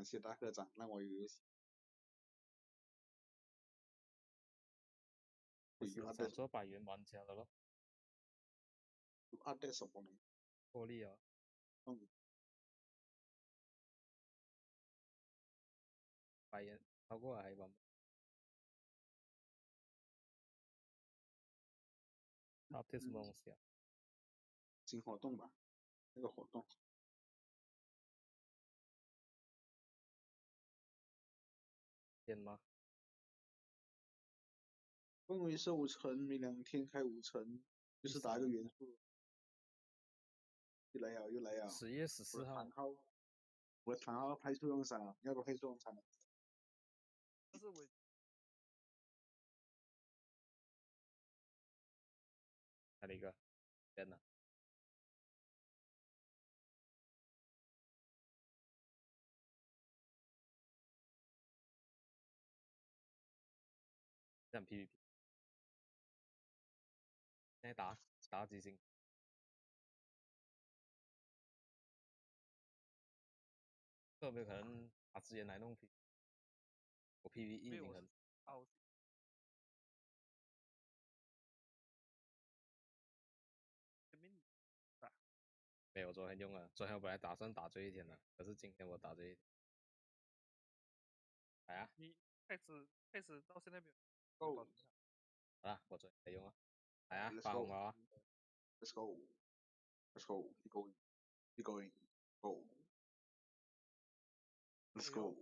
感谢大科长让我有游戏。不是想做百元玩家的咯。update 什么没？获利啊！百元超过还玩。update 什么东西啊？新活动吧，那个活动。天吗？氛围是5层，每2天开5层，就是打一个元素。又来了，又来了。10月14号。我的团号派出用上，要不要派出用上？但是我哪里一个？天哪！讲 PVP。现在打几星？有没有可能把资源来弄 P？ 我 PVE 已经很。没有，昨天用了。昨天我本来打算打这一天的，可是今天我打这一天。来啊！你开始到现在没有？够。好啦，我昨天才用啊。来啊，发红包啊 ！Let's go. Let's go. Keep going. Keep going. Go. Let's go.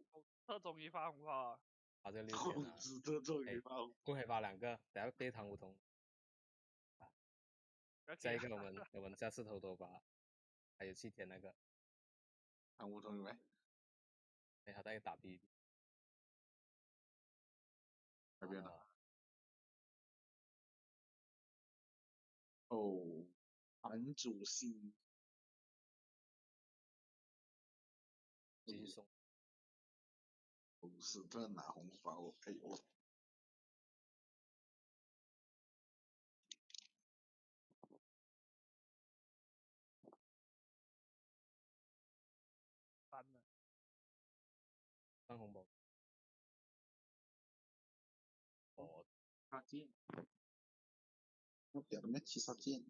特终于发红包啊！发这6天了。这终于发红。不可以发2个，等下被唐梧桐。下一个我们下次偷偷发，还有7天那个。唐梧桐有没？哎，他在打 PVP。那边的。哦，韩主席。继续送。不是这拿红包，哎呦！翻了。翻红包。哦。杀剑。我表妹去杀剑。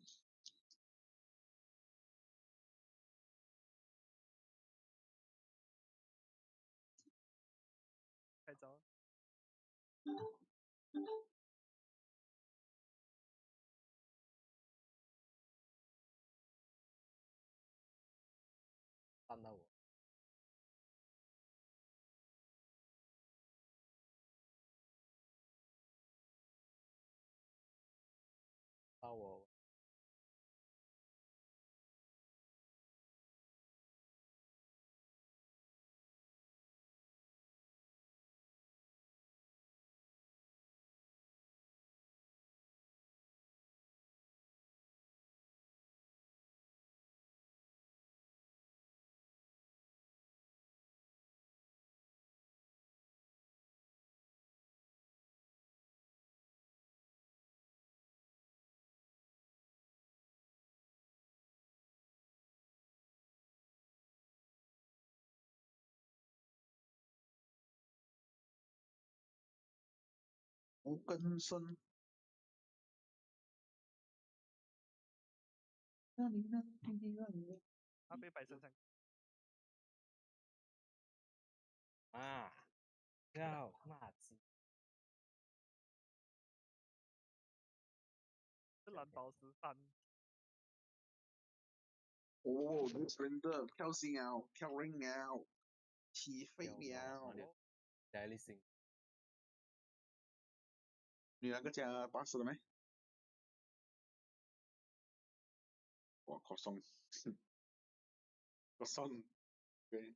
开招。看到我。到我。无根生。他被摆身上。啊！要骂鸡。是蓝宝石3。哦，真的跳星啊，跳 ring 啊，起飞了。加一粒星。你那个加80了没？我靠送，我送，对，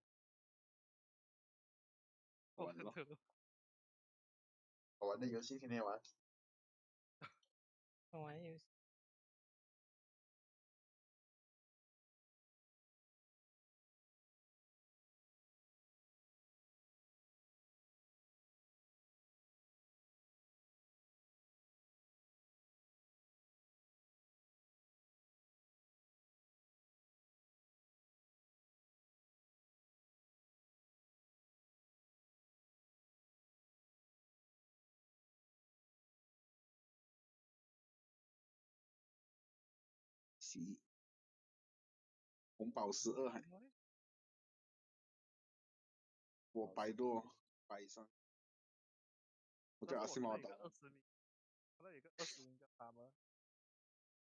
完了，好玩的游戏天天玩。好玩游戏。11，红宝12还，我100多100以上。我叫阿西毛打，有一个20名，好像有一个20名叫他们，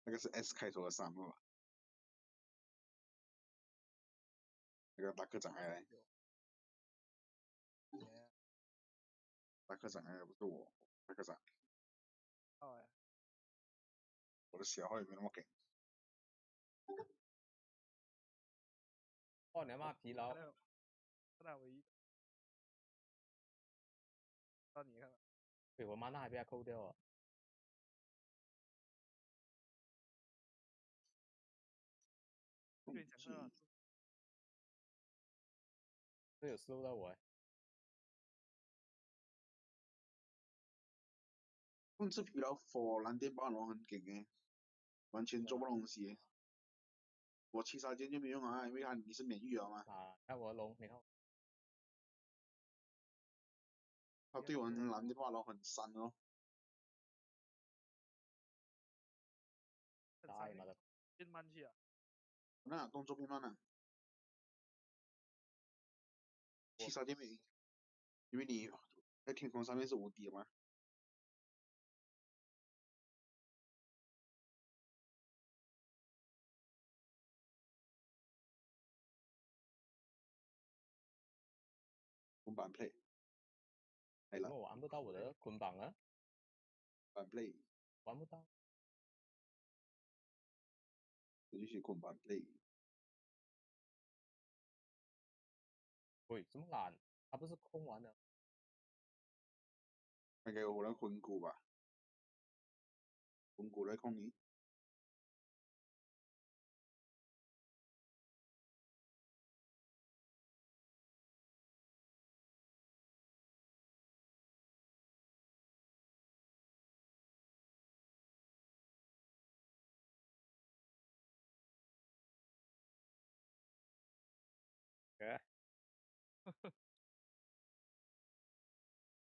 那个是 S 开头的Summer吧？那个大科长来，大科长来不是我，大科长，好哎，我的小号也没那么给。哦，你妈疲劳，看到唯一的，到你看了，对我妈那还被他扣掉了。跟你讲看了，这有slow 到我哎。控制疲劳 for 蓝电暴龙很给诶，完全做不到东西。我7杀剑就没用啊，因为你是免疫了嘛。啊，看我的龙，你看我。他对我们蓝电暴龙很伤哦。大爷妈的！变慢去啊！那动作变慢了。7杀剑没有，因为你在天空上面是无敌的嘛。捆绑 play， 来了。我玩不到我的捆绑啊，捆绑 play， 玩不到。这就是捆绑 play。喂，这么懒？他不是空完了？那个有人魂骨吧？魂骨来控你。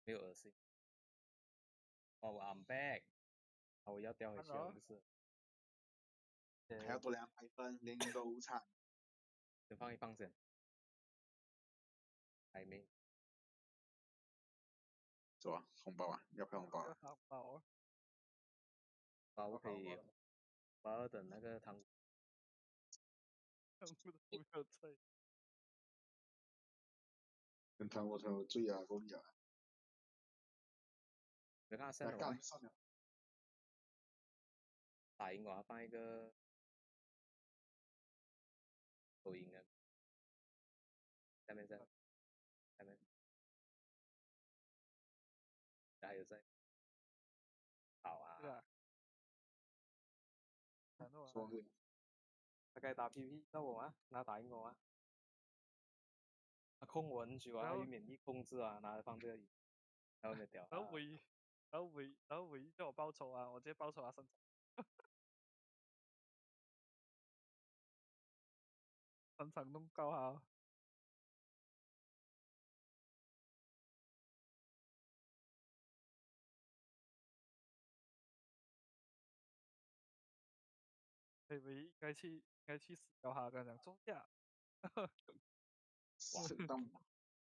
没有恶心。哦，我 I'm back，我要掉回去了，不是。还要多200分，连赢都无惨。先放一放先。还没。走啊，红包啊，要开红包啊！好饱，包可以，包等那个汤。汤不都没有菜。跟汤我头醉啊，够力啊！没看他 send 干我，算了，打赢我要放一个抖音啊，下面下面，还有在，好啊，说对，他该打 PP 到我吗？那打赢我吗？他控我很久啊，他有免疫控制啊，拿来放这里，然后没掉。然后唯一叫我报仇啊，我直接报仇啊，3场，3场弄高啊。唯一应该去死掉他，跟他讲坐下。死到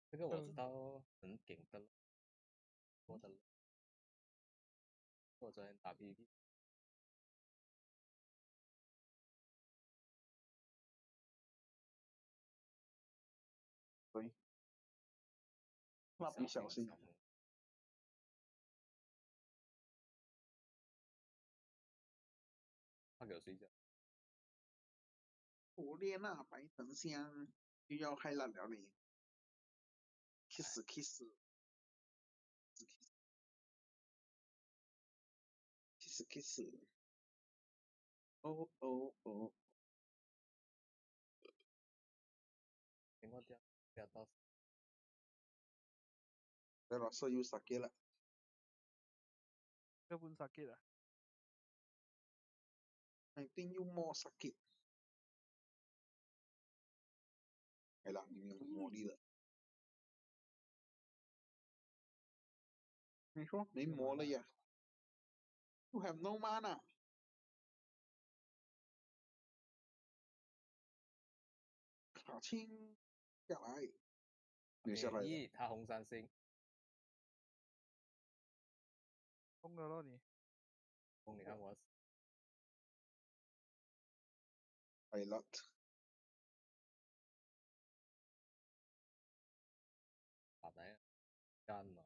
这个我知道很顶的了，我的，我昨天打 PVP。对，蜡笔小新。他给我睡觉。火烈那白藤香又要开烂了你，kiss kiss kiss kiss，哦哦哦，情况掉掉到。对了，色又杀给了，这不是啥给的，一定又摸杀给，来了，你有魔力了。你说没魔了呀？You have no mana。清下来，没有下来的。他红3星，疯了咯你！红你看我I lot。打来干嘛？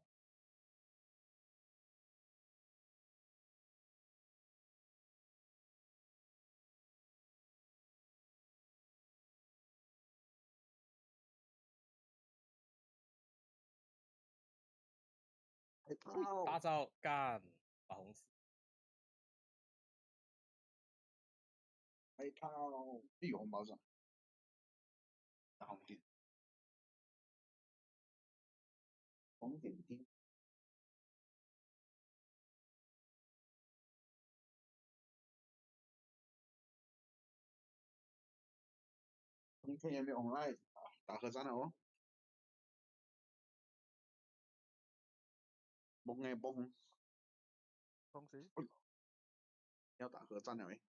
大招干，把红4。开炮！哎呦，红包上，打红点，红点丁。今天也没有 online 啊，打核战了哦。崩哎崩！恭喜！要打核战了没？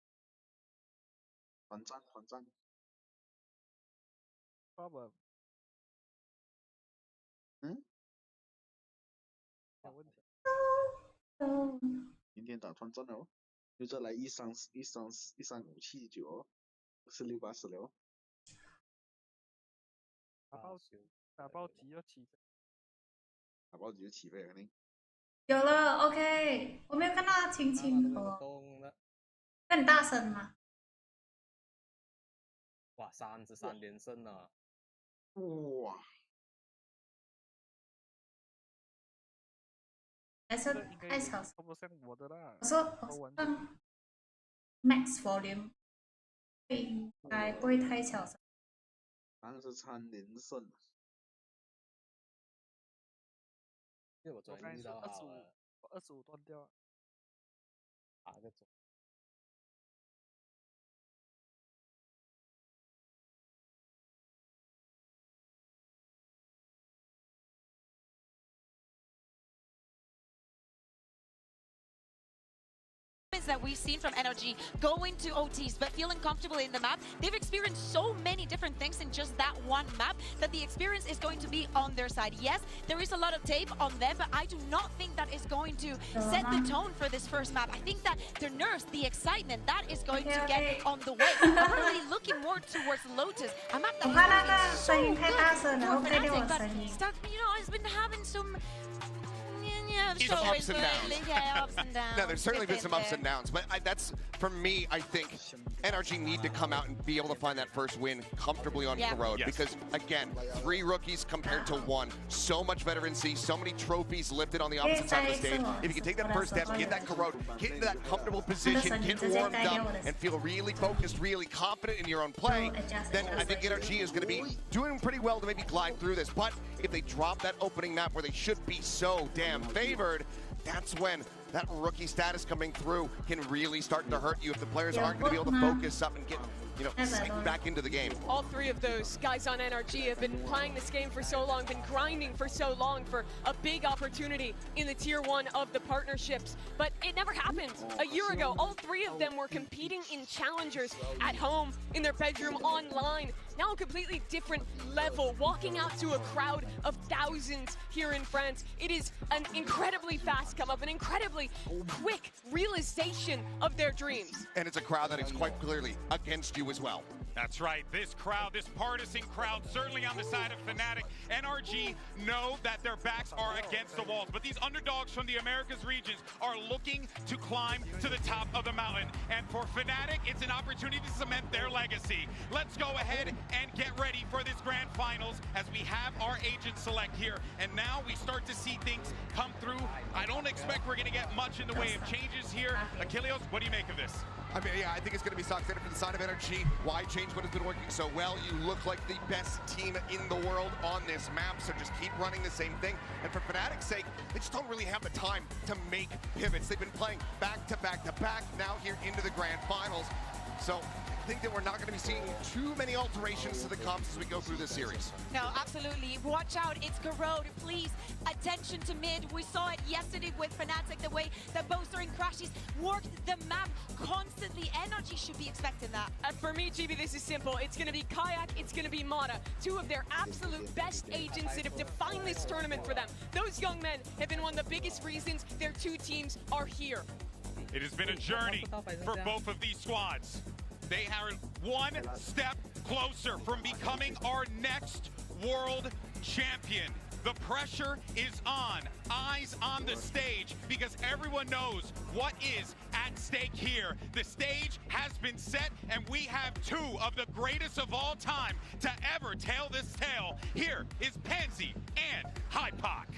团战团战。problem。嗯？有问题。今天打团战了哦，就再来13579，46、86。打包机要起飞。打包机就起飞了肯定。有了 ，OK， 我没有看到青青哦。那很大声吗？哇，33连胜了！哇！还是太小声？差不多像我的啦。我说max volume， 应该不会太小声。33连胜。因为我昨天遇到好了25断掉。打个总。that we've seen from NRG going to OTs but feeling comfortable in the map. They've experienced so many different things in just that one map that the experience is going to be on their side. Yes, there is a lot of tape on them, but I do not think that is going to set the tone for this first map. I think that the nerves, the excitement, that is going to get on the way. I'm really looking more towards Lotus. A map that is so good for Fnatic, but you know, has been having some ups and downs. No, there's certainly been some ups and downs, but that's, for me, I think NRG need to come out and be able to find that first win comfortably on the road. Because, again, 3 rookies compared to 1. So much veterancy, so many trophies lifted on the opposite side of the stage. If you can take that first step, get that corrode, get into that comfortable position, get warmed up, and feel really focused, really confident in your own play, then I think NRG is going to be doing pretty well to maybe glide through this. But if they drop that opening map where they should be so damn favored, that's when that rookie status coming through can really start to hurt you if the players aren't going to be able to focus up and get, you know, sink back into the game. All 3 of those guys on NRG have been playing this game for so long, been grinding for so long for a big opportunity in the tier 1 of the partnerships, but it never happened. A year ago, all 3 of them were competing in challengers at home, in their bedroom, online. Now a completely different level, walking out to a crowd of thousands here in France. It is an incredibly fast come up, an incredibly quick realization of their dreams. And it's a crowd that is quite clearly against you as well. That's right. This crowd, this partisan crowd, certainly on the side of Fnatic. NRG know that their backs are against the walls, but these underdogs from the Americas regions are looking to climb to the top of the mountain. And for Fnatic, it's an opportunity to cement their legacy. Let's go ahead and get ready for this grand finals as we have our agent select here. And now we start to see things come through. I don't expect we're going to get much in the way of changes here. Achilleos, what do you make of this? I mean, yeah, I think it's going to be Sox for the side of NRG. Why change what has been working so well? You look like the best team in the world on this map, so just keep running the same thing. And for Fnatic's sake, they just don't really have the time to make pivots. They've been playing back to back to back, now here into the grand finals. So think that we're not going to be seeing too many alterations to the comps as we go through this series. No, absolutely. Watch out, it's Corrode. Please, attention to mid. We saw it yesterday with Fnatic, the way that Boaster and Crashies worked the map constantly. NRG should be expecting that. For me, GB, this is simple. It's going to be Kayak, it's going to be Mata. Two of their absolute best agents that have defined this tournament for them. Those young men have been one of the biggest reasons their two teams are here. It has been a journey for both of these squads. They are one step closer from becoming our next world champion. The pressure is on, eyes on the stage, because everyone knows what is at stake here. The stage has been set, and we have two of the greatest of all time to ever tell this tale. Here is Pansy and Hypoc.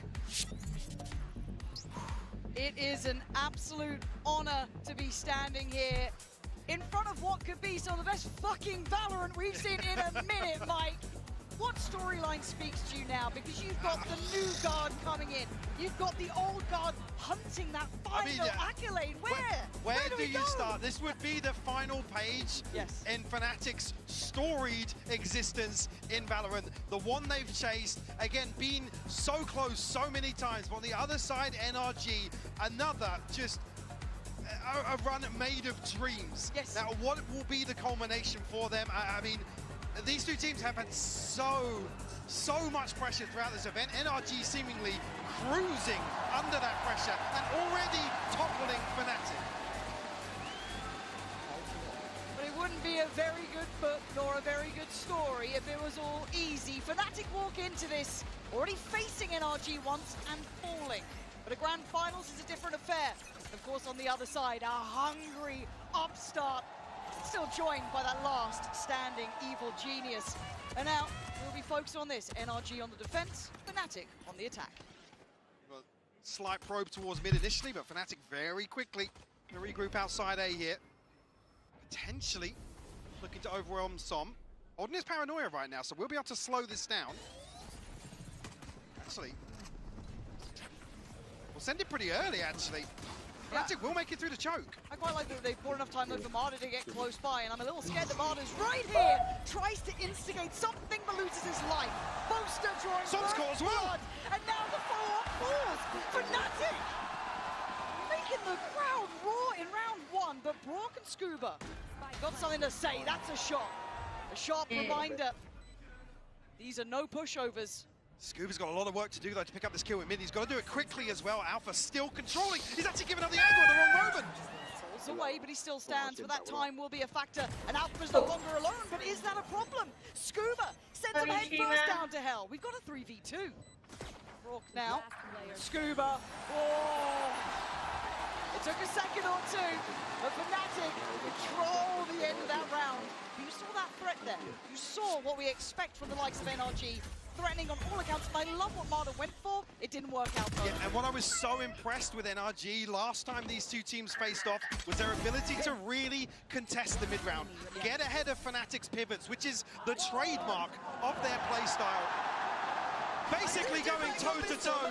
It is an absolute honor to be standing here in front of what could be some of the best fucking Valorant we've seen in a minute, Mike. What storyline speaks to you now? Because you've got the new guard coming in. You've got the old guard hunting that final accolade. Where do you start? This would be the final page in Fnatic's storied existence in Valorant. The one they've chased, again, been so close so many times. But on the other side, NRG, another just a run made of dreams. Yes. Now, what will be the culmination for them? I mean, these two teams have had so much pressure throughout this event. NRG seemingly cruising under that pressure and already toppling Fnatic. But it wouldn't be a very good book nor a very good story if it was all easy. Fnatic walk into this already facing NRG once and falling. But a grand finals is a different affair. Of course, on the other side, a hungry upstart, still joined by that last standing evil genius. And now we'll be focused on this. NRG on the defense, Fnatic on the attack. Well, slight probe towards mid initially, but Fnatic very quickly to regroup outside A here. Potentially looking to overwhelm Som. Odin is paranoia right now, so we'll be able to slow this down. Actually, we'll send it pretty early, actually. Fnatic will make it through the choke. I quite like that they've bought enough time though for Marder to get close by, and I'm a little scared that Marder's right here, tries to instigate something but loses his life. Boaster drawing Som's caught as well. blood, and now the follow-up falls. Fnatic making the crowd roar in round one, but Brock and Scuba got something to say. That's a shot. A sharp reminder. These are no pushovers. Scuba's got a lot of work to do, though, to pick up this kill with mid. He's got to do it quickly as well. Alpha still controlling. He's actually giving up the angle at the wrong moment. Falls away, but he still stands. But that time will be a factor. And Alpha's no longer alone, but is that a problem? Scuba sends him head first down to hell. We've got a 3v2. Rourke now. Scuba. Oh! It took a second or two, but Fnatic control the end of that round. You saw that threat there. You saw what we expect from the likes of NRG. Threatening on all accounts, and I love what Marder went for. It didn't work out though. Yeah, and what I was so impressed with NRG last time these two teams faced off was their ability to really contest the mid-round. Get ahead of Fnatic's pivots, which is the trademark of their playstyle. Basically going toe-to-toe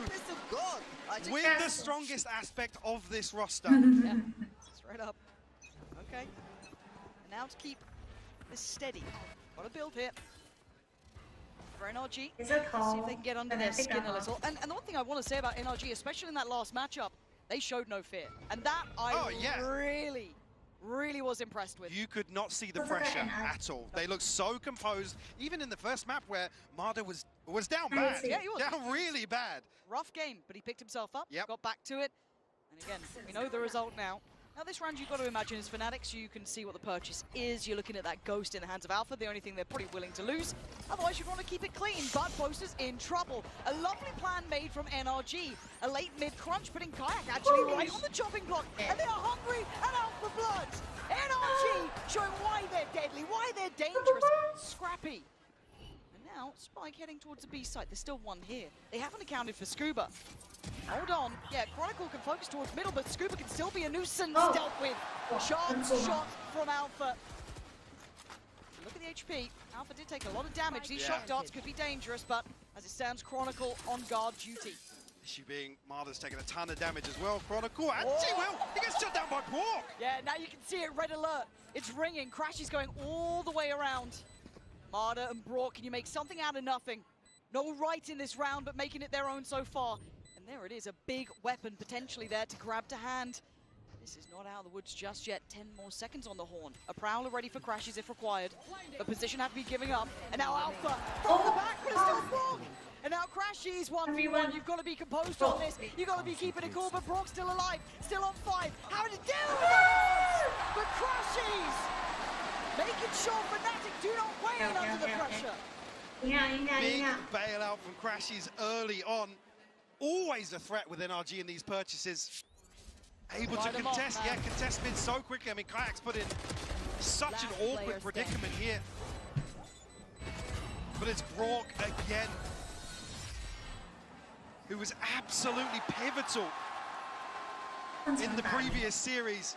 with the strongest aspect of this roster. Yeah, straight up. Okay. And now to keep this steady. Got to build here. For NRG, see if they can get under their skin a little. And the one thing I want to say about NRG, especially in that last matchup, they showed no fear. And that I really was impressed with. You could not see the pressure at all. They looked so composed, even in the first map where Marder was down bad. Yeah, he was. Down really bad. Rough game, but he picked himself up, Yep. got back to it. And again, we know the result now. Now this round you've got to imagine is Fnatic, so you can see what the purchase is. You're looking at that Ghost in the hands of Alpha, the only thing they're pretty willing to lose. Otherwise you'd want to keep it clean, but Boaster's in trouble. A lovely plan made from NRG. A late mid-crunch, putting Kayak actually right on the chopping block. And they are hungry and out for blood. NRG showing why they're deadly, why they're dangerous. Scrappy. And now Spike heading towards the B site. There's still one here. They haven't accounted for Scuba. Hold on. Yeah, Chronicle can focus towards middle, but Scuba can still be a nuisance dealt with. Sharp shot from Alpha. Look at the HP. Alpha did take a lot of damage. These shock darts could be dangerous, but as it stands, Chronicle on guard duty. Issue being Marder's taking a ton of damage as well. Chronicle, and he gets shut down by Pork. Yeah, now you can see it, red alert. It's ringing. Crash is going all the way around. Marder and Brock, can you make something out of nothing? No right in this round, but making it their own so far. And there it is, a big weapon potentially there to grab to hand. This is not out of the woods just yet. 10 more seconds on the horn. A Prowler ready for crashes if required. But position have to be giving up. And now Alpha from the back, but it's still Brock. And now Crashies 1v1. You've got to be composed on this. You've got to be keeping it cool, but Brock's still alive, still on 5. How to deal with that? But Crashies making sure Fnatic do not wane under the pressure. Big bailout from Crashies early on. Always a threat with NRG in these purchases. Able to contest, contest mid so quickly. I mean, Kayak's put in such an awkward predicament here. But it's Brock again, who was absolutely pivotal in the previous series.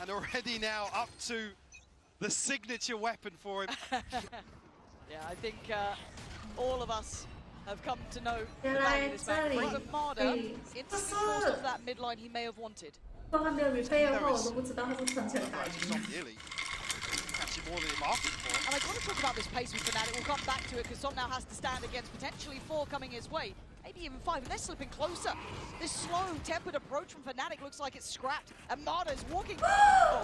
And already now up to the signature weapon for him. Yeah, I think all of us have come to know the value of this man. But Marder instantly forced off that midline he may have wanted. More than he marked for. And I got to talk about this pace with Fnatic. We'll come back to it because Som now has to stand against potentially 4 coming his way. Maybe even 5, and they're slipping closer. This slow, tempered approach from Fnatic looks like it's scrapped. And Marder's walking. Timing!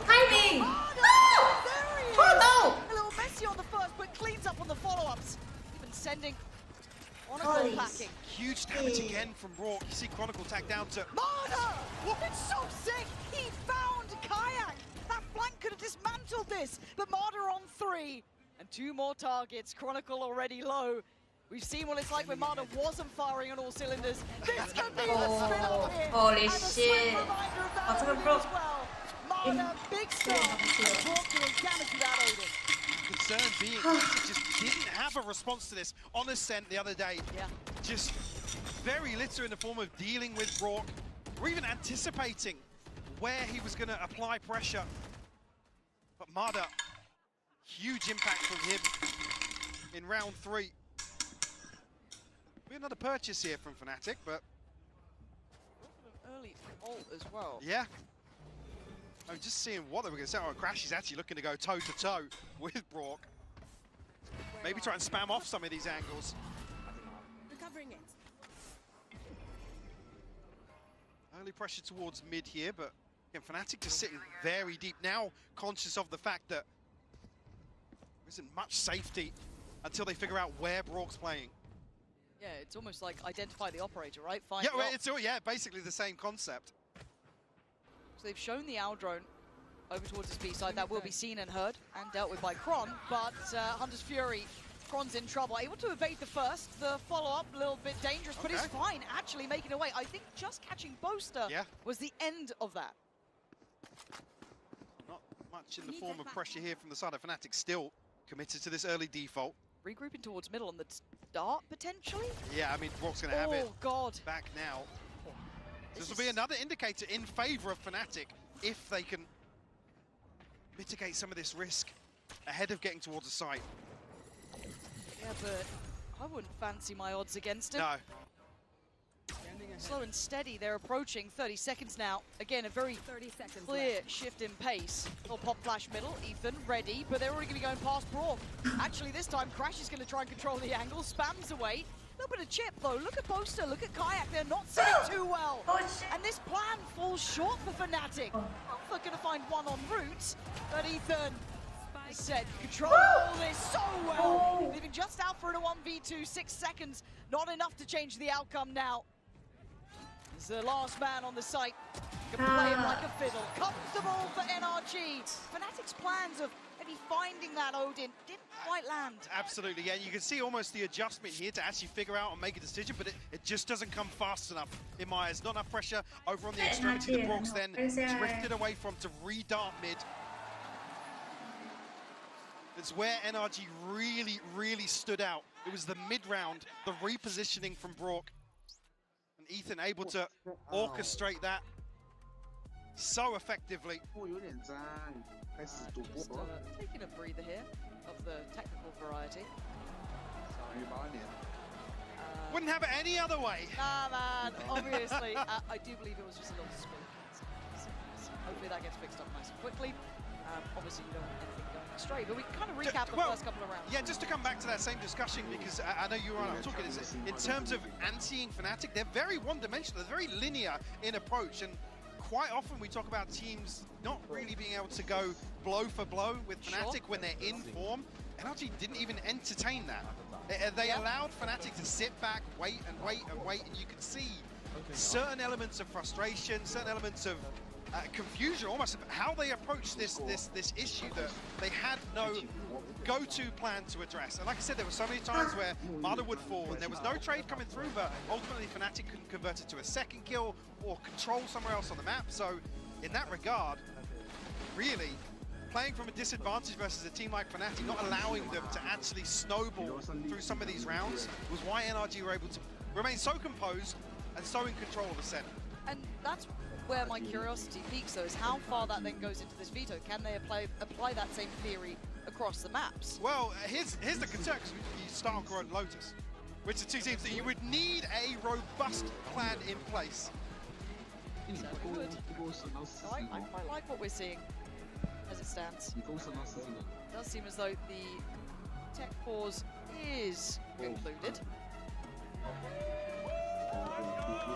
There he is! A little messy on the first, but cleans up on the follow-ups. Even sending Chronicle packing. Huge damage again from Brock. You see Chronicle tag down to Marder! It's so sick! He found Kayak! That flank could have dismantled this, but Marder on 3. And 2 more targets. Chronicle already low. We've seen what it's like when Marder wasn't firing on all cylinders. This could be the spin-off here. Holy and shit. As well. Marder, big start. Brock doing damage without Odin. Concern being he just didn't have a response to this on Ascent the other day. Yeah. Just very little in the form of dealing with Brock, or even anticipating where he was going to apply pressure. But Marder, huge impact from him in round 3. Be another purchase here from Fnatic, but early ult as well. Yeah. I'm just seeing what they were going to say. Oh, Crash is actually looking to go toe-to-toe with Brock. Maybe try and spam off some of these angles. Recovering it. Early pressure towards mid here, but again, Fnatic just sitting very deep. Now conscious of the fact that there isn't much safety until they figure out where Brock's playing. Yeah, it's almost like identify the operator, right? Find Yeah, well, it's all, basically the same concept. So they've shown the owl drone over towards his B side. That will be seen and heard and dealt with by Kron, but Hunter's Fury, Kron's in trouble. Able to evade the first, the follow-up a little bit dangerous, but he's fine, actually making away. I think just catching Boaster was the end of that. Not much in the form of pressure here from the side of Fnatic, still committed to this early default. Regrouping towards middle on the start, potentially? Yeah, I mean, Brock's going to have it back now. This will be another indicator in favor of Fnatic if they can mitigate some of this risk ahead of getting towards the site. Yeah, but I wouldn't fancy my odds against him. No. Slow and steady, they're approaching 30 seconds now. Again, a very clear shift in pace. Little pop flash middle, Ethan ready, but they're already going to be going past Brock. Actually, this time, Crash is going to try and control the angle, spams away. A little bit of chip, though. Look at Boaster, look at Kayak. They're not sitting too well. And this plan falls short for Fnatic. Alpha going to find one en route, but Ethan said control this so well. Leaving just out for a 1v2, 6 seconds. Not enough to change the outcome now. He's the last man on the site. Can play him like a fiddle. Comfortable for NRG. Fnatic's plans of maybe finding that Odin didn't quite land. Absolutely, yeah. You can see almost the adjustment here to actually figure out and make a decision, but it just doesn't come fast enough in my eyes. Not enough pressure over on the extremity that Brock's then drifted away from to re-dart mid. It's where NRG really, really stood out. It was the mid-round, the repositioning from Brock. And Ethan able to orchestrate that so effectively. Just taking a breather here of the technical variety. Wouldn't have it any other way. Nah, man, obviously. I do believe it was just a little spin. Hopefully that gets fixed up nice and quickly. Obviously, you don't want anything going astray, but we can kind of recap the first couple of rounds. Yeah, just to come back to that same discussion, because I know you were on, I'm talking, in terms of anti-ing Fnatic, they're very one-dimensional, they're very linear in approach, and quite often we talk about teams not really being able to go blow for blow with Fnatic when they're in form. NRG didn't even entertain that. They allowed Fnatic to sit back, wait and wait and wait, and you could see certain elements of frustration, certain elements of confusion, almost how they approached this issue that they had no go-to plan to address. And like I said, there were so many times where Marder would fall and there was no trade coming through, but ultimately Fnatic couldn't convert it to a second kill or control somewhere else on the map. So in that regard, really playing from a disadvantage versus a team like Fnatic, not allowing them to actually snowball through some of these rounds, was why NRG were able to remain so composed and so in control of the set. And that's where my curiosity peaks, though, is how far that then goes into this veto. Can they apply that same theory across the maps? Well, here's the concern, because you start on Corona and Lotus, which are two teams that you would need a robust plan in place. So I quite like what we're seeing as it stands. It does seem as though the tech pause is concluded.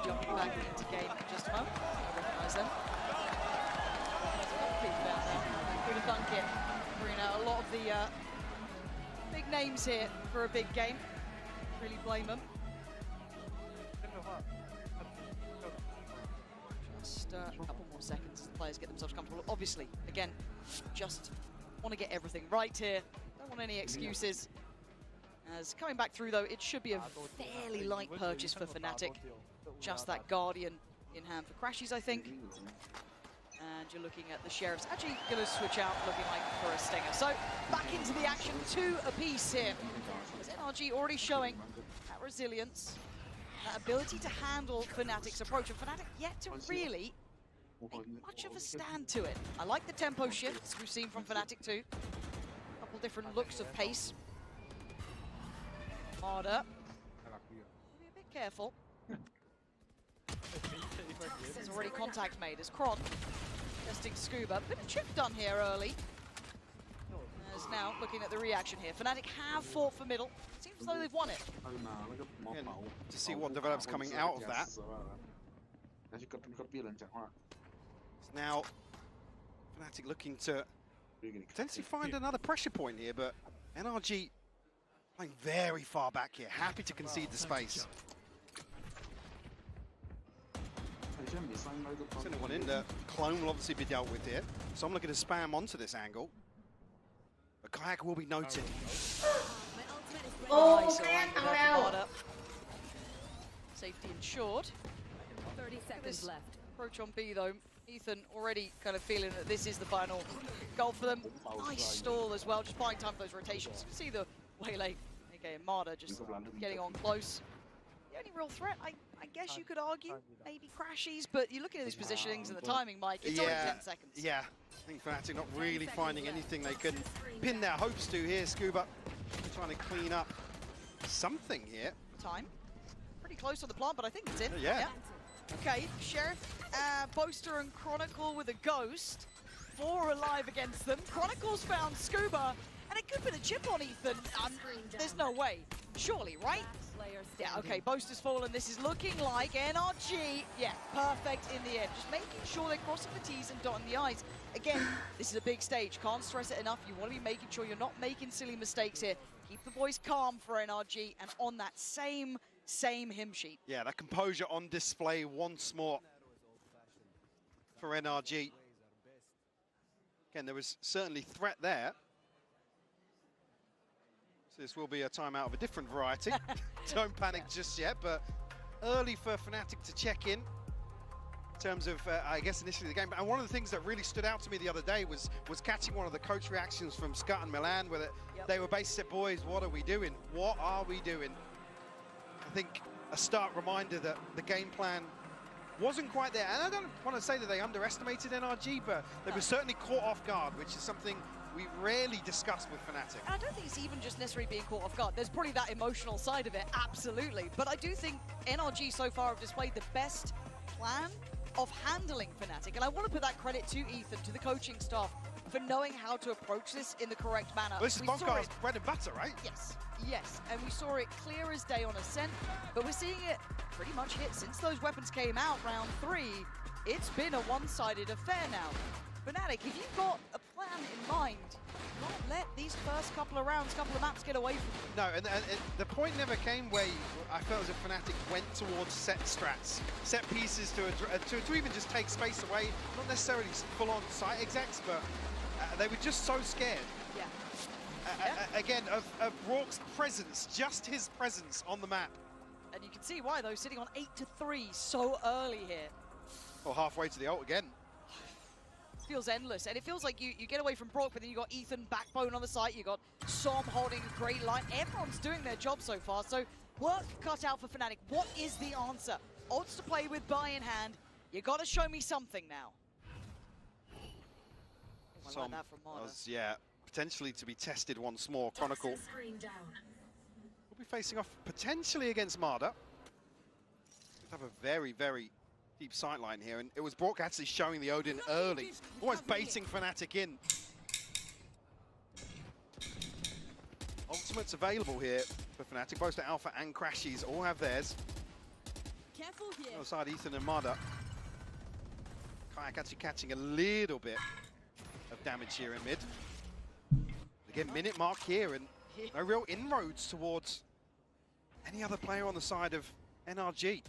Jumping back into game in just a moment. I recognise them. Good to dunk it. Bringing out a lot of the big names here for a big game. Really blame them. Just a couple more seconds as the players get themselves comfortable. Obviously, again, just want to get everything right here. Don't want any excuses. As coming back through, though, it should be a fairly light purchase for Fnatic. Just that Guardian in hand for Crashies, I think. And you're looking at the Sheriffs actually going to switch out, looking like for a Stinger. So back into the action, 2 apiece here. As NRG already showing that resilience, that ability to handle Fnatic's approach. And Fnatic yet to really make much of a stand to it. I like the tempo shifts we've seen from Fnatic too. A couple different looks of pace. Marder. Be a bit careful. There's already contact made as Kron testing Scuba. Bit of chip done here early. As now looking at the reaction here. Fnatic have fought for middle. Seems as though they've won it. And to see what develops coming out of that. Now, Fnatic looking to potentially find another pressure point here, but NRG playing very far back here, happy to concede the space. Sending one in, the clone will obviously be dealt with here. So I'm looking to spam onto this angle. But Kayak will be noted. Oh, Marder. Safety ensured. 30 seconds left. Approach on B though. Ethan already kind of feeling that this is the final goal for them. Nice stall as well, just buying time for those rotations. You can see the Waylay, aka Marder, just getting on close. The only real threat, I guess you could argue, maybe Crashies, but you're looking at these positionings and the timing, Mike, it's only 10 seconds. Yeah, I think Fnatic not really finding anything they can pin their hopes to here. Scuba trying to clean up something here. Time. Pretty close on the plant, but I think it's in. Yeah. Okay, Sheriff, Boaster and Chronicle with a Ghost. 4 alive against them. Chronicle's found Scuba, and a good bit of chip on Ethan. There's no way. Surely, right? Yeah, okay, Boaster's fallen. This is looking like NRG. Yeah, perfect in the end. Just making sure they're crossing the T's and dotting the I's. Again, this is a big stage. Can't stress it enough. You want to be making sure you're not making silly mistakes here. Keep the boys calm for NRG and on that same hymn sheet. Yeah, that composure on display once more for NRG. Again, there was certainly threat there. So this will be a timeout of a different variety. Don't panic just yet, but early for Fnatic to check in terms of, I guess, initially the game. And one of the things that really stood out to me the other day was catching one of the coach reactions from Scott and Milan, where they were basically said, boys, what are we doing? What are we doing? I think a stark reminder that the game plan wasn't quite there. And I don't want to say that they underestimated NRG, but they were certainly caught off guard, which is something we rarely discuss with Fnatic. And I don't think it's even just necessarily being caught off guard. There's probably that emotional side of it, absolutely. But I do think NRG so far have displayed the best plan of handling Fnatic. And I want to put that credit to Ethan, to the coaching staff, for knowing how to approach this in the correct manner. Well, this is Bonkar's bread and butter, right? Yes, yes. And we saw it clear as day on Ascent, but we're seeing it pretty much hit since those weapons came out round 3. It's been a one-sided affair now. Fnatic, if you've got a plan in mind, don't let these first couple of rounds, couple of maps get away from you. No, and the point never came where I felt as if Fnatic went towards set strats, set pieces to even just take space away, not necessarily full-on site execs, but they were just so scared. Yeah. Again, of Rourke's presence, just his presence on the map. And you can see why, though, sitting on 8-3 so early here. Or halfway to the ult again. Feels endless, and it feels like you get away from Brock, but then you got Ethan backbone on the site, you got Som holding a great line. Everyone's doing their job so far, so work cut out for Fnatic. What is the answer? Odds to play with, buy in hand. You got to show me something now. I like that from Marder. Yeah, potentially to be tested once more. Chronicle will be facing off potentially against Marder. Have a very, very deep sightline here, and it was Brock actually showing the Odin early, almost baiting Fnatic in. Ultimates available here for Fnatic. Both the Alpha and Crashies all have theirs. Careful here. On the side, Ethan and Marder. Kayak actually catching a little bit of damage here in mid. Again, minute mark here, and no real inroads towards any other player on the side of NRG.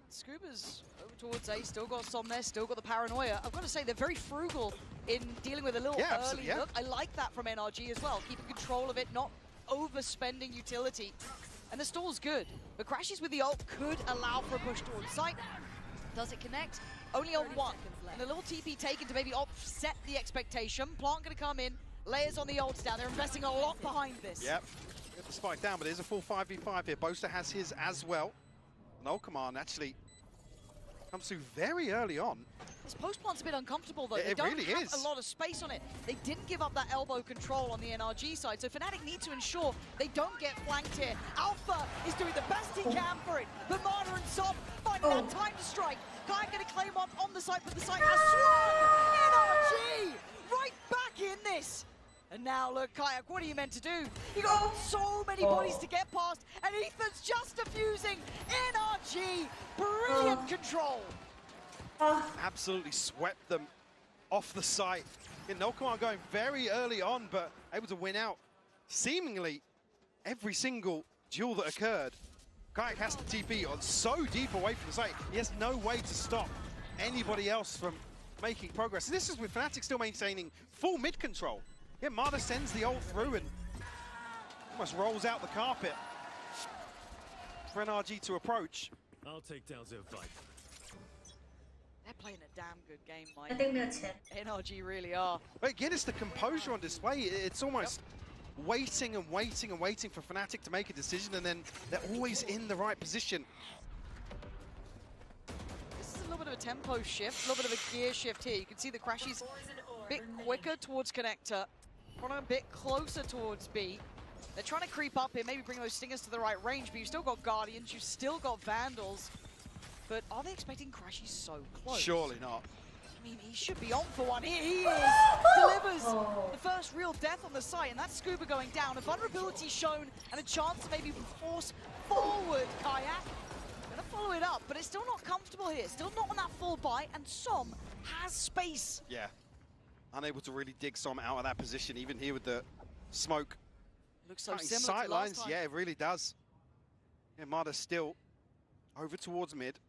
Scuba's over towards A, still got Som there, still got the paranoia. I've got to say, they're very frugal in dealing with a little early look. I like that from NRG as well, keeping control of it, not overspending utility. And the stall's good, but Crashies with the ult could allow for a push towards site. Does it connect? Only on one. And a little TP taken to maybe offset the expectation. Plant going to come in, layers on the ults down. They're investing a lot behind this. Yep, get the spike down, but there's a full 5v5 here. Boaster has his as well. No command actually comes through very early on. This post plant's a bit uncomfortable though. It really is. They don't have a lot of space on it. They didn't give up that elbow control on the NRG side, so Fnatic need to ensure they don't get flanked here. Alpha is doing the best he can for it, but Marder and Som finding that time to strike. Guy gonna claim on the site, but the site has swung! NRG right back in this. And now look, Kayak, what are you meant to do? You got so many bodies to get past, and Ethan's just defusing. NRG, brilliant control. Absolutely swept them off the site. No command going very early on, but able to win out seemingly every single duel that occurred. Kayak has to TP on so deep away from the site. He has no way to stop anybody else from making progress. And this is with Fnatic still maintaining full mid control. Yeah, Marder sends the ult through and almost rolls out the carpet for NRG to approach. I'll take down their fight. They're playing a damn good game, Mike. NRG really are. But again, it's the composure on display. It's almost waiting and waiting and waiting for Fnatic to make a decision, and then they're always in the right position. This is a little bit of a tempo shift, a little bit of a gear shift here. You can see the Crashies a bit quicker towards Connector, a bit closer towards B. They're trying to creep up here, maybe bring those Stingers to the right range, but you've still got Guardians, you've still got Vandals. But are they expecting Crashies so close? Surely not. I mean, he should be on for one. Here he is! Delivers the first real death on the site, and that's Scuba going down. A vulnerability shown, and a chance to maybe force forward Kayak. Gonna follow it up, but it's still not comfortable here. Still not on that full buy, and Som has space. Yeah. Unable to really dig Som out of that position, even here with the smoke. Looks so similar to last time. Yeah, it really does. Yeah, Marder's still over towards mid.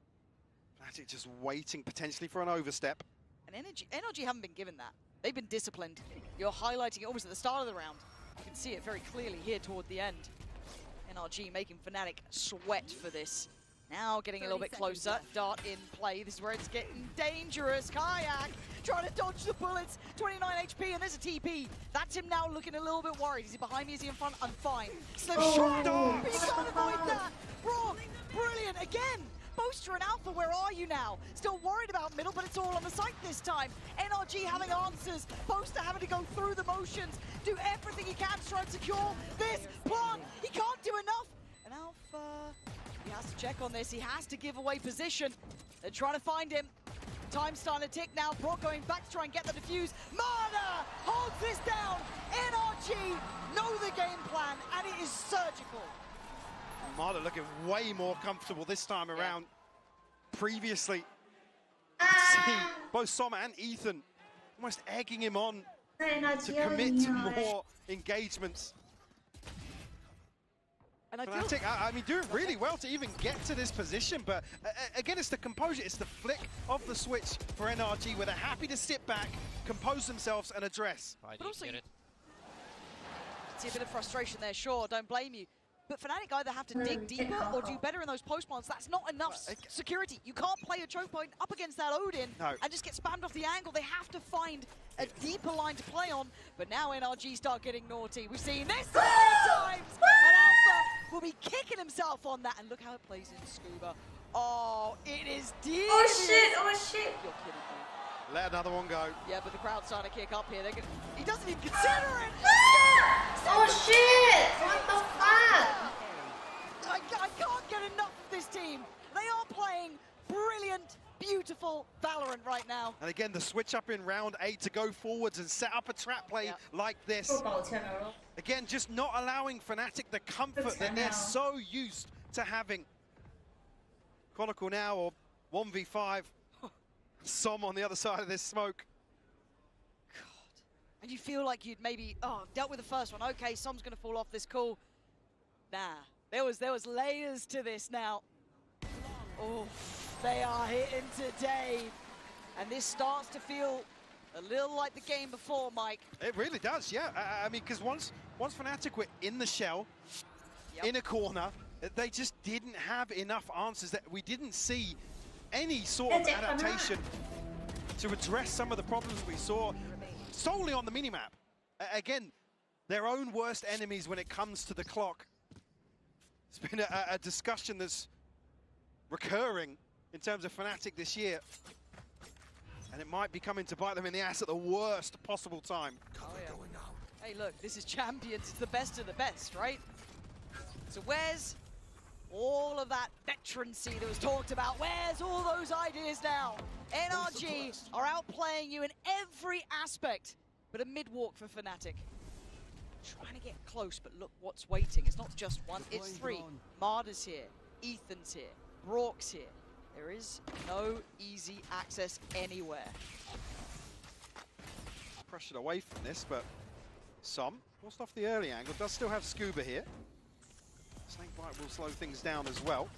Fnatic just waiting potentially for an overstep. And NRG haven't been given that. They've been disciplined. You're highlighting it almost at the start of the round. You can see it very clearly here toward the end. NRG making Fnatic sweat for this. Now getting a little bit closer. Dart in play. This is where it's getting dangerous. Kayak trying to dodge the bullets. 29 HP, and there's a TP. That's him now looking a little bit worried. Is he behind me? Is he in front? I'm fine. Slim shot, but you can't avoid that. Brock, brilliant again. Boaster and Alpha, where are you now? Still worried about middle, but it's all on the site this time. NRG having answers. Boaster having to go through the motions, do everything he can to try and secure this plant. He can't do enough. And Alpha, he has to check on this. He has to give away position. They're trying to find him. Time's starting to tick now. Brock going back to try and get the defuse. Marder holds this down. NRG know the game plan, and it is surgical. Marder looking way more comfortable this time around. Previously, see both Soma and Ethan almost egging him on to commit to more engagements. And Fnatic, I mean, doing really well to even get to this position, but again, it's the composure, it's the flick of the switch for NRG, where they're happy to sit back, compose themselves, and address. But also, you see a bit of frustration there, sure, don't blame you. But Fnatic either have to dig deeper or do better in those post plants. That's not enough security. You can't play a choke point up against that Odin and just get spammed off the angle. They have to find a deeper line to play on. But now NRG start getting naughty. We've seen this so many times. And Alpha will be kicking himself on that. And look how it plays in Scuba. Oh, it is deep. Oh shit, oh shit. You're kidding me. Let another one go. Yeah, but the crowd's starting to kick up here. He doesn't even consider it. Oh shit! What the fuck? I can't get enough of this team. They are playing brilliant, beautiful Valorant right now. And again, the switch up in round 8 to go forwards and set up a trap play like this. Again, just not allowing Fnatic the comfort that they're so used to having. Chronicle now, or 1v5. Som on the other side of this smoke. God. And you feel like you'd maybe, dealt with the first one. Okay, Som's gonna fall off this call. Nah, there was layers to this now. Oh, they are hitting today. And this starts to feel a little like the game before, Mike. It really does, yeah. I mean, because once Fnatic were in the shell, in a corner, they just didn't have enough answers. That we didn't see any sort of adaptation to address some of the problems we saw solely on the minimap. Again, their own worst enemies when it comes to the clock. It's been a discussion that's recurring in terms of Fnatic this year. And it might be coming to bite them in the ass at the worst possible time. Oh, yeah. Hey, look, this is Champions. It's the best of the best, right? So where's all of that veterancy that was talked about? Where's all those ideas now? NRG are outplaying you in every aspect, but a mid-walk for Fnatic. Trying to get close, but look what's waiting. It's not just one, it's three. Marder's here, Ethan's here, Brock's here. There is no easy access anywhere. Pressured away from this, but Som, forced off the early angle, does still have Scuba here. Snakebite will slow things down as well.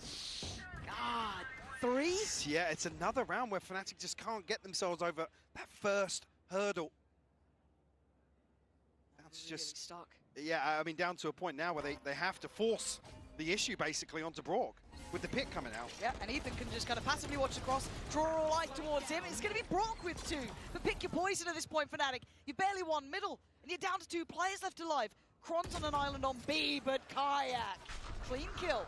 God, 3? Yeah, it's another round where Fnatic just can't get themselves over that first hurdle. That's just stuck. Yeah, I mean, down to a point now where they have to force the issue basically onto Brock with the pit coming out. Yeah, and Ethan can just kind of passively watch across, draw all eyes towards him. It's going to be Brock with 2. But pick your poison at this point, Fnatic. You barely won middle, and you're down to 2 players left alive. Kron's on an island on B, but Kayak. Clean kill.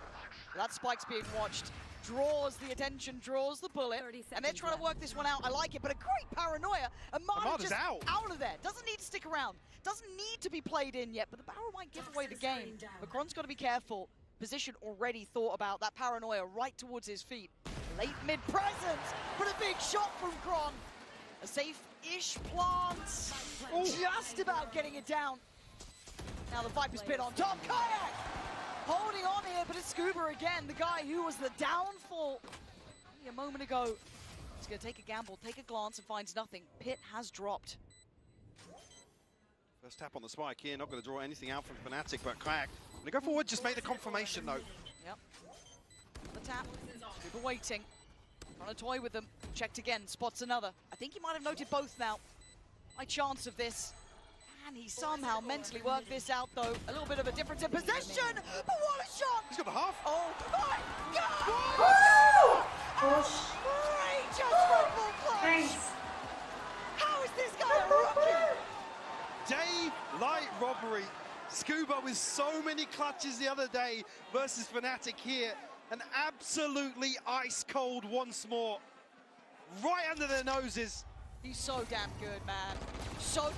That spike's being watched. Draws the attention, draws the bullet, and they're trying to work this one out. I like it, but a great paranoia. And Marder's just out of there. Doesn't need to stick around. Doesn't need to be played in yet, but the barrel might give away the game. But Kron's got to be careful. Position already thought about. That paranoia right towards his feet. Late mid presence, but a big shot from Kron. A safe-ish plant. Just about getting it down. Now the Viper's pit on top. Kayak holding on here, but it's Scuba again, the guy who was the downfall a moment ago. He's going to take a gamble, take a glance, and finds nothing. Pit has dropped. First tap on the spike here, not going to draw anything out from Fnatic, but Kayak, when they go forward, just make the confirmation though. Yep. The tap, Scuba waiting, trying to toy with them. Checked again, spots another. I think he might have noted both now. My chance of this. And he somehow mentally worked this out, though. A little bit of a difference in possession, but what a shot! He's got the half. Oh my God! Oh, Outrageous rumble clutch! How is this guy a rookie? Daylight robbery. Scuba with so many clutches the other day versus Fnatic here. And absolutely ice cold once more. Right under their noses. He's so damn good, man.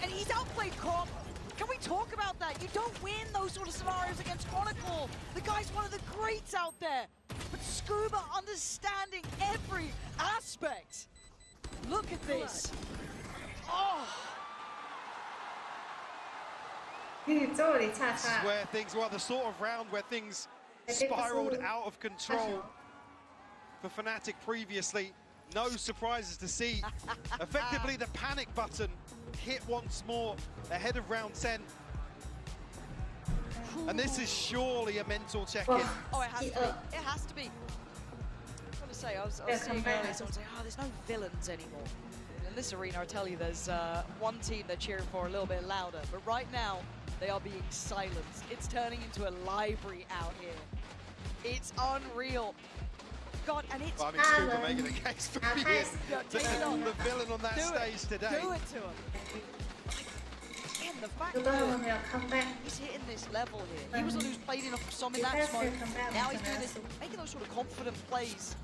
And he's outplayed Kron. Can we talk about that? You don't win those sort of scenarios against Chronicle. The guy's one of the greats out there. But Scuba understanding every aspect. Look at this. Oh. This is where things were the sort of round where things spiraled out of control for Fnatic previously. No surprises to see. Effectively, the panic button hit once more ahead of round 10. And this is surely a mental check-in. Oh, it has to be. It has to be. I want to say, I was seeing earlier someone say, oh, there's no villains anymore. In this arena, I tell you, there's one team they're cheering for a little bit louder. But right now, they are being silenced. It's turning into a library out here. It's unreal. God, and it's... Well, I mean, Scuba making a case for being the villain on that stage today. Do it to him. Again, the fact that he's hitting this level here. He was the one who's played enough for some in that smoke. Now he's doing this, making those sort of confident plays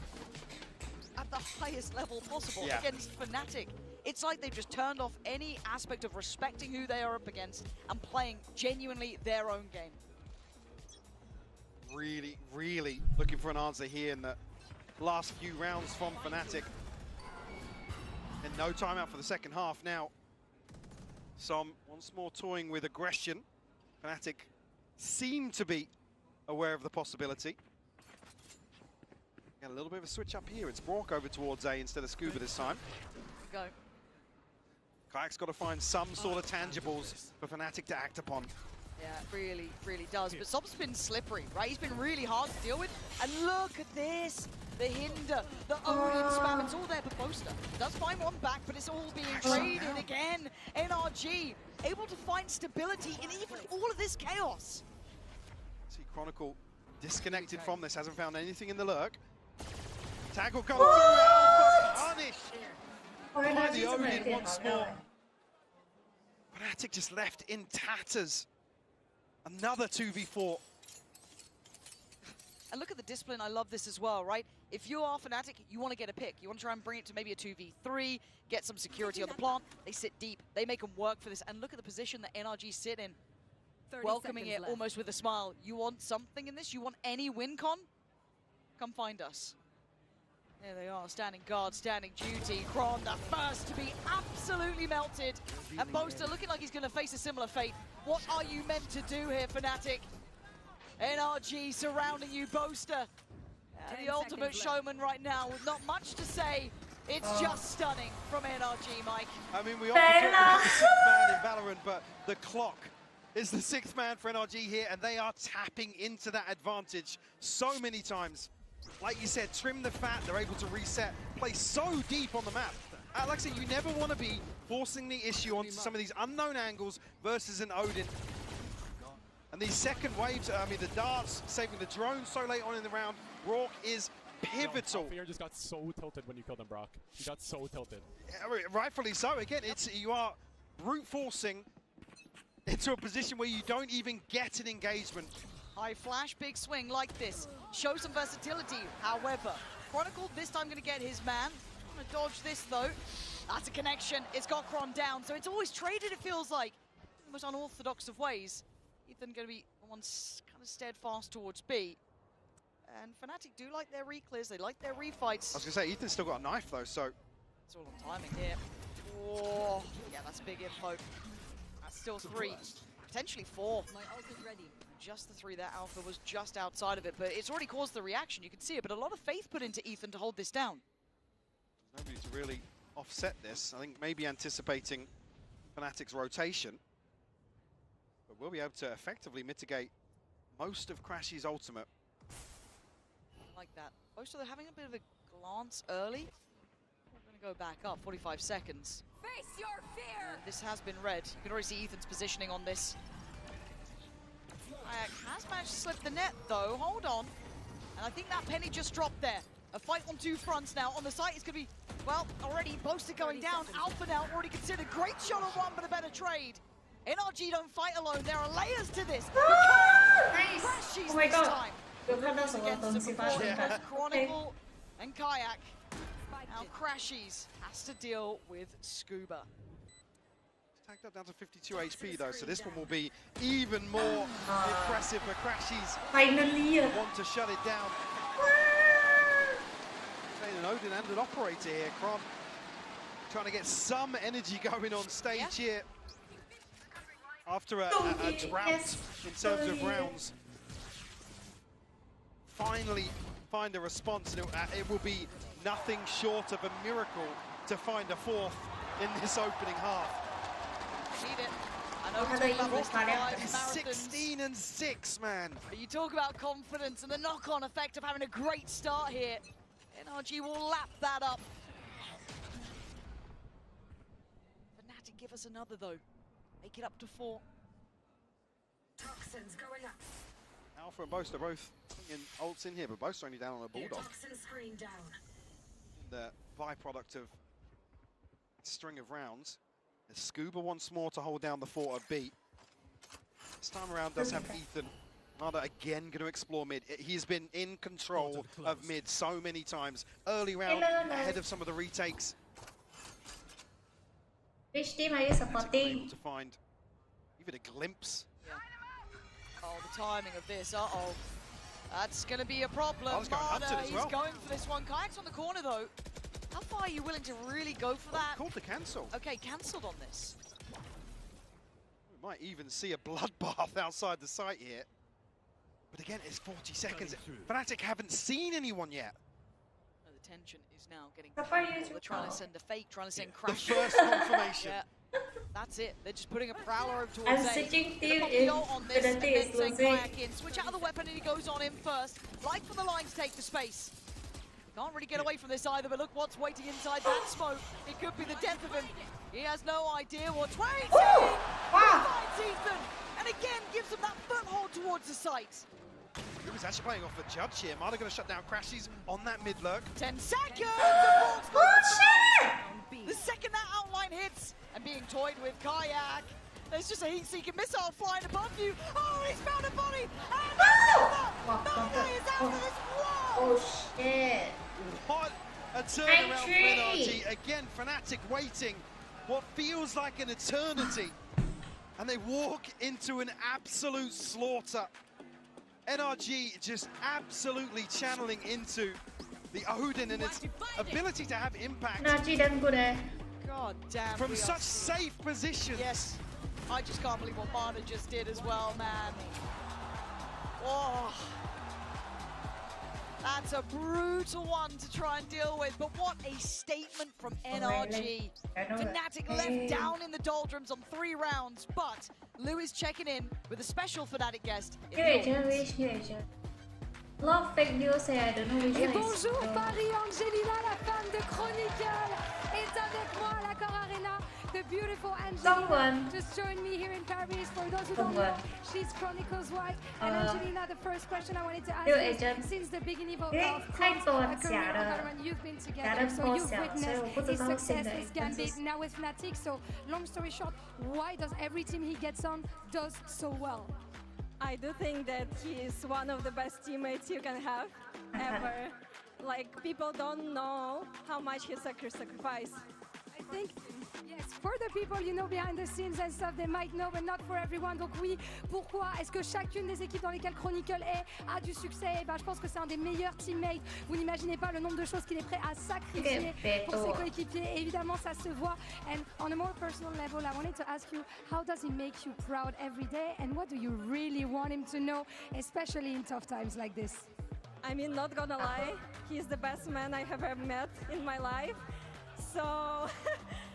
at the highest level possible against Fnatic. It's like they've just turned off any aspect of respecting who they are up against and playing genuinely their own game. Really, really looking for an answer here in the last few rounds from Fnatic. And no timeout for the second half now. Som once more toying with aggression. Fnatic seem to be aware of the possibility. Got a little bit of a switch up here. It's Brock over towards A instead of Scuba this time. Go. Kayak's got to find some sort of tangibles for Fnatic to act upon. Yeah, it really, really does. But Som's been slippery, right? He's been really hard to deal with. And look at this. The hinder, the Odin spam, it's all there for Boaster. Does find one back, but it's all being traded again. NRG able to find stability in even all of this chaos. See Chronicle disconnected from this, hasn't found anything in the lurk. Tag will go through Alpha, punished by the Odin once more. Fnatic just left in tatters. Another 2v4. And look at the discipline, I love this as well, right? If you are Fnatic, you want to get a pick. You want to try and bring it to maybe a 2v3, get some security on the plant. They sit deep, they make them work for this. And look at the position that NRG sit in. Welcoming it almost with a smile. You want something in this? You want any win con? Come find us. There they are, standing guard, standing duty. Kron, the first to be absolutely melted. And Boaster looking like he's going to face a similar fate. What are you meant to do here, Fnatic? NRG surrounding you, Boaster. The ultimate showman right now with not much to say. It's just stunning from NRG, Mike. I mean, we often talk about the sixth man in Valorant, but the clock is the sixth man for NRG here, and they are tapping into that advantage so many times. Like you said, trim the fat, they're able to reset, play so deep on the map. Like I said, you never want to be forcing the issue onto some of these unknown angles versus an Odin. And these second waves, I mean, the darts saving the drone so late on in the round. Rourke is pivotal. Fear just got so tilted when you killed him, Brock. He got so tilted. Rightfully so. Again, you are brute forcing into a position where you don't even get an engagement. High flash, big swing like this. Show some versatility, however. Chronicle this time going to get his man. Going to dodge this, though. That's a connection. It's got Kron down, so it's always traded, it feels like. In the most unorthodox of ways. Ethan going to be one kind of steadfast towards B. And Fnatic do like their re-clears, they like their refights. I was going to say, Ethan's still got a knife, though, so... It's all on timing here. Oh, yeah, that's big info. That's still 3, potentially 4. My ult is ready. Just the 3 there, Alpha was just outside of it, but it's already caused the reaction, you can see it, but a lot of faith put into Ethan to hold this down. Nobody to really offset this. I think maybe anticipating Fnatic's rotation. But we'll be able to effectively mitigate most of Crashy's ultimate. I like that. Most of them having a bit of a glance early. We're going to go back up, 45 seconds. Face your fear! And this has been read. You can already see Ethan's positioning on this. Has managed to slip the net, though. Hold on. And I think that penny just dropped there. A fight on 2 fronts now. On the site, it's going to be, well, already Boaster going down. Alpha now already considered. Great shot on 1, but a better trade. NRG don't fight alone. There are layers to this. Nice. Crashies Oh my this God. time. Against the Chronicle and Kayak. Now Crashies has to deal with Scuba. Tagged up down to 52 HP though, so this one will be even more impressive for Crashies. Finally. Want to shut it down. Saying an Odin and an operator here. Kron trying to get some energy going on stage here. After a drought in terms of rounds. Finally find a response, and it will be nothing short of a miracle to find a fourth in this opening half. Need it. I know we're talking about 16 and 6, man. But you talk about confidence and the knock-on effect of having a great start here. NRG will lap that up. Fnatic give us another though. Make it up to 4. Toxins going up. Alpha and Boast are both putting ults in here, but Boast are only down on a Bulldog. Toxin screen down. The byproduct of a string of rounds. There's Scuba once more to hold down the fort at B. This time around does have Ethan. Nada again going to explore mid. He's been in control of mid so many times. Early round, ahead of some of the retakes. Which team are you supporting? Able to find even a glimpse. Yeah. Oh, the timing of this. Uh-oh. That's going to be a problem. He's going for this one. Kayak's on the corner, though. How far are you willing to really go for that? Called to cancel. Okay, cancelled on this. We might even see a bloodbath outside the site here. But again, it's 40 seconds. Fnatic haven't seen anyone yet. The tension is now getting palpable. They're trying to send a fake, trying to send Crash. The first confirmation. Yeah. That's it. They're just putting a prowler over towards I'm A. switching team in on this, and Fnatic then is send losing. Kayak in. Switch out of the weapon and he goes on him first. Like for the line to take the space. Can't really get away from this either, but look what's waiting inside that smoke. It could be the death of him. He has no idea what's waiting. Finds Ethan, and again gives him that foothold towards the site. He was actually playing off the judge here. Marta going to shut down Crashies on that mid lurk. 10 seconds! The second that outline hits, and being toyed with Kayak, there's just a heat-seeking missile flying above you. Oh, he's found a body! And Marta is out of this wall! Oh shit! What a turnaround for NRG. Again, Fnatic waiting what feels like an eternity. And they walk into an absolute slaughter. NRG just absolutely channeling into the Odin and its ability to have impact. NRG damn good God damn. From such safe position. Yes. I just can't believe what Marta just did as well, man. Oh. That's a brutal one to try and deal with, but what a statement from NRG. Fnatic left down in the doldrums on 3 rounds, but Lou is checking in with a special Fnatic guest. New agent. A lot of fake news I don't know which one. Et bonjour Paris, Angelina, la femme de Chronicle, est avec moi à l'Accor Arena. The beautiful Angelina just joined me here in Paris. For those who don't know, she's Chronicle's wife. And Angelina, the first question I wanted to ask you, since the beginning of Chronicle's career with VALORANT, you've been together, so you've witnessed his success, his gambit, now with Fnatic. So, long story short, why does every team he gets on does so well? I do think that he is one of the best teammates you can have ever. Like, people don't know how much he sacrificed. I think, yes, for the people, you know, behind the scenes and stuff, they might know, but not for everyone. Donc oui, pourquoi est-ce que chacune des équipes dans lesquelles Chronicle est a du succès? Je pense que c'est un des meilleurs teammates. Vous n'imaginez pas le nombre de choses qu'il est prêt à sacrifier pour ses coéquipiers. Évidemment, ça se voit. And on a more personal level, I wanted to ask you, how does he make you proud every day? And what do you really want him to know, especially in tough times like this? I mean, not gonna lie, he's the best man I have ever met in my life. So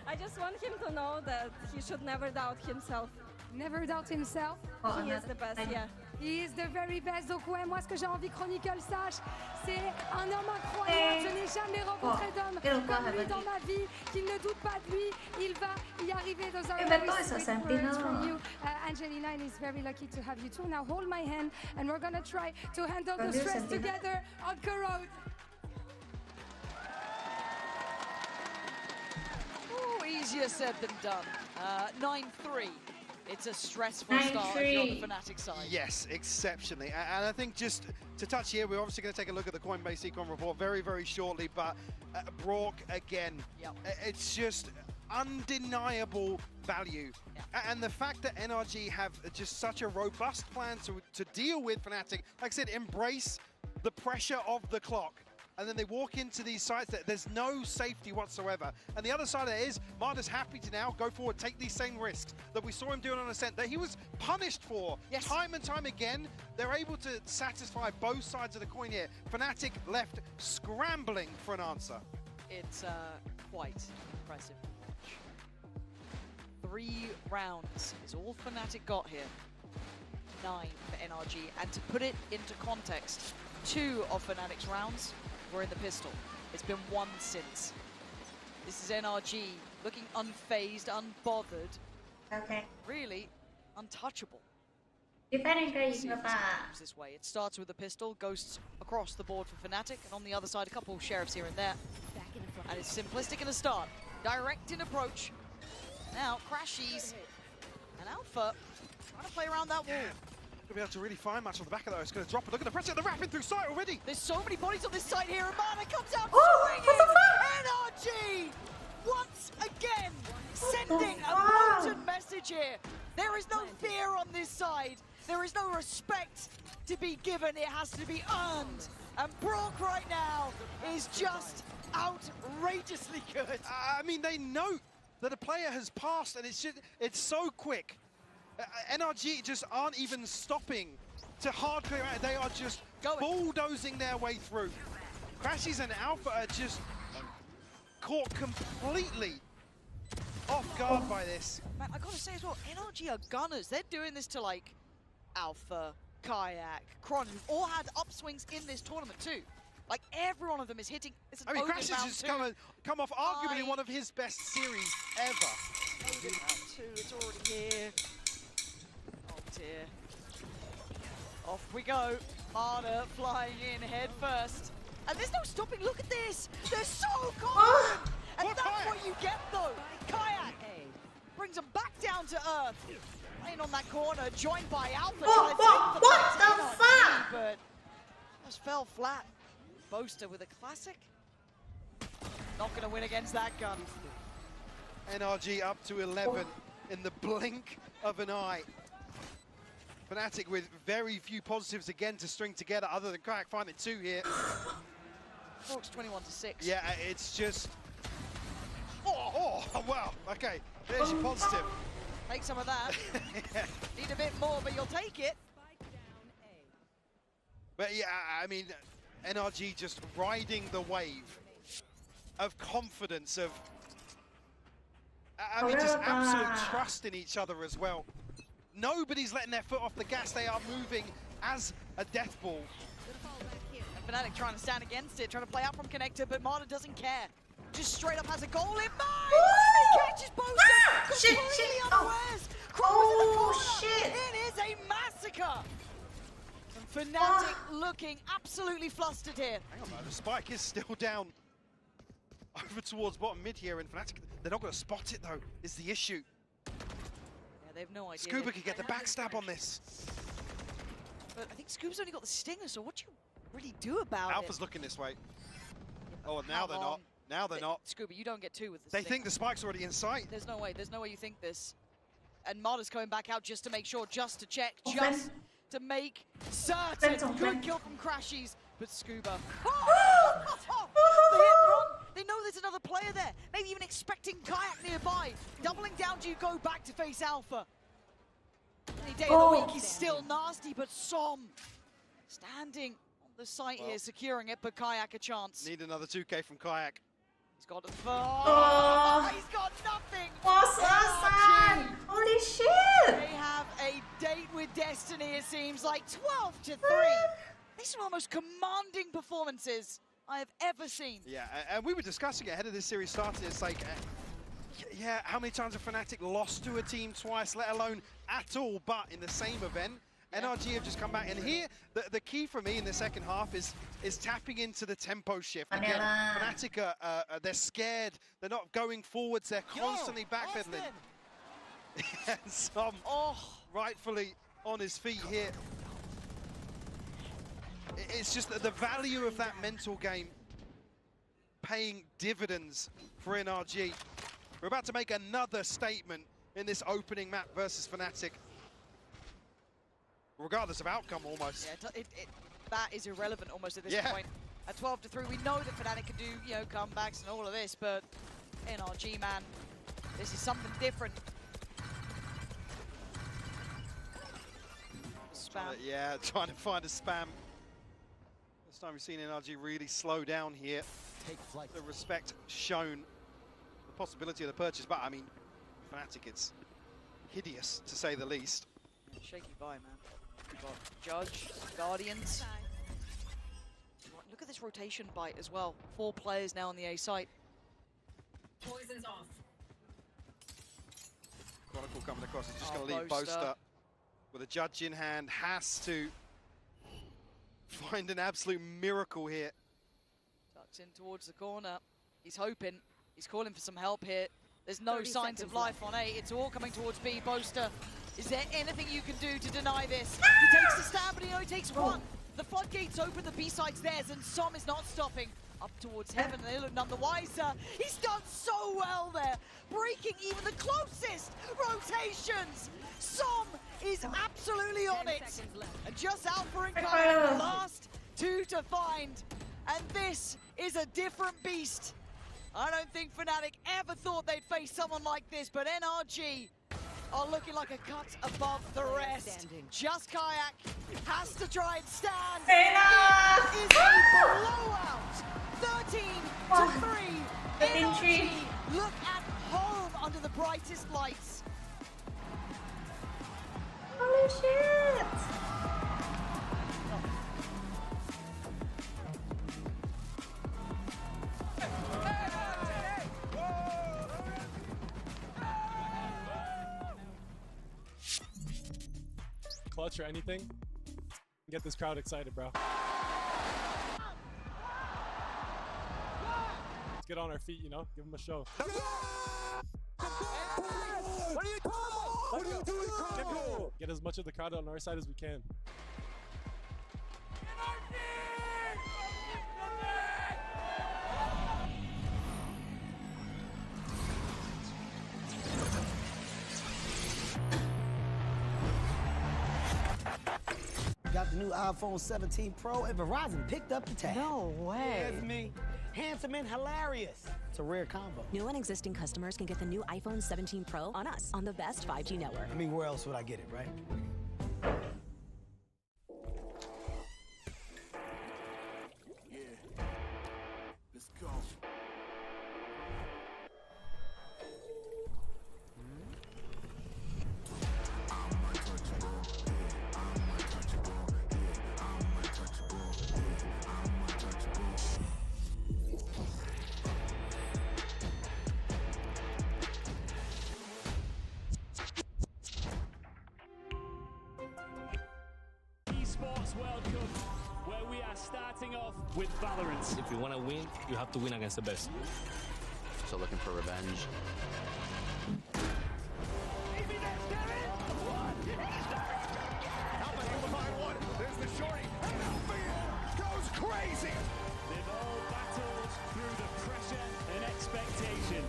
I just want him to know that he should never doubt himself. Never doubt himself? He is the best, yeah. He is the very best. Donc ouais, moi ce que j'ai envie que Chronicle sache, c'est un homme incroyable. Je n'ai jamais rencontré d'homme comme lui dans ma vie, qu'il ne doute pas de lui. Il va y arriver. Those are very sweet words from you, Angelina, and he's very lucky to have you too. Now hold my hand, and we're gonna try to handle the stress together on Corrode. Easier said than done. 9-3. It's a stressful start if you're on the Fnatic side. Yes, exceptionally. And I think just to touch here, we're obviously going to take a look at the Coinbase Econ report very, very shortly. But Brock, again, it's just undeniable value. And the fact that NRG have just such a robust plan to deal with Fnatic, like I said, embrace the pressure of the clock. and then they walk into these sites that there's no safety whatsoever. And the other side of it is, Marder's happy to now go forward, take these same risks that we saw him doing on Ascent, that he was punished for time and time again. They're able to satisfy both sides of the coin here. Fnatic left scrambling for an answer. It's quite impressive. 3 rounds is all Fnatic got here. 9 for NRG, and to put it into context, 2 of Fnatic's rounds were in the pistol. It's been 1 since. This is NRG looking unfazed, unbothered. Okay. Really untouchable. Defending Bapak. This way. It starts with the pistol, ghosts across the board for Fnatic, and on the other side, a couple of sheriffs here and there. And it's simplistic in the start. Direct in approach. Now, Crashies and Alpha trying to play around that wall. Gonna be able to really find much on the back of that. It's gonna drop it. Look at the pressure. They're wrapping through sight already. There's so many bodies on this side here, and Mana comes out swinging. NRG once again sending a potent message here. There is no fear on this side. There is no respect to be given. It has to be earned. And Brock right now is just outrageously good. I mean, they know that a player has passed, and it's so quick. NRG just aren't even stopping to hard clear out. They are just bulldozing their way through. Crashies and Alpha are just caught completely off guard by this. Man, I gotta say as well, NRG are gunners. They're doing this to like Alpha, Kayak, Kron, who've all had upswings in this tournament too. Like every one of them is hitting. I mean, Crashies has come off arguably one of his best series ever. It's already here. Oh dear. Off we go. Mana flying in head first. And there's no stopping. Look at this. They're so confident. And that's what you get though. Kayak brings them back down to earth. Playing on that corner, joined by Alpha. What the fuck? But just fell flat. Boaster with a classic. Not gonna win against that gun. NRG up to 11 in the blink of an eye. Fnatic with very few positives again to string together, other than Kayak finding 2 here. Fox 21-6. Yeah, it's just. Oh, well, okay. There's your positive. Take some of that. Yeah. Need a bit more, but you'll take it. But yeah, I mean, NRG just riding the wave of confidence, of I mean, just absolute trust in each other as well. Nobody's letting their foot off the gas. They are moving as a death ball. And Fnatic trying to stand against it, trying to play out from Connector, but Marta doesn't care. Just straight up has a goal in mind. He catches Boaster. Completely unawares. Shit. It is a massacre. And Fnatic looking absolutely flustered here. Hang on, though. The spike is still down over towards bottom mid here, and Fnatic, they're not going to spot it though, is the issue. Yeah, they have no idea. Scuba could get the backstab on this. But I think Scuba's only got the stinger, so what do you really do about it? Alpha's looking this way. Oh, and now they're not. Now they're not. Scuba, you don't get 2 with the They stinger. think the spike's already in sight. There's no way you think this. And Marta's coming back out just to make sure, just to check, just to make certain. Good kill from Crashies, but Scuba. The hit and run. They know there's another player there. Maybe even expecting Kayak nearby. Doubling down, do you go back to face Alpha? Any day of the week, he's still nasty, but Som standing on the site here, securing it, but Kayak a chance. Need another 2K from Kayak. He's got he's got nothing. Awesome. Holy shit. They have a date with destiny, it seems like 12-3. These are one of the most commanding performances I have ever seen. Yeah, and we were discussing it ahead of this series starting. It's like, yeah, how many times have Fnatic lost to a team twice, let alone at all, but in the same event? NRG have just come back, and here, the key for me in the second half is tapping into the tempo shift. Again, Fnatic they're scared, they're not going forwards, they're constantly backpedaling. And Som rightfully on his feet here. It's just the value of that mental game paying dividends for NRG. We're about to make another statement in this opening map versus Fnatic. Regardless of outcome, almost. Yeah, that is irrelevant almost at this point. At 12-3, we know that Fnatic can do, you know, comebacks and all of this, but NRG, man, this is something different. Spam. Yeah, trying to find a spam. First time we've seen NRG really slow down here. Take flight. The respect shown, the possibility of the purchase, but I mean, Fnatic, it's hideous to say the least. Yeah, shaky buy, man. We've got Judge, Guardians. Right, look at this rotation bite as well. 4 players now on the A site. Poison's off. Chronicle coming across, he's just Oh, going to leave Boaster with a Judge in hand. Has to find an absolute miracle here. Tucks in towards the corner. He's hoping. He's calling for some help here. There's no signs of life on A. It's all coming towards B. Boaster, is there anything you can do to deny this? He takes the stab, but he only takes one. The floodgates open, the B side's theirs, and Som is not stopping. Up towards heaven, and they look none the wiser. He's done so well there, breaking even the closest rotations. Som is absolutely on it. And just Alpha and Kai, the last 2 to find. And this is a different beast. I don't think Fnatic ever thought they'd face someone like this, but NRG are looking like a cut above the rest. Just Kayak has to try and stand. It is a blowout. 13-3. NRG look at home under the brightest lights. Holy shit! Clutch or anything. Get this crowd excited, bro. Let's get on our feet, you know? Give them a show. What are you doing? What are you doing? Get as much of the crowd on our side as we can. Got the new iPhone 17 Pro and Verizon picked up the tab. No way. That's me. Handsome and hilarious. It's a rare combo. New and existing customers can get the new iPhone 17 Pro on us on the best 5G network. I mean, where else would I get it, right? Yeah. Let's go. World Cup, where we are starting off with VALORANT. If you want to win, you have to win against the best. So looking for revenge. There's the shorty. Goes crazy. They've all battled through the pressure and expectation.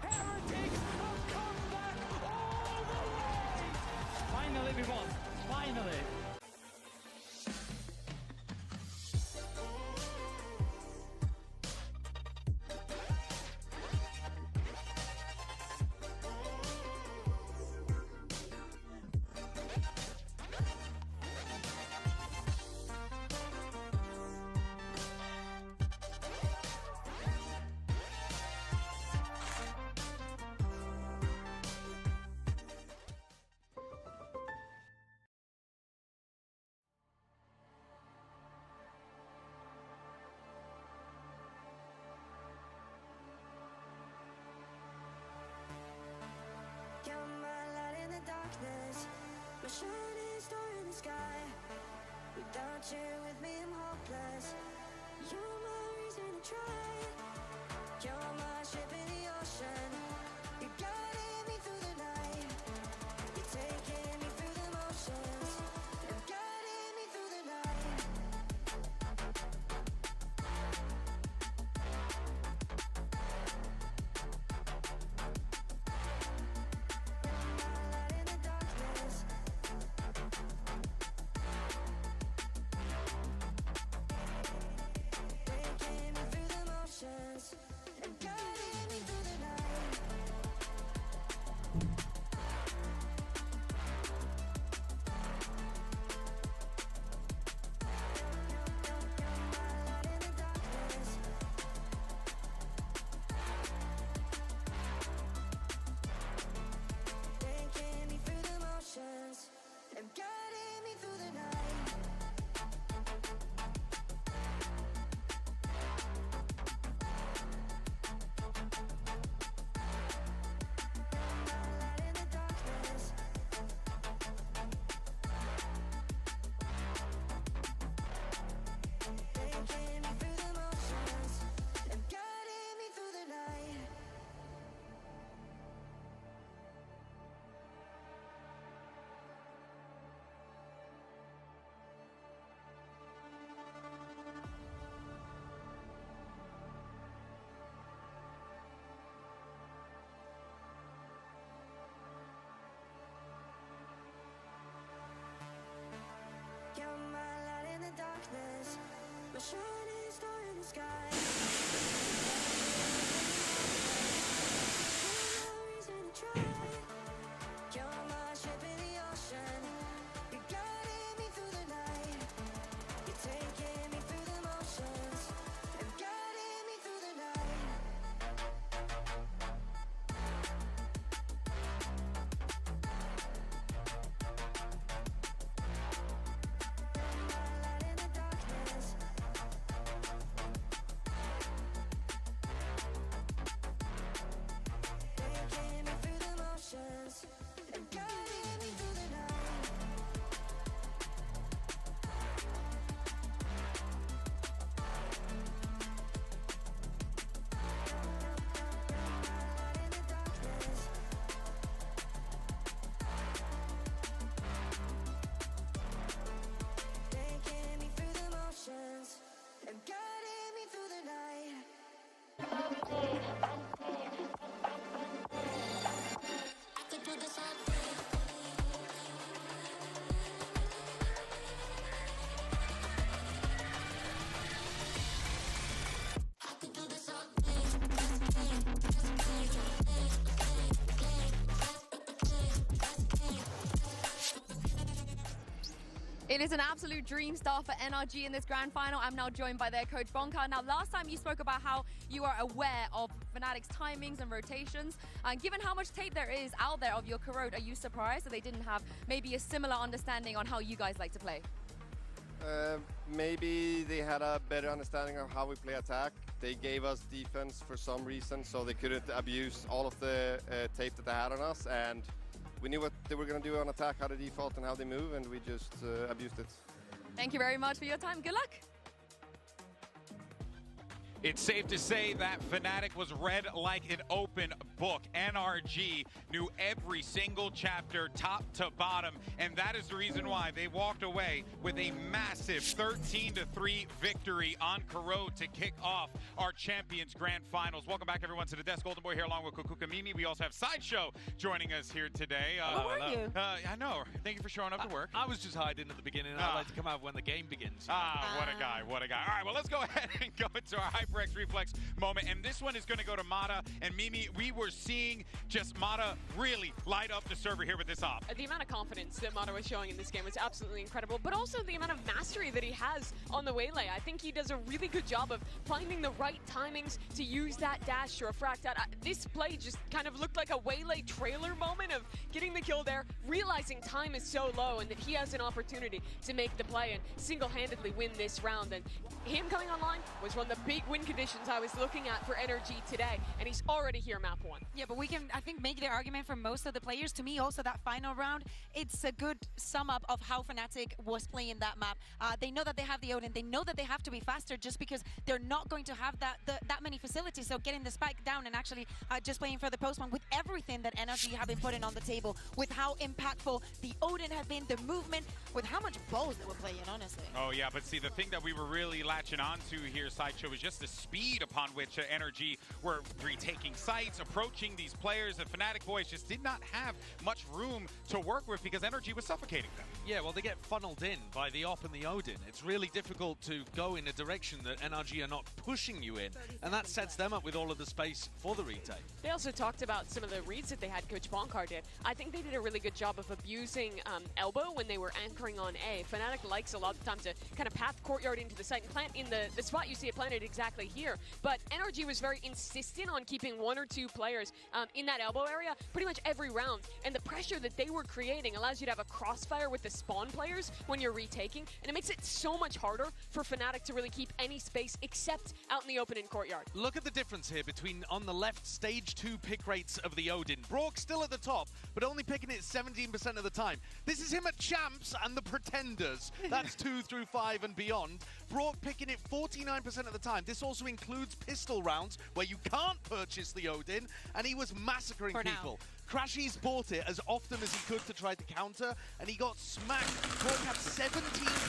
Heretics have come back all the way. Finally, we won. Finally. You're my light in the darkness, my shining star in the sky. Without you with me, I'm hopeless. You're my reason to try. You're my ship in the ocean. You're guiding me through the night. You're taking me through the motions. You're guiding me through the night. shining star in the sky. You're my reason to try. You're my ship in the ocean. You're guiding me through the night. You're taking me through the motions and guiding me through the night. Taking me through the motions and guiding me through the night. Taking me through the motions and guiding me through the night. It is an absolute dream start for NRG in this grand final. I'm now joined by their coach Bonka. Now, last time you spoke about how you are aware of Fnatic's timings and rotations. And given how much tape there is out there of your Corrode, are you surprised that they didn't have maybe a similar understanding on how you guys like to play? Maybe they had a better understanding of how we play attack. They gave us defense for some reason, so they couldn't abuse all of the tape that they had on us. And we knew what they were going to do on attack, how they default and how they move, and we just abused it. Thank you very much for your time. Good luck. It's safe to say that Fnatic was read like an open book. NRG knew every single chapter, top to bottom, and that is the reason why they walked away with a massive 13-3 victory on Corrode to kick off our Champions Grand Finals. Welcome back, everyone, to the desk. Golden Boy here along with Kukuka Mimi. We also have Sideshow joining us here today. How are you? I know. Thank you for showing up to work. I was just hiding at the beginning. I'd like to come out when the game begins. What a guy, what a guy. All right, well, let's go ahead and go into our HyperX Reflex moment, and this one is going to go to Mata and Mimi. We were seeing just Mata really light up the server here with this op. The amount of confidence that Mata was showing in this game was absolutely incredible, but also the amount of mastery that he has on the Waylay. I think he does a really good job of finding the right timings to use that dash to refract out. This play just kind of looked like a Waylay trailer moment of getting the kill there, realizing time is so low and that he has an opportunity to make the play and single-handedly win this round. And him coming online was one of the big win conditions I was looking at for NRG today, and he's already here map 1. Yeah, but we can, I think, make the argument for most of the players. To me, also, that final round, it's a good sum up of how Fnatic was playing that map. They know that they have the Odin. They know that they have to be faster just because they're not going to have that many facilities. So getting the spike down and actually just playing for the postman with everything that NRG have been putting on the table, with how impactful the Odin have been, the movement, with how much balls they were playing, honestly. Oh, yeah, but see, the thing that we were really latching onto here, Sideshow, was just the speed upon which NRG were retaking sites, approaching these players. The Fnatic boys just did not have much room to work with because NRG was suffocating them. Yeah, well, they get funneled in by the Op and the Odin. It's really difficult to go in a direction that NRG are not pushing you in, and that sets them up with all of the space for the retake. They also talked about some of the reads that they had, Coach Bonkar did. I think they did a really good job of abusing elbow when they were anchoring on A. Fnatic likes a lot of the time to kind of path courtyard into the site and plant in the spot you see it planted exactly here. But NRG was very insistent on keeping 1 or 2 players in that elbow area pretty much every round. And the pressure that they were creating allows you to have a crossfire with the spawn players when you're retaking. And it makes it so much harder for Fnatic to really keep any space except out in the open in courtyard. Look at the difference here between, on the left, stage 2 pick rates of the Odin. Brock still at the top, but only picking it 17% of the time. This is him at Champs and the Pretenders. That's 2 through 5 and beyond. Brock picking it 49% of the time. This also includes pistol rounds where you can't purchase the Odin, and he was massacring people. Crashies bought it as often as he could to try to counter, and he got smacked. Brock had 17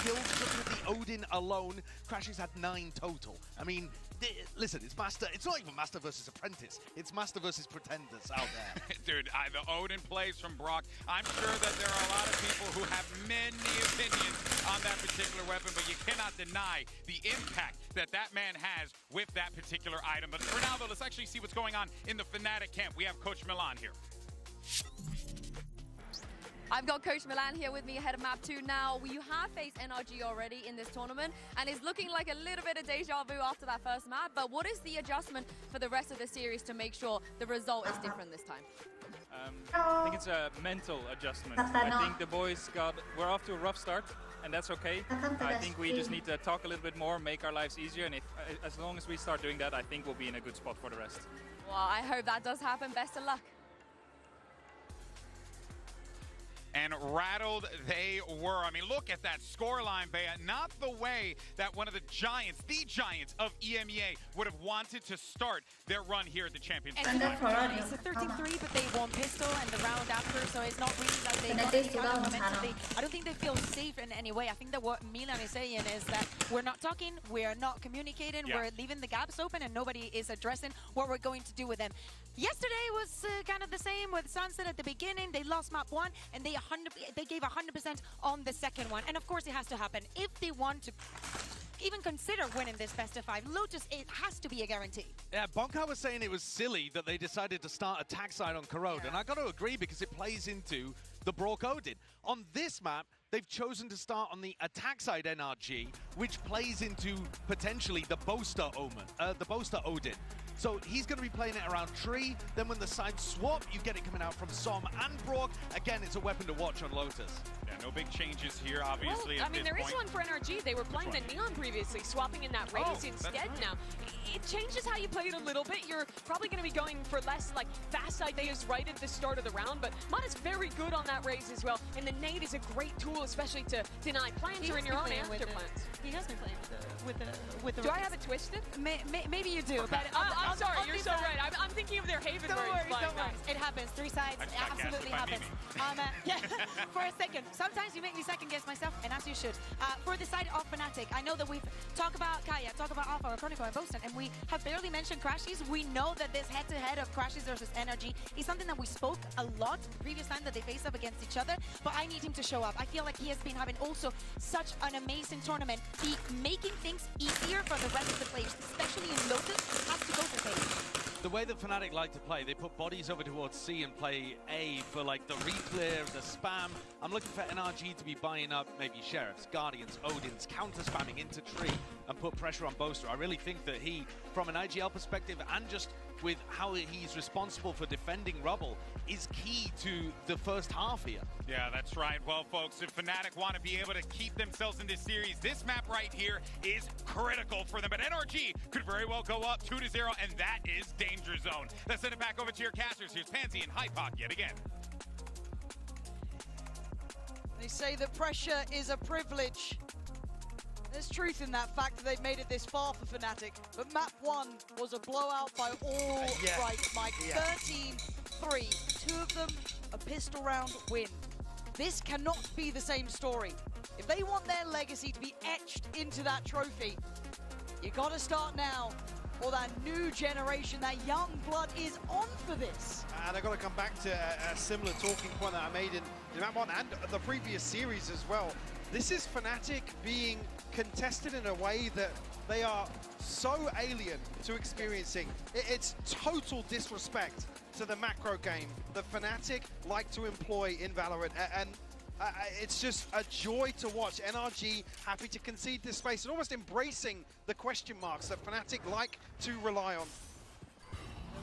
kills just with the Odin alone. Crashies had 9 total. I mean, listen, it's Master. It's not even Master versus Apprentice. It's Master versus Pretenders out there. Dude, the Odin plays from Brock. I'm sure that there are a lot of people who have many opinions on that particular weapon, but you cannot deny the impact that that man has with that particular item. But for now, though, let's actually see what's going on in the Fnatic camp. We have Coach Milan here. I've got Coach Milan here with me ahead of map 2 now. You have faced NRG already in this tournament, and it's looking like a little bit of deja vu after that first map, but what is the adjustment for the rest of the series to make sure the result is different this time? I think it's a mental adjustment. I think the boys we're off to a rough start, and that's okay. I think we just need to talk a little bit more, make our lives easier, and as long as we start doing that, I think we'll be in a good spot for the rest. Well, I hope that does happen. Best of luck. And rattled they were. I mean, look at that scoreline, Bea. Not the way that one of the giants of EMEA would have wanted to start their run here at the championship. And it's a 13-3, but they won pistol and the round after, so it's not really like they got any kind of momentum. I don't think they feel safe in any way. I think that what Milan is saying is that we're not talking, we're not communicating, we're leaving the gaps open, and nobody is addressing what we're going to do with them. Yesterday was kind of the same with Sunset at the beginning. They lost map 1, and they gave 100% on the second one. And of course, it has to happen. If they want to even consider winning this best of 5, Lotus, it has to be a guarantee. Yeah, Bonka was saying it was silly that they decided to start attack side on Corrode, and I got to agree because it plays into the Brock Odin. On this map, they've chosen to start on the attack side NRG, which plays into potentially the Boaster Odin. So he's going to be playing it around Tree. Then when the sides swap, you get it coming out from Som and Brock. Again, it's a weapon to watch on Lotus. Yeah, no big changes here, obviously. Well, I mean, there is one for NRG. They were playing the Neon previously, swapping in that race instead now. It changes how you play it a little bit. You're probably going to be going for less like fast ideas right at the start of the round, but Mata's very good on that raise as well. And the nade is a great tool, especially to deny plants or in your own after plants. He has been playing with the Do I have it twisted? Maybe you do. But I'm sorry, you're so right. I'm thinking of their Haven Don't words. worry. It happens. 3 sides. It absolutely happens. Yeah, for a second. Sometimes you make me second guess myself, and as you should. For the side of Fnatic, I know that we've talked about Kaya, talked about Alpha, Chronicle, and Boaston, and we have barely mentioned Crashies. We know that this head-to-head of Crashies versus NRG is something that we spoke a lot the previous time that they faced up against each other, but I need him to show up. I feel like he has been having also such an amazing tournament. Making things easier for the rest of the players, especially in Lotus, has to go for Paige. The way that Fnatic like to play, they put bodies over towards C and play A for like the reclear, the spam. I'm looking for NRG to be buying up maybe Sheriffs, Guardians, Odins, counter spamming into Tree and put pressure on Boaster. I really think that he, from an IGL perspective and just with how he's responsible for defending Rubble, is key to the first half here. Yeah, that's right. Well, folks, if Fnatic want to be able to keep themselves in this series, this map right here is critical for them. But NRG could very well go up 2-0, and that is danger zone. Let's send it back over to your casters. Here's Pansy and Hypoc yet again. They say that pressure is a privilege. There's truth in that fact that they've made it this far for Fnatic, but map 1 was a blowout by all rights, Mike. 13-3, 2 of them a pistol round win. This cannot be the same story. If they want their legacy to be etched into that trophy, you gotta start now, or that new generation, that young blood is on for this. And I've got to come back to a similar talking point that I made in map 1 and the previous series as well. This is Fnatic being contested in a way that they are so alien to experiencing. It's total disrespect to the macro game that Fnatic like to employ in Valorant, and it's just a joy to watch. NRG happy to concede this space and almost embracing the question marks that Fnatic like to rely on.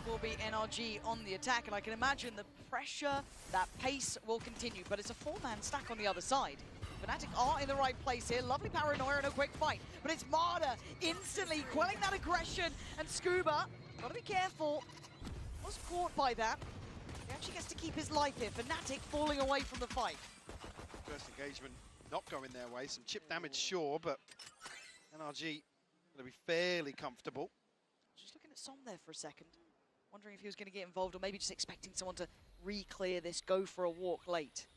There will be NRG on the attack, and I can imagine the pressure, that pace will continue, but it's a 4-man stack on the other side. Fnatic are in the right place here. Lovely paranoia and a quick fight. But it's Marder instantly quelling that aggression. And Scuba, gotta be careful. Was caught by that. He actually gets to keep his life here. Fnatic falling away from the fight. First engagement not going their way. Some chip damage, sure, but NRG gonna be fairly comfortable. Just looking at Som there for a second. Wondering if he was gonna get involved, or maybe just expecting someone to re-clear this, go for a walk late.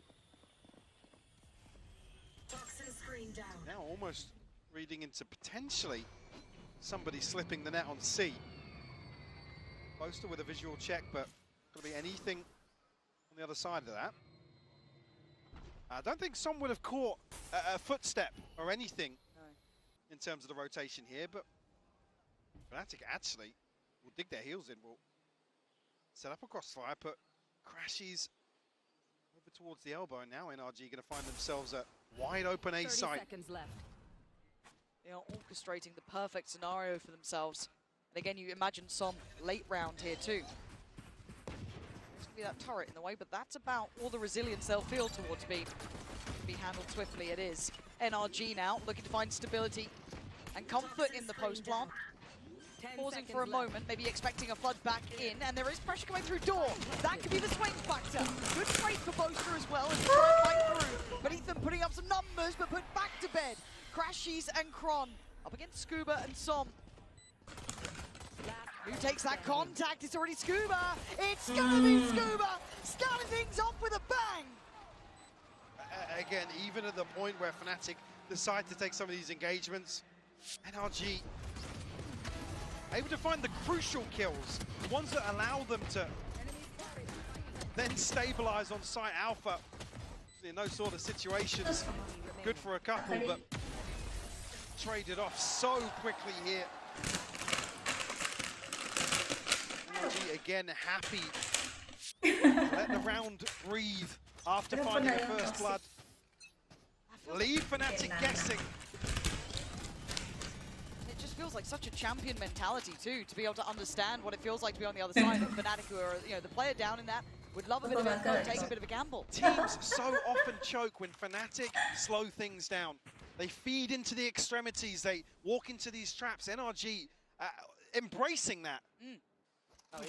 Toxin screen down. Now almost reading into potentially somebody slipping the net on C. Boaster with a visual check, but going to be anything on the other side of that. I don't think Som would have caught a footstep or anything in terms of the rotation here, but Fnatic actually will dig their heels in, will set up a crossfire, put Crashies over towards the elbow, and now NRG going to find themselves a wide open A 30 site. seconds left. They are orchestrating the perfect scenario for themselves. And again, you imagine some late round here too. There's going to be that turret in the way, but that's about all the resilience they'll feel towards B. Be handled swiftly, it is. NRG now looking to find stability and comfort in the post plant. Pausing for a moment, maybe expecting a flood back in, and there is pressure coming through door. That could be the swing factor. Good trade for Boaster as well as he tries to fight through. But Ethan putting up some numbers, but put back to bed. Crashies and Kron up against Scuba and Som. Who takes that contact? It's already Scuba. It's gonna be Scuba. Starting things off with a bang. Again, even at the point where Fnatic decide to take some of these engagements, NRG able to find the crucial kills, the ones that allow them to then stabilize on site Alpha. In those sort of situations, good for a couple, but traded off so quickly here. NRG again happy. Let the round breathe after finding the first blood. Leave Fnatic guessing. It just feels like such a champion mentality too, to be able to understand what it feels like to be on the other side. And Fnatic, who are the player down in that, would love a bit of info, take a bit of a gamble. Teams so often choke when Fnatic slow things down. They feed into the extremities, they walk into these traps. NRG embracing that,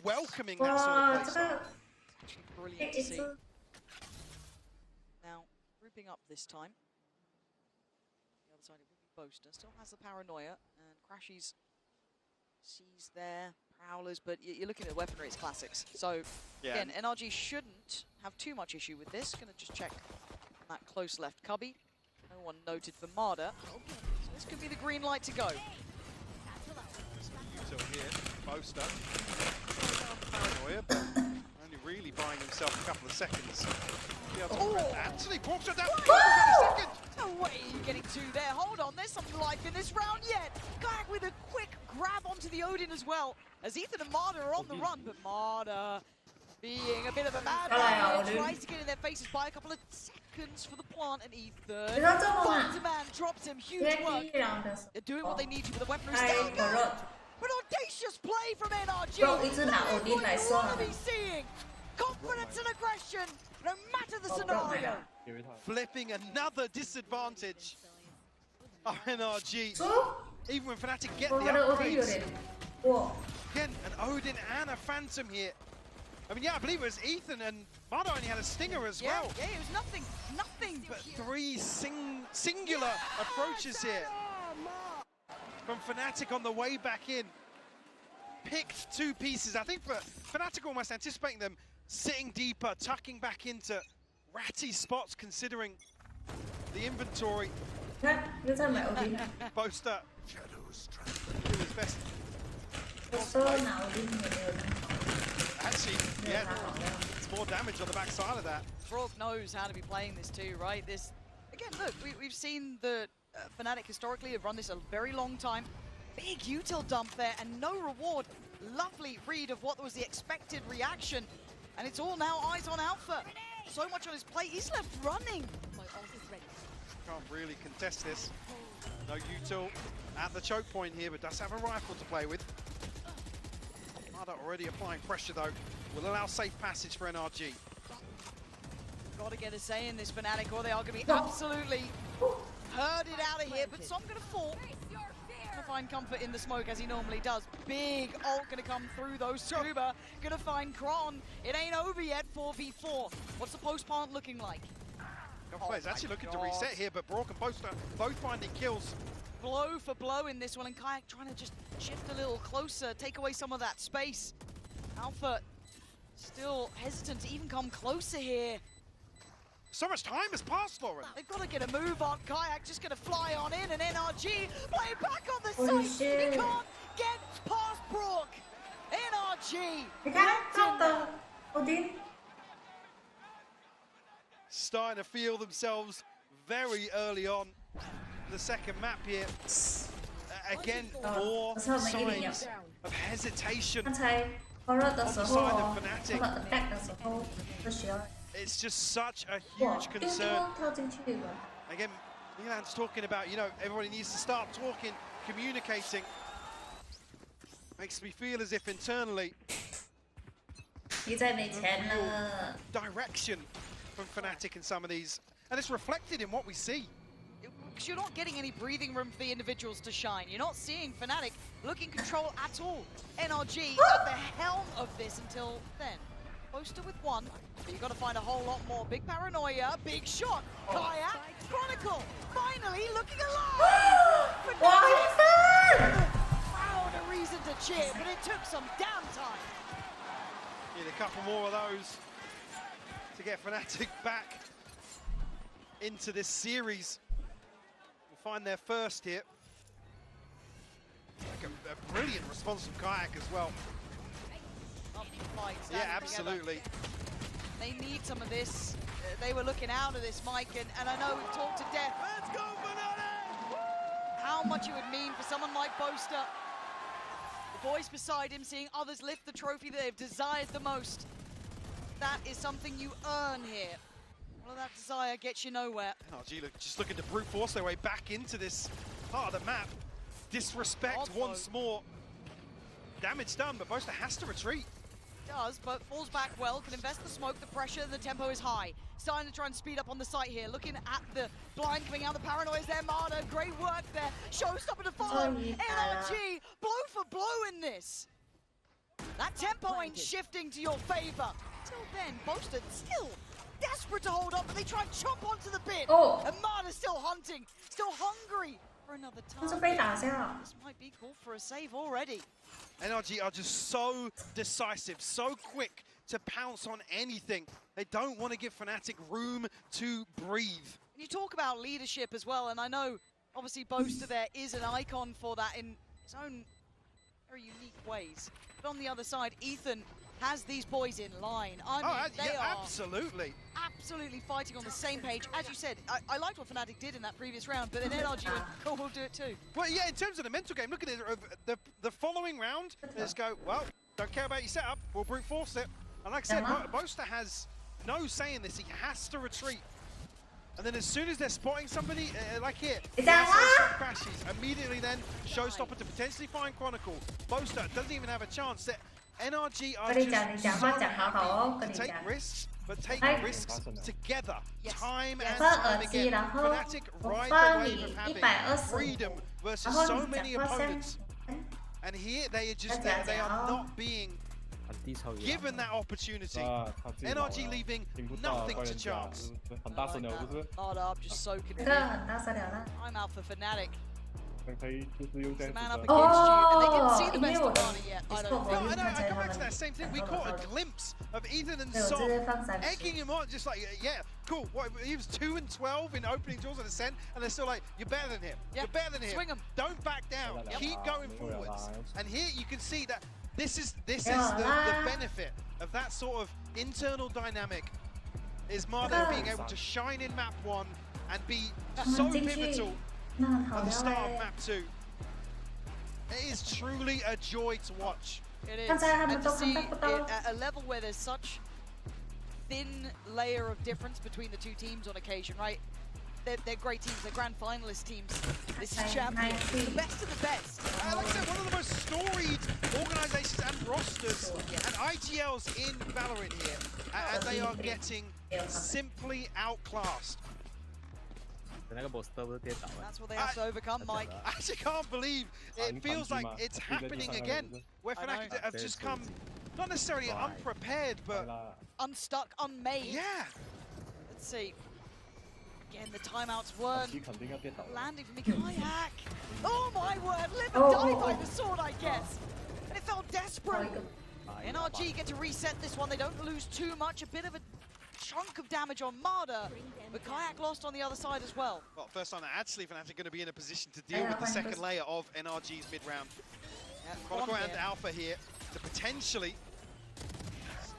welcoming that sort of play style. Actually brilliant to see. Now, grouping up this time. The other side, it will be Boaster. Still has the paranoia, and Crashies sees their prowlers, but you're looking at weaponry, it's classics. So, again, NRG shouldn't have too much issue with this. Gonna just check that close left cubby. No one noted for Marder. So this could be the green light to go. Still here, Boaster. Paranoia, but only really buying himself a couple of seconds. Actually, Brock's down. Oh, a second. No way are you getting two there. Hold on, there's some life in this round yet. Kayak with a quick grab onto the Odin as well, as Ethan and Marder are on the run, but Marder being a bit of a madman, tries to get in their faces by a couple of seconds for the plant, and Ethan finds a man, drops him, huge work. They're doing what they need to, but the weaponry still good. But audacious play from NRG. That is what you want to be seeing. Confidence and aggression, no matter the scenario. Flipping another disadvantage of NRG. Even when Fnatic get the upgrades. Again, an Odin and a Phantom here. I mean, I believe it was Ethan, and Marder only had a Stinger as well. Yeah, it was nothing. But three singular approaches here from Fnatic on the way back in. Picked two pieces. I think for Fnatic almost anticipating them sitting deeper, tucking back into ratty spots considering the inventory. Boaster do his best. Actually, yeah, it's more damage on the backside of that. Frog knows how to be playing this too, right? This, again, look, we've seen the Fnatic historically have run this a very long time. Big util dump there and no reward. Lovely read of what was the expected reaction. And it's all now eyes on Alpha. So much on his plate, he's left running. Can't really contest this. No util at the choke point here, but does have a rifle to play with. Marder already applying pressure though. Will allow safe passage for NRG. Got to get a say in this Fnatic, or they are going to be absolutely herded out of here. But some going to fall. Going to find comfort in the smoke as he normally does. Big ult going to come through though. Scuba going to find Kron. It ain't over yet. 4v4. What's the post plant looking like? Players actually looking to reset here, but Brock and Boaster both finding kills. Blow for blow in this one, and Kayak trying to just shift a little closer, take away some of that space. Alpha still hesitant to even come closer here. So much time has passed, Lauren. They've got to get a move on. Kayak just going to fly on in, and NRG play back on the Holy site. shit. He can't get past Brook. NRG. Odin. Starting to feel themselves very early on. The second map here. Again, more signs of hesitation on the side of Fnatic. It's just such a huge concern. Again, Milan's talking about, everybody needs to start talking, communicating. Makes me feel as if internally, direction from Fnatic in some of these, and it's reflected in what we see. Because you're not getting any breathing room for the individuals to shine. You're not seeing Fnatic look in control at all. NRG at the helm of this until then. Boaster with one, but you've got to find a whole lot more. Big paranoia, big shot. Kayak, Chronicle, finally looking alive! Found a reason to cheer, but it took some damn time. Need a couple more of those to get Fnatic back into this series. We'll find their first here. Like a brilliant response from Kayak as well. Yeah, absolutely. They need some of this. They were looking out of this, Mike, and I know we've talked to death. Let's go, Fnatic! How much it would mean for someone like Boaster. The boys beside him seeing others lift the trophy that they've desired the most. That is something you earn here. All of that desire gets you nowhere. NRG just looking to brute force their way back into this part of the map. Disrespect once more. Damage done, but Boaster has to retreat. Does, but falls back well, can invest the smoke, the pressure, the tempo is high. Starting to try and speed up on the site here, looking at the blind coming out, the paranoia is there, Marta, great work there. Showstopper to follow, NRG, blow for blow in this. That tempo ain't shifting to your favor. Till then, Boaster still desperate to hold up, but they try and chomp onto the bit. And Marta's still hunting, still hungry for another time. This might be called for a save already. NRG are just so decisive, so quick to pounce on anything. They don't want to give Fnatic room to breathe. And you talk about leadership as well, and I know obviously Boaster there is an icon for that in his own very unique ways. But on the other side, Ethan has these boys in line. I mean, they are absolutely fighting on the same page. As you said, I liked what Fnatic did in that previous round, but then NRG went, cool, we'll do it too. Well, yeah, in terms of the mental game, look at it. The following round, they just go, well, don't care about your setup, we'll brute force it. And like I said, Boaster has no say in this. He has to retreat. And then as soon as they're spotting somebody, like here, crashes, immediately then Showstopper to potentially find Chronicle. Boaster doesn't even have a chance. That NRG are just so happy to take risks, but take risks together, time and time again. Fnatic ride the wave of having freedom versus so many opponents. And here they are not being given that opportunity. NRG leaving nothing to chance. Hard up, just soaking it in. I'm out for Fnatic. The man up against you, and they didn't see the best of Marta yet. I don't think. No, I come back to that same thing. We caught a glimpse of Ethan and Som egging him on, just like, yeah, cool. What, he was 2 and 12 in opening draws of Ascent, and they're still like, you're better than him. You're better than him. Swing him. Don't back down. Keep going forwards. And here you can see that this is the benefit of that sort of internal dynamic. Is Marta being able to shine in map 1 and be so pivotal at the start of map 2. It is truly a joy to watch. It is, and to see it at a level where there's such thin layer of difference between the two teams on occasion, right? They're great teams, they're grand finalist teams. This is champion, the best of the best. Like I said, one of the most storied organizations and rosters and IGLs in Valorant here, and they are getting simply outclassed. That's what they have to overcome, Mike. I actually can't believe it feels like it's happening again, where Fnatic have just come, not necessarily unprepared, but unstuck, unmade. Yeah. Let's see. Again, the timeouts weren't landing for me. Kayak! Oh my word! Live and die by the sword, I guess. And it felt desperate. NRG get to reset this one. They don't lose too much. A bit of a chunk of damage on Marder, but Kayak lost on the other side as well. Well, first time that actually Fnatic are going to be in a position to deal with the second layer of NRG's mid-round. Chronicle and Alpha here to potentially...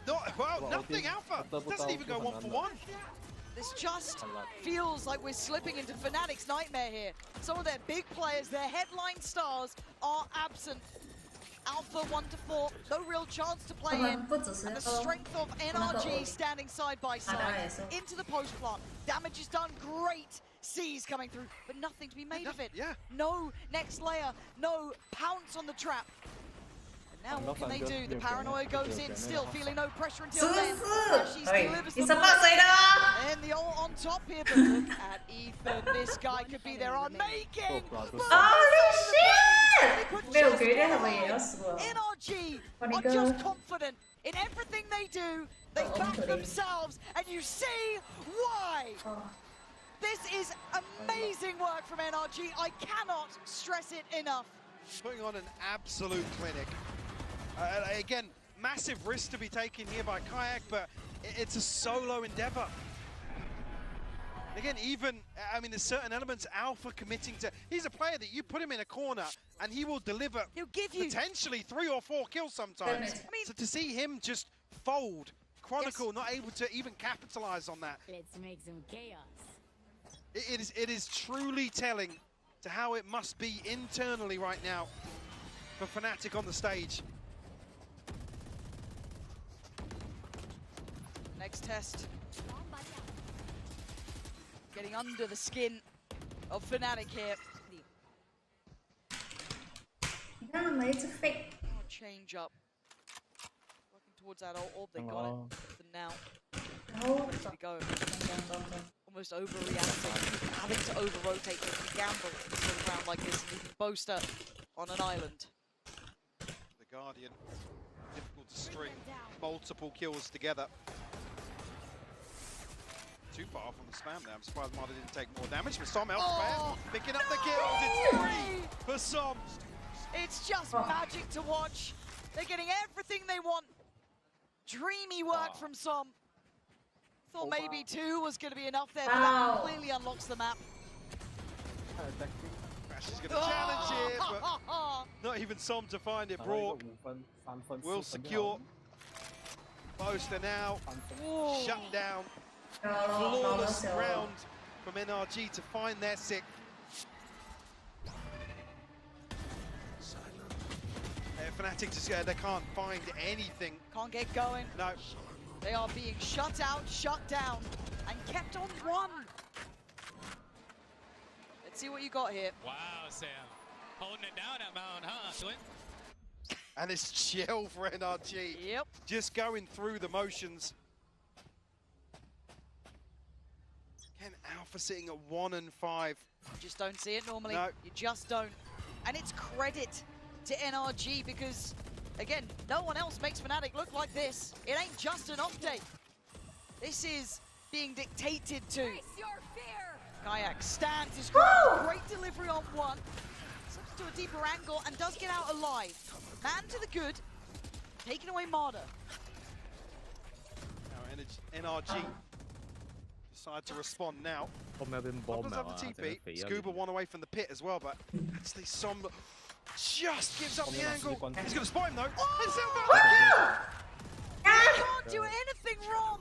nothing Alpha! Doesn't even go 1-for-1. This just feels like we're slipping into Fnatic's nightmare here. Some of their big players, their headline stars, are absent. Alpha 1-4, no real chance to play in. And the strength of NRG standing side by side into the post plant. Damage is done, great. C's coming through, but nothing to be made of it. No next layer, no pounce on the trap. And now what can they do? The paranoia goes in, still feeling no pressure until then. She delivers the and the ult on top here, but look at Ethan. This guy could be their unmaking. Holy shit! NRG are just confident in everything they do. They back themselves, and you see why. This is amazing work from NRG. I cannot stress it enough. Putting on an absolute clinic. Again, massive risk to be taken here by Kayak, but it's a solo endeavor. Again, I mean, there's certain elements Alpha committing to. He's a player that you put him in a corner and he will deliver potentially 3 or 4 kills sometimes. So to see him just fold, Chronicle not able to even capitalize on that. Let's make some chaos. It is truly telling to how it must be internally right now for Fnatic on the stage. Next test. Getting under the skin of Fnatic here. Change up. Working towards that orb, they got it. For now. Ready to go. Almost overreacting, having to over-rotate, taking a gamble in a sort of round like this, leaving Boaster on an island. The Guardian, difficult to string multiple kills together. Too far from the spam there. I'm surprised Marder didn't take more damage, but Som elsewhere, picking up the kills. It's 3 for Som. It's just magic to watch. They're getting everything they want. Dreamy work from Som. Thought maybe 2 was going to be enough there, but that completely unlocks the map. Crash is going to challenge it, but not even Som to find it. Brock will secure. Boaster now shut down. Flawless round from NRG to find their 6th. Fnatic just they can't find anything. Can't get going. No. They are being shut out, shut down, and kept on 1. Let's see what you got here. Wow, Sam. Holding it down at Mount, huh, Twin? And it's chill for NRG. Yep. Just going through the motions. Again, Alpha sitting at 1 and 5. You just don't see it normally. No. You just don't. And it's credit to NRG because, again, no one else makes Fnatic look like this. It ain't just an off day. This is being dictated to. Kayak stands his ground. Great delivery on 1. Slips to a deeper angle and does get out alive. Man to the good. Taking away Marder. Now NRG decide to respond now. Does have the TP. Scuba 1 away from the pit as well, but actually Som just gives up the angle. He's going to spot him though. Oh! He can't do anything wrong.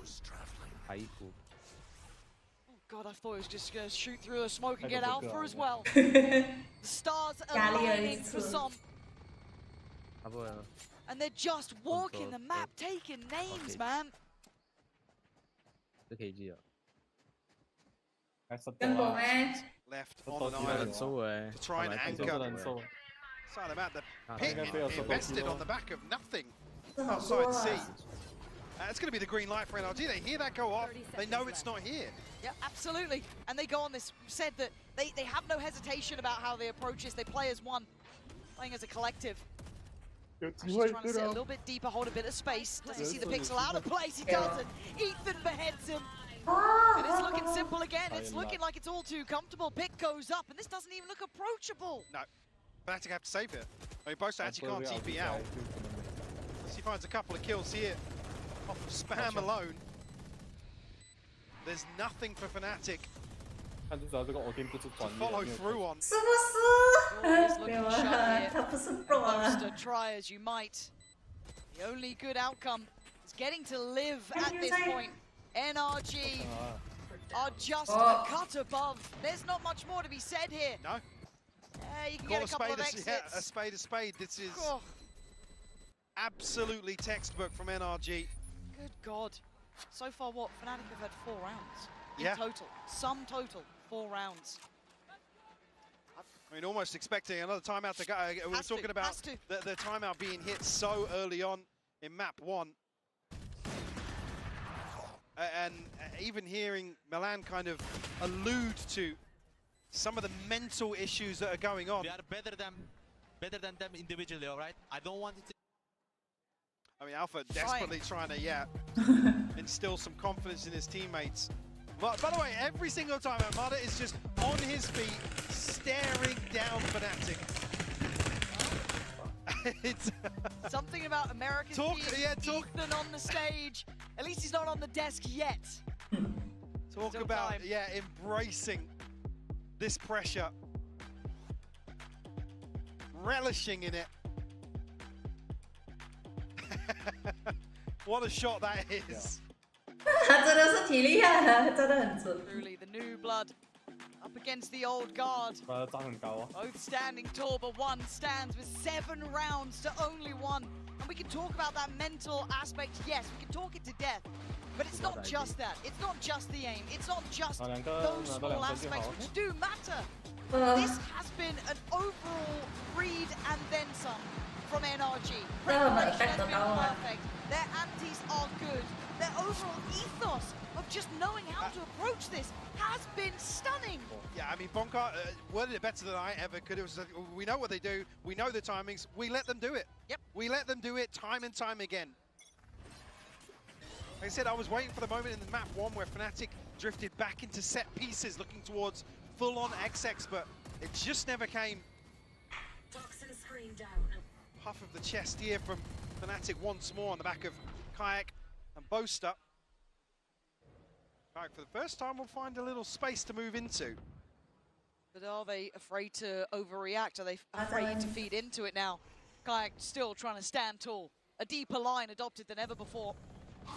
Oh God, I thought he was just going to shoot through the smoke and get Alpha as well. The stars are aligning for Som. And they're just walking the map, taking names, man. Left on an island to try and anchor. Side them out. The pit invested on the back of nothing outside C. It's going to be the green light for NRG. They hear that go off. They know it's not here. Yeah, absolutely. And they go on this, said that they have no hesitation about how they approach this. They play as one, playing as a collective. Just trying to sit a little bit deeper, hold a bit of space. Does he see the pixel out of place? He doesn't. Ethan beheads him. And it's looking simple again. It's looking like it's all too comfortable. Pick goes up, and this doesn't even look approachable. No. Fnatic have to save it. I mean, Boaster actually can't TP out. Unless he finds a couple of kills here off of spam alone. there's nothing for Fnatic 看至少这个 O team 不是 to 专业 follow 没有 through on. 是不是？ Always 对 looking 吧 shy here. 他不是 pro 啊。 Boaster, try as you might. The only good outcome is getting to live at this point. NRG are just a cut above. There's not much more to be said here. No. You can get a couple of exits. Yeah, a spade a spade. This is absolutely textbook from NRG. Good God. So far, what? Fnatic have had 4 rounds in Yeah. total. Sum total, 4 rounds. I mean, almost expecting another timeout to go. We were talking about the timeout being hit so early on in map 1. And even hearing Milan kind of allude to some of the mental issues that are going on. We are better than them individually, all right? I don't want it to... I mean, Alpha desperately trying to, instill some confidence in his teammates. But by the way, every single time Armada is just on his feet, staring down Fnatic. It's something about America's Ethan on the stage. At least he's not on the desk yet. Talk about, embracing this pressure. Relishing in it. What a shot that is. 他真的是体力啊，真的很准。 Truly, the new blood up against the old guard. 站很高啊。 Both standing tall, but one stands with 7 rounds to only 1. And we can talk about that mental aspect. Yes, we can talk it to death. But it's not just that. It's not just the aim. It's not just those small aspects which do matter. This has been an overall read and then some from NRG. Preparation has been perfect. Their antis are good. Their overall ethos of just knowing how to approach this has been stunning. Yeah, I mean, Bonka worded it better than I ever could. It was like, we know what they do. We know the timings. We let them do it. Yep. We let them do it time and time again. Like I said, I was waiting for the moment in the map 1 where Fnatic drifted back into set pieces, looking towards full-on XX, but it just never came. Toxin screen down. Puff of the chest here from Fnatic once more on the back of Kayak and Boaster. Kayak, for the first time, will find a little space to move into. But are they afraid to overreact? Are they afraid to feed into it now? Kayak still trying to stand tall. A deeper line adopted than ever before.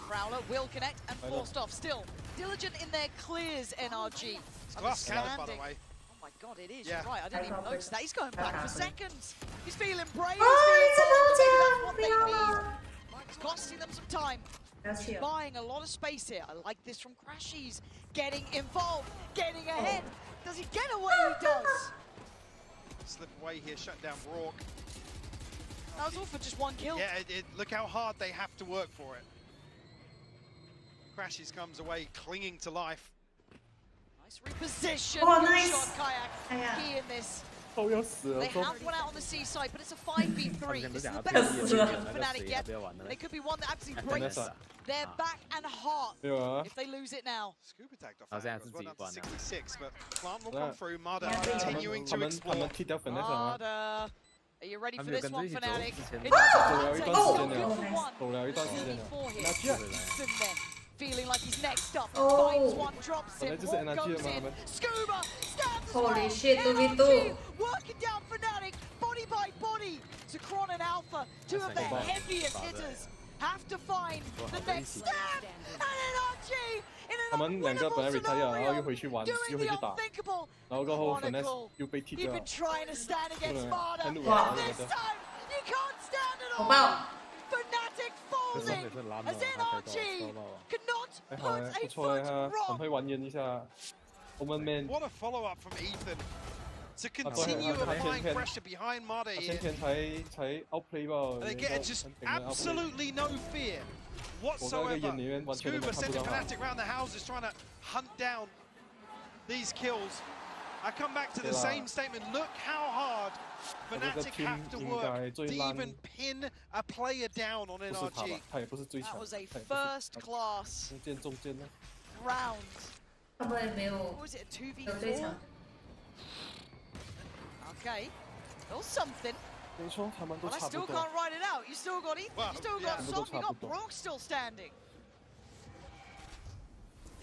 Prowler will connect and forced off. Still diligent in their clears, NRG. It's glass cannon, by the way. Oh my God, it is. Yeah. You're right. I didn't even notice that. He's going back for seconds. He's feeling brave. Oh, He's feeling bold. Maybe that's what they need. It's costing them some time. He's buying a lot of space here. I like this from Crashies. Getting involved, getting ahead. Does he get away? He does. Slip away here, shut down Brock. That was all for just 1 kill. Yeah, look how hard they have to work for it. Crashies comes away clinging to life. Nice reposition. Oh, Good nice. shot, Kayak. Key in this. Oh,要死了！ They have one out on the seaside, but it's a 5v3. This is the best position Fnatic get. They could be one that absolutely breaks their back and heart if they lose it now. Scuba tagged off that was 1 up to 66, but Plant will come through. Mada continuing to 他们 explore. 踢掉 Fnatic 吗？ Mada, are you ready for 他们有 this 跟 one, 着一起走 Fnatic? 之前 It doesn't 走了一 matter. 段 It's 时 still 间 good 了 for 1. 走了一段时间了。 4 here. 拿去啊！ Ethan then feeling like he's next up. Oh. Finds one, drops 本来 it, 就是 one NRG goes 的嘛，他 in. 们。 Scuba stabs as Holy well. shit, NRG 2v2. working down Fnatic, body by body. Zikron and Alpha, 2 of their heaviest hitters, have to find the next stab. And NRG in 他 an 们两个本来 unwinnable retire，然后又 scenario, 回去玩， doing 又回 the 去打， unthinkable. 然后过后 Chronicle. Fnatic 又被踢 You've 掉 been。trying to stand against Marta, 很努力 but 啊，我 this 觉得。 time you can't stand at 好 all. 棒！ Fnatic folding as NRG cannot 还好 put 哎， a 不错哎， foot 他很 wrong. 会玩烟一下。Omen Man， What a follow-up from Ethan to continue applying pressure behind Mada 他 here. 前才 outplay 吧。 They get just absolutely no fear whatsoever. Scuba sending Fnatic round the houses trying to hunt down these kills. I come back to the same statement. Look how hard Fnatic have to work to even pin a player down on 不是他 NRG. 吧？他也不是最 That 强。 was a first class 中间呢？ round. 他们没有 What was it, a 有最 2v4? 强。 Okay, still something. 没错，他们都 But I 差不 still 多。 can't write it out. You still got Ethan, you still got yeah. Som, you got 差不多。 Brock still standing.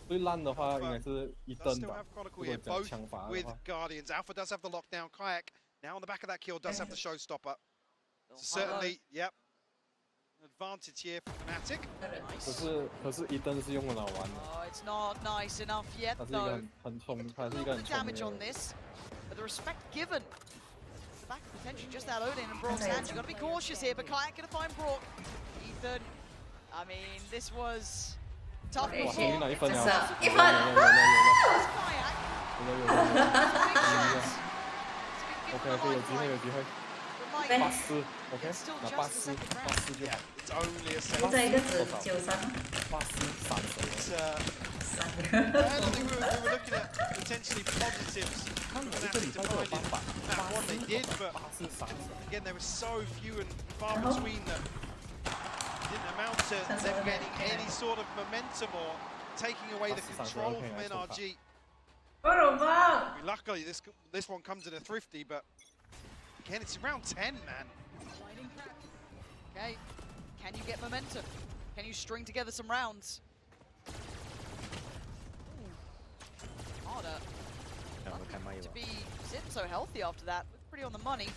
最烂的话应该是一 Does 灯 still 吧 have。 Chronicle 如 here, 果讲 both 枪法的 with 话， Guardians. Alpha does have the lockdown. Kayak now on the back of that kill does have the showstopper. So certainly, yep, an advantage here for Fnatic. 可是一灯是用不了玩的。 Oh, it's not nice enough yet 他是一个 though. 很聪明，他 A 是一个 little 很 bit 聪明 damage 的 on 人。 this, but the respect given. The back of potentially just that Odin and Brock's hands. You've got to be cautious here, but Kayak going to find Brock. Ethan, I mean, this was tough 哇， before. 幸运了一分了，一分OK，有机会，有机会。巴斯 ，OK， 拿巴斯就好。 It's only a 现在一个只93。巴斯闪神。 I don't think we were looking at potentially positives. 看我这里面有办法。 That one they did, but 巴斯闪神。 again, there were so few and far between that didn't amount to them getting any sort of momentum or taking away the control from NRG. I mean, luckily, this one comes in a thrifty, but again, it's around 10, man. Okay, can you get momentum? Can you string together some rounds? Harder. To be sitting so healthy after that, looked pretty on the money.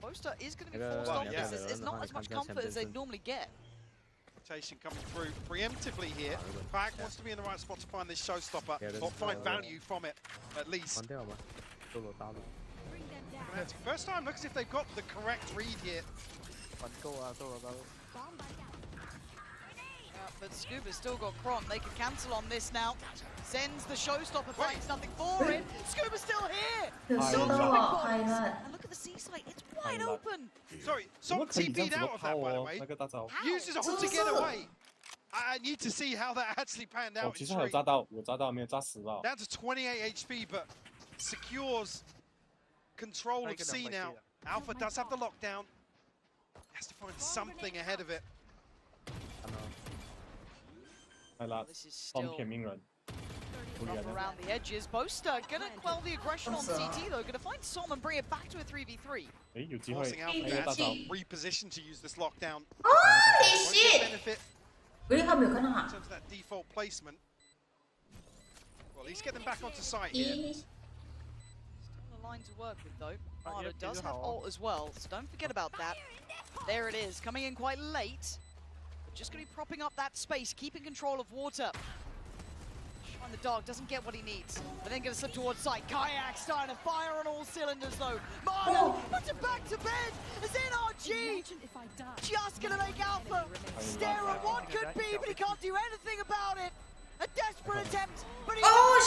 Boaster is going to be forced off this. It's not as much comfort as they'd normally get. Rotation coming through preemptively here. Kayak wants to be in the right spot to find this showstopper, or find value from it, at least. First time, looks as if they've got the correct read here. But Scuba's still got Kron. They can cancel on this now. Sends the showstopper, finds nothing for it. Scuba's still here. And look at the seaside, it's wide open. Sorry, some TP'd out of that, by the way. Uses it all to get away. I need to see how that actually panned out. 其实还有炸到，有炸到，没有炸死到。 Down to 28 HP, but secures control of C now. Alpha does have the lockdown. Has to find something ahead of it. 来啦，方片名人。 Rough around the edges. Boaster gonna quell the aggression on CT though. Gonna find Som and bring it back to a 3v3. Forcing Alpha to actually reposition to use this lockdown. Holy shit! Benefit 喂，他没有看到 in 啊。 terms of that default placement. Well, at least get them back onto site here. Still a line to work with though. Ardo does have ult as well, so don't forget about that. There it is, coming in quite late. But just gonna be propping up that space, keeping control of water. Shine the dog doesn't get what he needs, but then gonna slip towards site. Kayak starting to fire on all cylinders though. Marno puts it back to bed as NRG just gonna make Alpha stare at what could be, but he can't do anything about it. A desperate attempt, but he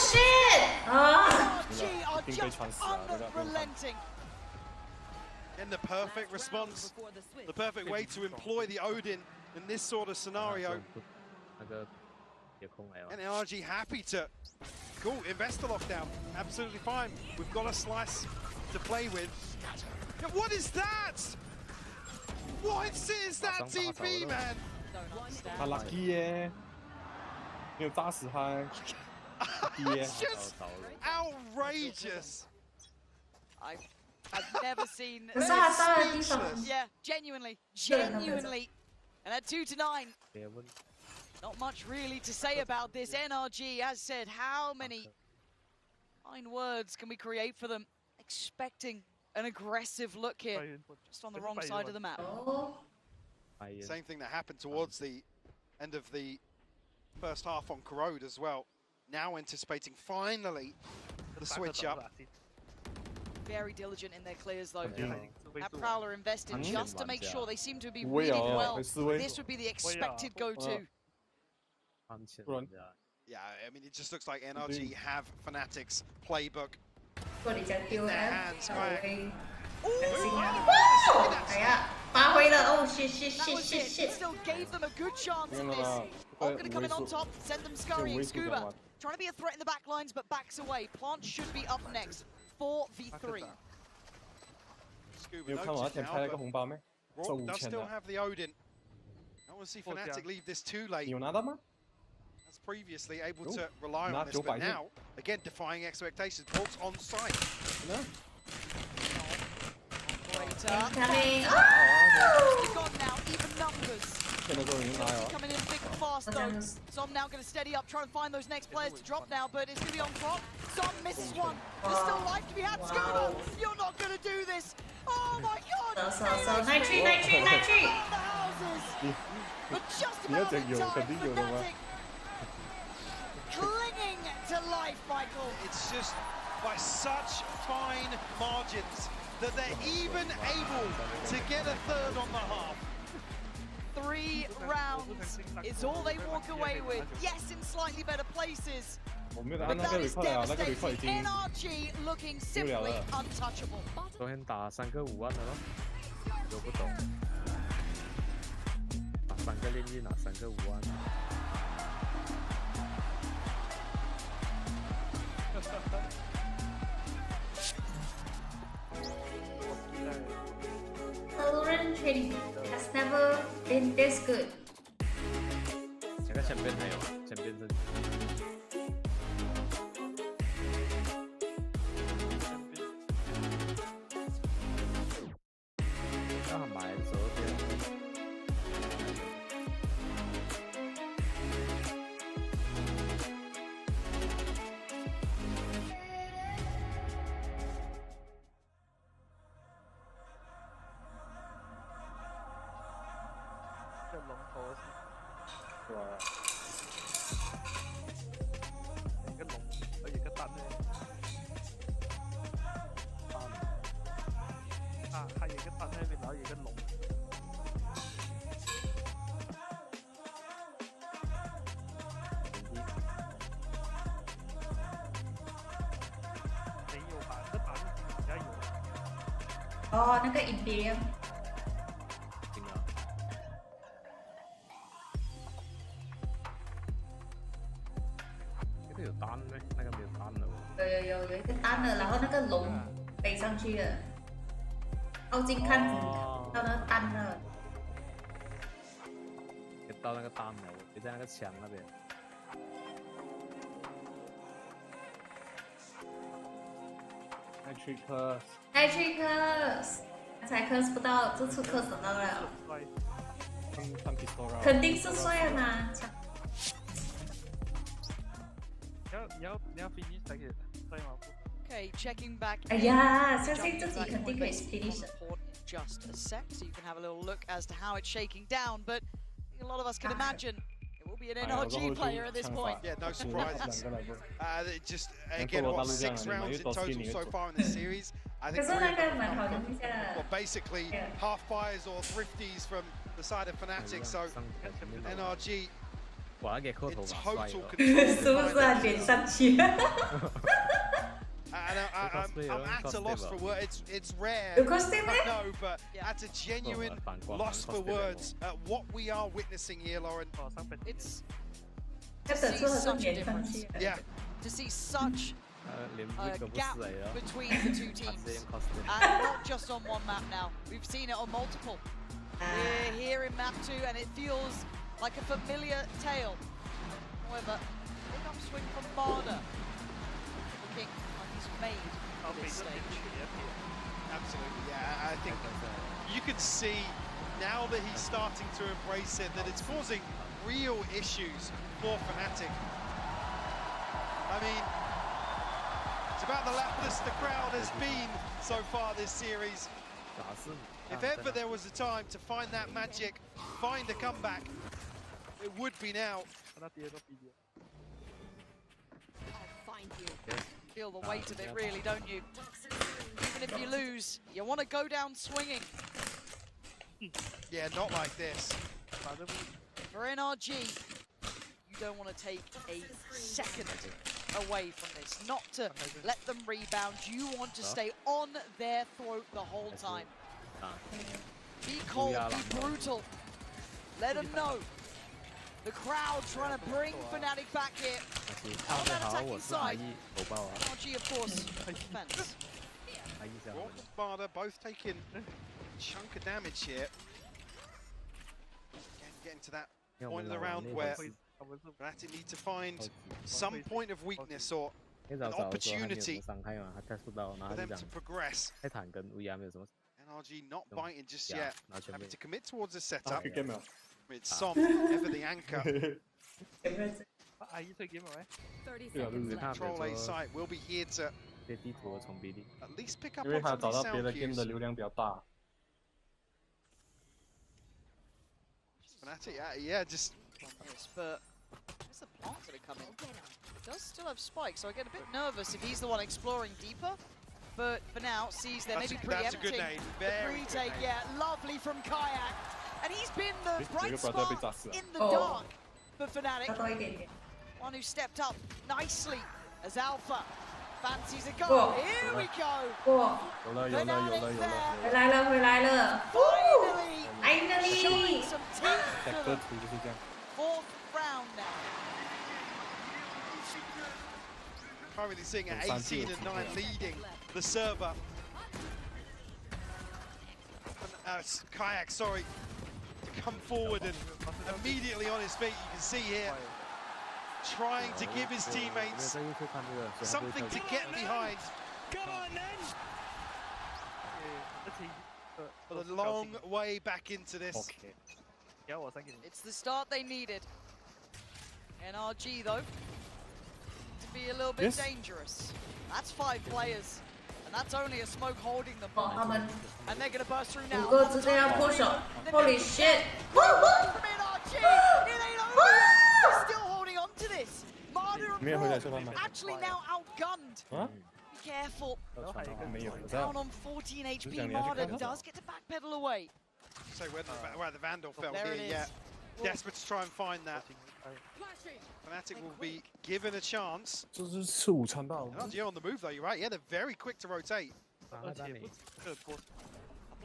shit! NRG are just unrelenting. And the perfect response, the perfect way to employ the Odin in this sort of scenario. And NRG happy to, cool, invest the lockdown, absolutely fine. We've got a slice to play with. Yeah, what is that? What is that TP, man? 他 lucky 耶，没有炸死他。It's just outrageous. I've never seen. Speechless. Yeah, genuinely. And at 2-9, not much really to say about this. NRG has said how many fine words can we create for them? Expecting an aggressive look here, just on the wrong side of the map. Same thing that happened towards the end of the first half on Corrode as well. Now anticipating finally the switch up. Very diligent in their clears though. That Prowler invested just to make sure they seem to be reading well. This would be the expected go-to. Yeah, I mean, it just looks like NRG have Fnatic's playbook 做你家 in their hands. Right? 哎呀，发挥了！哦，shit shit That shit was shit it. shit！ Still gave them a good chance in this. All gonna come in on top, send them scurrying. Scuba trying to be a threat in the back lines, but backs away. Plant should be up next. 4v3. Scuba noticed now, but Rourke does still have the Odin. I want to see Fnatic leave this too late. 你有拿到吗？ As previously able to rely on this, but now, again, defying expectations. Rourke's on site. Incoming! Gone now, even numbers. Coming in thick and fast though. Som now going to steady up, trying to find those next players to drop now, but it's going to be on clock. Som misses one. There's still life to be had. Scuba, you're not going to do this. Oh my god. So, 93. But just about in time, Fnatic clinging to life, Michael. It's just by such fine margins that they're even able to get a third on the half. 3 rounds is all they walk away with. Yes, in slightly better places. But that is devastating. NRG looking simply untouchable. 昨天打3个5万的咯，我不懂，打3个炼狱拿3个5万。Valorant trading has never been this good. 제가 챔피언 해요. 챔피언은 한 말에서哦，那个 Imperium。那个有单咩？那个没有单的。有一个单的，然后那个龙飞上去的，靠近看到那个单了。到那个单了，我在那个墙那边。Nitricus，刚才 curse 不到，这次 curse 到了。肯定是帅了嘛！你要 finish 才可以帅吗？Okay, checking back. 哎呀，相信自己肯定可以 finish。 Just a sec, so you can have a little look as to how it's shaking down. But a lot of us can imagine it will be an NRG player at this point. Yeah, no surprises. Just again, what 6 rounds in total so far in this series. I think well, basically half fires or thrifties from the side of Fnatic. So NRG in total control. And I'm at a loss for words. It's rare, I know, but at a genuine loss for words at what we are witnessing here, Lauren. It's to see such a difference. Yeah. To see such a gap between the two teams. And not just on one map now. We've seen it on multiple. We're here in map 2 and it feels like a familiar tale. However, big upswing from Barda. Looking made on this stage. Absolutely, yeah. I think you can see now that he's starting to embrace it that it's causing real issues for Fnatic. I mean, it's about the lapless the crowd has been so far this series. If ever there was a time to find that magic, find a comeback, it would be now. I'll find you. Feel the weight of it, really, don't you? Even if you lose, you want to go down swinging. Yeah, not like this. For NRG, you don't want to take a second away from this. Not to let them rebound. You want to stay on their throat the whole time. Be cold, be brutal. Let them know. The crowd trying to bring Fnatic back here. On that attacking side. NRG, of course, defense. Rock and Barda both taking a chunk of damage here. Again, getting to that point of the round where Fnatic need to find some point of weakness or an opportunity for them to progress. NRG not biting just yet, having to commit towards a setup. It's Som, ever the anchor. Control A site will be here to at least pick up 因为 on 他 some 找 of 到 these 别 sound 的 game 的 cues. 流量比较大。 Fnatic, yeah, just... Yes, but it's the plants that are coming. Does still have spikes, so I get a bit nervous if he's the one exploring deeper. But for now, sees they're maybe That's a good preempting nade. the Very good retake. nade. Yeah, lovely from Kayak. And he's been the bright brother spot bit us. in the dark for Fnatic. One who stepped up nicely as Alpha fancies a goal. Here we go. 有了，有了，有了，有了。回来了，回来了。 Finally showing some teeth. 这个图就是这样。 Fourth round now. Currently sitting at 18 and 9, leading the server. Kayak, sorry, to come forward and immediately on his feet. You can see here, trying to give his teammates something to get behind. Come on then. But a long way back into this. It's the start they needed. NRG though, to be a little bit dangerous. That's 5 players, and that's only a smoke holding them. And they're gonna burst through now. 5个直接要破手 ，Holy shit！ From NRG, it ain't over. They're still holding on to this. Marder and Broad actually now outgunned. Be careful. Down on 14 HP, Marder does get to backpedal away. So where the Vandal fell There here, it yeah. is. Desperate to try and find that. Fnatic will be given a chance. 这是赤武参道。 NRG on the move though, you're right. Yeah, they're very quick to rotate. Couple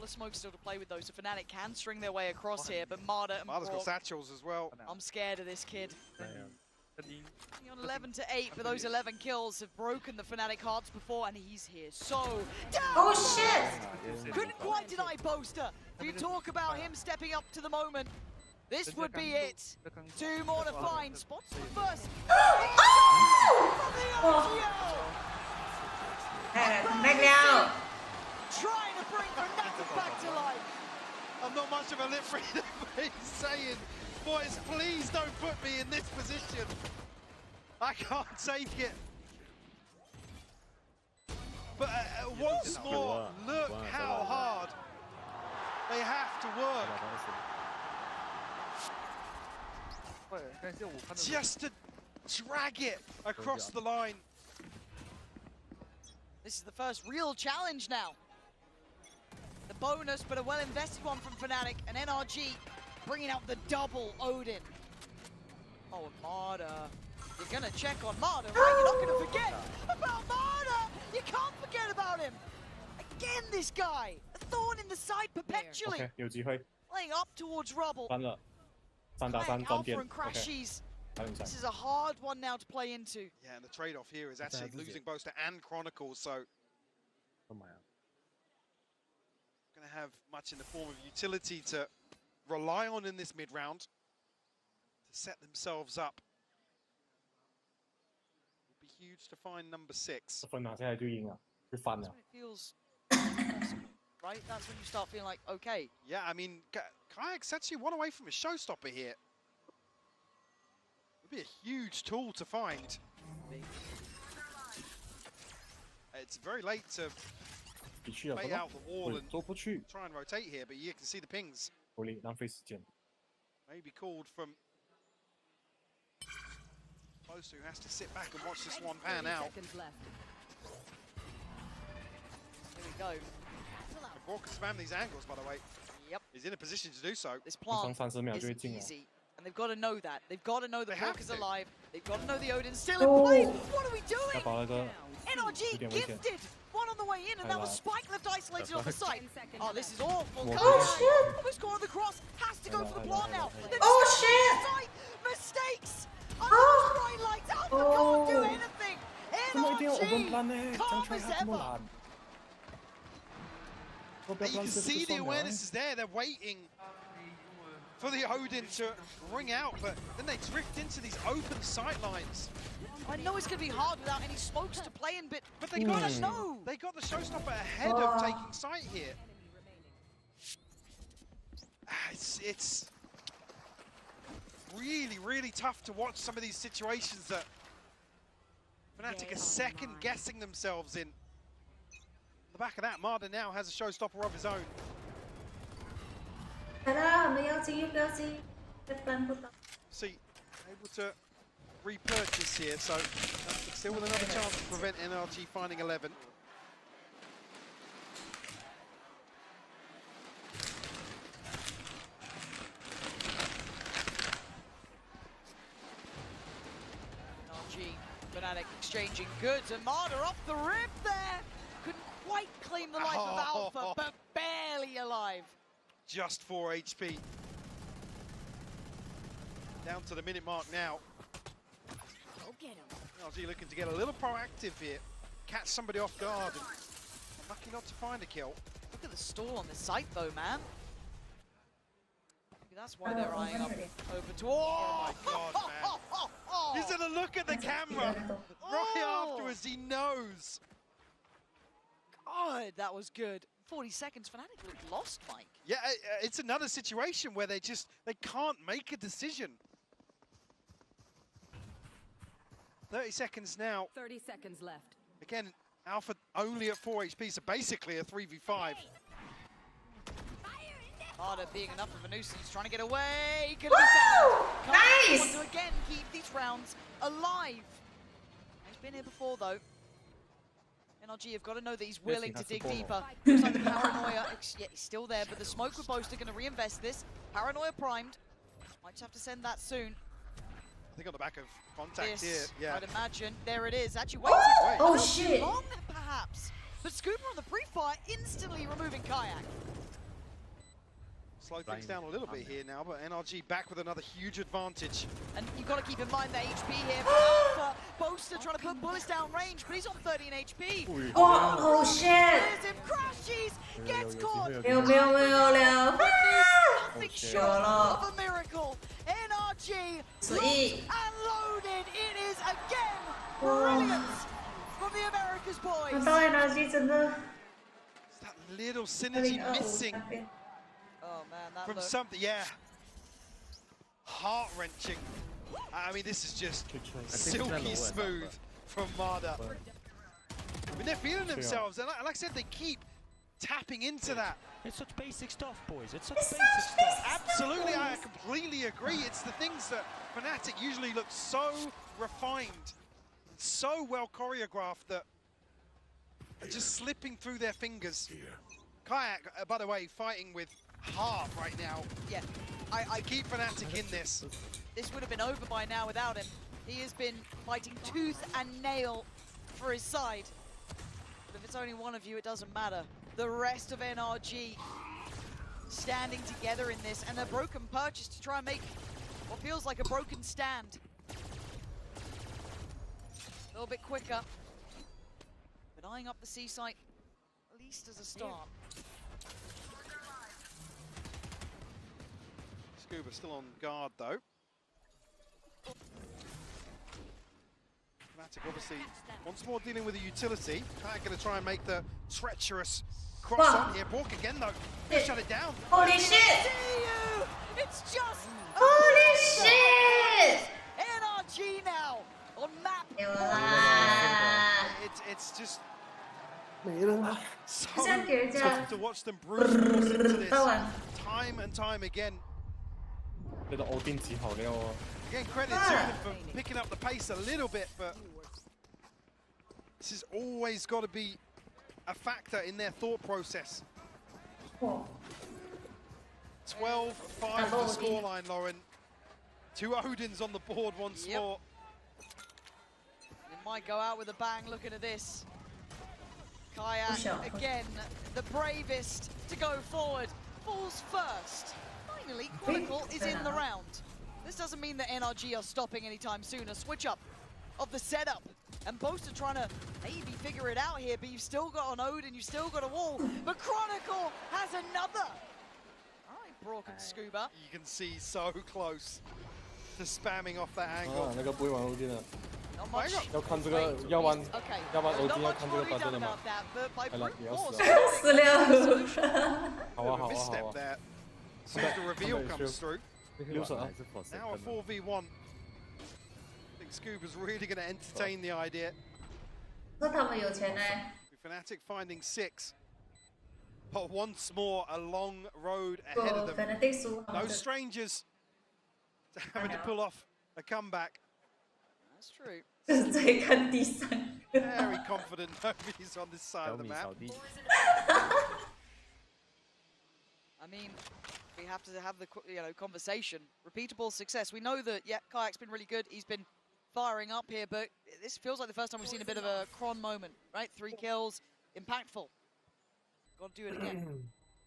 of smokes still to play with though, so Fnatic can string their way across here, but Marder and Marder's got Brock, satchels as well. I'm scared of this kid. He's on 11 to 8, but those 11 kills have broken the Fnatic hearts before, and he's here. So, down! Oh shit! Couldn't quite deny Boaster. If you talk about him stepping up to the moment, this would be it. 2 more to find. Spots the first. Trying to bring Fnatic back to life. I'm not much of a lip reader, but he's saying, boys, please don't put me in this position. I can't take it. But once more, look how hard they have to work. Just to drag it across the line. This is the first real challenge now. The bonus, but a well-invested one from Fnatic, and NRG bringing out the double Odin. Oh, and Marder. You're gonna check on Marder, right? You're not gonna forget about Marder! You can't forget about him! Again, this guy! A thorn in the side perpetually! OK， 有机会。 Playing up towards rubble. 翻了，3打3 Kayak, 断 Alpha 电。 and Crashies. 还有赛。 This is a hard one now to play into. Yeah, and the trade-off here is actually losing Boaster and Chronicles, so going to have much in the form of utility to rely on in this mid-round to set themselves up. Would be huge to find number 6. 分拿下来就赢了，就翻 That's 了 when。it feels possible, right? That's when you start feeling like, okay. Yeah, I mean, Kayak's actually one away from a showstopper here. Would be a huge tool to find. It's very late to bait out the wall and try and rotate here, but you can see the pings. 狐狸浪费时间。 Maybe called from Boaster, who has to sit back and watch this one pan out. Here we go. Brock can spam these angles, by the way. Yep. He's in a position to do so. This plant is easy, and they've got to know that. They've got to know the Brock is alive. They've got to know the Odin's still in play. What are we doing? NRG gifted! One on the way in, and that was Spike left isolated on the site. Oh, this is awful. Oh, shit. Who's scored the cross? Has to go for the plant now. Oh, shit. Mistakes! Oh, bright lights. Alpha can't do anything. 怎么一定要 open plan 呢？ calm 张 as 川他这么 ever. 懒。 And you can see the awareness is there. They're waiting for the Odin to ring out, but then they drift into these open sight lines. I know it's going to be hard without any smokes to play in, but they got to know. They got the showstopper ahead of taking sight here. It's really, really tough to watch some of these situations that Fnatic are second guessing themselves in. On the back of that, Marder now has a showstopper of his own. See, able to repurchase here, so still with another chance to prevent NRG finding 11. Fnatic exchanging goods, and Marder off the rip there. Couldn't quite claim the life of Alpha, but barely alive. Just 4 HP. Down to the minute mark now. Go get him. NRG looking to get a little proactive here. Catch somebody off guard. And lucky not to find a kill. Look at the stall on the site though, man. Maybe that's why they're eyeing up over to... Oh my god, man. He's gonna look at the camera right afterwards, he knows. God, that was good. 40 seconds, Fnatic looked lost, Mike. Yeah, it's another situation where they can't make a decision. 30 seconds now. 30 seconds left. Again, Alpha only at 4 HP, so basically a 3v5. Marder being enough of a nuisance, trying to get away. Can be found. Nice! Want to again keep these rounds alive. He's been here before though. NRG have got to know that he's willing to dig deeper. Looks like the paranoia, yeah, he's still there, but the smoke with Boaster going to reinvest this. Paranoia primed. Might just have to send that soon. I think on the back of contact here, yeah. I'd imagine. There it is. Actually waited. Oh shit! Long, perhaps. But Scuba on the pre-fire instantly removing Kayak. Slow things down a little bit here now, but NRG back with another huge advantage. And you've got to keep in mind the HP here for Alpha. Boaster trying to put bullets down range, but he's on 13 HP. Oh shit! There's him, crashes, gets caught. Nothing short of a miracle. NRG locked and loaded. It is again brilliant from the Americas boys. It's that little synergy missing. Oh man, that from look. something, yeah. Heart-wrenching. I mean, this is just silky smooth from Marder. I mean, they're feeling themselves, and like I said, they keep tapping into that. It's such basic stuff, boys. It's such basic stuff. Absolutely, I completely agree. It's the things that Fnatic usually look so refined, so well choreographed that are just slipping through their fingers. Kayak, by the way, fighting with heart right now. Yeah, I keep Fnatic in this. This would have been over by now without him. He has been fighting tooth and nail for his side. But if it's only one of you, it doesn't matter. The rest of NRG standing together in this, and a broken purchase to try and make what feels like a broken stand. A little bit quicker, but eyeing up the C site, at least as a start. Scuba still on guard though. Fnatic obviously once more dealing with a utility. Kayak going to try and make the treacherous cross on here. Bork again though. Shut it down. Holy shit! It's just holy shit! NRG now on map. It's just so tough to watch them brute force into this time and time again. Again, credit to them for picking up the pace a little bit, but this has always got to be a factor in their thought process. 12-5 the scoreline, Lauren. 2 Odins on the board once more. It might go out with a bang looking at this. Kayak, again, the bravest to go forward, falls first. Finally, Chronicle is in the round. This doesn't mean that NRG are stopping anytime soon. A switch up of the setup. And Boaster trying to maybe figure it out here, but you've still got an Ode and you've still got a wall. But Chronicle has another. All right, Brock and Scuba. You can see so close to spamming off that angle. Not much. Okay. Not much worried about that, but by brute force. Misstep there. As soon as the reveal comes through. Now a 4v1. I think Scuba's really going to entertain the idea. 说他们有钱呢。 Fnatic finding 6. But once more, a long road ahead of them. Fnatic 输。 No strangers to having to pull off a comeback. That's true. 就是最看第三个。 Very confident nobody's on this side of the map. I mean, we have to have the conversation. Repeatable success. We know that Kayak's been really good. He's been firing up here, but this feels like the first time we've seen a bit of a Kron moment, right? 3 kills, impactful. Got to do it again.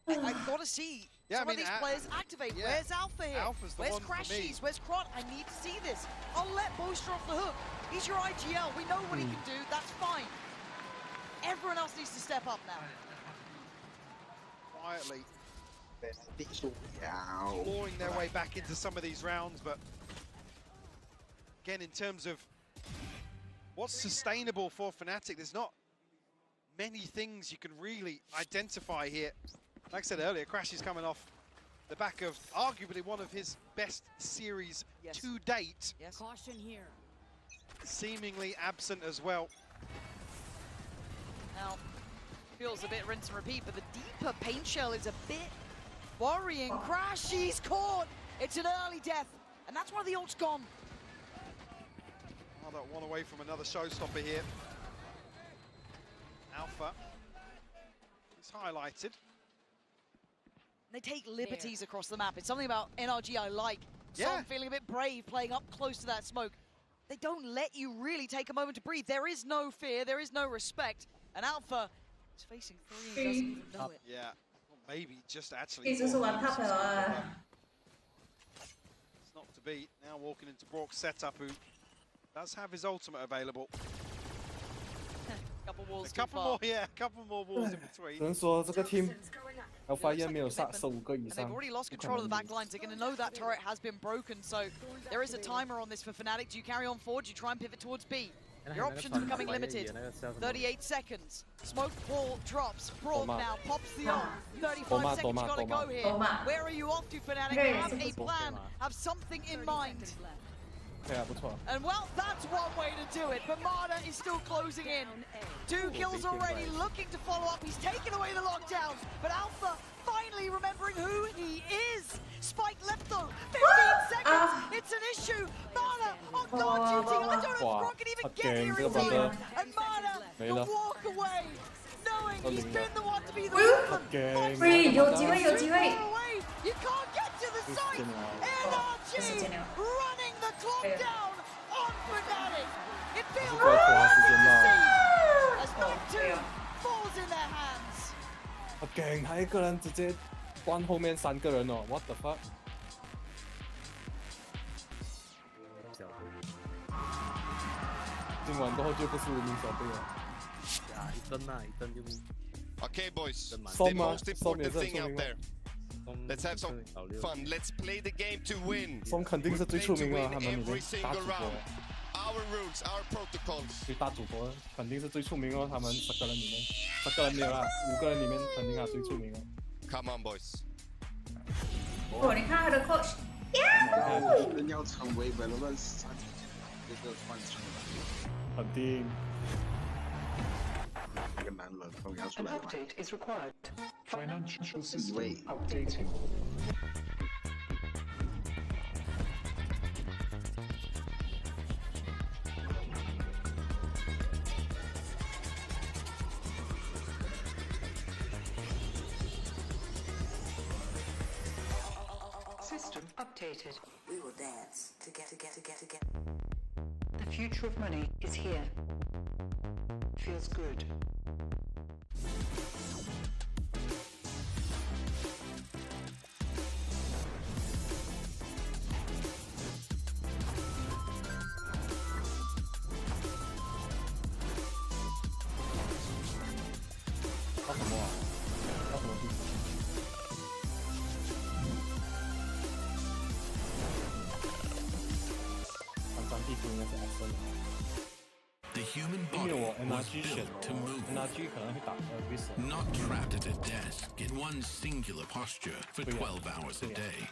I got to see some of these players activate. Yeah. Where's Alpha here? Alpha's the Where's one for me. Crashies? Where's Kron? I need to see this. I'll let Booster off the hook. He's your IGL. We know what he can do. That's fine. Everyone else needs to step up now. Quietly clawing their way back into some of these rounds, but again, in terms of what's sustainable for Fnatic, there's not many things you can really identify here. Like I said earlier, Crash is coming off the back of arguably one of his best series to date. Yes. Caution here. Seemingly absent as well. Now, feels a bit rinse and repeat, but the deeper paint shell is a bit worrying. Crash, he's caught. It's an early death, and that's why the ult's gone. Another one away from another showstopper here. Alpha is highlighted. They take liberties across the map. It's something about NRG I like. Some feeling a bit brave, playing up close to that smoke. They don't let you really take a moment to breathe. There is no fear, there is no respect. And Alpha is facing 3 and doesn't even know it. Yeah, well, maybe just actually. 这就是玩 top 了啊。 It's not to be. Now walking into Brock's setup, who does have his ultimate available. Couple walls a couple more, yeah, a couple more walls in between. 只能说这个 team 要发现没有15个以 And 上。 they've already lost control of the back lines. They're going to know that turret has been broken, so there is a timer on this for Fnatic. Do you carry on forward? Do you try and pivot towards B? Your options are becoming limited. 38 seconds. Smoke wall drops. Broad now pops the ult. 35 seconds, you gotta go here. Where are you off to, Fnatic? Have a plan. Have something in mind. 对啊，不错。 And well, that's one way to do it. But Marta is still closing in. 2 kills already, looking to follow up. He's taken away the lockdown. But Alpha finally remembering who he is. Spike left though. 15 seconds. It's an issue. Marta on guard duty. I don't know if Brock can even get here in time. And Marta will walk away, knowing he's been the one to be the villain. 喂，有机会，有机会。 You can't get to the site. NRG running the clock down on Fnatic. It feels good to see as Night 2 falls in their hands. 好勁，他一個人直接關後面3個人哦 ，what the fuck？ 今晚過後就不是無名小隊了。一燈啊，一燈就。Okay, boys. The most important thing out there. Let's have some fun. Let's play the game to win. 松肯定是最出名了，他們裡面 Every 大 single 主播。 round. Our rules, our protocols. 最大主播肯定是最出名哦，他們10個人裡面，10個人沒有啦，5個人裡面肯定他最出名哦。Come on, boys. 哦，你看他的 coach， 人要成为 VALORANT 3这个换成肯定。一个男人终于要出 An 来了。 update is required. Financial system Wait. updating. System updated. We will dance together. The future of money is here. Feels good. The human body was built to move, not trapped at a desk in one singular posture for 12 hours a day.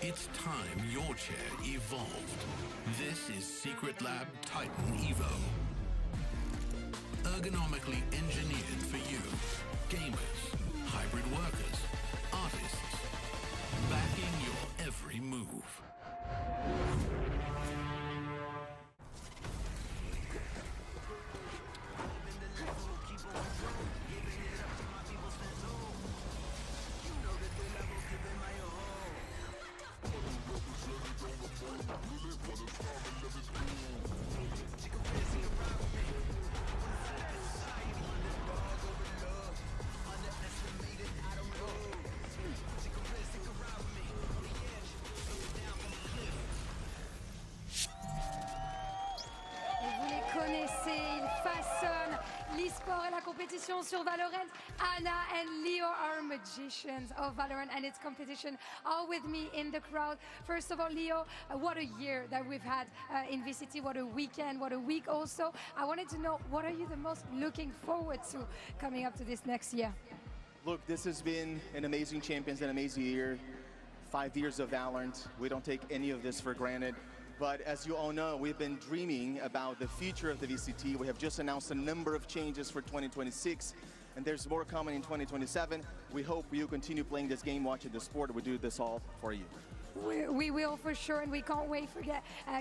It's time your chair evolved. This is Secret Lab Titan Evo. Ergonomically engineered for you. Gamers, hybrid workers, artists. Backing your every move. Vous les connaissez, ils façonnent l'e-sport et la compétition sur Valorant. Anna and Leo are magicians of Valorant and its competition, all with me in the crowd. First of all, Leo, what a year that we've had in VCT, what a weekend, what a week also. I wanted to know, what are you the most looking forward to coming up to this next year? Look, this has been an amazing Champions, an amazing year. 5 years of Valorant. We don't take any of this for granted. But as you all know, we've been dreaming about the future of the VCT. We have just announced a number of changes for 2026, and there's more coming in 2027. We hope you continue playing this game, watching the sport. We do this all for you. We will for sure, and we can't wait for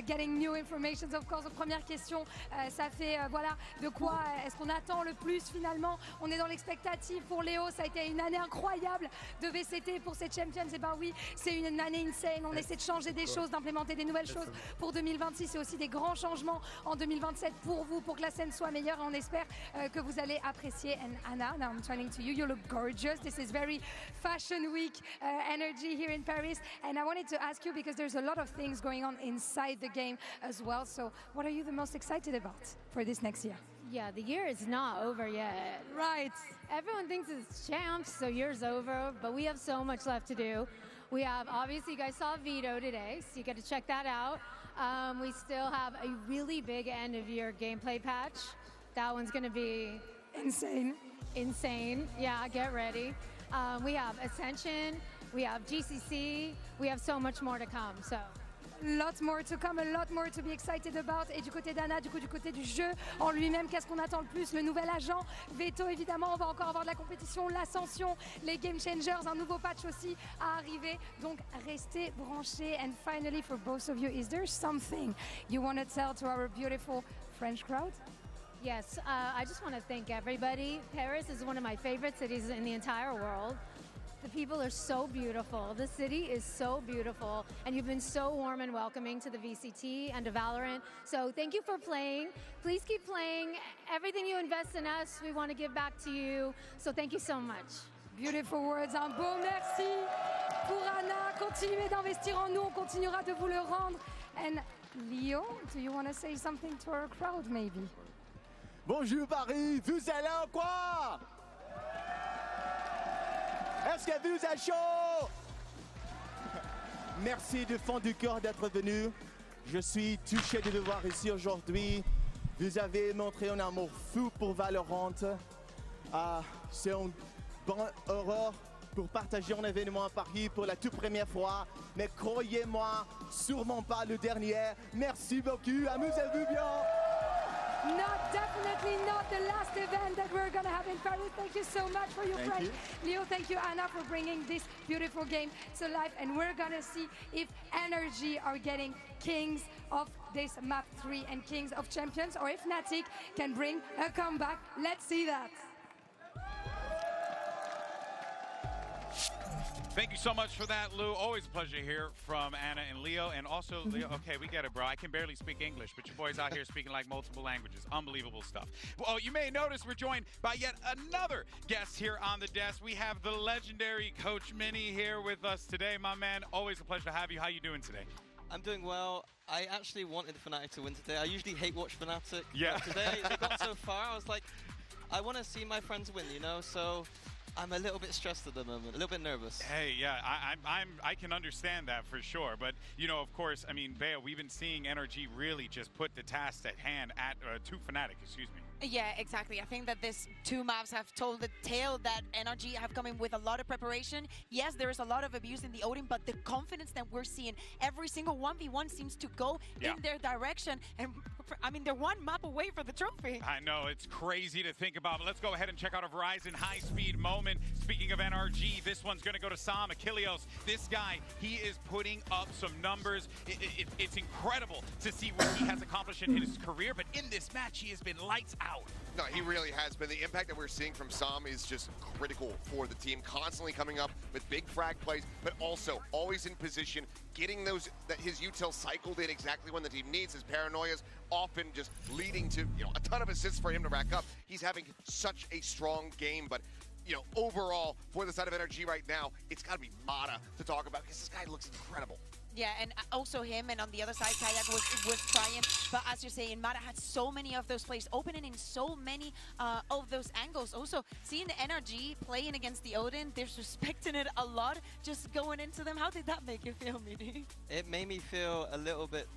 getting new information. Of course, première question, ça fait voilà de quoi est-ce qu'on attend le plus finalement. On est dans l'expectative pour Léo. Ça a été une année incroyable de VCT pour ces Champions. Et ben oui, c'est une année insane. On essaie de changer des choses, d'implémenter des nouvelles choses pour 2026 et aussi des grands changements en 2027 pour vous, pour que la scène soit meilleure. Et on espère que vous allez apprécier. And Anna, now I'm turning to you. You look gorgeous. This is very Fashion Week energy here in Paris, and I wanted to ask you because there's a lot of things going on inside the game as well. So what are you the most excited about for this next year? Yeah, the year is not over yet. Right. Everyone thinks it's champs, so year's over, but we have so much left to do. We have, obviously, you guys saw Vito today, so you got to check that out. We still have a really big end-of-year gameplay patch. That one's going to be insane. Insane. Yeah, get ready. We have Ascension. We have GCC, we have so much more to come, so. Lots more to come, a lot more to be excited about. Et du côté d'Anna, du côté du jeu en lui-même, qu'est-ce qu'on attend le plus? Le nouvel agent, Veto évidemment, on va encore avoir de la compétition, l'ascension, les game changers, un nouveau patch aussi à arriver. Donc restez branchés. And finally, for both of you, is there something you want to tell to our beautiful French crowd? Yes, I just want to thank everybody. Paris is one of my favorite cities in the entire world. The people are so beautiful. The city is so beautiful. And you've been so warm and welcoming to the VCT and to Valorant. So thank you for playing. Please keep playing. Everything you invest in us, we want to give back to you. So thank you so much. Beautiful words. Un beau merci pour Anna. Continuez d'investir en nous. On continuera de vous le rendre. And Leo, do you want to say something to our crowd maybe? Bonjour Paris, vous allez en quoi? Est-ce que vous êtes chaud? Merci du fond du cœur d'être venu. Je suis touché de vous voir ici aujourd'hui. Vous avez montré un amour fou pour Valorant. C'est un bon heureux pour partager un événement à Paris pour la toute première fois. Mais croyez-moi, sûrement pas le dernier. Merci beaucoup, amusez-vous bien. Definitely not the last event that we're going to have in Paris. Thank you so much for your French. Leo, thank you, Anna, for bringing this beautiful game to life. And we're going to see if NRG are getting kings of this map 3 and kings of champions, or if Fnatic can bring a comeback. Let's see that. Thank you so much for that, Lou. Always a pleasure to hear from Anna and Leo. And also, Leo, okay, we get it, bro. I can barely speak English, but your boy's out here speaking like multiple languages. Unbelievable stuff. Well, you may notice we're joined by yet another guest here on the desk. We have the legendary Coach Mini here with us today, my man. Always a pleasure to have you. How you doing today? I'm doing well. I actually wanted Fnatic to win today. I usually hate watch Fnatic. Yeah. But today, they got so far, I was like, I want to see my friends win, you know? So I'm a little bit stressed at the moment, a little bit nervous. Hey, yeah, I can understand that for sure. But, you know, of course, I mean, Bea, we've been seeing NRG really just put the task at hand to Fnatic, excuse me. Yeah, exactly. I think that these two maps have told the tale that NRG have come in with a lot of preparation. Yes, there is a lot of abuse in the Odin, but the confidence that we're seeing, every single 1v1 seems to go in their direction. And I mean, they're one map away for the trophy. I know, it's crazy to think about, but let's go ahead and check out a Verizon high-speed moment. Speaking of NRG, this one's going to go to Sam Achilleos. This guy, he is putting up some numbers. It's incredible to see what he has accomplished in his career, but in this match, he has been lights out. No, he really has been. The impact that we're seeing from Sam is just critical for the team. Constantly coming up with big frag plays, but also always in position, getting those his util cycled in exactly when the team needs. His paranoias often just leading to a ton of assists for him to rack up. He's having such a strong game, but overall for the side of NRG right now, it's got to be Mata to talk about because this guy looks incredible. Yeah, and also him, and on the other side, Kayak was trying. But as you're saying, Mata had so many of those plays opening in so many of those angles. Also, seeing the NRG playing against the Odin, they're suspecting it a lot, just going into them. How did that make you feel, Mini? It made me feel a little bit,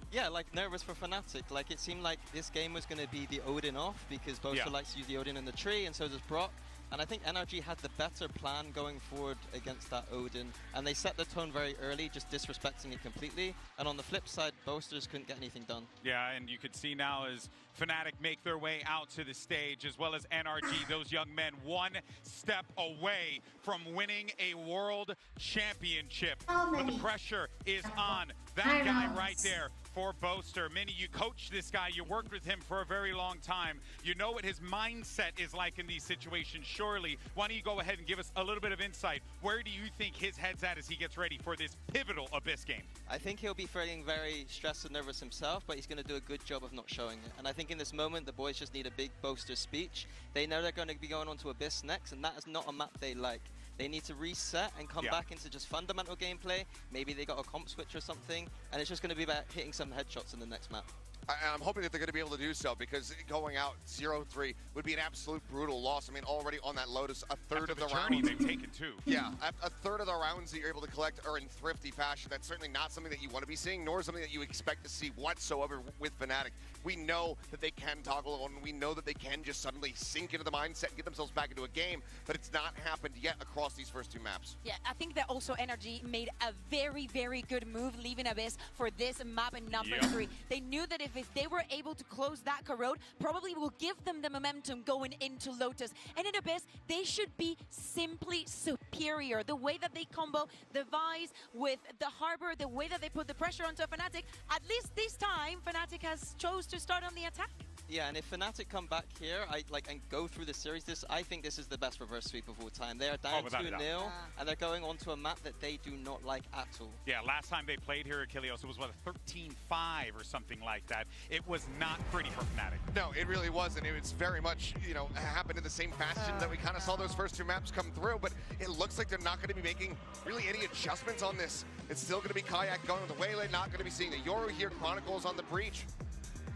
nervous for Fnatic. Like, it seemed like this game was going to be the Odin off, because Boaster likes to use the Odin in the tree, and so does Brock. And I think NRG had the better plan going forward against that Odin. And they set the tone very early, just disrespecting it completely. And on the flip side, Boasters couldn't get anything done. Yeah, and you could see now as Fnatic make their way out to the stage, as well as NRG, those young men one step away from winning a world championship. But the pressure is on that guy right there for Boaster. Minnie, you coached this guy. You worked with him for a very long time. You know what his mindset is like in these situations, surely. Why don't you go ahead and give us a little bit of insight? Where do you think his head's at as he gets ready for this pivotal Abyss game? I think he'll be feeling very stressed and nervous himself, but he's going to do a good job of not showing it. And I think in this moment, the boys just need a big Boaster speech. They know they're going to be going on to Abyss next, and that is not a map they like. They need to reset and come back into just fundamental gameplay. Maybe they got a comp switch or something, and it's just going to be about hitting some headshots in the next map. I'm hoping that they're going to be able to do so, because going out 0-3 would be an absolute brutal loss. I mean, already on that Lotus, a third of the rounds they've taken too. Yeah, a third of the rounds that you're able to collect are in thrifty fashion. That's certainly not something that you want to be seeing, nor something that you expect to see whatsoever with Fnatic. We know that they can toggle on. We know that they can just suddenly sink into the mindset and get themselves back into a game, but it's not happened yet across these first two maps. Yeah, I think that also NRG made a very, very good move leaving Abyss for this map in number 3. They knew that if they were able to close that corrode, probably will give them the momentum going into Lotus. And in Abyss, they should be simply superior. The way that they combo the Vice with the Harbor, the way that they put the pressure onto Fnatic, at least this time, Fnatic has chose to start on the attack. Yeah, and if Fnatic come back here, and go through the series, I think this is the best reverse sweep of all time. They are down 2-0, and they're going onto a map that they do not like at all. Yeah, last time they played here at Achilleos, it was, what, a 13-5 or something like that. It was not pretty for Fnatic. No, it really wasn't. It was very much, happened in the same fashion that we kind of saw those first two maps come through, but it looks like they're not going to be making really any adjustments on this. It's still going to be Kayak going with the Waylay, not going to be seeing the Yoru here, Chronicles on the breach.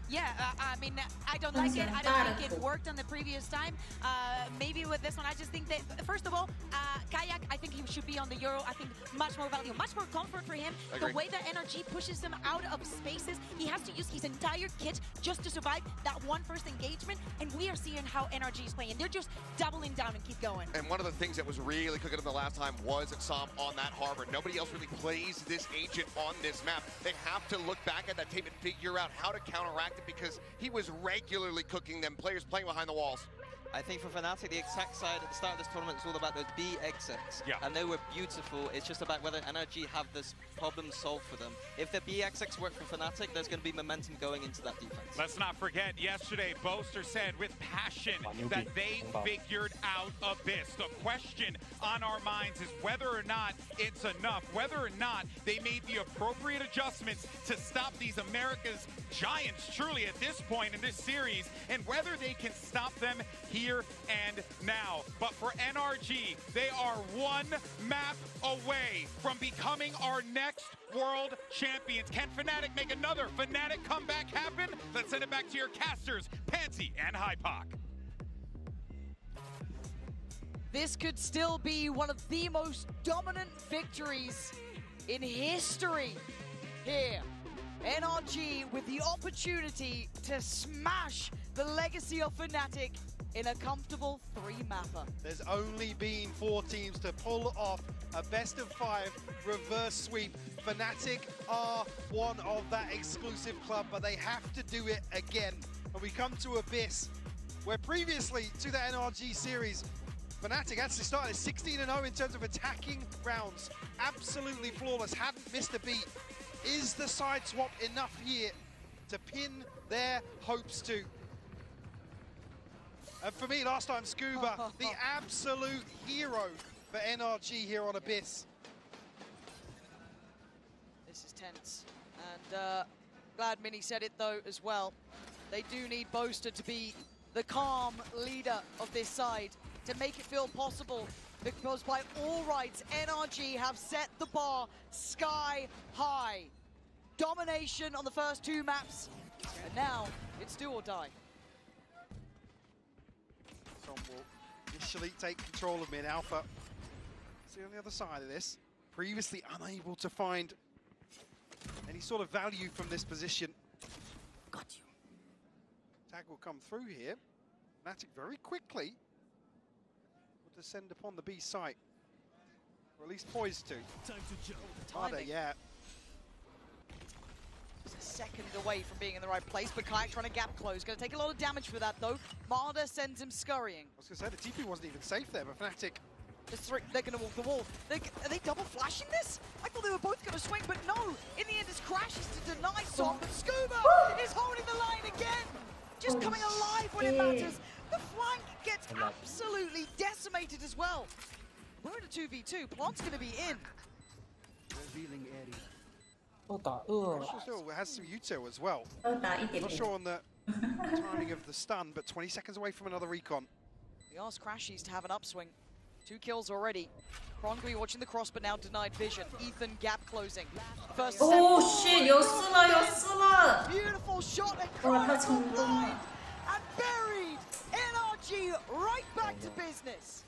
Yeah, I mean, I don't like it. I don't think it worked on the previous time. Maybe with this one, I just think that, first of all, Kayak, I think he should be on the Euro. I think much more value, much more comfort for him. The way that NRG pushes him out of spaces, he has to use his entire kit just to survive that one first engagement. And we are seeing how NRG is playing. They're just doubling down and keep going. And one of the things that was really cooking up the last time was Sam on that Harbor. Nobody else really plays this agent on this map. They have to look back at that tape and figure out how to counteract it, because he was regularly cooking them, players playing behind the walls. I think for Fnatic, the exact side at the start of this tournament is all about those B exits. Yeah. And they were beautiful. It's just about whether NRG have this problem solved for them. If the B exits work for Fnatic, there's going to be momentum going into that defense. Let's not forget, yesterday, Boaster said with passion that they figured out Abyss. The question on our minds is whether or not it's enough, whether or not they made the appropriate adjustments to stop these America's giants, truly, at this point in this series, and whether they can stop them here and now. But for NRG, they are one map away from becoming our next world champions. Can Fnatic make another Fnatic comeback happen? Let's send it back to your casters, Pansy and Hypoc. This could still be one of the most dominant victories in history here NRG with the opportunity to smash the legacy of Fnatic in a comfortable 3-mapper. There's only been 4 teams to pull off a best-of-5 reverse sweep. Fnatic are one of that exclusive club, but they have to do it again. And we come to Abyss, where previously to the NRG series, Fnatic actually started 16-0 in terms of attacking rounds. Absolutely flawless, hadn't missed a beat. Is the side swap enough here to pin their hopes to? And for me, last time, Scuba, the absolute hero for NRG here on Abyss. This is tense. And glad Mini said it, though, as well. They do need Boaster to be the calm leader of this side to make it feel possible, because by all rights, NRG have set the bar sky high. Domination on the first 2 maps, and now it's do or die. Tom will initially take control of mid alpha. See on the other side of this, previously unable to find any sort of value from this position. Got you. Tag will come through here. Fnatic very quickly will descend upon the B site, or at least poised to. Time to jump. Harder, yeah. Just a second away from being in the right place, but Kayak trying to gap close. Going to take a lot of damage for that, though. Marder sends him scurrying. I was going to say, the TP wasn't even safe there, but Fnatic... They're going to walk the wall. Are they double flashing this? I thought they were both going to swing, but no. In the end, it's Crashes to deny Som, but Scuba is holding the line again. Just coming alive when it matters. The flank gets absolutely decimated as well. We're in a 2v2. Plant's going to be in. Revealing area. Marshall still has some util as well. Not sure on the timing of the stun, but 20 seconds away from another recon. We asked Crashies to have an upswing. 2 kills already. Kron going to be watching the cross, but now denied vision. Ethan gap closing. First shit, 有事了, 有事了. Beautiful shot, and Kron is blind and buried. NRG right back to business.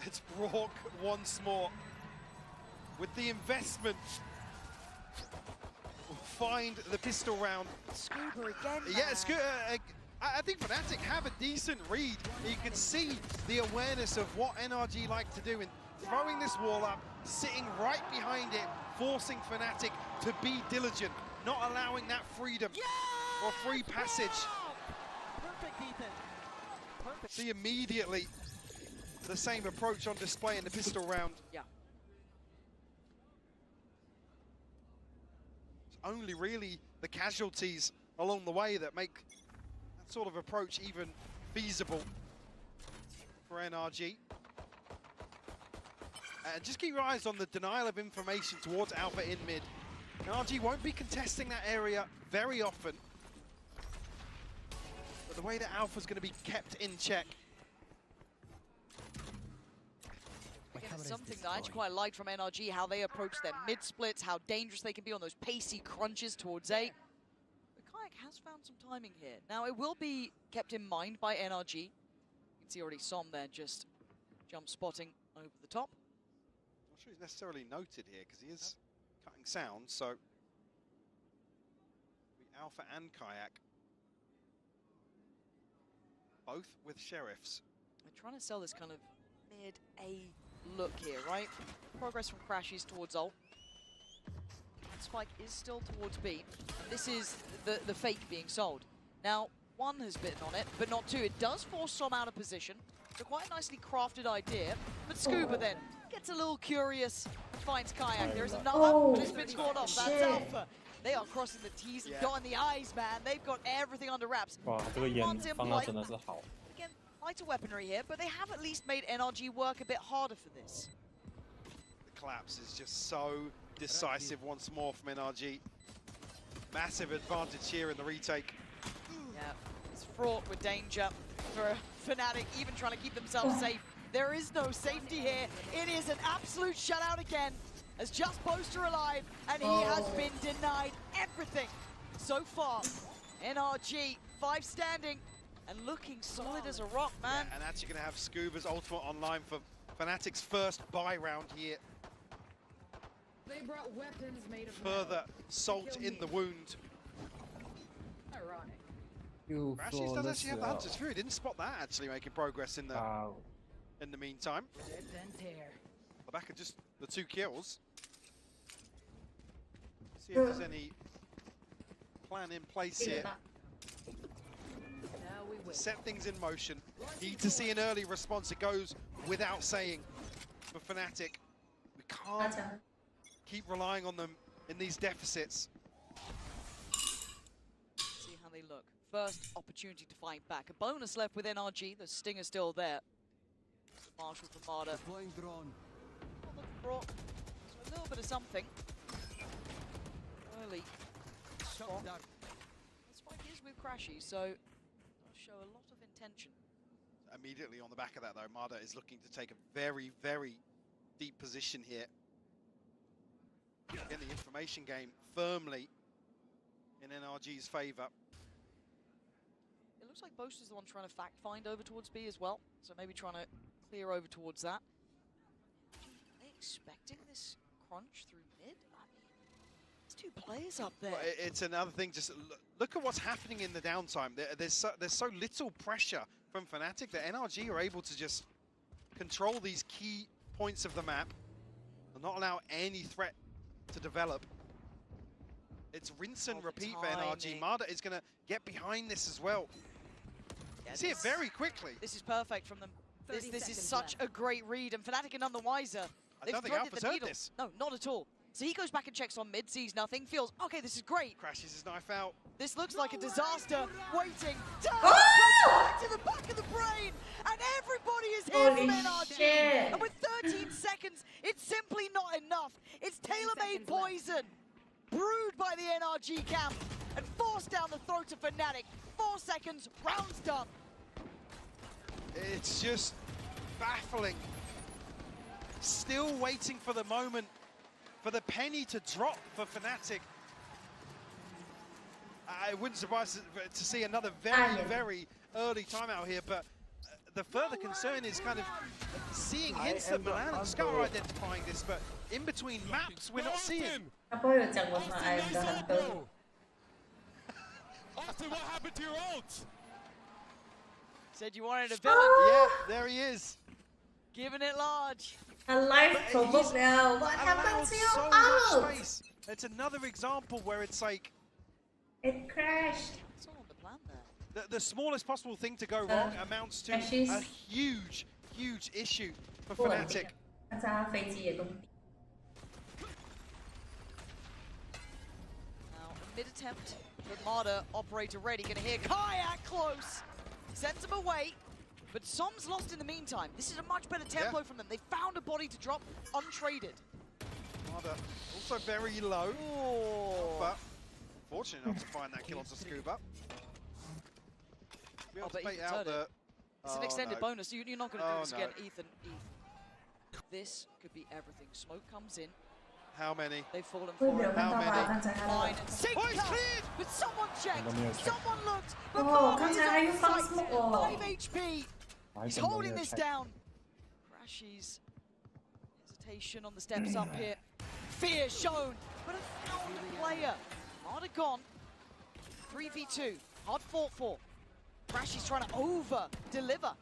It's Brock once more. With the investment, will find the pistol round. Scuba again, yeah, Scuba. I think Fnatic have a decent read. You can see the awareness of what NRG like to do in throwing this wall up, sitting right behind it, forcing Fnatic to be diligent, not allowing that freedom or free passage. Perfect, Ethan. Perfect. See immediately the same approach on display in the pistol round. Yeah. It's only really the casualties along the way that make that sort of approach even feasible for NRG. And just keep your eyes on the denial of information towards Alpha in mid. NRG won't be contesting that area very often, but the way that Alpha's going to be kept in check. Again, something that I actually quite liked from NRG, how they approach their mid splits, how dangerous they can be on those pacey crunches towards A. But Kayak has found some timing here. Now, it will be kept in mind by NRG. You can see already Som there just jump spotting over the top. Not sure he's necessarily noted here because he is cutting sound, so we Alpha and Kayak, both with Sheriffs. They're trying to sell this kind of mid-A look here, right? Progress from Crashies towards ult. And Spike is still towards B. And this is the fake being sold. Now, 1 has bitten on it, but not 2. It does force Som out of position. So quite a nicely crafted idea. But Scuba then gets a little curious and finds Kayak. There's another, but it's been scored off. That's Alpha. They are crossing the T's and dotting the I's, man. They've got everything under wraps. 哇，这个眼放的真的是好。 Again, lighter weaponry here, but they have at least made NRG work a bit harder for this. The collapse is just so decisive once more from NRG. Massive advantage here in the retake. Yeah, it's fraught with danger for Fnatic, even trying to keep themselves safe. There is no safety here. It is an absolute shutout again, as just Boaster alive, and he has been denied everything so far. NRG, 5 standing, and looking solid as a rock, man. Yeah, and actually going to have Scuba's ultimate online for Fnatic's first buy round here. further salt in the wound. Rashies does actually have the Hunter's Fury. Didn't spot that actually making progress in the meantime. The back of just the 2 kills. See if there's any plan in place here. Set things in motion. Need to see an early response. It goes without saying for Fnatic. We can't keep relying on them in these deficits. See how they look. First opportunity to fight back. A bonus left with NRG. The Stinger's still there. Marshall from Marder. Brought a little bit of something. Early. Shot. The spike is with Crashy, so show a lot of intention. Immediately on the back of that, though, Marder is looking to take a very, very deep position here. Get the information game firmly in NRG's favour. It looks like Boaster's the one trying to fact find over towards B as well, so maybe trying to clear over towards that. Are they expecting this crunch through mid? I mean, there's 2 players up there. Well, it's another thing. Just look at what's happening in the downtime. There's so little pressure from Fnatic that NRG are able to just control these key points of the map and not allow any threat to develop. It's rinse and repeat for NRG. Marder is going to get behind this as well. Yeah, see it very quickly. This is perfect from them. This is such a great read, and Fnatic are none the wiser. I don't think Alpha's heard this. No, not at all. So he goes back and checks on mid, sees nothing, feels, okay, this is great. Crashes his knife out. This looks like a disaster waiting. Right to the back of the brain, and everybody is here from NRG. And with 13 seconds, it's simply not enough. It's tailor-made poison, brewed by the NRG camp, and forced down the throat of Fnatic. 4 seconds, round's done. It's just baffling. Still waiting for the moment, for the penny to drop for Fnatic. I wouldn't surprise to see another very, very early timeout here, but the further concern is kind of seeing hints that Milan and Scar are identifying this, but in between maps, we're not seeing. Austin, what happened to your ult? Said you wanted a villain. Yeah, there he is. Giving it large. A life provoke now. What happened to your ult? It's another example where it's like... It crashed. It's all on the plan there. The smallest possible thing to go wrong amounts to a huge, huge issue for Fnatic. Now, mid-attempt with Marder, operator ready, gonna hear Kayak close. Sends him away, but Som's lost in the meantime. This is a much better tempo from them. They found a body to drop untraded. Marder also very low, but fortunate enough to find that kill onto Scuba. Be able to bait out the... It's an extended bonus. You're not going to do this again, Ethan. This could be everything. Smoke comes in. How many? They've fallen for it. How many? Fine. Cleared! But someone checked. Someone looked. But Oh, 5 HP. He's holding this down. Crashy's hesitation on the steps up here. Fear shown, but a found player. Marder gone. 3v2. Hard fought for. Crashy's trying to over-deliver.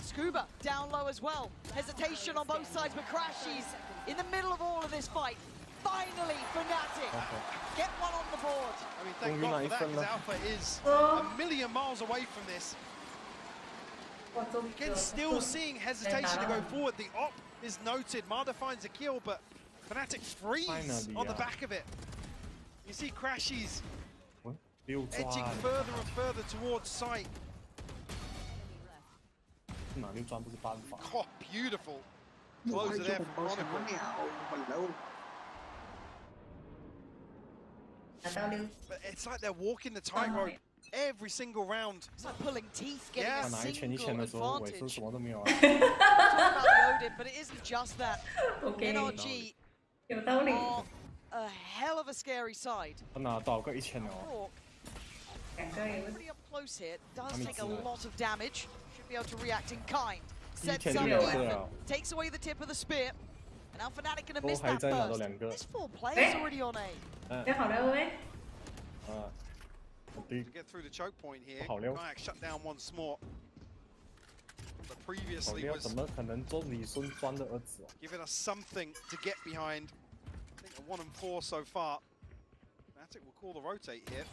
Scuba down low as well. Hesitation on both sides, but Crashy's in the middle of all of this fight. Finally, Fnatic get one on the board. I mean, thank God for that, because Alpha is a million miles away from this. Again, still seeing hesitation to go forward. The op is noted. Marder finds a kill, but Fnatic freeze on the back of it. You see Crashy's edging further and further towards site. Oh, beautiful. Closer there for Chronicle. But it's like they're walking the tightrope every single round. It's like pulling teeth, getting a single advantage. Talk about the Odin, but it isn't just that. NRG are a hell of a scary side. Pretty up close here. Does take a lot of damage. Should be able to react in kind. Sets up Ethan. Takes away the tip of the spear. And now Fnatic gonna miss that burst. There's 4 players already on A. To get through the choke point here, Kayak shut down once more. But previously was giving us something to get behind. I think a 1 and 4 so far. Fnatic will call the rotate here.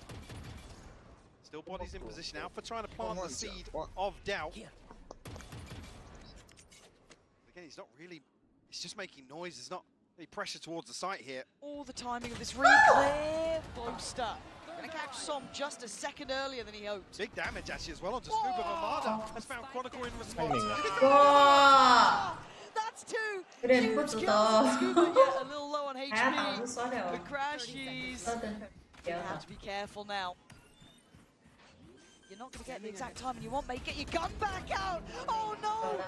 Still bodies in position. Alpha trying to plant the seed of doubt. Again, he's not really, he's just making noise. There's not any pressure towards the site here. All the timing of this really clear Boaster. Gonna catch Som just a second earlier than he hoped. Big damage actually as well onto Scuba. Armada has found Chronicle in response. That's 2. Scuba, yeah, a little low on HP. The crashes. You have to be careful now. You're not going to get the exact timing you want, mate. Get your gun back out. Oh no!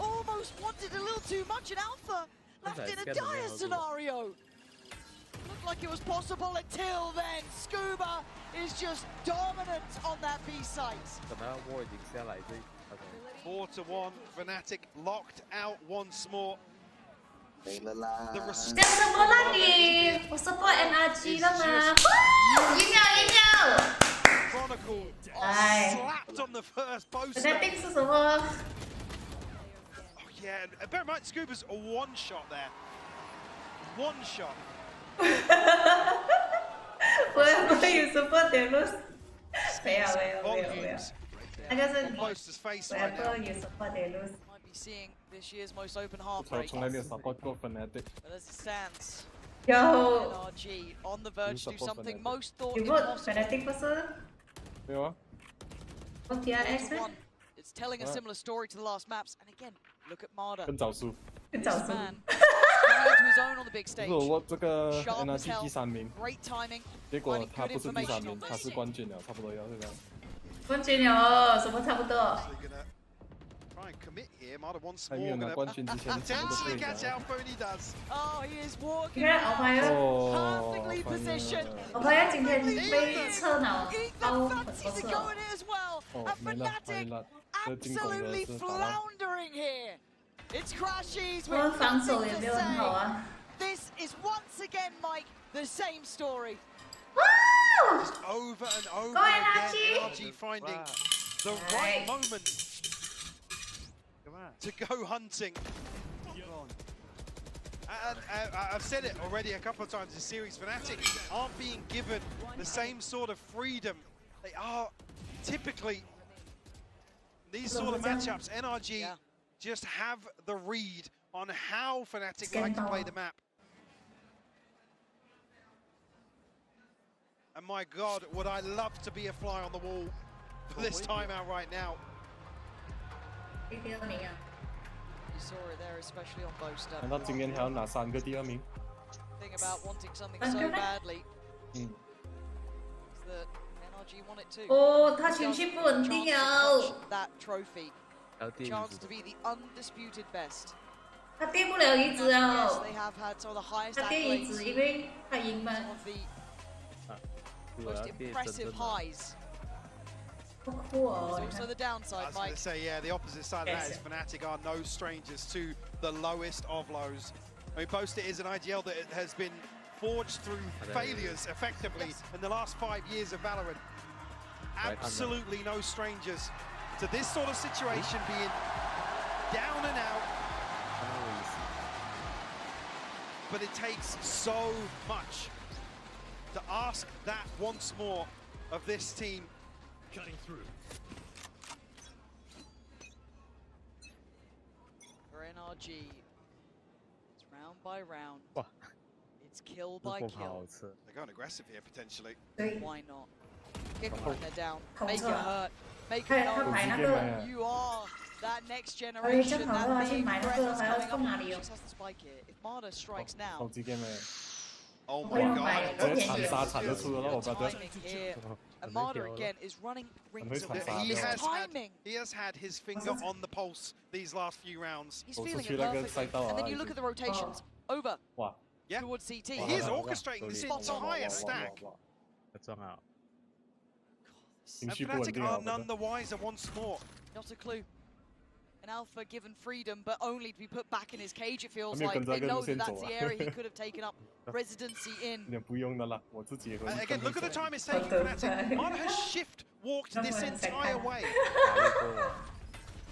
Almost wanted a little too much in Alpha. Left in a dire scenario. Looked like it was possible until then. Scuba is just dominant on that B site. 4-1, Fnatic locked out once more. The Step support lagi. Support NRG 了吗？赢了！ Chronicle slapped on the first post. Fnatic 是什么？ Oh yeah, and bear in mind Scuba's a 1 shot there. 1 shot. 我有 support 的 lose。没有。那个是你。我有 support 的 lose。 Might be seeing this year's most open heart rate. But as it stands, NRG on the verge to do something most thought impossible. Fnatic 不是？对啊。我 TRS 吗？ It's telling a similar story to the last maps. And again, look at Marder. 更早输。 This man coming into his own on the big stage. 我这个 Sharp as NRG hell, 第3名， great timing. 结果 finding 他 good 不是第3 information 名， on 他是冠军了，差不多要这样。冠军了，什么差不多？ Try and commit here. Marder once more gonna potentially catch Alpha, and he does. Oh, he is walking 你看奥派尔， perfectly positioned. 奥派尔今天被侧脑包很多 He's 次 going it as well. And Fnatic absolutely floundering here. It's crashes with nothing to say. This is once again, Mike, the same story. Just over and over again, NRG finding the right moment to go hunting. And I've said it already a couple of times this series, Fnatic aren't being given the same sort of freedom. They are typically, these sort of matchups, NRG just have the read on how Fnatic like to play the map. And my God, would I love to be a fly on the wall for this timeout right now. You saw it there, especially on Boaster. 难道今年还要拿3个第2名？ Thing about wanting something so badly is that NRG want it too. 哦，他情绪不稳定哦。 That trophy, chance to be the undisputed best. 他跌不了一直哦。 They have had some of the highest 他跌一 accolades, 直，因为他赢嘛。 some of the most impressive highs. Cool. There's also the downside, I was going Mike. to say, yeah, the opposite side of that is Fnatic are no strangers to the lowest of lows. I mean, Boaster is an IGL that has been forged through failures, effectively, in the last 5 years of VALORANT. Absolutely no strangers to this sort of situation, being down and out. But it takes so much to ask that once more of this team. Cutting through. For NRG, it's round by round. It's kill by kill. They're going aggressive here, potentially. Why not? Get Kleiner down. Make it hurt. Make it know. You are that next generation. That big threat is coming up. He just has the spike here. If Marder strikes now. Oh my God. Timing here. And Marder again is running rings around. He has had his finger on the pulse these last few rounds. He's feeling it perfectly. And then you look at the rotations. Over towards CT. He is orchestrating this entire stack. And Fnatic are none the wiser once more. Not a clue. And Alpha given freedom, but only to be put back in his cage, it feels like. They know that that's the area he could have taken up residency in. Again, look at the time it's taking Fnatic. Marta has shift walked this entire way.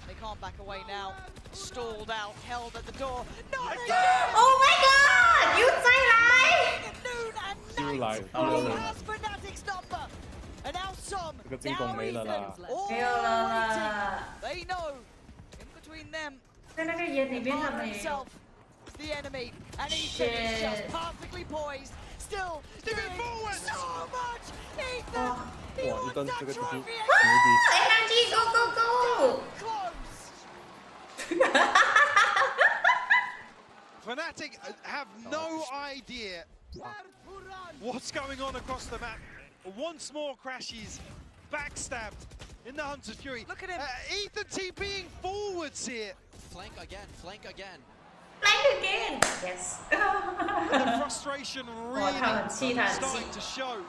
They can't back away now. Stalled out, held at the door. Not again! Oh my god! You say lie! Noon and night! He has Fnatic's number! And now some. Now Ethan. All waiting. They know. In between them. Himself, the enemy. And Ethan is just perfectly poised. Still doing forward so much! Ethan! He wants that trophy! NRG, go, go, go! Close! Fnatic have no idea what's going on across the map. Once more crashes, backstabbed in the Hunter's Fury. Look at him! Ethan TPing forwards here. Flank again, flank again. Flank again! Yes. The frustration really starting to show.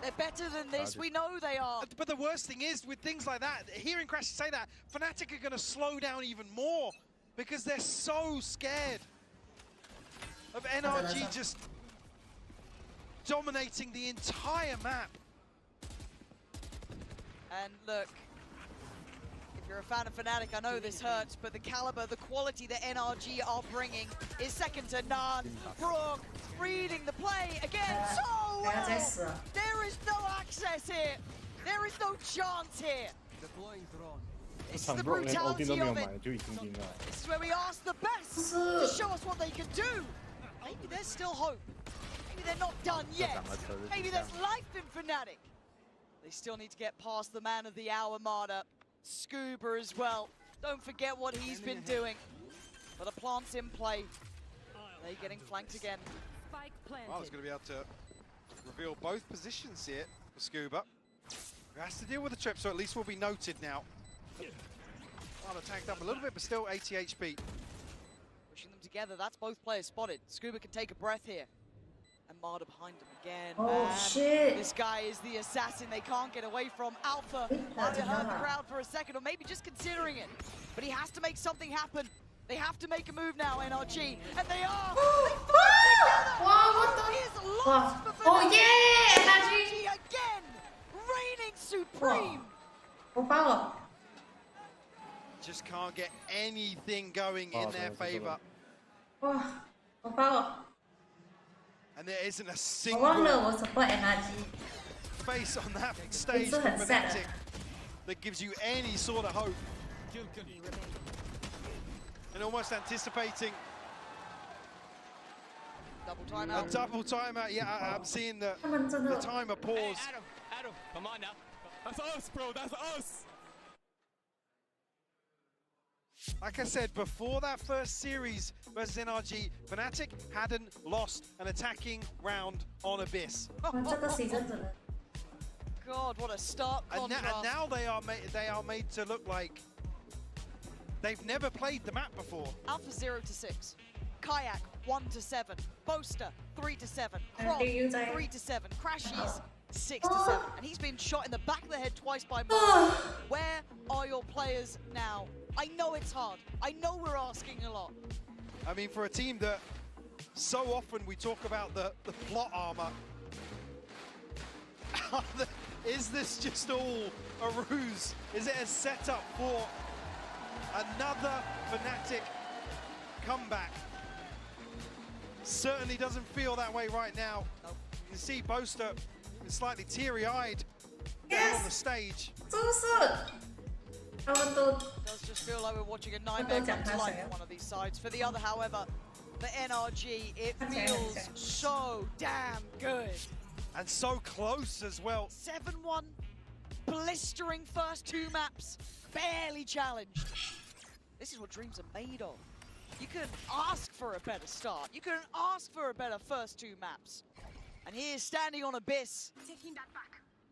They're better than this, we know they are. But the worst thing is, with things like that, hearing Crashy say that, Fnatic are going to slow down even more because they're so scared of NRG just dominating the entire map. And look, if you're a fan of Fnatic, I know this hurts, but the caliber, the quality that NRG are bringing is second to none. Brook reading the play again so well. There is no access here. There is no chance here. This is the brutality of it. This is where we ask the best to show us what they can do. Maybe there's still hope. Maybe they're not done yet. Maybe there's life in Fnatic. They still need to get past the man of the hour, Marta. Scuba as well. Don't forget what he's been doing. But the plant's in play. They're getting flanked again. Well, he's going to be able to reveal both positions here for Scuba. Who has to deal with the trip, so at least will be noted now. Marta tagged up a little bit, but still 80 HP. Pushing them together, that's both players spotted. Scuba can take a breath here. And Marta behind him again. Oh, man. shit. This guy is the assassin they can't get away from. Alpha might have heard the crowd for a second, or maybe just considering it. But he has to make something happen. They have to make a move now, NRG. And they are! They fight together! Wow, what the? Is lost for Fnatic. Oh yeah! NRG! Again! Reigning supreme! Wow. Just can't get anything going in their favor. Wow. And there isn't a single face on that stage for Fnatic that gives you any sort of hope. And almost anticipating double timeout. A double timeout. Yeah, I'm seeing the timer pause. Hey, Adam, come on now. That's us, bro. That's us. Like I said, before that first series versus NRG, Fnatic hadn't lost an attacking round on Abyss. God, what a stark contrast. And now they are made to look like they've never played the map before. Alpha 0 to 6, Kayak 1 to 7, Boaster 3 to 7, Kron 3 to 7, Crashies 6 to 7, and he's been shot in the back of the head twice by Marta. Where are your players now? I know it's hard. I know we're asking a lot. I mean, for a team that so often we talk about the plot armor, is this just all a ruse? Is it a setup for another Fnatic comeback? Certainly doesn't feel that way right now. Nope. You can see Boaster is slightly teary-eyed down on the stage. It does just feel like we're watching a nightmare come to life on one of these sides. For the other, however, the NRG, it feels so damn good. And so close as well. 7-1, blistering first two maps, barely challenged. This is what dreams are made of. You couldn't ask for a better start. You couldn't ask for a better first two maps. And he is standing on Abyss,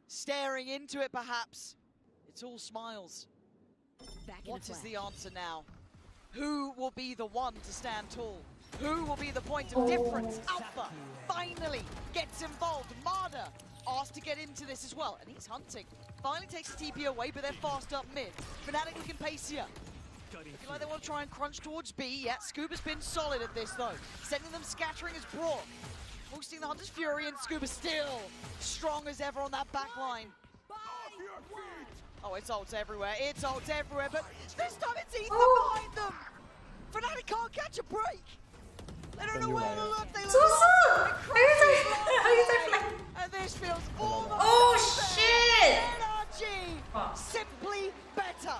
staring into it perhaps. It's all smiles. What is the answer now? Who will be the one to stand tall? Who will be the point of difference? Alpha finally gets involved. Marta asked to get into this as well, and he's hunting. Finally takes the TP away, but they're fast up mid. Fnatic looking pacier. Looking like they want to try and crunch towards B. Yeah, Scuba's been solid at this though. Sending them scattering as Brock. Hosting the Hunter's Fury, and Scuba still strong as ever on that back line. Oh, it's ults everywhere. It's ults everywhere, but this time it's Ethan behind them. Fnatic can't catch a break. They don't know where to look. They look and this feels almost shit! NRG simply better.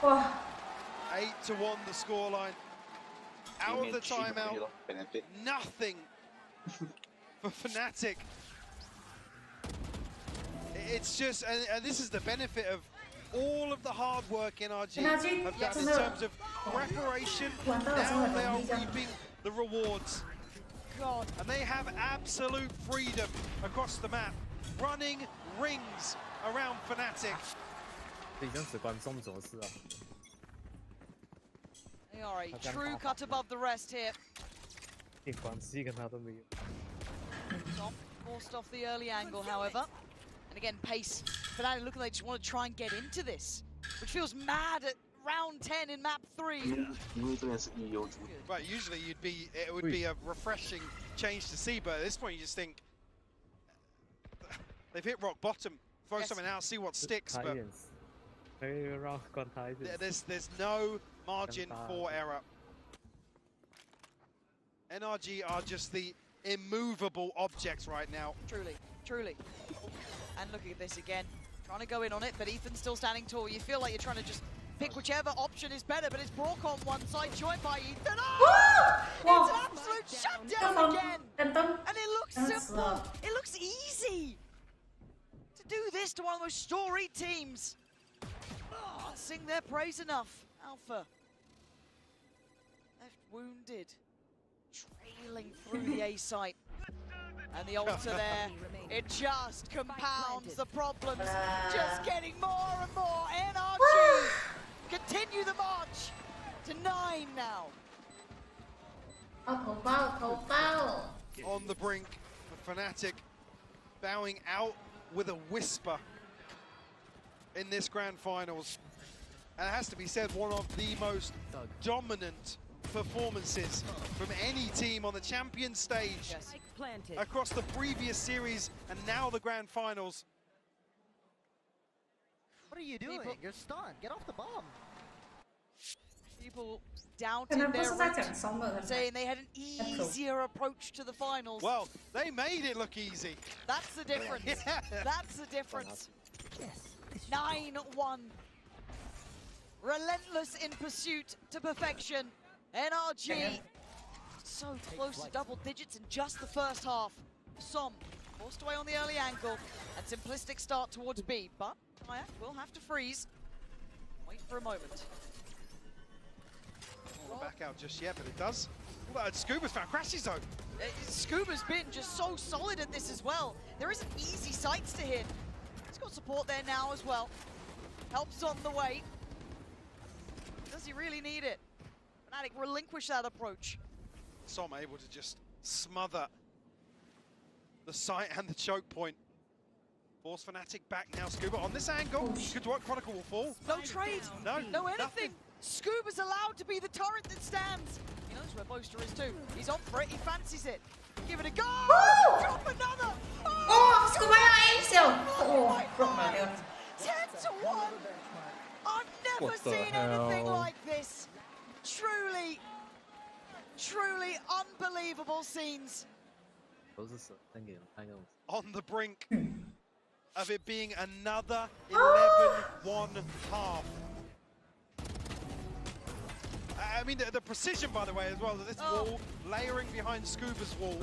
8-1 the scoreline. Out of the timeout, nothing for Fnatic. It's just, and this is the benefit of all of the hard work NRG have done in terms of preparation. Now they are reaping the rewards. God. And they have absolute freedom across the map, running rings around Fnatic. They are a true cut above the rest here. Tom forced off the early angle, however. And again, pace. Fnatic looking like they just want to try and get into this, which feels mad at round 10 in map 3. Right, usually it would be a refreshing change to see, but at this point you just think they've hit rock bottom. Throw something out, see what sticks. But there's no margin for error. NRG are just the immovable objects right now. Truly, truly. And looking at this again, trying to go in on it, but Ethan's still standing tall. You feel like you're trying to just pick whichever option is better, but it's Brock on one side, joined by Ethan. Oh! It's an absolute shutdown again! And it looks simple. It looks easy to do this to one of the most storied teams. Can't sing their praise enough. Alpha left wounded, trailing through the A site. And the ulta there, it just compounds the problems. Just getting more and more. NRG continue the march to 9 now. On the brink, the Fnatic bowing out with a whisper in this grand finals. And it has to be said, one of the most dominant performances from any team on the champion stage across the previous series and now the grand finals. What are you doing? You're stunned. Get off the bomb. People doubting their route, saying they had an easier approach to the finals. Well, they made it look easy. That's the difference. Yeah. That's the difference. 9-1. Relentless in pursuit to perfection. NRG so close to double digits in just the first half. Som forced away on the early angle and simplistic start towards B, but Kayak will have to freeze. Wait for a moment. Not back out just yet, but it does. Well, Scuba's found Crashy Zone. Scuba's been just so solid at this as well. There isn't easy sights to hit. He's got support there now as well. Helps on the way. Does he really need it? Fnatic relinquish that approach. Som able to just smother the sight and the choke point. Force Fnatic back now. Scuba on this angle. Good work. Chronicle will fall. No trade. No anything. Nothing. Scuba's allowed to be the turret that stands. He knows where Boaster is too. He's on for it. He fancies it. Give it a go. Drop another. Scuba Oh, 10-1. I've never seen anything like this. Truly, truly unbelievable scenes. On the brink of it being another 11-1 half. I mean, the precision, by the way, as well, this wall layering behind Scuba's wall.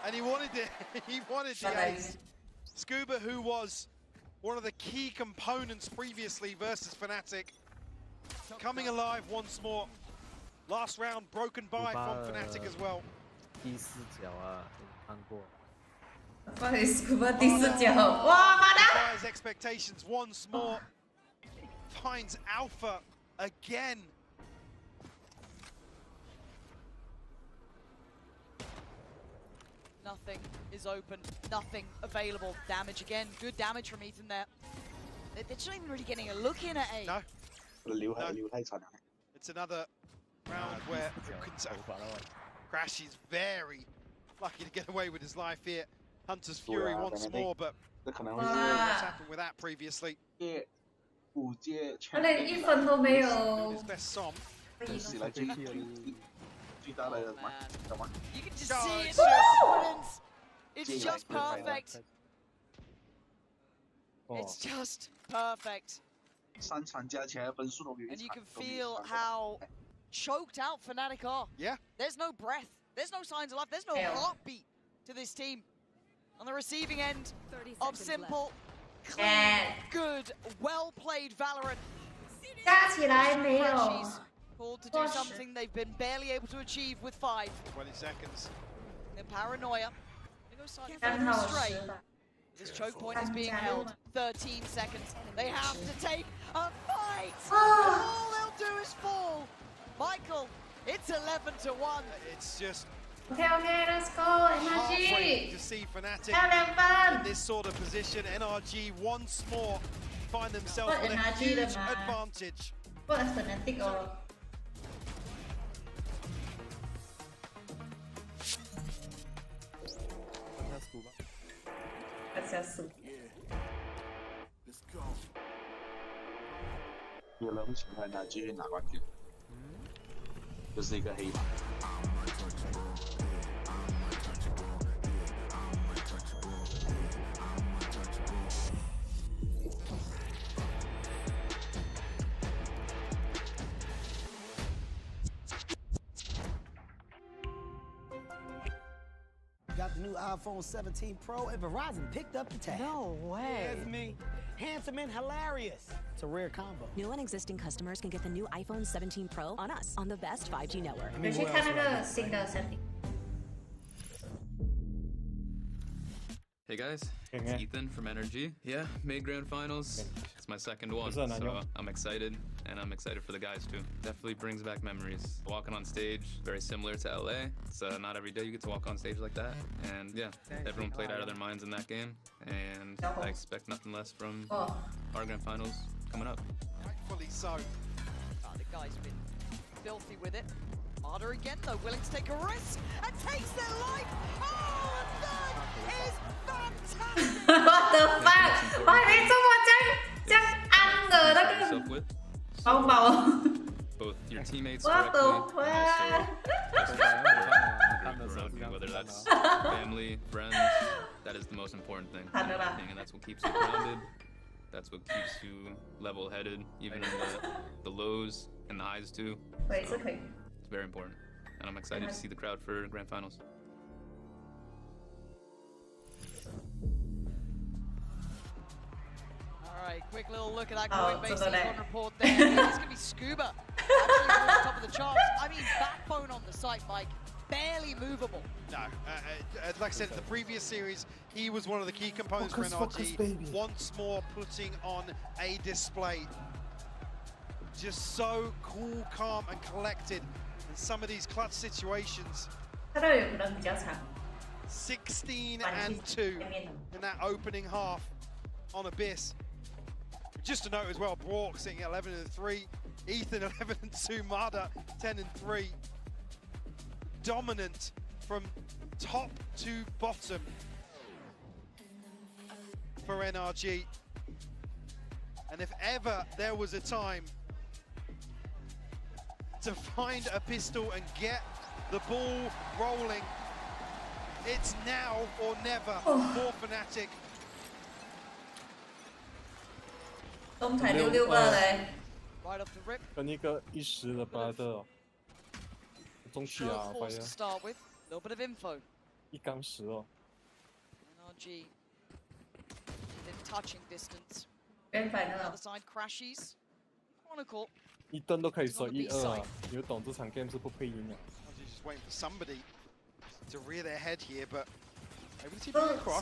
And he wanted it. He wanted the ace. Scuba, who was one of the key components previously versus Fnatic, coming alive once more. Last round broken by from Fnatic as well. Defies expectations once more. Finds Alpha again. Nothing is open, nothing available. Damage again, good damage from Ethan there. They're just not even really getting a look in at A. No. It's another round where Crash is very lucky to get away with his life here. Hunter's Fury once more, but what's happened with that previously? 他连1分都没有。 His best Som. You can just see it in the confidence. It's just perfect. It's just perfect. And you can feel how choked out Fnatic are. Yeah. There's no breath. There's no signs of life. There's no heartbeat to this team. On the receiving end of simple, clean, good, well-played Valorant. 加起来没有。 Freshies called to do something they've been barely able to achieve with 5. 20 seconds. The paranoia. They go slightly further astray. This choke point is being held. 13 seconds. They have to take a fight. All they'll do is fall. Michael, it's 11-1. It's just Okay, let's go, heartbreaking NRG. to see Fnatic 漂亮分。 in this sort of position. NRG once more find themselves with a NRG huge 的嘛 advantage. 不能 Fnatic 哦。 下输。有人会喜欢他继续拿冠军，就是一个黑马。 Got the new iPhone 17 Pro and Verizon picked up the tab. No way. That's me. Handsome and hilarious. It's a rare combo. New and existing customers can get the new iPhone 17 Pro on us on the best 5G network. 你去看那个新的设定。 Hey guys, it's Ethan from NRG. Yeah, made grand finals. It's my second one, so I'm excited, and I'm excited for the guys too. Definitely brings back memories. Walking on stage, very similar to LA. It's not every day you get to walk on stage like that. And yeah, everyone played out of their minds in that game, and I expect nothing less from our grand finals coming up. Rightfully so. The guy's been filthy with it. Harder again though, willing to take a risk and takes their life. Oh, and that is fantastic. What the fuck？ 我还没中过这样安的那个包包。 Both your teammates What the fuck? Whether that's family, friends, that is the most important thing. And that's what keeps you grounded. That's what keeps you level-headed, even in the lows and the highs too. It's very important, and I'm excited to see the crowd for grand finals. All right, quick little look at that Coinbase Econ report there. I think it's going to be Scuba actually on the top of the charts. I mean, backbone on the site, Mike. Barely movable. No, like I said, in the previous series, he was one of the key components for NRG. Once more putting on a display. Just so cool, calm, and collected in some of these clutch situations. 16-2 in that opening half on Abyss. Just to note as well, Brock sitting at 11-3, Ethan 11-2, Mada 10-3. Dominant from top to bottom for NRG. And if ever there was a time to find a pistol and get the ball rolling, it's now or never for Fnatic. 中台66个嘞。 Right off the rip. 跟一个一时的巴特，中气啊，发现。 To start with, a little bit of info. 一杠10哦。 NRG within touching distance. 原反的。 Other side crashes. Chronicle. 一灯都可以说1-2啊，你就懂这场 game 是不配音的。 Just waiting for somebody to rear their head here, but able to keep it across.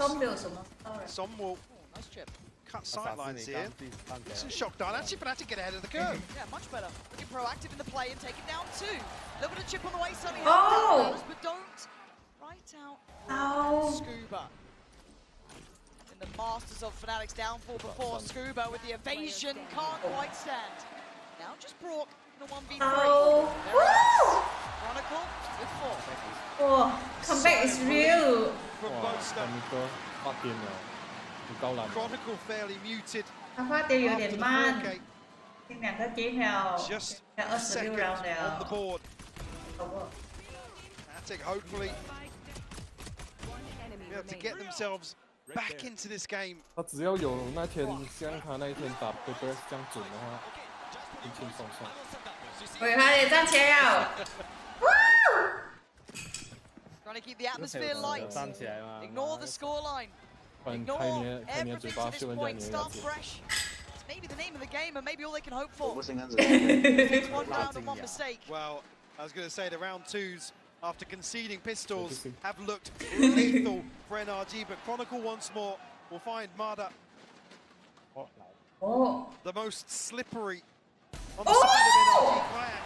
Som will nice chip. Cut sidelines here. Some shock down. Actually, Fnatic get ahead of the curve. Yeah, much better. Looking proactive in the play and take it down too. A little bit of chip on the way, suddenly but don't. Right out. Scuba. In the masters of Fnatic's downfall before. Scuba with the evasion, can't quite stand. Now just Brock in a 1v3. Oh, Very nice. Chronicle with 4. Oh, comeback is real. From Boaster. Chronicle fairly muted. 他花掉有点慢，呢兩個機票 Just 要26 round on the 了。 board. Fnatic hopefully be able to get themselves back into this game. 他只要有那天像他那一天打 Paper 这样准的话，轻轻松松。喂，快點站起來了！ Trying to keep the atmosphere light. Ignore the scoreline. 不然 Ignore 开你的嘴 everything 巴 to 秀 this 人家 point. 你也 Start 了解。 fresh. It's maybe the name of the game and maybe all they can hope for. 我不是看着。 It's one round and one mistake. Well, I was going to say the round 2s after conceding pistols have looked lethal for NRG, but Chronicle once more will find Mada the most slippery on the side of NRG player.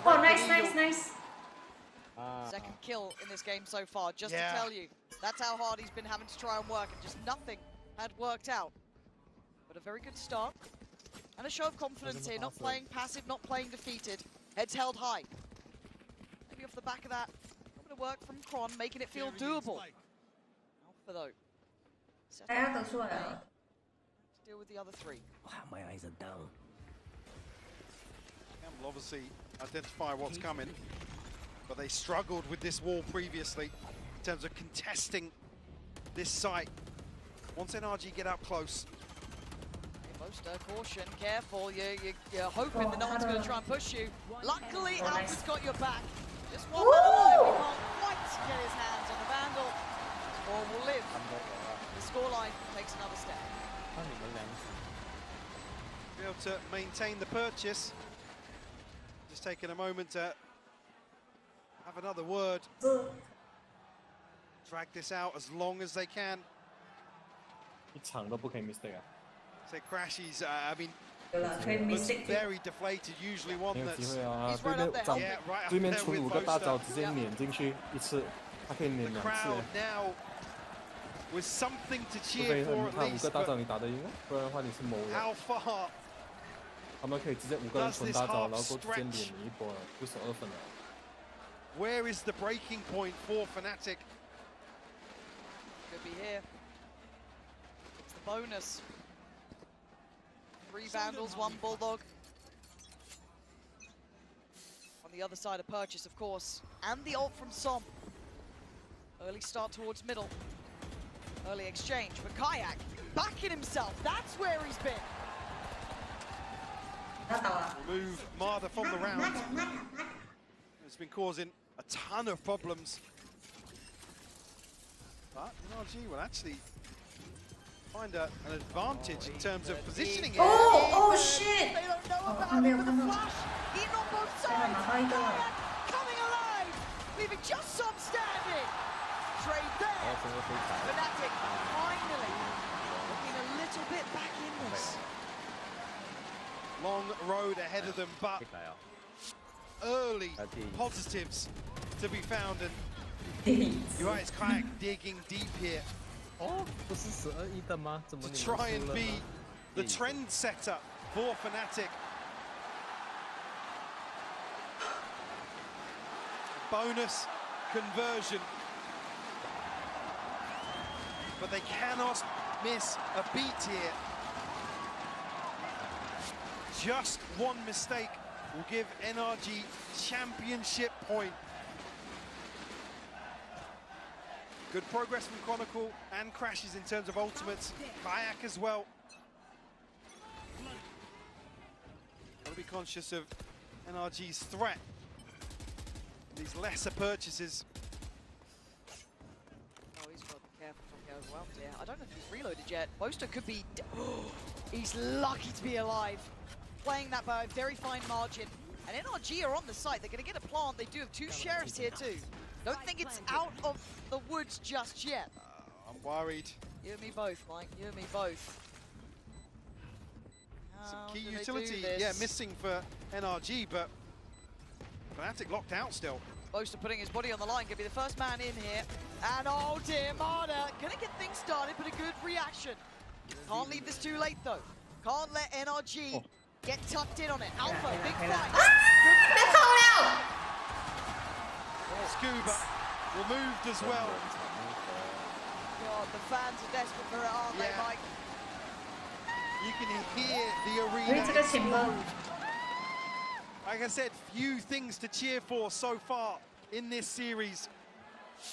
Oh, nice. Second kill in this game so far, just to tell you. That's how hard he's been having to try and work, and just nothing had worked out. But a very good start. And a show of confidence here, not playing passive, not playing defeated. Heads held high. Maybe off the back of that, a bit of work from Kron, making it feel doable. Alpha though. 大家都出來了。 To deal with the other 3. My eyes are down. Will obviously identify what's coming, but they struggled with this wall previously in terms of contesting this site. Once NRG get up close. Boaster, caution, careful. You're hoping that no one's going to try and push you. Luckily, Alpha's got your back. Just one man alive. He can't quite get his hands on the Vandal. Or will live. The scoreline takes another step. Be able to maintain the purchase. Just taking a moment to have another word. Drag this out as long as they can. 一场都不可以 mistake 啊。 So Crashies, I mean, 有了，可以 looks mistake。 very deflated. Usually one 没有 that's 机会啊！ He's 对 right 面 up there. 找 Yeah, right up 对面 there 存 with 5个大招， Boaster. 直接撵进去一次，他可以撵 The 2次。 crowd now with something to 除 cheer 非 for 他 at 5 least. 个大招 But 你打得赢啊，不然的话你是谋人。 how far 他们可以直接5个人存大招，然后直接撵你一波，不守2分了。 where is the breaking point for Fnatic? Could be here. It's the bonus. 3 Vandals, 1 Bulldog. On the other side, a purchase, of course. And the ult from Som. Early start towards middle. Early exchange, but Kayak backing himself. That's where he's been. Remove Marder from the round. It's been causing a ton of problems. But NRG will actually find an advantage in terms of positioning it. Oh shit! They don't know about Oh, it no, with the no. flash. Even on both sides. Kayak coming alive. Leaving just Som standing. Trade there. Fnatic finally looking a little bit back in this. Long road ahead of them, but early positives to be found. And you're right, it's Kayak digging deep here. 哦，不是12-1的吗？怎么 To 你们 try 输 and 了 be 呢？ the trend setter for Fnatic. Bonus conversion. But they cannot miss a beat here. Just one mistake will give NRG championship point. Good progress from Chronicle and Crashes in terms of ultimates. Kayak as well. Gotta be conscious of NRG's threat. These lesser purchases. Oh, he's got to be careful from here as well. Yeah, I don't know if he's reloaded yet. Boaster could be... he's lucky to be alive. Playing that by a very fine margin. And NRG are on the site. They're going to get a plant. They do have 2 sheriffs here too. Don't think it's out of the woods just yet. I'm worried. You and me both, Mike. You and me both. Some How key do they utility, do this? yeah, missing for NRG, but Fnatic locked out still. Boaster putting his body on the line, gonna be the first man in here. And oh dear, Marta, gonna get things started, but a good reaction. Can't leave this too late though. Can't let NRG get tucked in on it. Alpha, big fight. Scuba removed as well. God, the fans are desperate for it, aren't they, Mike? You can hear the arena explode. Like I said, few things to cheer for so far in this series.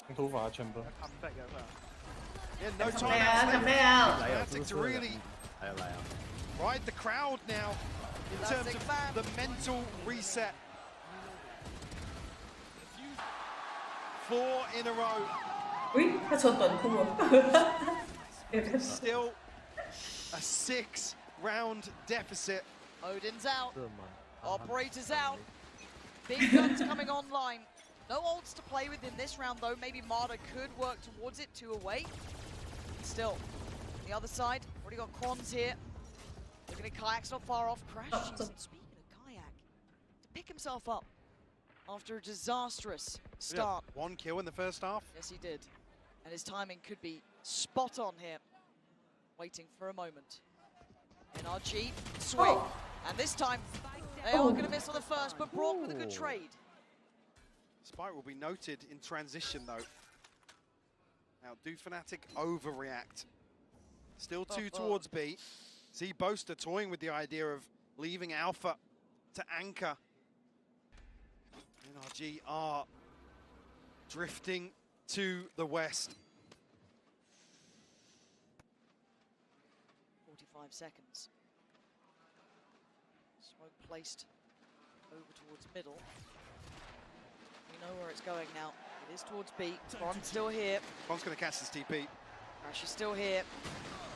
Yeah, no time out. To really ride the crowd now in terms of the mental reset. 4 in a row. Still a 6-round deficit. Odin's out. Operator's out. Big guns coming online. No ults to play with in this round though. Maybe Marta could work towards it, 2 away. Still, on the other side, already got Quans here. Looking at Kayak's not far off. Crash, speaking of Kayak, to pick himself up after a disastrous start. Yeah, 1 kill in the first half. Yes, he did. And his timing could be spot on here. Waiting for a moment. NRG, swing. And this time, they are going to miss on the first, but Brock with a good trade. Spike will be noted in transition, though. Now, do Fnatic overreact? Still 2 towards B. See Boaster toying with the idea of leaving Alpha to anchor. NRG are drifting to the west. 45 seconds. Smoke placed over towards middle. We know where it's going now. It is towards B. Bron's still here. Bron's going to catch this TP. Crash is still here.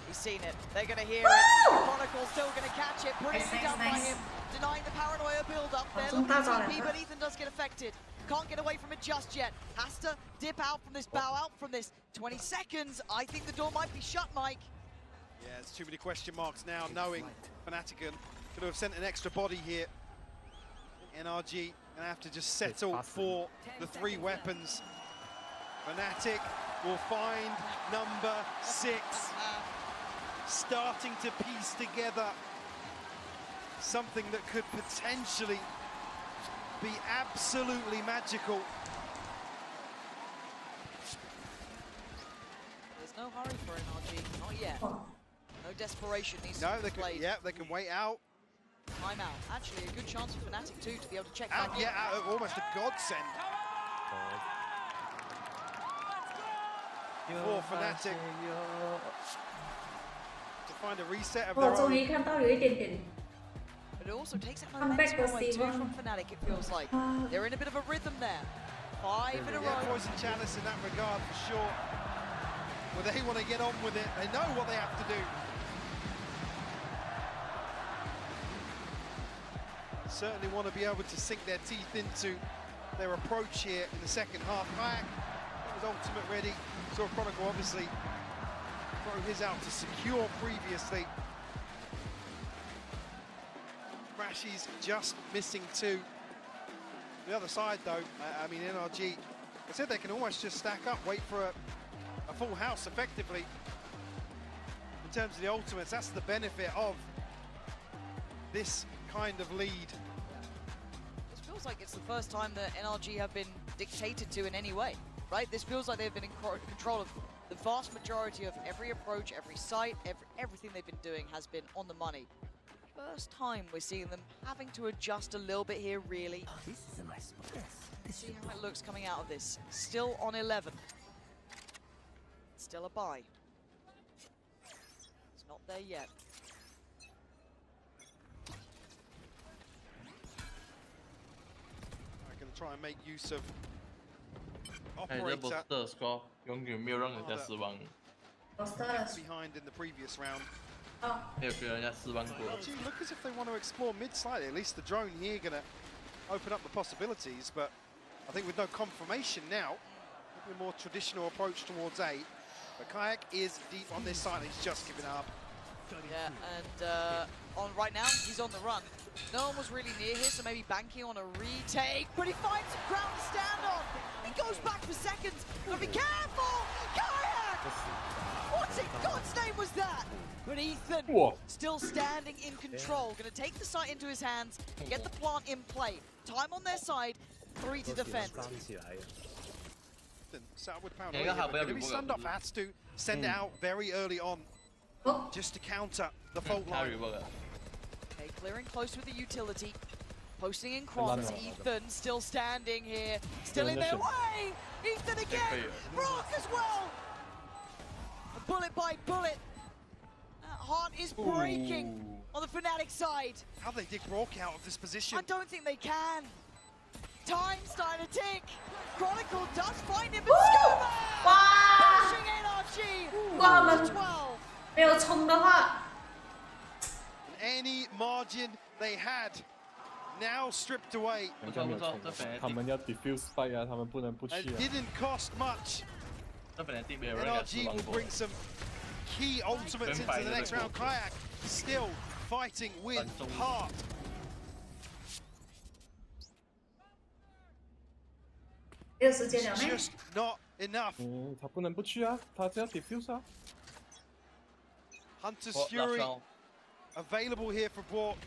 He's seen it. They're going to hear it. Chronicle's still going to catch it. Brilliantly done by him. Denying the paranoia build-up. They're looking at TP, but Ethan does get affected. Can't get away from it just yet. Has to dip out from this, bow out from this. 20 seconds. I think the door might be shut, Mike. Yeah, there's too many question marks now, knowing Fnatic could have sent an extra body here. NRG gonna have to just settle for the 3 weapons. Fnatic will find number 6. Starting to piece together something that could potentially be absolutely magical. There's no hurry for NRG, not yet. No desperation needs to be played. Yeah, they can wait out. Timeout. Actually, a good chance for Fnatic too to be able to check out. back Yeah, almost a godsend for Fnatic to find a reset of their own. But it also takes that momentum away too from Fnatic, it feels like. They're in a bit of a rhythm there. 5 in a row. Poison Chalice in that regard for sure. Well, they want to get on with it. They know what they have to do. Certainly want to be able to sink their teeth into their approach here in the second half. Kayak was ultimate ready. Saw Chronicle obviously throw his out to secure previously. Rashi's just missing 2. The other side though, I mean NRG, I said they can almost just stack up, wait for a full house effectively. In terms of the ultimates, that's the benefit of this kind of lead. This feels like it's the first time that NRG have been dictated to in any way, right? This feels like they've been in control of the vast majority of every approach, every site, everything they've been doing has been on the money. First time we're seeing them having to adjust a little bit here, really. Oh, this is a nice spot. Let's see how it looks coming out of this. Still on 11. Still a bye. It's not there yet. I'm going to try and make use of 这 operator. Boaster score 永远没有让人家失望。 Behind in the previous round. 没有给人家失望过。 Gee, look as if they want to explore mid slightly. At least the drone here going to open up the possibilities, but I think with no confirmation now, maybe a more traditional approach towards A. But Kayak is deep on this side, he's just given up. Yeah, and on right now, he's on the run. No one was really near here, so maybe banking on a retake, but he finds some ground to stand on. He goes back for seconds. Gotta be careful! Kayak! What in God's name was that? But Ethan still standing in control. Gonna take the site into his hands, get the plant in play. Time on their side, 3 to defend. Going to be stunned off, has to send it out very early on, just to counter the fault line. Okay, clearing close with the utility. Posting in cross. Ethan still standing here. Still in their way. Ethan again. Brock as well. Bullet by bullet. That heart is breaking on the Fnatic side. How they dig Brock out of this position? I don't think they can. Time's starting to tick. Chronicle does find him, but Scuba! Pushing NRG. 12. 没有冲的话 Any margin they had now stripped away. 他们要 defuse spike 啊，他们不能不去 It 啊。 didn't cost much. NRG will bring some key ultimates into the next round. Kayak still fighting with heart. It's just not enough. 他不能不去啊，他只要 defuse 啊。 Hunter's Fury available here for Brock.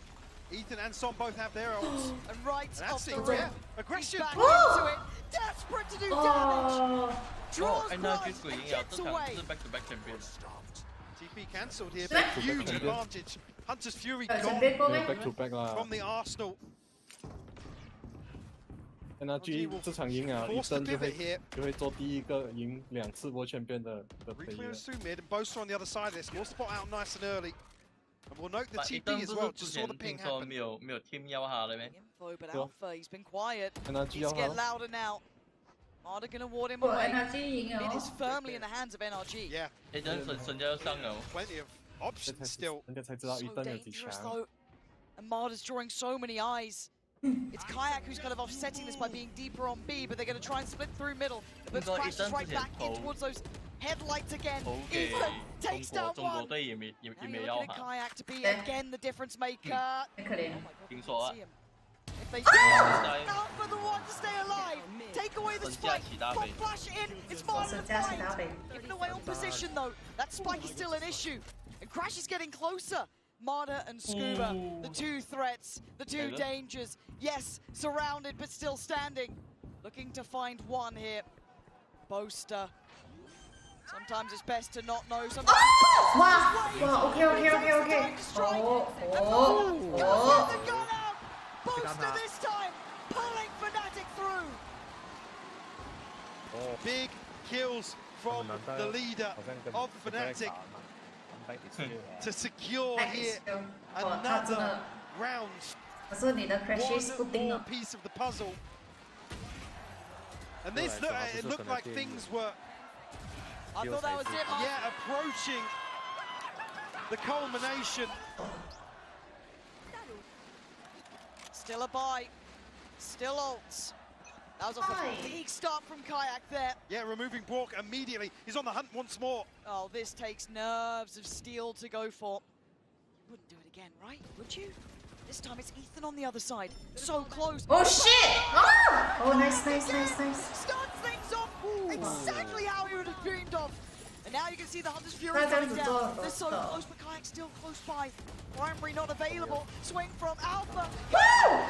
Ethan and Son both have their ults. And right off the it, rim. yeah. Aggression. Back into it. Desperate to do damage. Draws blood and gets away. TP cancelled here, but huge advantage. Hunter's Fury gone back to back 啦。 from the Arsenal. NRG 这场赢啊，一生就会做第一个赢2次World Champion 的 player。 Reclears through mid and both are on the other side of this. We'll spot out nice and early. And we'll note the TP as well. Just saw the ping happen. 沒有 team 休下咧咩 ？Info, but Alpha, he's been quiet. NRG Needs to get louder now. Marta gonna ward him away. It is firmly in the hands of NRG. Yeah. Plenty of options still. So dangerous though. And Marta's drawing so many eyes. It's Kayak who's kind of offsetting this by being deeper on B, but they're going to try and split through middle. But crashes right back in towards those headlights again. Ethan takes down one. Now you're looking at Kayak to be again the difference maker. Oh my God, you can see him. If they do, Alpha the one to stay alive. Take away the spike. Pop flash in. It's Marta to fight. Giving away on position though. That spike is still an issue. And Crash is getting closer. Marta and Scuba, the two threats, the two dangers. Yes, surrounded but still standing. Looking to find one here. Boaster. Sometimes it's best to not know. Sometimes Wow, okay. Boaster this time, pulling Fnatic through. Big kills from the leader of Fnatic to secure here another round. One more piece of the puzzle. And this it looked like things were I thought that was it, Mark. Yeah, approaching the culmination. Still a buy, still ults. That was a big start from Kayak there. Yeah, removing Brock immediately. He's on the hunt once more. Oh, this takes nerves of steel to go for. You wouldn't do it again, right? Would you? This time it's Ethan on the other side. So close. Oh shit! Oh, nice. Starts things off exactly how he would have dreamed of. And now you can see the Hunter's Fury coming down. They're so close, but Kayak's still close by. Primary not available. Swing from Alpha. Wow!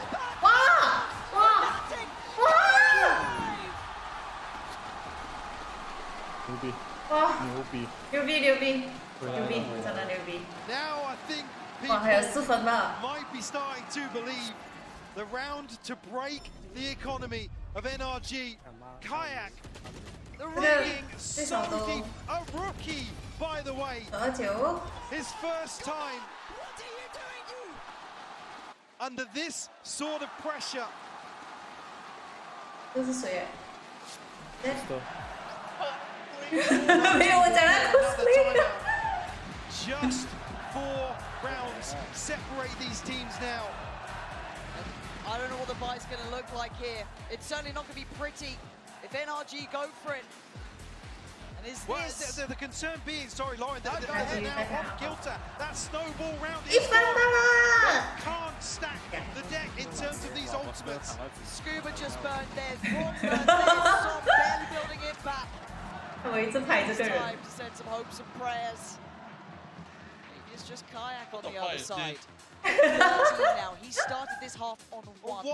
Now I think people might be starting to believe the round to break the economy of NRG. Kayak, the ranking so deep. A rookie, by the way. His first time under this sort of pressure. Just 4 rounds separate these teams now. I don't know what the buy's going to look like here. It's certainly not going to be pretty if NRG go for it. And is well, this... the concern being, sorry, Lauren, they're now on Gilter. That snowball round is can't stack the deck in terms of these ultimates. Scuba just burned theirs, Braun burned theirs, Som barely building it back. It's time to send some hopes and prayers. Maybe it's just Kayak on the other side. 13 now. He started this half on one.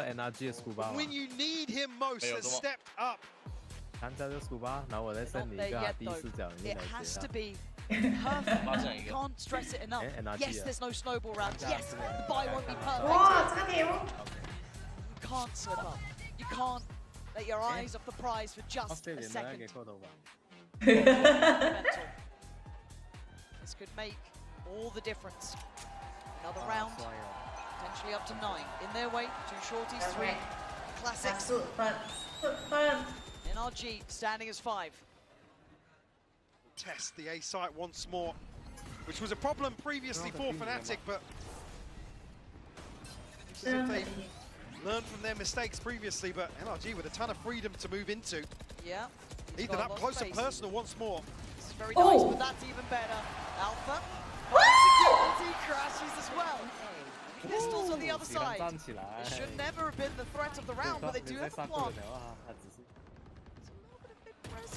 NRG when you need him most, has stepped up. 看这个 scuba， 然后我再伸你一个第一视角，你 It 来 has 接 to 它。 be perfect. You can't stress it enough. Yes, there's no snowball round. Yes, the buy won't be perfect. You can't slip up. You can't let your eyes off the prize for just a second. Mental. This could make all the difference. Another round, potentially up to 9. In their way, 2 shorties, 3 classics. NRG standing as 5. Test the A site once more, which was a problem previously for Fnatic, but they've learned from their mistakes previously, but NRG with a ton of freedom to move into. Yeah. Ethan up close and personal once more. This is very nice, but that's even better. Alpha. Security crashes as well. Pistols on the other side. It should never have been the threat of the round, but they do have a plan.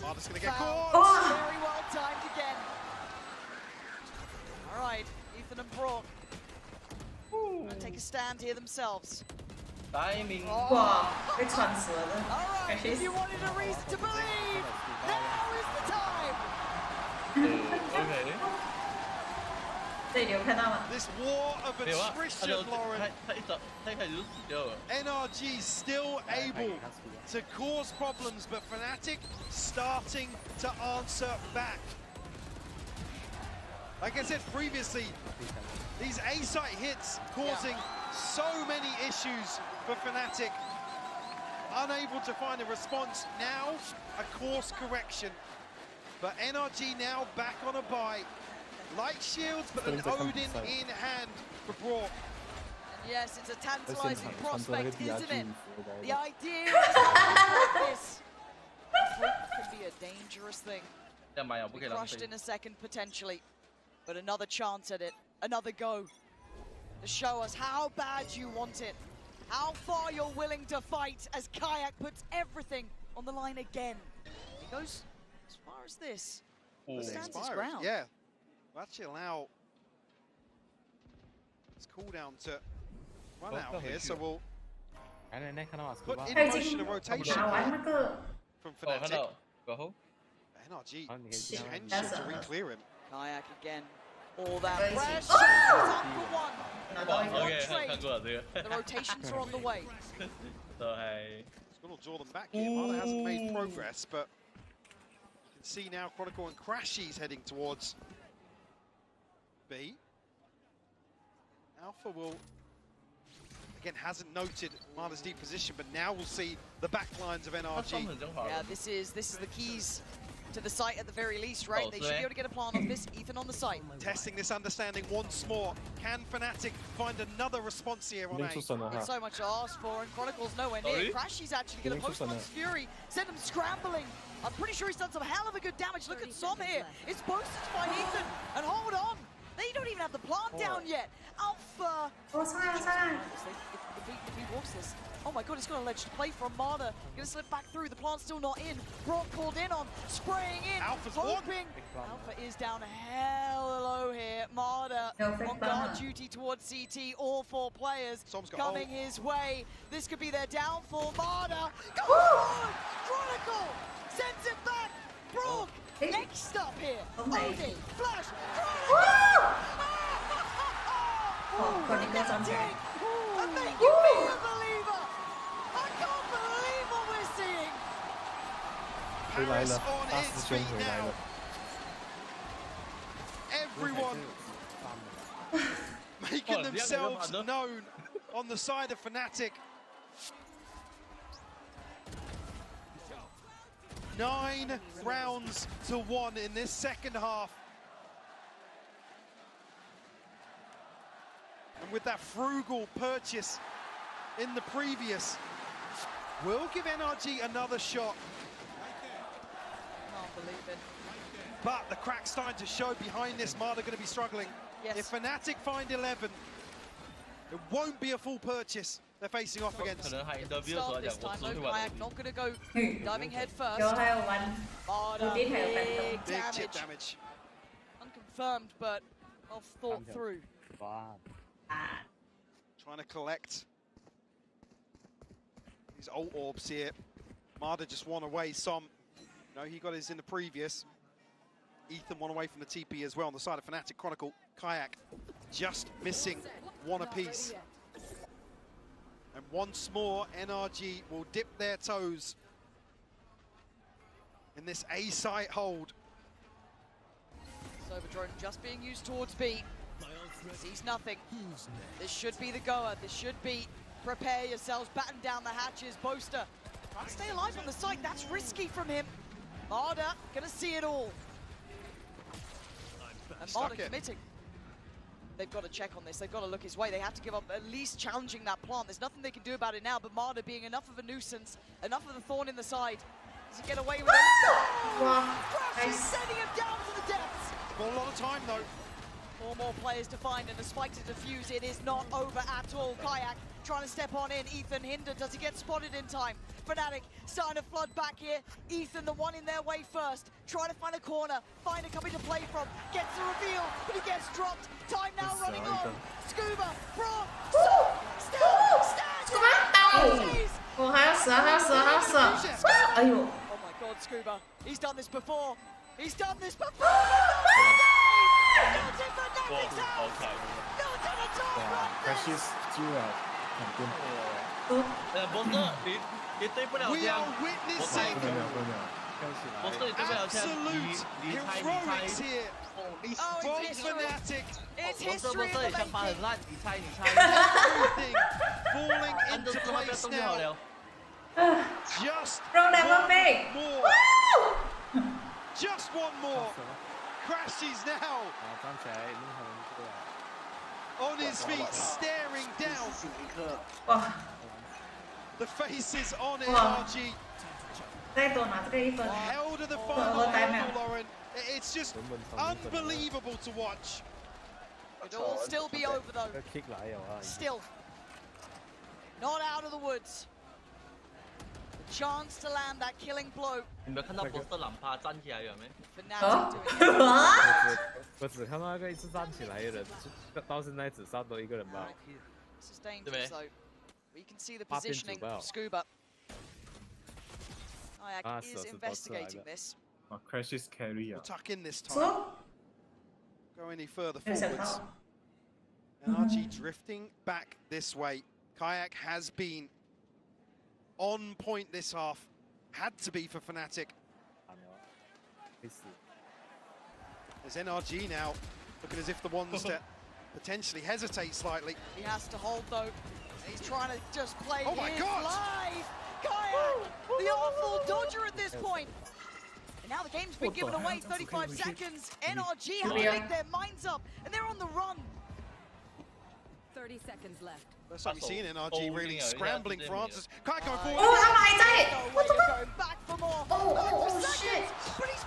Marta's gonna get caught. Very well timed again. All right, Ethan and Brock. Gonna take a stand here themselves. Timing. All right, if you wanted a reason to believe, now is the time. Okay. This war of attrition, Lauren. NRG still able to cause problems, but Fnatic starting to answer back. Like I said previously, these A-site hits causing so many issues for Fnatic. Unable to find a response. Now, a course correction. But NRG now back on a bye. Light shields, but an Odin in hand for Brock. Yes, it's a tantalizing prospect, isn't it? The idea is this. Hope can be a dangerous thing. Be crushed in a second, potentially. But another chance at it. Another go. To show us how bad you want it. How far you're willing to fight as Kayak puts everything on the line again. He goes as far as this. He stands his ground. Yeah. We'll actually allow this cooldown to run out here, so we'll put in motion a rotation from Fnatic. NRG intention to re-clear him. Kayak again. All that pressure. Up for one. The rotations are on the way. It's going to draw them back here. Marta hasn't made progress, but you can see now Chronicle and Crashy's heading towards B. Alpha will, again, hasn't noted Marta's deep position, but now we'll see the back lines of NRG. Yeah, this is the keys to the site at the very least, right? They should be able to get a plan on this. Ethan on the site. Testing this understanding once more. Can Fnatic find another response here on A? It's so much to ask for, and Chronicle's nowhere near. Crashy's actually going to post Mon's Fury, send him scrambling. I'm pretty sure he's done some hell of a good damage. Look at Som here. It's posted by Ethan, and hold on. They don't even have the plant down yet. Alpha. If he walks this. Oh my god, he's got a ledge to play from Marta. Gonna slip back through. The plant's still not in. Brock called in on, spraying in, Alpha's hoping. Alpha is down hell low here. Marta on guard duty towards CT. All 4 players coming his way. This could be their downfall. Marta, come on! Chronicle sends it back. Brock. Next up here, Odin, Flash, Chronicle's on here. I'm making me a believer! I can't believe what we're seeing! Paris on its feet now. Everyone making themselves known on the side of Fnatic. 9 rounds to 1 in this second half. And with that frugal purchase in the previous, we'll give NRG another shot. Can't believe it. But the crack's starting to show behind this. Marder going to be struggling. Yes. If Fnatic find 11, it won't be a full purchase they're facing off against. Start this time though. Kayak not going to go diving head first. Marder, big chip damage. Unconfirmed, but well thought through. Trying to collect these ult orbs here. Marder just one away. Som, no, he got his in the previous. Ethan one away from the TP as well on the side of Fnatic. Chronicle, Kayak just missing one apiece. And once more, NRG will dip their toes in this A site hold. Sober drone just being used towards B. Sees nothing. This should be the goer. This should be prepare yourselves, batten down the hatches. Boaster trying to stay alive on the site. That's risky from him. Marder gonna see it all. And Marder committing. They've got to check on this. They've got to look his way. They have to give up at least challenging that plant. There's nothing they can do about it now, but Marder being enough of a nuisance, enough of the thorn in the side. Does he get away with it? He's sending him down to the depths. Got a lot of time though. 4 more players to find and a spike to defuse. It is not over at all. Kayak trying to step on in. Ethan hindered. Does he get spotted in time? Fnatic starting to flood back here. Ethan, the one in their way first. Trying to find a corner. Find a company to play from. Gets the reveal, but he gets dropped. Time now running low. Scuba, Braun, Oh my god, Scuba. He's done this before. He's done this before. We are witnessing absolute heroics here from Fnatic. It's history in the making. Everything falling into place now. Just one more. Just one more. Crashes now. On his feet, staring down. The faces on NRG. Held to the final angle, Lauren. It's just unbelievable to watch. It'll still be over though. Still. Not out of the woods. The chance to land that killing blow. Fnatic doing it. 我只看到那个一直站起来的人，到现在只杀到一个人吧。 This is dangerous though. We can see the positioning of Scuba. Kayak is investigating this. Crashes carry. We'll tuck in this time. Go any further forwards. NRG drifting back this way. Kayak has been on point this half. Had to be for Fnatic. There's NRG now, looking as if the ones to potentially hesitate slightly. He has to hold though. He's trying to just play his God. life. Kayak, the awful dodger at this point. And now the game's been given away. 35 seconds. NRG have to make their minds up, and they're on the run. 30 seconds left. First time we've seen NRG really scrambling for answers. Kayak going forward. What the fuck? Back for more. Shit. But he's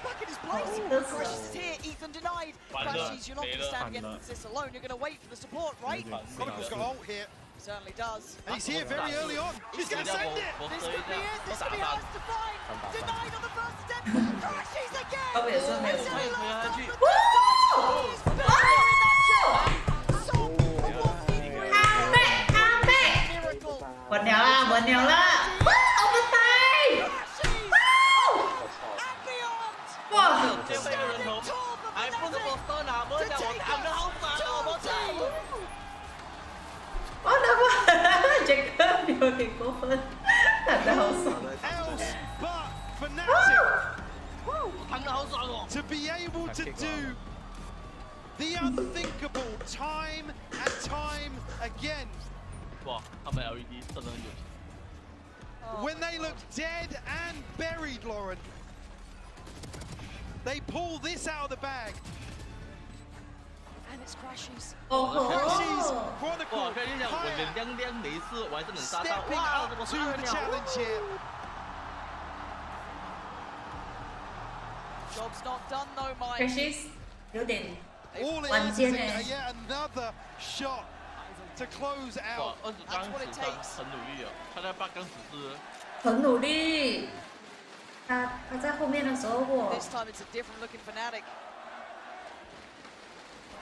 back in his place. Crashes is here. Ethan denied. Crashes, you're not going to stand against this alone. You're going to wait for the support, right? Chronicle's got ult here. He certainly does. And he's here very early on. He's going to send it. This could be it. This could be ours to find. Denied on the first step. Crashes again. It's only last time for this time. He's better in that jet. Một nèo là ông bắt tay. Đâu quá. Check điều thì cố hơn. Thật ra hậu sợ. To be able to do the unthinkable time and time again. When they look dead and buried, Lauren, they pull this out of the bag. And it's Crashes. Crashes, Chronicle, stepping up to the challenge here. Job's not done though, Mike. Precious 有点 All it 晚 is 间 is 呢。 yet another shot to close out. ，That's what it takes. 很努力哦，他在8根死士。很努力。他在后面的时候我 This time it's a different looking Fnatic.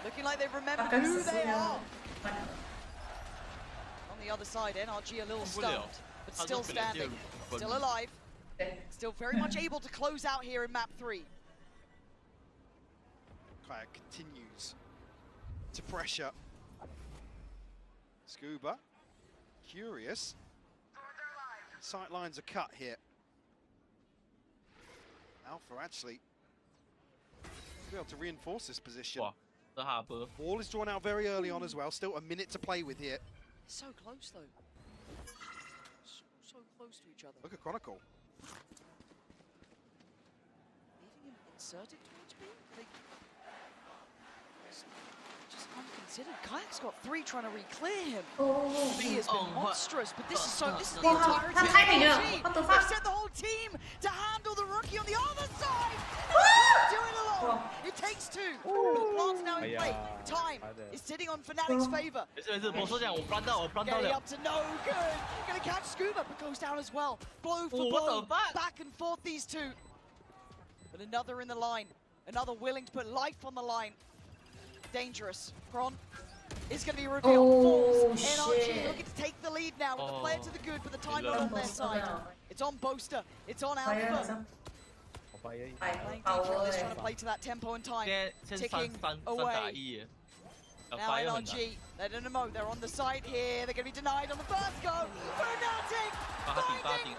Looking like they've remembered 8根 who 死士 they 了 are. On the other side, NRG a little stunned, but still standing, still alive, still very much able to close out here in map 3. Kayak continues to pressure. Scuba, curious. Sight lines are cut here. Alpha actually be able to reinforce this position. Ball is drawn out very early on as well. Still a minute to play with here. So close though. So close to each other. Look at Chronicle. Leaving him inserted towards B? Just unconsidered. Kayak's got 3 trying to re-clear him. B has been monstrous, but this is the entirety of NRG. They've sent the whole team to handle the rookie on the other side. Do it alone. It takes 2. But the plant's now in play. Time is sitting on Fnatic's favor. Getting up to no good. Gonna catch Scuba, but goes down as well. Blow for blow. Back and forth these two. But another in the line. Another willing to put life on the line. Dangerous. Kron is going to be revealed. NRG looking to take the lead now with the player to the good, but the time not on their side. It's on Boaster. It's on Alpha. Playing defense, trying to play to that tempo and time. Ticking away. Now NRG, they're in a mode. They're on the side here. They're going to be denied on the first go. Fnatic finding.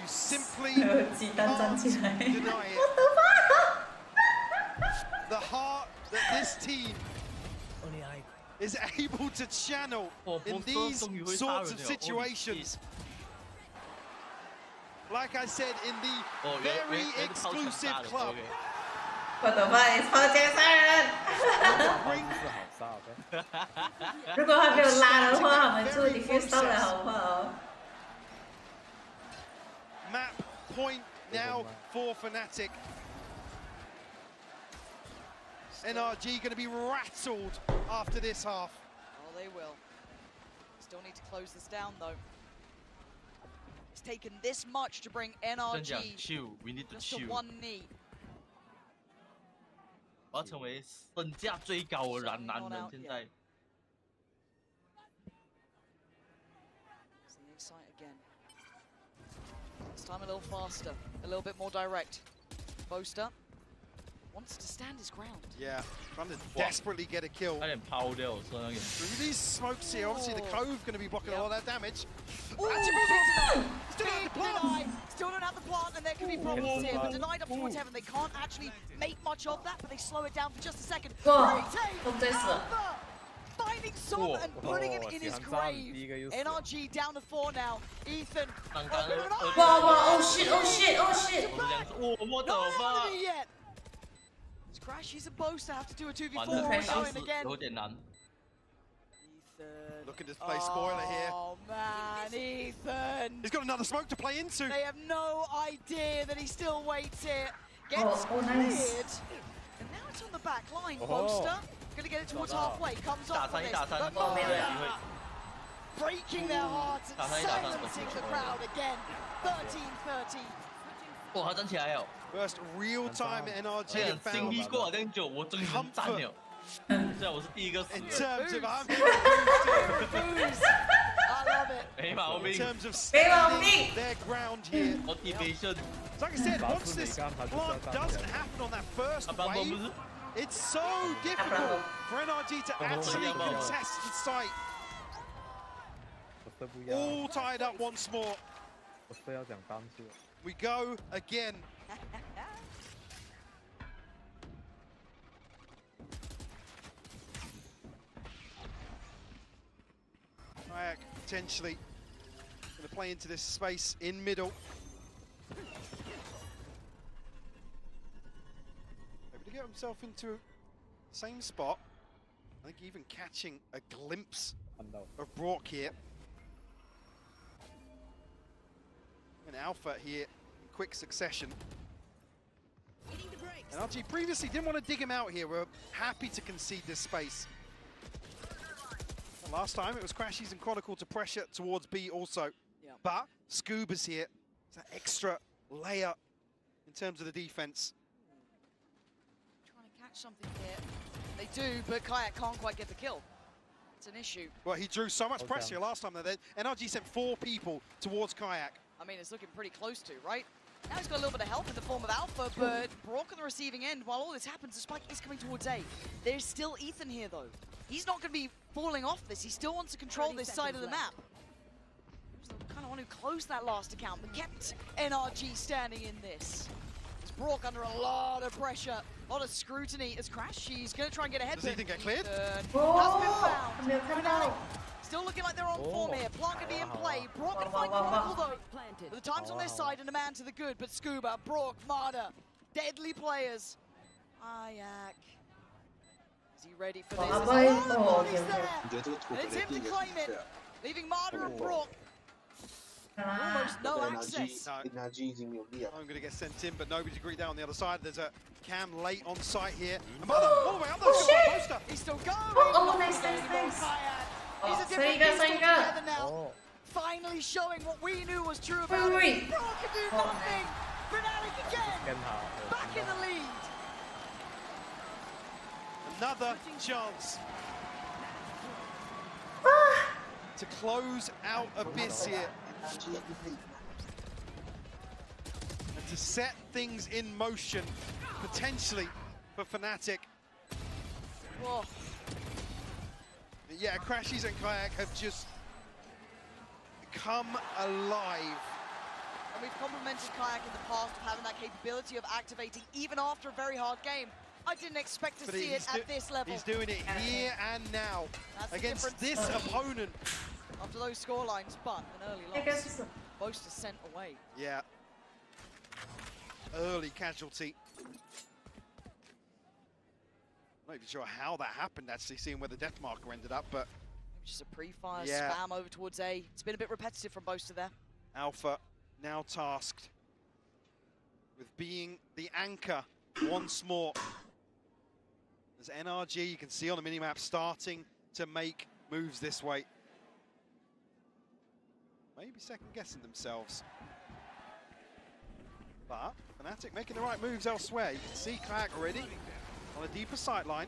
You simply can't deny it. The heart that this team is able to channel in these sorts of situations. Like I said, in the very exclusive club. 我的妈呀，超级杀人！如果他没有拉的话，他们就 defuse 到了，好不好 ？Map point now for Fnatic. NRG going to be rattled after this half. Oh, they will. Still need to close this down, though. It's taken this much to bring NRG just to 1 knee. 我要成为身价最高的男人，现在。This time a little faster, a little bit more direct. Boaster wants to stand his ground. Yeah, trying to desperately get a kill. Through these smokes here, obviously the Cove going to be blocking a lot of that damage. Still don't have the plant, and there could be problems here. But denied up towards heaven, they can't actually make much of that, but they slow it down for just a second. Finding Som and putting him in his grave. NRG down to 4 now. Ethan. Oh shit, oh shit, oh shit. Not yet. It's Crash, he's supposed to have to do a 2v4 going again. Look at this play spoiler here. Oh man, Ethan! He's got another smoke to play into. They have no idea that he still waits here. Gets cleared. Nice. And now it's on the back line. Boaster gonna get it towards halfway. Comes off with this. Breaking their hearts and silencing the crowd again. 13-13. 哇，他站起来了。 First real-time NRG found 经历过好像久，我终于能站了。虽然我是第一个死。 In terms of I love it. In terms of standing their ground here. Motivation. Like I said, once this plant doesn't happen on that first wave, it's so difficult for NRG to actually contest the site. All tied up once more. We go again. Kayak potentially going to play into this space in middle. Maybe to get himself into same spot. I think even catching a glimpse of Brock here. And Alpha here in quick succession. And NRG previously didn't want to dig him out here. We're happy to concede this space. And last time it was Crashies and Chronicle to pressure towards B also. But Scuba's here. It's that extra layer in terms of the defense. Trying to catch something here. They do, but Kayak can't quite get the kill. It's an issue. Well, he drew so much pressure last time that NRG sent 4 people towards Kayak. I mean, it's looking pretty close to, right? Now he's got a little bit of help in the form of Alpha, but Brock on the receiving end, while all this happens, the spike is coming towards A. There's still Ethan here, though. He's not going to be falling off this. He still wants to control this side of the map. He was the kind of one who closed that last account, but kept NRG standing in this. It's Brock under a lot of pressure, a lot of scrutiny. As Crash, she's going to try and get ahead. Does Ethan get cleared? Has been found. Still looking like they're on form here. Plant can be in play. Brock can find Chronicle though. But the time's on their side and a man to the good. But Scuba, Brock, Marder, deadly players. Ayak. Is he ready for this? Oh, he's there. And it's him to claim it. Leaving Marder and Brock. Almost no access. I'm going to get sent in, but nobody's agreed down on the other side. There's a Cam late on site here. And Marder all the way up there. Oh, shit! He's still going. Oh, nice. He's a different beast altogether now. Finally showing what we knew was true about him. Brock can do nothing. Fnatic again. Back in the lead. Another chance to close out Abyss here. And to set things in motion, potentially, for Fnatic. Whoa. Yeah, Crashies and Kayak have just come alive. And we've complimented Kayak in the past of having that capability of activating even after a very hard game. I didn't expect to see it at this level. He's doing it here and now against this opponent. After those scorelines, but an early loss. Boaster sent away. Yeah. Early casualty. Not even sure how that happened, actually, seeing where the death marker ended up, but... Just a pre-fire spam over towards A. It's been a bit repetitive from Boaster there. Alpha now tasked with being the anchor once more. As NRG, you can see on the minimap, starting to make moves this way. Maybe second-guessing themselves. But Fnatic making the right moves elsewhere. You can see Kayak already on a deeper sight line.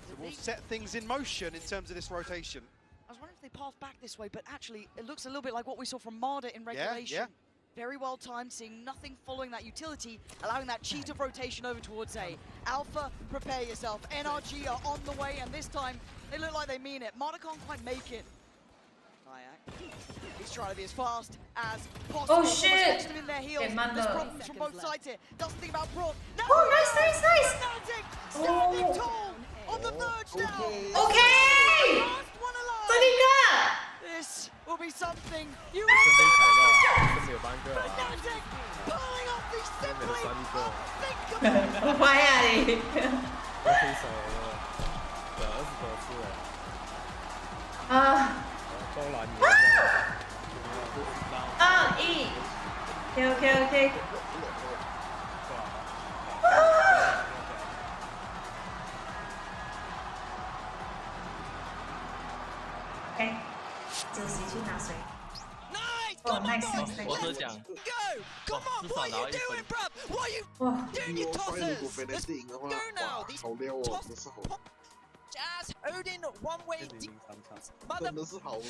So we'll set things in motion in terms of this rotation. I was wondering if they path back this way, but actually it looks a little bit like what we saw from Marder in regulation. Yeah. Very well timed, seeing nothing following that utility, allowing that cheat of rotation over towards A. Alpha, prepare yourself. NRG are on the way, and this time they look like they mean it. Marder can't quite make it. Kayak, he's trying to be as fast as possible. Oh shit! Them in their heels. There's problems from both sides here. Doesn't think about Brock. Oh, nice! Standing tall on the verge now. Okay! This will be something you Fnatic pulling off the simply unthinkable. 乖啊你！OK。哎，这是去拿水。Oh, nice. 我只讲，至少拿1分。哇！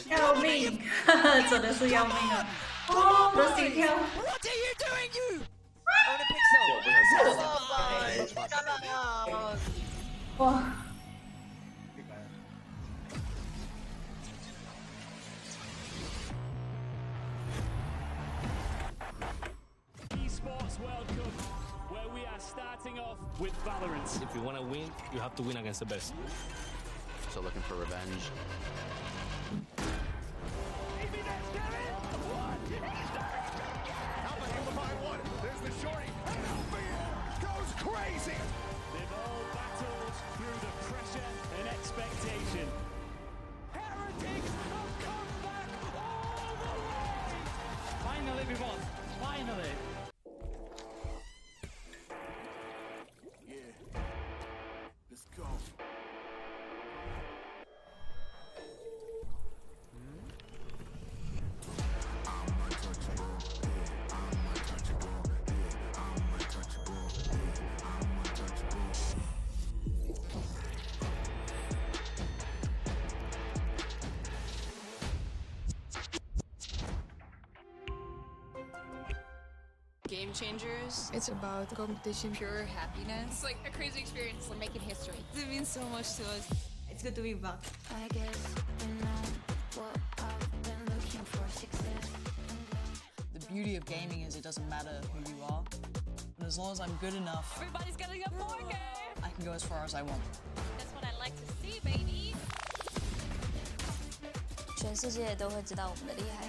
要命！真的是要命啊！哦，我的心跳。哇！ Esports World Cup, where we are starting off with VALORANT. If you want to win, you have to win against the best. So looking for revenge. There's the shorty. Goes crazy. They've all battled through the game changers. It's about competition, pure happiness. It's like a crazy experience. We're making history. It means so much to us. It's good to be back. I guess you know what I've been looking for, success. The beauty of gaming is it doesn't matter who you are. But as long as I'm good enough, Everybody's getting a 4K. I can go as far as I want. That's what I like to see, baby. 全世界都会知道我们的厉害。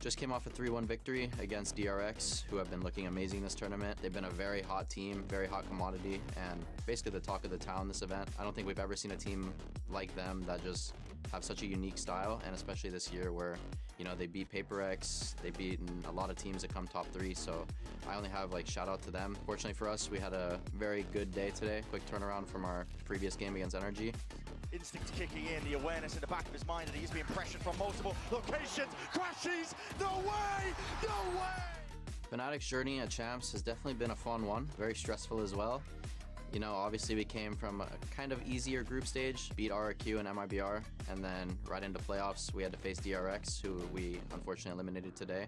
Just came off a 3-1 victory against DRX, who have been looking amazing this tournament. They've been a very hot team, very hot commodity, and basically the talk of the town this event. I don't think we've ever seen a team like them that just have such a unique style, and especially this year where, you know, they beat PaperX, they've beaten a lot of teams that come top 3, so I only have like shout out to them. Fortunately for us, we had a very good day today. Quick turnaround from our previous game against NRG. Instinct kicking in, the awareness in the back of his mind that he's being pressured from multiple locations. Crashes! No way! No way! Fnatic's journey at Champs has definitely been a fun one, very stressful as well. You know, obviously we came from a kind of easier group stage, beat RRQ and MIBR, and then right into playoffs we had to face DRX, who we unfortunately eliminated today.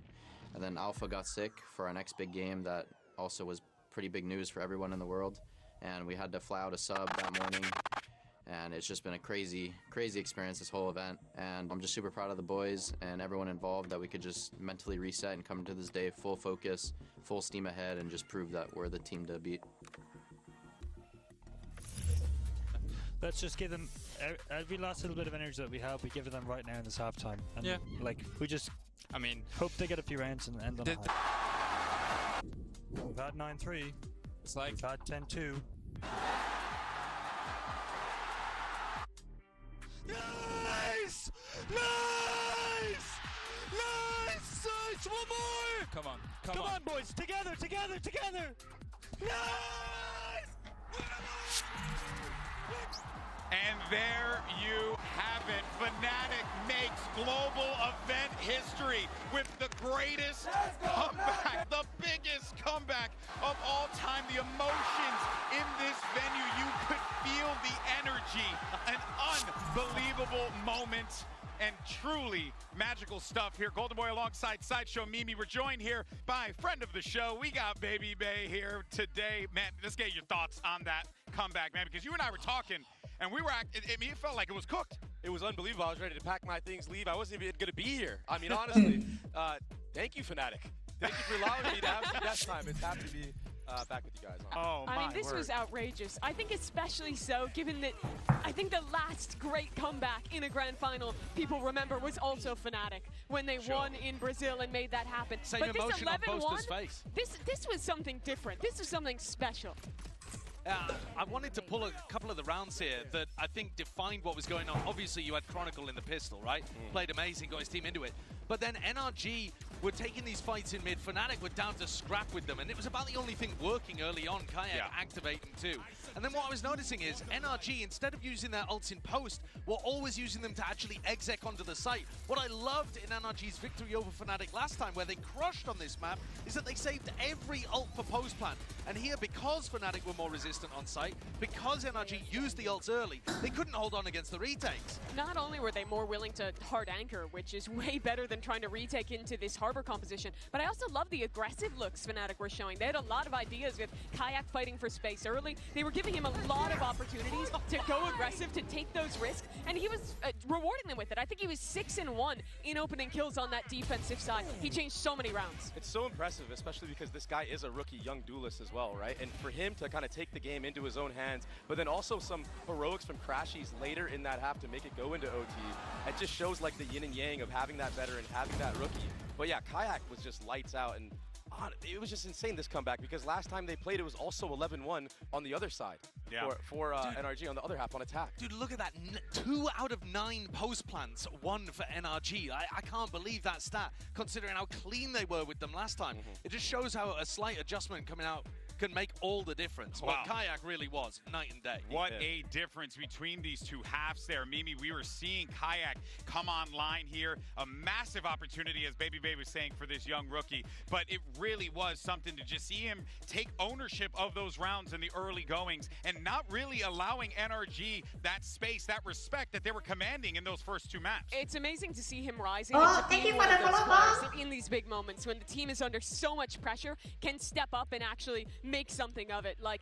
And then Alpha got sick for our next big game that also was pretty big news for everyone in the world. And we had to fly out a sub that morning. and it's just been a crazy experience, this whole event. And I'm just super proud of the boys and everyone involved that we could just mentally reset and come into this day full focus, full steam ahead, and just prove that we're the team to beat. Let's just give them every last little bit of energy that we have. We give it them right now in this halftime. And yeah, like we just, I mean, hope they get a few rounds and end on a high. We've had 9-3. It's like we've had 10-2. Nice! Nice! Nice! It's one more! Come on, come on, boys! Together, together, together! Nice! And there you have it. Fnatic makes global event history with the greatest comeback, the biggest comeback of all time. The emotions in this venue, you could feel the energy, an unbelievable moment. And truly magical stuff here. Golden Boy alongside Sideshow Mimi. We're joined here by friend of the show. We got Baby Bay here today. Man, let's get your thoughts on that comeback, man, because you and I were talking, and we were, it felt like it was cooked. It was unbelievable. I was ready to pack my things, leave. I wasn't even going to be here. I mean, honestly, thank you, Fnatic. Thank you for allowing me to have some guest time. It's happy to be back with you guys. Oh, I mean, this was outrageous. I think especially so, given that I think the last great comeback in a grand final people remember was also Fnatic when they won in Brazil and made that happen. Same but emotion on this 11-1, Boaster's face. This was something different. This was something special. I wanted to pull a couple of the rounds here that I think defined what was going on. Obviously, you had Chronicle in the pistol, right? Played amazing, got his team into it. But then NRG were taking these fights in mid. Fnatic were down to scrap with them, and it was about the only thing working early on. Kayak activating too. And then what I was noticing is NRG, instead of using their ults in post, were always using them to actually exec onto the site. What I loved in NRG's victory over Fnatic last time, where they crushed on this map, is that they saved every ult for post plan. And here, because Fnatic were more resistant on site, because NRG used the ults early, they couldn't hold on against the retakes. Not only were they more willing to hard anchor, which is way better than trying to retake into this harbor composition, but I also love the aggressive looks Fnatic were showing. They had a lot of ideas with Kayak fighting for space early. They were giving him a lot of opportunities to go aggressive, to take those risks, and he was rewarding them with it. I think he was 6-1 in opening kills on that defensive side. He changed so many rounds. It's so impressive, especially because this guy is a rookie young duelist as well, right? And for him to kind of take the game into his own hands, but then also some heroics from Crashies later in that half to make it go into OT, it just shows like the yin and yang of having that veteran, having that rookie. But yeah, Kayak was just lights out, and it was just insane, this comeback, because last time they played, it was also 11-1 on the other side for NRG on the other half on attack. Dude, look at that. 2 out of 9 post plans won for NRG. I can't believe that stat, considering how clean they were with them last time. It just shows how a slight adjustment coming out can make all the difference. Wow. But Kayak really was night and day. What a difference between these two halves there. Mimi, we were seeing Kayak come online here. A massive opportunity, as Baby Baby was saying, for this young rookie. But it really was something to just see him take ownership of those rounds in the early goings and not really allowing NRG that space, that respect that they were commanding in those first 2 maps. It's amazing to see him rising thank you for the follow-up in these big moments when the team is under so much pressure, can step up and actually make something of it. Like,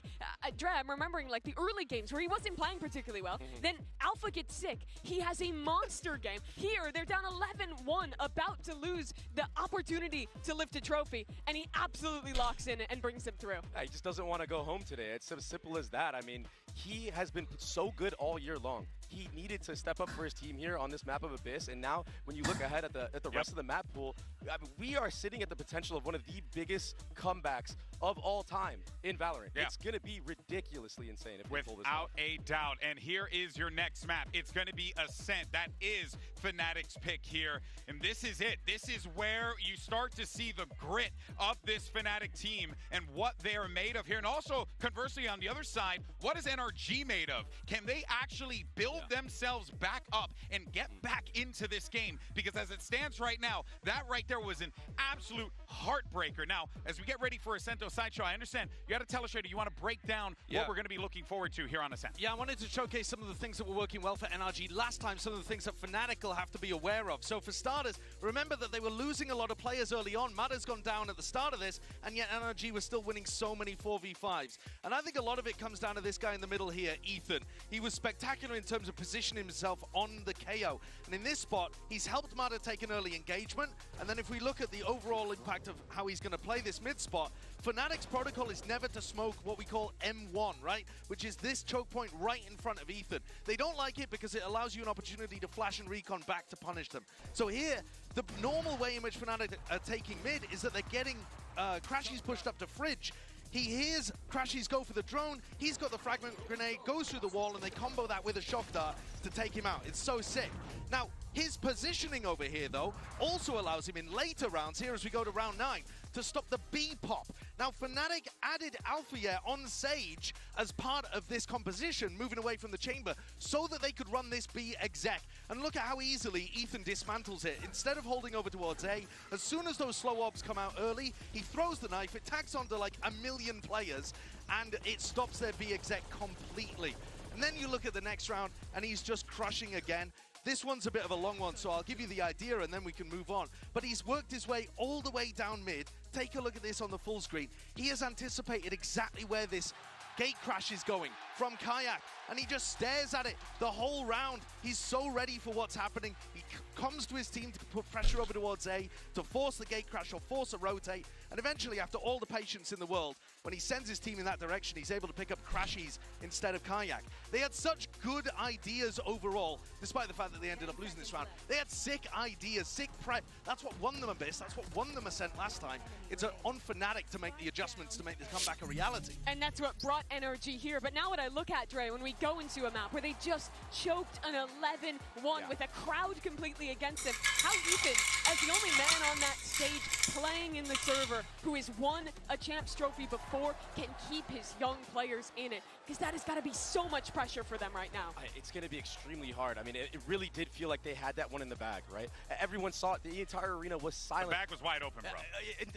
Dre, I'm remembering like the early games where he wasn't playing particularly well. Then Alpha gets sick. He has a monster game. Here, they're down 11-1, about to lose the opportunity to lift a trophy, and he absolutely locks in and brings them through. He just doesn't want to go home today. It's as simple as that. I mean, he has been so good all year long. He needed to step up for his team here on this map of Abyss, and now when you look ahead at the rest of the map pool, I mean, we are sitting at the potential of one of the biggest comebacks of all time in Valorant. It's going to be ridiculously insane if we pull this off. Without a doubt. And here is your next map. It's going to be Ascent. That is Fnatic's pick here. And this is it. This is where you start to see the grit of this Fnatic team and what they are made of here. And also, conversely, on the other side, what is NRG made of? Can they actually build themselves back up and get back into this game? Because as it stands right now, that right there was an absolute heartbreaker. Now, as we get ready for Ascento Sideshow, I understand you got to tell us, Shady, you want to break down what we're going to be looking forward to here on Ascent. Yeah, I wanted to showcase some of the things that were working well for NRG last time, some of the things that Fnatic will have to be aware of. So for starters, remember that they were losing a lot of players early on. Mada's gone down at the start of this, and yet NRG was still winning so many 4v5s. And I think a lot of it comes down to this guy in the middle here, Ethan. He was spectacular in terms of positioning himself on the KO. And in this spot, he's helped Mata take an early engagement. And then if we look at the overall impact of how he's going to play this mid spot, Fnatic's protocol is never to smoke what we call M1, right? Which is this choke point right in front of Ethan. They don't like it because it allows you an opportunity to flash and recon back to punish them. So here, the normal way in which Fnatic are taking mid is that they're getting Crashies pushed up to Fridge. He hears Crashies go for the drone, he's got the fragment grenade, goes through the wall, and they combo that with a shock dart to take him out. It's so sick. Now, his positioning over here, though, also allows him in later rounds, here as we go to round 9, to stop the B pop. Now, Fnatic added Alpha on Sage as part of this composition, moving away from the chamber, so that they could run this B exec. And look at how easily Ethan dismantles it. Instead of holding over towards A, as soon as those slow orbs come out early, he throws the knife, it tags onto like 1,000,000 players, and it stops their B exec completely. And then you look at the next round, and he's just crushing again. This one's a bit of a long one, so I'll give you the idea and then we can move on. But he's worked his way all the way down mid. Take a look at this on the full screen. He has anticipated exactly where this gate crash is going from Kayak, and he just stares at it the whole round. He's so ready for what's happening. He comes to his team to put pressure over towards A, to force the gate crash or force a rotate, and eventually, after all the patience in the world, when he sends his team in that direction, he's able to pick up Crashies instead of Kayak. They had such good ideas overall, despite the fact that they ended up losing this round. They had sick ideas, sick prep. That's what won them Abyss. That's what won them Ascent last time. It's on Fnatic to make the adjustments to make this comeback a reality. And that's what brought NRG here. But now what I look at, Dre, when we go into a map where they just choked an 11-1 with a crowd completely against them, how Ethan, as the only man on that stage playing in the server who has won a Champs Trophy before, can keep his young players in it. Because that has got to be so much pressure for them right now. It's going to be extremely hard. I mean, it really did feel like they had that one in the bag, right? Everyone saw it. The entire arena was silent. The bag was wide open, bro.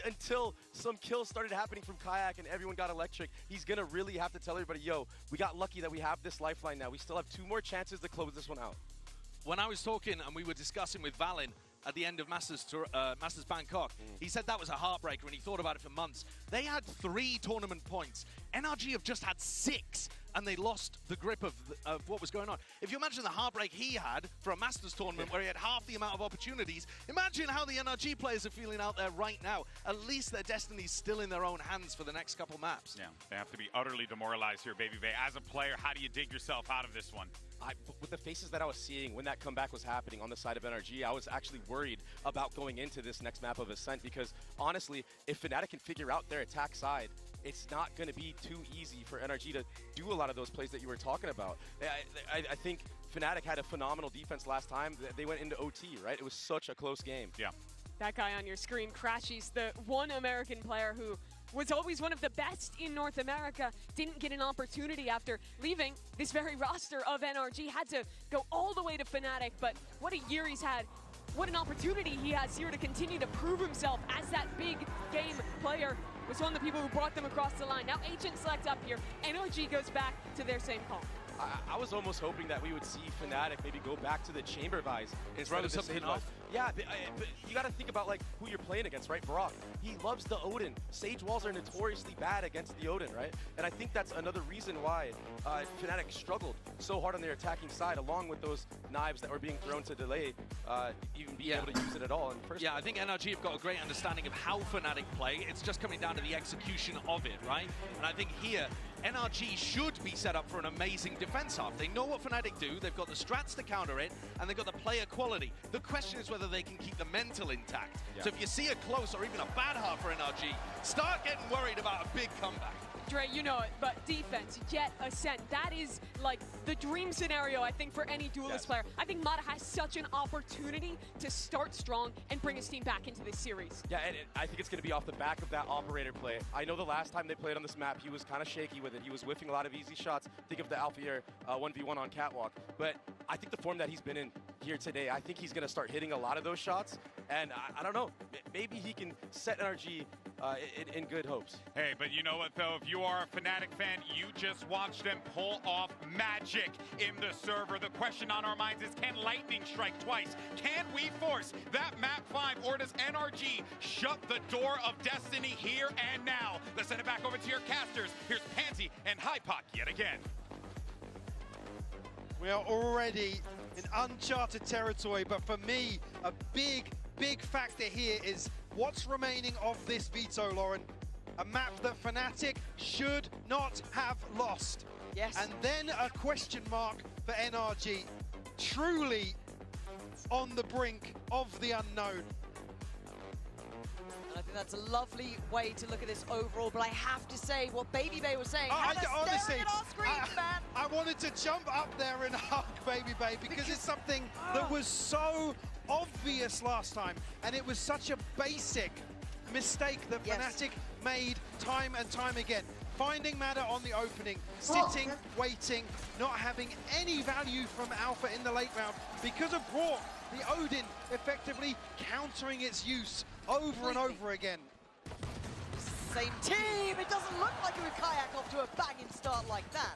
Until some kills started happening from Kayak and everyone got electric. He's going to really have to tell everybody, yo, we got lucky that we have this lifeline now. We still have 2 more chances to close this one out. When I was talking and we were discussing with Valin at the end of Masters Bangkok, he said that was a heartbreaker and he thought about it for months. They had 3 tournament points. NRG have just had 6, and they lost the grip of what was going on. If you imagine the heartbreak he had for a Masters tournament where he had half the amount of opportunities, imagine how the NRG players are feeling out there right now. At least their destiny's still in their own hands for the next couple maps. Yeah, they have to be utterly demoralized here, Baby Bay. As a player, how do you dig yourself out of this one? With the faces that I was seeing when that comeback was happening on the side of NRG, I was actually worried about going into this next map of Ascent because, honestly, if Fnatic can figure out their attack side, it's not going to be too easy for NRG to do a lot of those plays that you were talking about. I think Fnatic had a phenomenal defense last time. They went into OT, right? It was such a close game. Yeah. That guy on your screen, Crashies, the one American player who was always one of the best in North America, didn't get an opportunity after leaving this very roster of NRG, had to go all the way to Fnatic, but what a year he's had. What an opportunity he has here to continue to prove himself as that big game player. Was one of the people who brought them across the line. Now Agent Select up here. NRG goes back to their same call. I was almost hoping that we would see Fnatic maybe go back to the chamber vibes instead of the something Sage off. Vibes. Yeah, but you got to think about like who you're playing against, right? Brock, he loves the Odin. Sage walls are notoriously bad against the Odin, right? And I think that's another reason why Fnatic struggled so hard on their attacking side, along with those knives that were being thrown to delay even being able to use it at all in the first place. I think NRG have got a great understanding of how Fnatic play. It's just coming down to the execution of it, right? And I think here, NRG should be set up for an amazing defense half. They know what Fnatic do, they've got the strats to counter it, and they've got the player quality. The question is whether they can keep the mental intact. Yeah. So if you see a close or even a bad half for NRG, start getting worried about a big comeback. Dre, you know it, but defense, Jet, Ascent, that is like the dream scenario, I think, for any duelist player. I think Mata has such an opportunity to start strong and bring his team back into this series. Yeah, and I think it's going to be off the back of that operator play. I know the last time they played on this map, he was kind of shaky with it. He was whiffing a lot of easy shots. Think of the Alpha 1v1 on Catwalk. But I think the form that he's been in here today, I think he's going to start hitting a lot of those shots. And I don't know, maybe he can set NRG in good hopes. Hey, but you know what, though? If you are a Fnatic fan, you just watched them pull off magic in the server. The question on our minds is, can Lightning strike twice? Can we force that map 5, or does NRG shut the door of destiny here and now? Let's send it back over to your casters. Here's Pansy and Hypoc yet again. We are already in uncharted territory, but for me, a big factor here is what's remaining of this veto, Lauren. A map that Fnatic should not have lost. Yes. And then a question mark for NRG. Truly on the brink of the unknown. And I think that's a lovely way to look at this overall, but I have to say what Baby Bay was saying. Honestly, at our screens, man. I wanted to jump up there and hug Baby Bay because it's something that was so obvious last time, and it was such a basic mistake that Fnatic made time and time again. Finding Matter on the opening, sitting, waiting, not having any value from Alpha in the late round because of Brock, the Odin effectively countering its use over and over again. Same team, it doesn't look like it would kayak off to a banging start like that.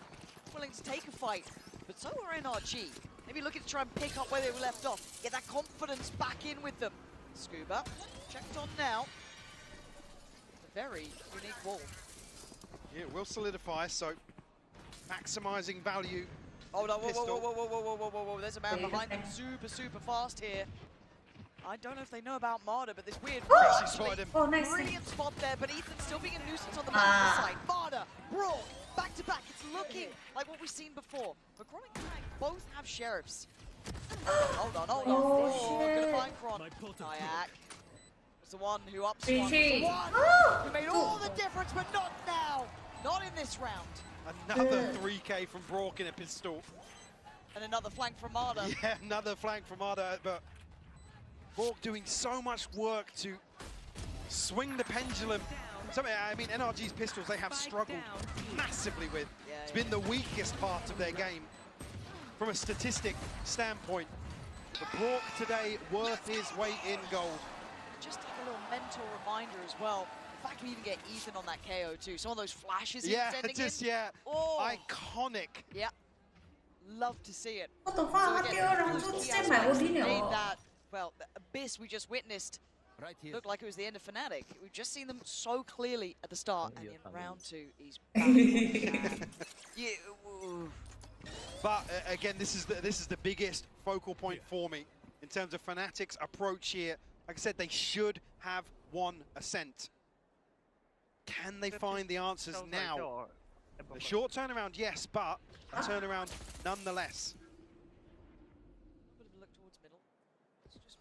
Willing to take a fight, but so are NRG. Maybe looking to try and pick up where they were left off, get that confidence back in with them. Scuba, checked on now. A very unique wall. Yeah, it will solidify, so maximizing value. Oh no, whoa, there's a man behind them super fast here. I don't know if they know about Marder, but this weird nice. Brilliant spot there, but Ethan's still being a nuisance on the back side. Marder, Brawl, back to back. It's looking like what we've seen before. But Kron and Kayak both have sheriffs. Hold on. Gonna find Kron. Kayak was the one who upswung. Who made all the difference, but not now. Not in this round. Another 3K from Brock in a pistol. And another flank from Marder. Yeah, another flank from Marder, but Brock doing so much work to swing the pendulum. I mean, NRG's pistols, they have struggled massively with. It's been the weakest part of their game from a statistic standpoint. But Brock today worth his weight in gold. Just take a little mental reminder as well. The fact we even get Ethan on that KO too. Some of those flashes he's sending in. Iconic. Yeah, love to see it. What the fuck? Well, the abyss we just witnessed looked like it was the end of Fnatic. We've just seen them so clearly at the start, and in round 2, he's back. But again, this is the biggest focal point for me in terms of Fnatic's approach here. Like I said, they should have won Ascent. Can they find the answers now? A short turnaround, yes, but a turnaround nonetheless.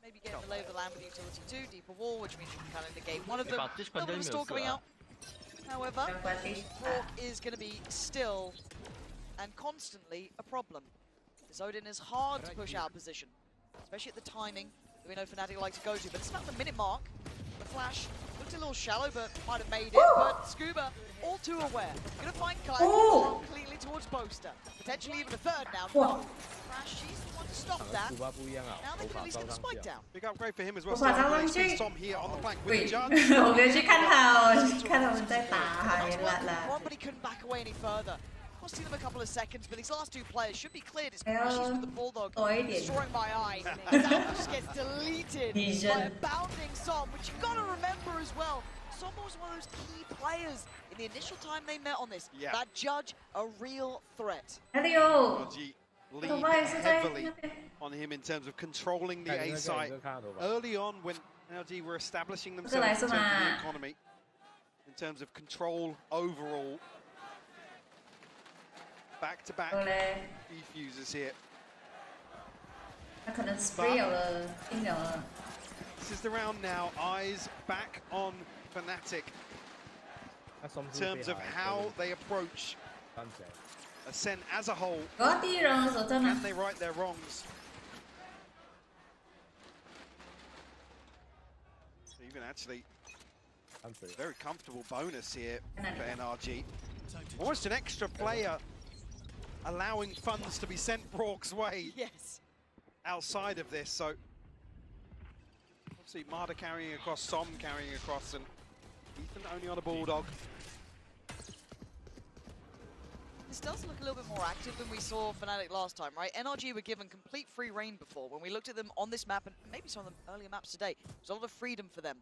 Maybe getting the lay of the land with utility 2, deeper wall, which means you can kind of negate one of them. A little bit of stall coming out. However, Brock is going to be still and constantly a problem. This Odin is hard to push out position, especially at the timing that we know Fnatic like to go to. But it's about the minute mark. The flash looked a little shallow, but might have made it. But Scuba, all too aware. Going to find Kai completely towards Boaster. Potentially even a third now. No. Crash, she's the one to stop that. Now they can at least get the spike down. Big upgrade for him as well. Tom here on the flank with the judge. 我没有去看他们在打啦。 But he couldn't back away any further. Costing them a couple of seconds, but these last two players should be cleared. It's Crashes with the Bulldog, destroying my eye. That just gets deleted by a bounding Som, which you've got to remember as well. Som was one of those key players in the initial time they met on this. That judge, a real threat. NRG lean heavily on him in terms of controlling the A site. Early on, when NRG were establishing themselves in terms of the economy, in terms of control overall, back-to-back defusers here. This is the round now. Eyes back on Fnatic in terms of how they approach Ascent as a whole. Can they right their wrongs? Even actually, very comfortable bonus here for NRG. Almost an extra player allowing funds to be sent Brock's way. Yes. Outside of this, so obviously Marder carrying across, Som carrying across, and Ethan only on a Bulldog. This does look a little bit more active than we saw Fnatic last time, right? NRG were given complete free reign before. When we looked at them on this map, and maybe some of the earlier maps today, there's a lot of freedom for them.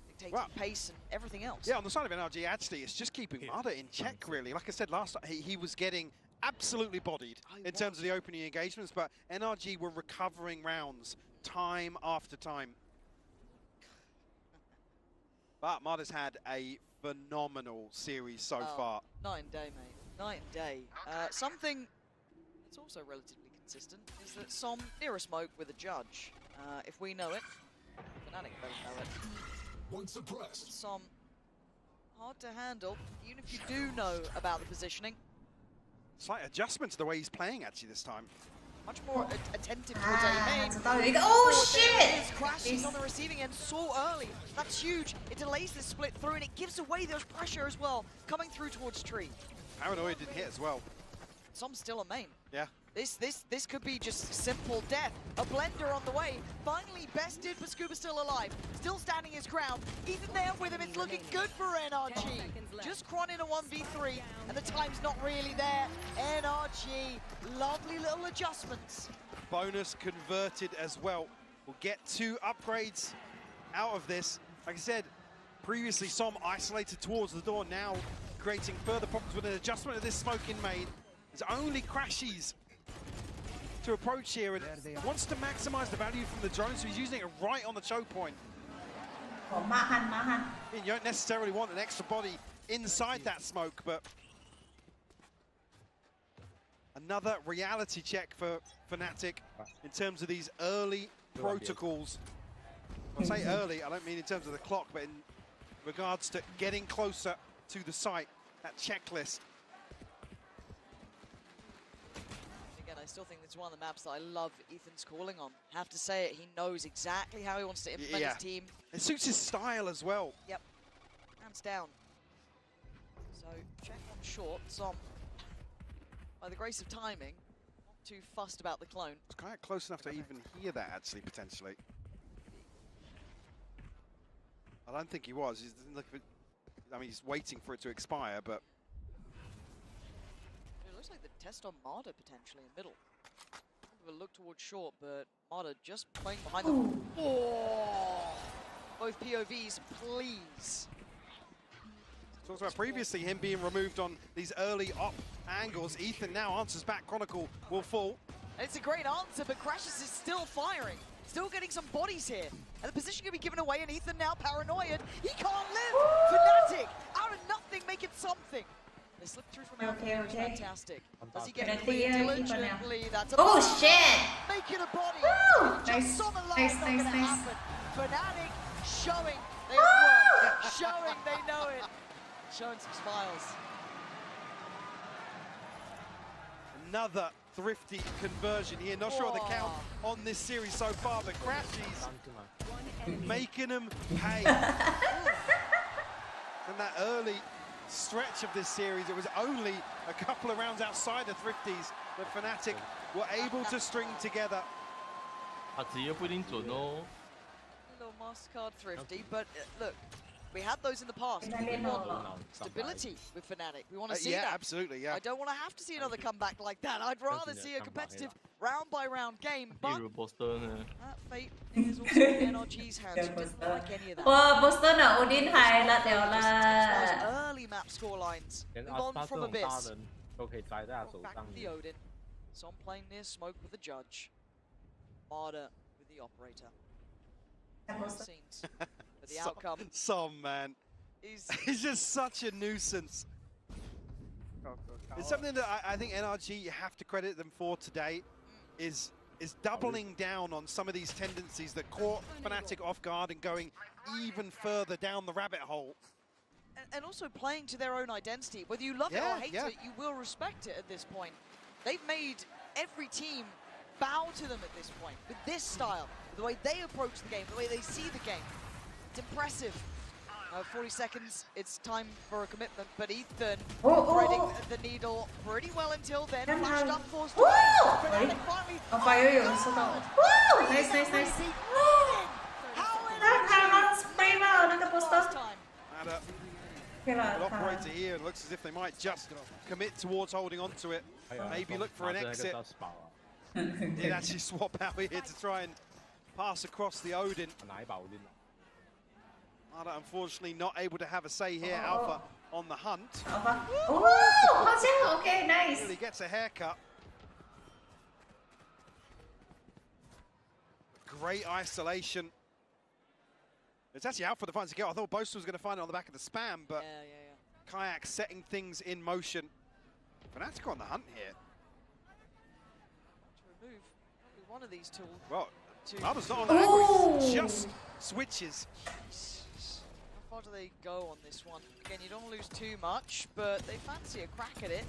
Dictating pace and everything else. Yeah, on the side of NRG, actually, it's just keeping Mada in check, really. Like I said last time, he was getting absolutely bodied in terms of the opening engagements, but NRG were recovering rounds time after time. But Mada's had a phenomenal series so far. Night and day, mate. Night and day. Something that's also relatively consistent is that Som near a smoke with a judge. If we know it, Fnatic better know it. One suppressed. Som hard to handle, even if you do know about the positioning. Slight adjustment to the way he's playing, actually, this time. Much more attentive towards aim. Oh shit! Crashing on the receiving end so early. That's huge. It delays the split through and it gives away those pressure as well, coming through towards Tree. Paranoia didn't hit as well. Som's still a main. Yeah. This could be just simple death. A blender on the way. Finally bested, but Scuba's still alive. Still standing his ground. Ethan there with him. It's looking good for NRG. Just Kron in a 1v3, and the time's not really there. NRG, lovely little adjustments. Bonus converted as well. We'll get 2 upgrades out of this. Like I said, previously Som isolated towards the door, now creating further problems with an adjustment of this smoke in main. There's only Crashies to approach here and wants to maximize the value from the drone, so he's using it right on the choke point. You don't necessarily want an extra body inside that smoke, but another reality check for Fnatic in terms of these early protocols. When I say early, I don't mean in terms of the clock, but in regards to getting closer to the site, that checklist. I still think it's one of the maps that I love Ethan's calling on. Have to say it, he knows exactly how he wants to implement his team. It suits his style as well. Yep, hands down. So check on short, Som, by the grace of timing, not too fussed about the clone. It's kind of close enough to even hear that, actually, potentially. I don't think he was. He doesn't look I mean, he's waiting for it to expire, but it looks like the test on Mada potentially in middle. A look towards short, but Mada just playing behind them. Oh! Both POVs, please. Talked about previously him being removed on these early op angles. Ethan now answers back. Chronicle will fall. And it's a great answer, but Crashes is still firing. Still getting some bodies here. And the position can be given away, and Ethan now paranoid. He can't live! Fnatic, out of nothing, making something. They slipped through from out fantastic. Does he get clean diligently? That's oh shit! Making a body. Nice, nice. Fnatic showing they have worked. Showing they know it. Showing some smiles. Another thrifty conversion here. Not sure of the count on this series so far, but Crashies making them pay. And that early stretch of this series, it was only a couple of rounds outside the thrifties that Fnatic were able to string together. A little MasterCard thrifty, but look, we had those in the past. We want stability with Fnatic. We want to see that. Yeah, absolutely, yeah. I don't want to have to see another comeback like that. I'd rather see a competitive round-by-round game, but that fate is also in NRG's hands. He didn't like any of that. Boston Odin ไทยละเดี๋ยวละ Early map scorelines. Move on from Abyss. Back with the Odin. Som playing near smoke with the judge. Mada with the operator. Scenes. But the outcome. Som, man. He's just such a nuisance. It's something that I think NRG, you have to credit them for today, is doubling down on some of these tendencies that caught Fnatic off guard and going even further down the rabbit hole. And also playing to their own identity. Whether you love it or hate it, you will respect it at this point. They've made every team bow to them at this point, with this style, the way they approach the game, the way they see the game. It's impressive. 40 seconds, it's time for a commitment, but Ethan threading the needle pretty well until then. Flashed up, forced away. Fnatic finally... Nice. Marder. An operator here, and looks as if they might just commit towards holding on to it. Maybe look for an exit. Did actually swap out here to try and pass across the Odin. Marder unfortunately not able to have a say here. Alpha on the hunt. Oh, okay, nice. Really gets a haircut. Great isolation. It's actually Alpha that finds a kill. I thought Boast was going to find it on the back of the spam, but Kayak setting things in motion. Fnatic on the hunt here. To remove probably one of these two. Well, Marder's not on the angle, he just switches. How far do they go on this one? Again, you don't want to lose too much, but they fancy a crack at it.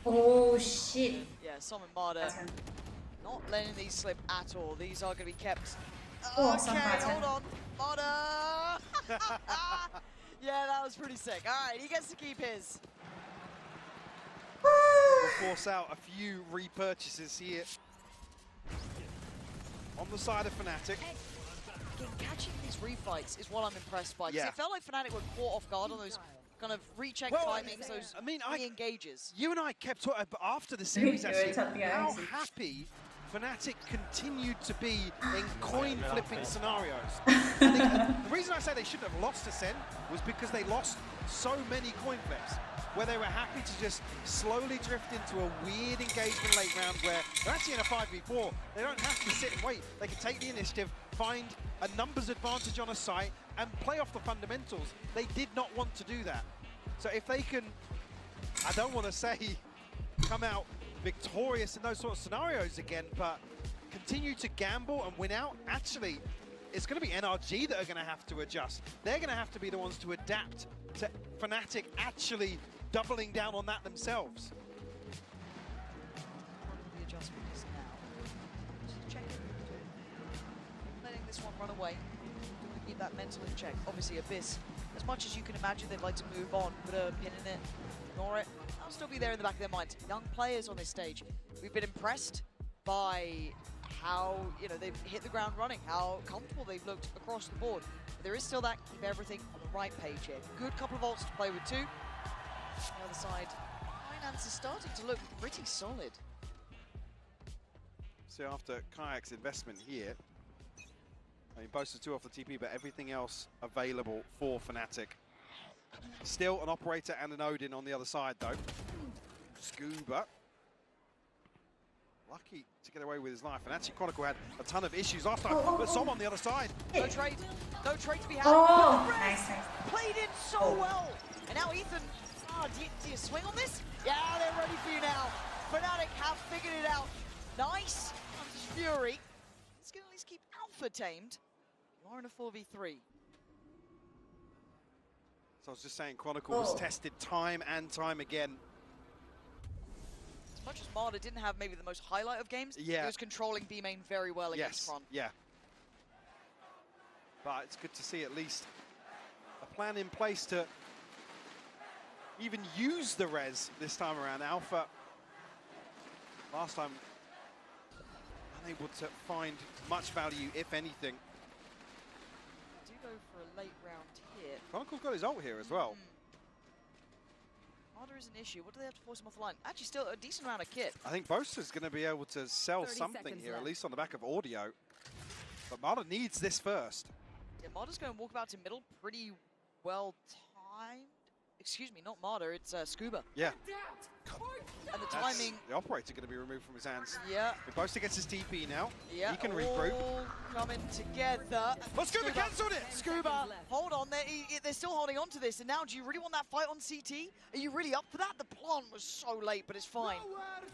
Oh, shit. Yeah, Summon Marder. Not letting these slip at all. These are going to be kept. Oh, okay, hold on. Marder! Yeah, that was pretty sick. All right, he gets to keep his. We'll force out a few repurchases here. On the side of Fnatic. Again, catching these refights is what I'm impressed by. Because it felt like Fnatic were caught off guard on those kind of recheck timings, those re-engages. You and I kept talking after the series, actually, how happy Fnatic continued to be in coin-flipping scenarios. The reason I say they shouldn't have lost Ascent was because they lost so many coin flips, where they were happy to just slowly drift into a weird engagement late round where they're actually in a 5v4. They don't have to sit and wait. They can take the initiative, find a numbers advantage on a site, and play off the fundamentals. They did not want to do that. So if they can, I don't want to say come out victorious in those sort of scenarios again, but continue to gamble and win out, actually, it's going to be NRG that are going to have to adjust. They're going to have to be the ones to adapt to Fnatic actually doubling down on that themselves. The adjustment is now. Just check it. Letting this one run away. To keep that mental in check. Obviously, Abyss, as much as you can imagine they'd like to move on, put a pin in it, ignore it, that'll still be there in the back of their minds. Young players on this stage. We've been impressed by how, you know, they've hit the ground running, how comfortable they've looked across the board. But there is still that keep everything on the right page here. Good couple of ults to play with too. On the other side, Finance is starting to look pretty solid. So after Kayak's investment here, I mean, boasted 2 off the TP, but everything else available for Fnatic. Still an operator and an Odin on the other side, though. Scuba. Lucky to get away with his life. And actually, Chronicle had a ton of issues last time, but Som on the other side. No trade. No trade to be had. Oh, nice. Played in so well. And now Ethan, do you swing on this? Yeah, they're ready for you now. Fnatic have figured it out. Nice. Fury. He's going to at least keep Alpha tamed. You are in a 4v3. So I was just saying, Chronicle was tested time and time again. As much as Marder didn't have maybe the most highlight of games, he was controlling B main very well against Chron. Yeah. But it's good to see at least a plan in place to even use the res this time around. Alpha, last time, unable to find much value, if anything. Do go for a late round here. Chronicle's got his ult here as well. Marder is an issue. What do they have to force him off the line? Actually, still a decent amount of kit. I think Boaster's going to be able to sell something here, at least on the back of audio. But Marder needs this first. Yeah, Marder's going to walk about to middle pretty well timed. Excuse me, not Marder, it's Scuba. Yeah. And the timing. The operator going to be removed from his hands. Yeah. Boaster gets his TP now. Yeah. He can regroup. Coming together. But Scuba cancelled it! Scuba, hold on. They're still holding on to this. And now, do you really want that fight on CT? Are you really up for that? The plant was so late, but it's fine.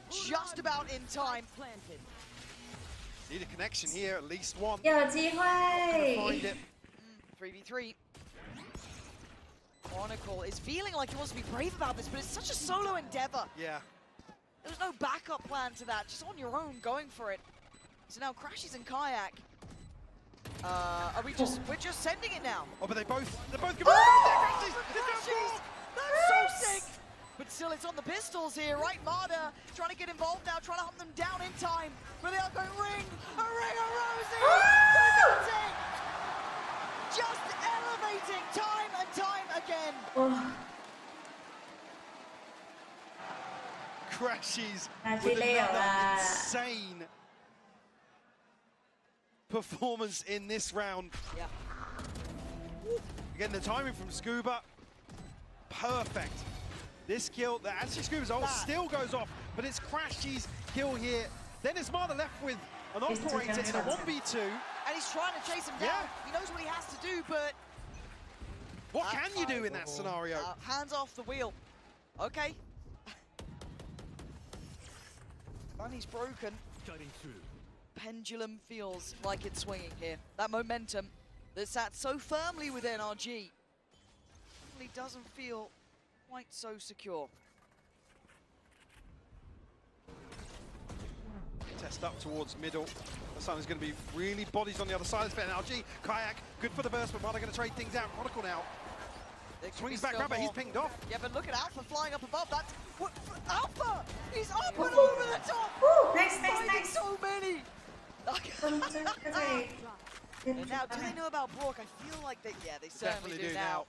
Just about in time. Need a connection here, at least one. 有机会。 Find it. 3v3. Chronicle is feeling like he wants to be brave about this, but it's such a solo endeavor. Yeah. There's no backup plan to that, just on your own, going for it. So now Crashies and Kayak. We're just sending it now. Oh, but they're both going to Crashies! That's so sick! But still, it's on the pistols here, right? Marder trying to get involved now, trying to hunt them down in time. But they are going ring! A ring of roses! just elevating time and time again. Oh. Crashes with another insane performance in this round. Yeah. Again, the timing from Scuba, perfect. This kill, actually Scuba's ult still goes off, but it's Crashy's kill here. Then it's Marta left with an operator in a 1v2. And he's trying to chase him down. Yeah. He knows what he has to do, but... What can you do in that scenario? Hands off the wheel. Okay. Bunny's broken. Cutting through. Pendulum feels like it's swinging here. That momentum that sat so firmly with NRG really doesn't feel quite so secure. Test up towards middle. The sun is going to be really bodies on the other side. It's for NRG. Kayak, good for the burst, but Marta going to trade things out. Chronicle now. Swings back, grabber, he's pinged off. Yeah, but look at Alpha flying up above. That's what, Alpha! He's up and over the top! Nice. So many! And now, do they know about Brock? I feel like they, yeah, they certainly do now.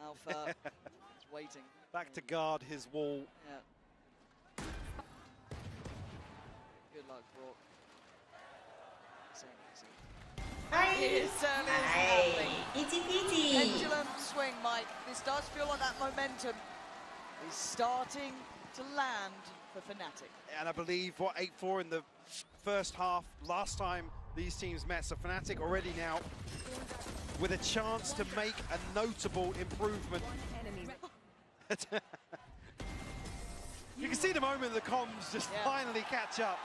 Alpha is waiting. Back to guard his wall. Yeah. Good luck, Brock. Easy peasy. Pendulum swing, Mike. This does feel like that momentum is starting to land for Fnatic. And I believe, 8-4 in the first half, last time these teams met. So Fnatic already now with a chance to make a notable improvement. You can see the moment the comms just finally catch up.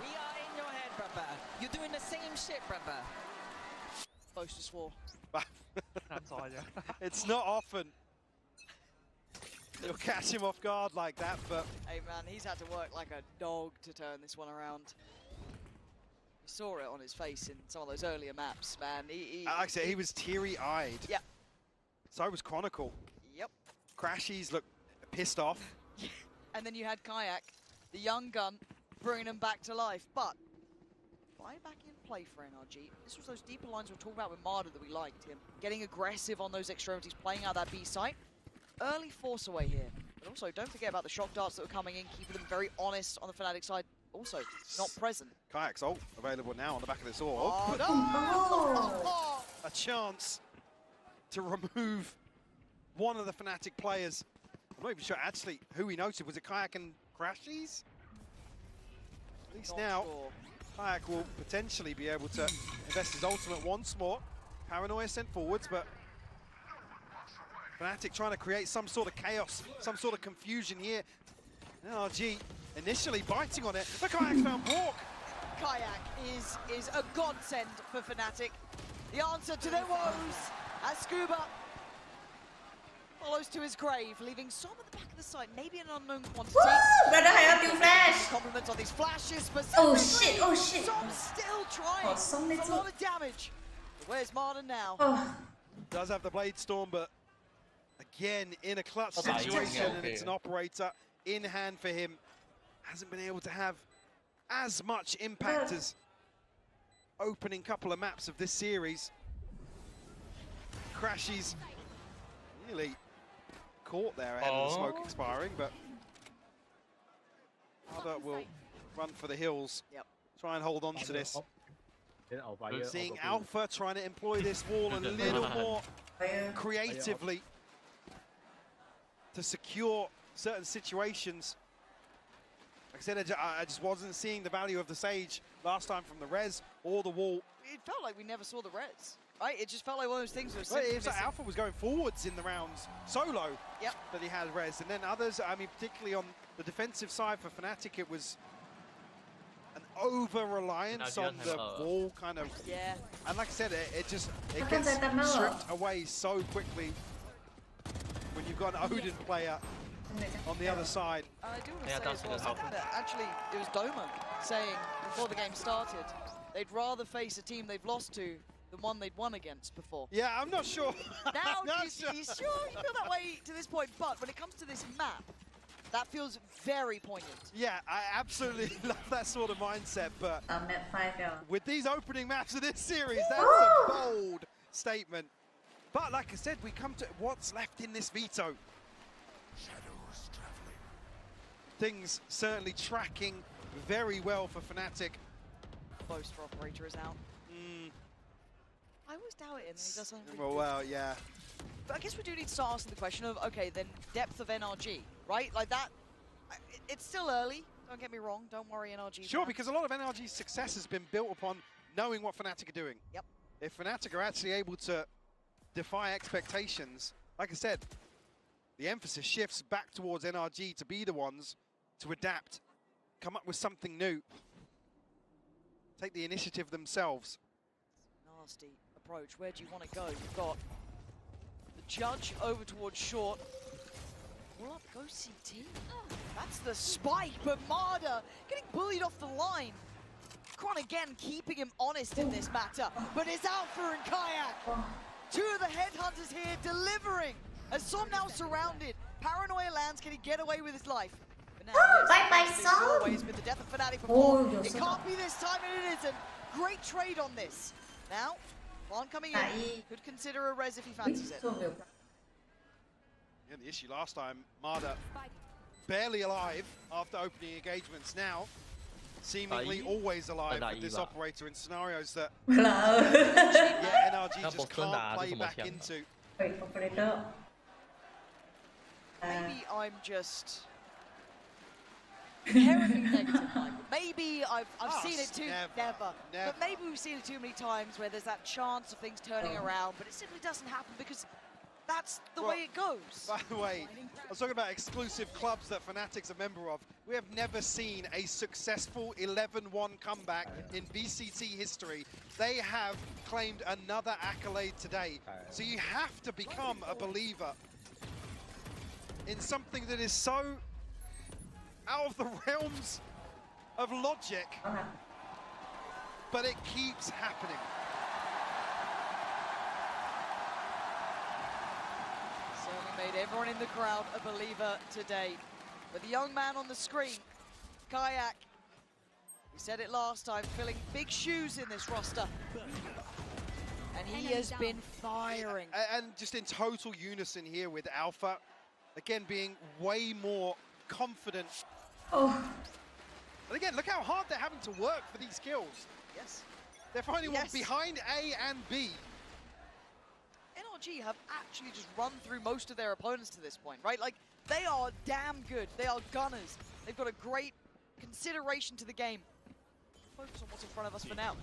We are in your head, brother. You're doing the same shit, brother. Close to swore. It's not often you'll catch him off guard like that, but... Hey man, he's had to work like a dog to turn this one around. You saw it on his face in some of those earlier maps, man. Like I said, he was teary-eyed. Yeah. So was Chronicle. Yep. Crashies look pissed off. And then you had Kayak, the young gun, bringing him back to life. But right back in play for NRG. This was those deeper lines we were talking about with Marta that we liked. Him getting aggressive on those extremities, playing out that B site. Early force away here. But also, don't forget about the shock darts that were coming in, keeping them very honest on the Fnatic side. Also, not present. Kayak's ult available now on the back of this orb. Oh, no! A chance to remove one of the Fnatic players. I'm not even sure actually who he noted. Was it Kayak and Crashies? At least now, Kayak will potentially be able to invest his ultimate once more. Paranoia sent forwards, but Fnatic trying to create some sort of chaos, some sort of confusion here. NRG initially biting on it, but Kayak's found Brock. Kayak is a godsend for Fnatic. The answer to their woes as Scuba follows to his grave, leaving some at the back of the site, maybe an unknown quantity. Woo! Brother, I have you flash. Compliments on these flashes, but oh shit! Som still trying. It's a lot of damage. But where's Martin now? Does have the Blade Storm, but again in a clutch situation, and it's an operator in hand for him. Hasn't been able to have as much impact as opening couple of maps of this series. Crashies nearly caught there ahead of the smoke expiring, but Marta will run for the hills. Try and hold on to this. Seeing Alpha trying to employ this wall a little more creatively to secure certain situations. Like I said, I just wasn't seeing the value of the Sage last time from the res or the wall. It felt like we never saw the res, right? It just felt like one of those things that was it was like Alpha was going forwards in the rounds solo that he had res, and then others, I mean, particularly on the defensive side for Fnatic, it was an over-reliance on the wall kind of. Yeah. And like I said, it gets stripped away so quickly when you've got an Odin player on the other side. I do want to say as well that actually it was Doma saying before the game started they'd rather face a team they've lost to than one they'd won against before. Yeah, I'm not sure. Now, you sure you feel that way to this point, but when it comes to this map, That feels very poignant. Yeah, I absolutely love that sort of mindset, but with these opening maps of this series, that's a bold statement. But like I said, we come to what's left in this veto. Shadows traveling. Things certainly tracking very well for Fnatic. Boaster operator is out. I always doubt it, and he doesn't. Well, well, yeah. But I guess we do need to start asking the question of, okay, then depth of NRG, right? Like that, it's still early, don't get me wrong, don't worry NRG. Sure, because a lot of NRG's success has been built upon knowing what Fnatic are doing. Yep. If Fnatic are actually able to defy expectations, like I said, the emphasis shifts back towards NRG to be the ones to adapt, come up with something new, take the initiative themselves. Nasty approach. Where do you want to go? You've got the Judge over towards short. Pull up, go CT. That's the spike, but Marder getting bullied off the line. Kron again keeping him honest in this matter, but it's Alpha and Kayak. Two of the headhunters here delivering. As Som now surrounded, Paranoia lands, can he get away with his life? But now, yes, Som! Always been the death of Fnatic before. It can't be this time, and it isn't. Great trade on this. Now, Juan coming in, could consider a res if he fancies it. Yeah, the issue last time, Marder barely alive after opening engagements. Now, seemingly always alive with this operator in scenarios that NRG just can't play back into. Maybe I'm just inherently negative, Michael. Maybe I've seen it too, never. But maybe we've seen it too many times where there's that chance of things turning around, but it simply doesn't happen because that's the way it goes. By the way, I was talking about exclusive clubs that Fnatic's a member of. We have never seen a successful 11-1 comeback in VCT history. They have claimed another accolade today. So you have to become a believer in something that is so out of the realms of logic, but it keeps happening. Certainly made everyone in the crowd a believer today. But the young man on the screen, Kayak, we said it last time, filling big shoes in this roster. And he has been firing. And just in total unison here with Alpha, again being way more confident. And again, look how hard they're having to work for these kills. Yes. They're finding one behind A and B. NRG have actually just run through most of their opponents to this point, right? Like, they are damn good. They are gunners. They've got a great consideration to the game. Focus on what's in front of us for now.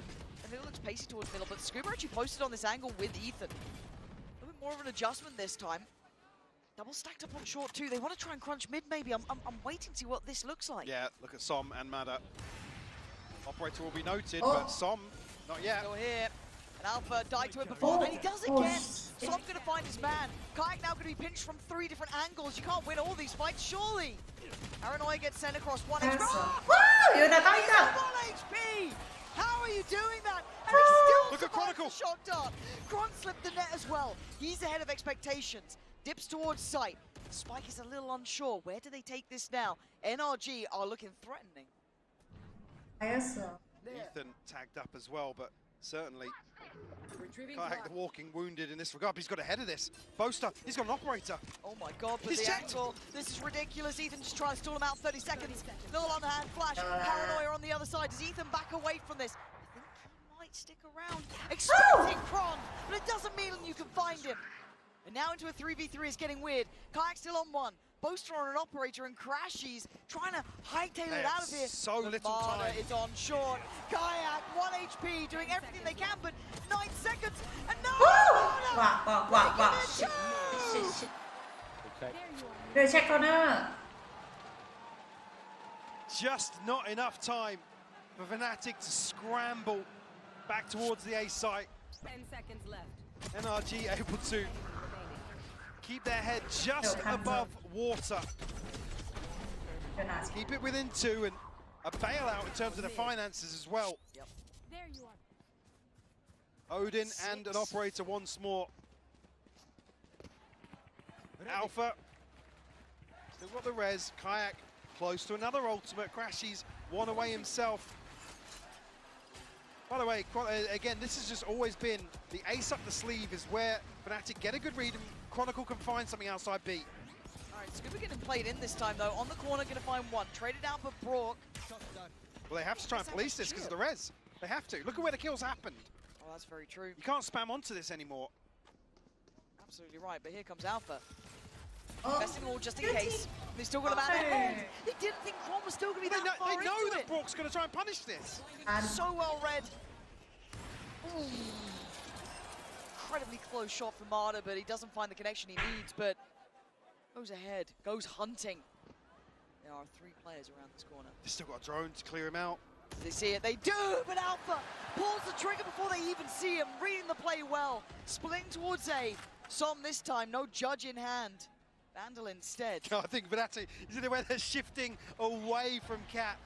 And it looks pacey towards middle, but Scuba actually posted on this angle with Ethan. A little bit more of an adjustment this time. Double stacked up on short too. They want to try and crunch mid maybe. I'm waiting to see what this looks like. Yeah, look at Som and Mada. Operator will be noted, but Som, not yet. Still here. And Alpha died to it before, and he does again. Som's going to find his man. Kayak now going to be pinched from 3 different angles. You can't win all these fights, surely. Paranoia gets sent across 1 HP. Woo! You're not going up. 1 HP! How are you doing that? And he still look at Chronicle. Shot dart. Kron slipped the net as well. He's ahead of expectations. Dips towards sight. Spike is a little unsure. Where do they take this now? NRG are looking threatening. I guess so. Ethan tagged up as well, but certainly Kayak the walking wounded in this regard. But he's got ahead of this. Boaster, he's got an operator. Oh my god, but the angle, this is ridiculous. Ethan just trying to stall him out 30 seconds. Little underhand flash. Paranoia on the other side. Does Ethan back away from this? I think he might stick around. Expecting Kron, but it doesn't mean you can find him. And now into a 3v3 is getting weird. Kayak still on 1. Boaster on an operator and Crashies trying to hightail it out of here. So little time. Is on short. Kayak, 1 HP, doing everything they can, but 9 seconds. And no! Wow. Shit. Good check corner. Just not enough time for Fnatic to scramble back towards the A site. 10 seconds left. NRG able to keep their head just above water. Keep it within 2 and a bailout in terms of the finances as well. There you are. Odin and an operator once more. Alpha Still got the res. Kayak close to another ultimate. Crashies one away himself. By the way, again, this has just always been the ace up the sleeve is where Fnatic get a good read and Chronicle can find something outside B. All right, Scuba getting played in this time, though. On the corner, going to find one. Traded out for Brock. Well, they have to try and police this because of the res. They have to. Look at where the kills happened. Oh, that's very true. You can't spam onto this anymore. Absolutely right, but here comes Alpha. Investing all just in case. They still got a man ahead. They didn't think Cron was still going to be that far They know into that it. Brock's going to try and punish this. So well read. Ooh. Incredibly close shot from Marta, but he doesn't find the connection he needs, but goes ahead, goes hunting. There are 3 players around this corner. They've still got a drone to clear him out. They see it, they do, but Alpha pulls the trigger before they even see him, reading the play well, splitting towards A. Som this time, no judge in hand. Vandal instead. I think Fnatic, is it the way they're shifting away from Cat?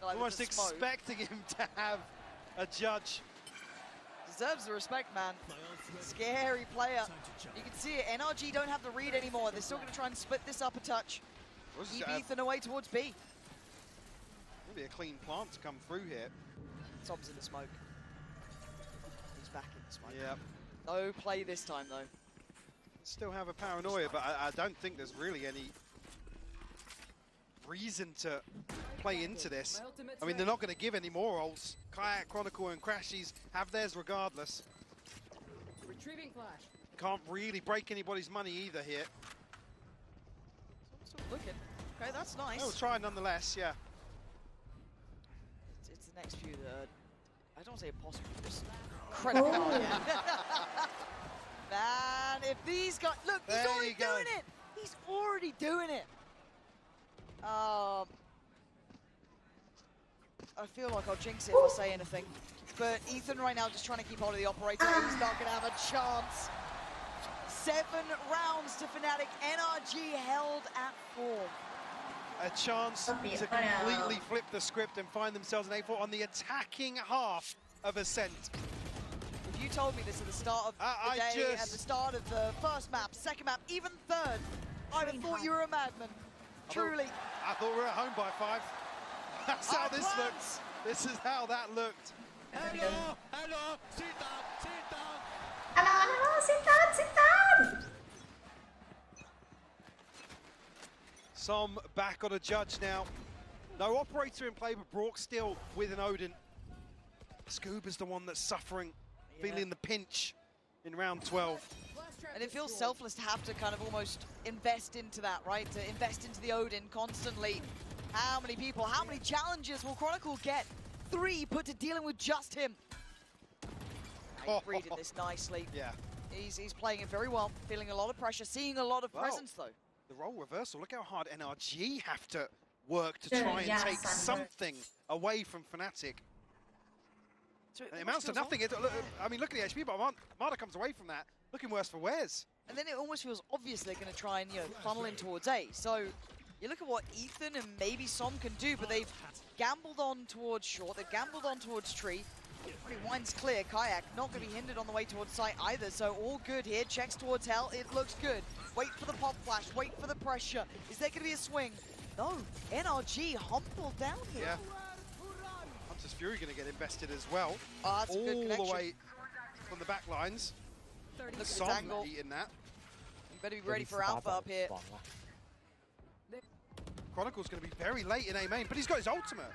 Like almost expecting him to have a judge. Deserves the respect, man. Scary player. You can see it, NRG don't have the read anymore. They're still going to try and split this up a touch. Keep Ethan away towards B. Maybe a clean plant to come through here. Som's in the smoke. He's back in the smoke. Yeah. No play this time, though. Still have a paranoia, but I don't think there's really any reason to play into this. I mean, they're not going to give any more ults. Kayak, Chronicle, and Crashies have theirs regardless. Retrieving flash. Can't really break anybody's money either here. Still looking. Okay, that's nice. They'll try nonetheless, yeah. It's the next few that I don't want to say impossible, just incredible. Man, if these guys... Look, he's already doing it! He's already doing it! I feel like I'll jinx it if I say anything. But Ethan right now just trying to keep hold of the operator. He's not going to have a chance. 7 rounds to Fnatic. NRG held at 4. A chance to completely flip the script and find themselves an A4 on the attacking half of Ascent. If you told me this at the start of the day, at the start of the first map, second map, even third, I'd have thought you were a madman. Truly. I thought we were at home by 5. That's how this looks. This is how that looked. Hello, hello, sit down, sit down. Hello, sit down, sit down. Som back on a judge now. No operator in play, but Brock still with an Odin. Scuba's the one that's suffering, feeling the pinch in round 12. And it feels selfless to have to kind of almost invest into that, right? To invest into the Odin constantly. How many people, how many challenges will Chronicle get? 3 put to dealing with just him. He's reading this nicely. Yeah. He's playing it very well, feeling a lot of pressure, seeing a lot of presence though. The role reversal, look how hard NRG have to work to try and take something away from Fnatic. So it amounts to nothing. I mean, look at the HP, but Marta comes away from that, looking worse for wears. And then it almost feels obvious they're going to try and, funnel in towards A. So you look at what Ethan and maybe Som can do, but they've gambled on towards short, they've gambled on towards tree. Pretty winds clear. Kayak not going to be hindered on the way towards site either, so all good here. Checks towards hell, it looks good. Wait for the pop flash, wait for the pressure. Is there going to be a swing? No, NRG humbled down here. Yeah. Hunter's Fury going to get invested as well. Oh, that's a good connection. All the way from the back lines. Look at this Som angle. eating that. You better be ready for Alpha up here. Chronicle's going to be very late in A main, but he's got his ultimate.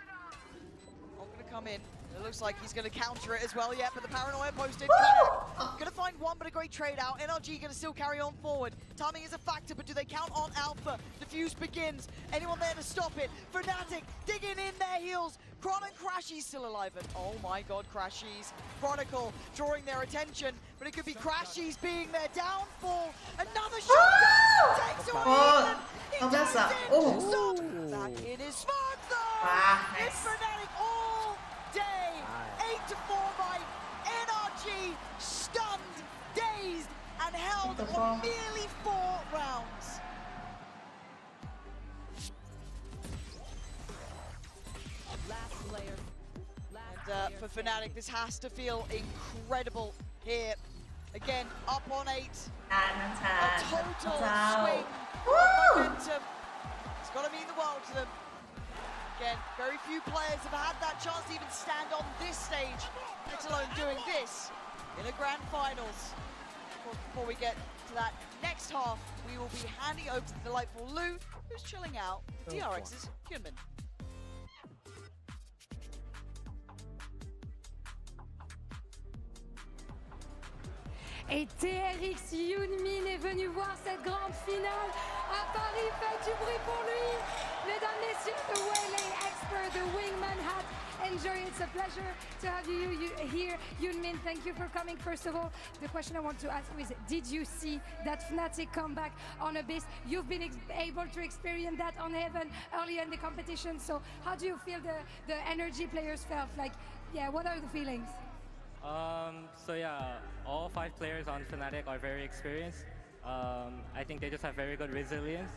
Not going to come in. It looks like he's going to counter it as well, yeah, but the paranoia posted. Going to find one, but a great trade out. NRG going to still carry on forward. Timing is a factor, but do they count on Alpha? Diffuse begins. Anyone there to stop it? Fnatic digging in their heels. Chron and Crashies still alive. And oh my god, Crashies. Chronicle drawing their attention, but it could be Crashies being their downfall. Another shot takes away. He dives in. Stop. Back in his smoke though. It's Fnatic all day. 8-4 by NRG. Stunned, dazed, and held for nearly 4 rounds. Last player. And for Fnatic, this has to feel incredible here. Again, up on 8. A total swing of momentum. got to mean the world to them. Again, very few players have had that chance to even stand on this stage, let alone doing this in a grand finals. Before we get to that next half, we will be handing over to the delightful Lou, who's chilling out with DRX's Hyunmin. Et TRX Hyunmin est venu voir cette grande finale à Paris. Faites du bruit pour lui. Mesdames, messieurs, the Waylay expert, the wingman hat. Enjoy. It's a pleasure to have you here. Hyunmin, thank you for coming. First of all, the question I want to ask you is, did you see that Fnatic comeback on Abyss? You've been able to experience that on Heaven earlier in the competition. So how do you feel the NRG players felt? Like, yeah, what are the feelings? So yeah, all 5 players on Fnatic are very experienced. I think they just have very good resilience,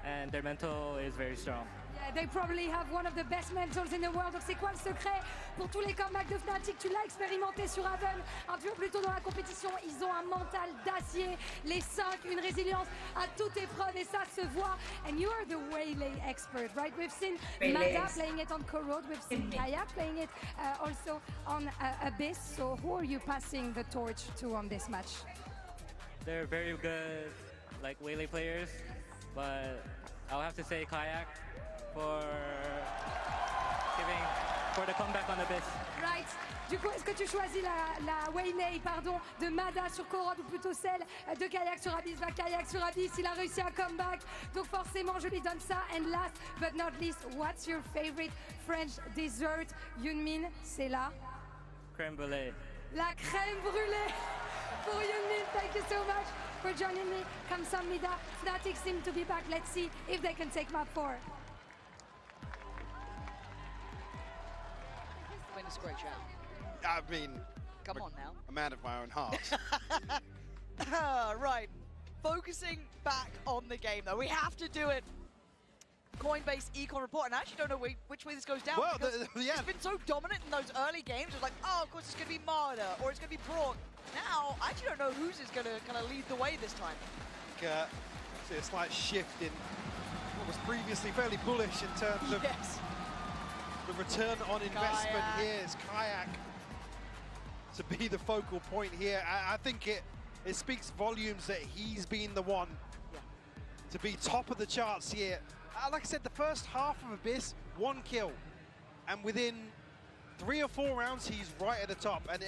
and their mental is very strong. Yeah, they probably have one of the best mentals in the world. Donc c'est quoi le secret pour tous les comebacks de Fnatic? Tu l'as expérimenté sur Haven un peu plus tôt dans la compétition. Ils ont un mental d'acier, les 5, une résilience à toute épreuve, et ça se voit. And you are the Waylay expert, right? We've seen Mada playing it on Corrode, we've seen Kayak playing it also on Abyss. So who are you passing the torch to on this match? They're very good, like Waylay players, but I'll have to say Kayak for the comeback on Abyss. Right. Du coup, est-ce que tu choisis la Waylay, pardon, de Mada sur Corrode, ou plutôt celle de Kayak sur Abyss? Kayak sur Abyss, il a réussi un comeback, donc forcément je lui donne ça. And last but not least, what's your favorite French dessert? Hyunmin, c'est la Crème brûlée. La crème brûlée for Hyunmin. Thank you so much for joining me. Kamsahamnida. Fnatic seem to be back. Let's see if they can take map 4. It's a great shout. I mean, come on now. A man of my own heart. Right. Focusing back on the game, though. We have to do it. Coinbase Econ report, and I actually don't know which way this goes down. Well, it's been so dominant in those early games. It was like, oh, of course it's going to be Marder, or it's going to be Brock. Now, I actually don't know who's is going to kind of lead the way this time. I think, see a slight shift in what was previously fairly bullish in terms of the return on investment. Here is Kayak to be the focal point here. I think it speaks volumes that he's been the one to be top of the charts here. Like I said, the first half of Abyss, 1 kill, and within 3 or 4 rounds, he's right at the top, and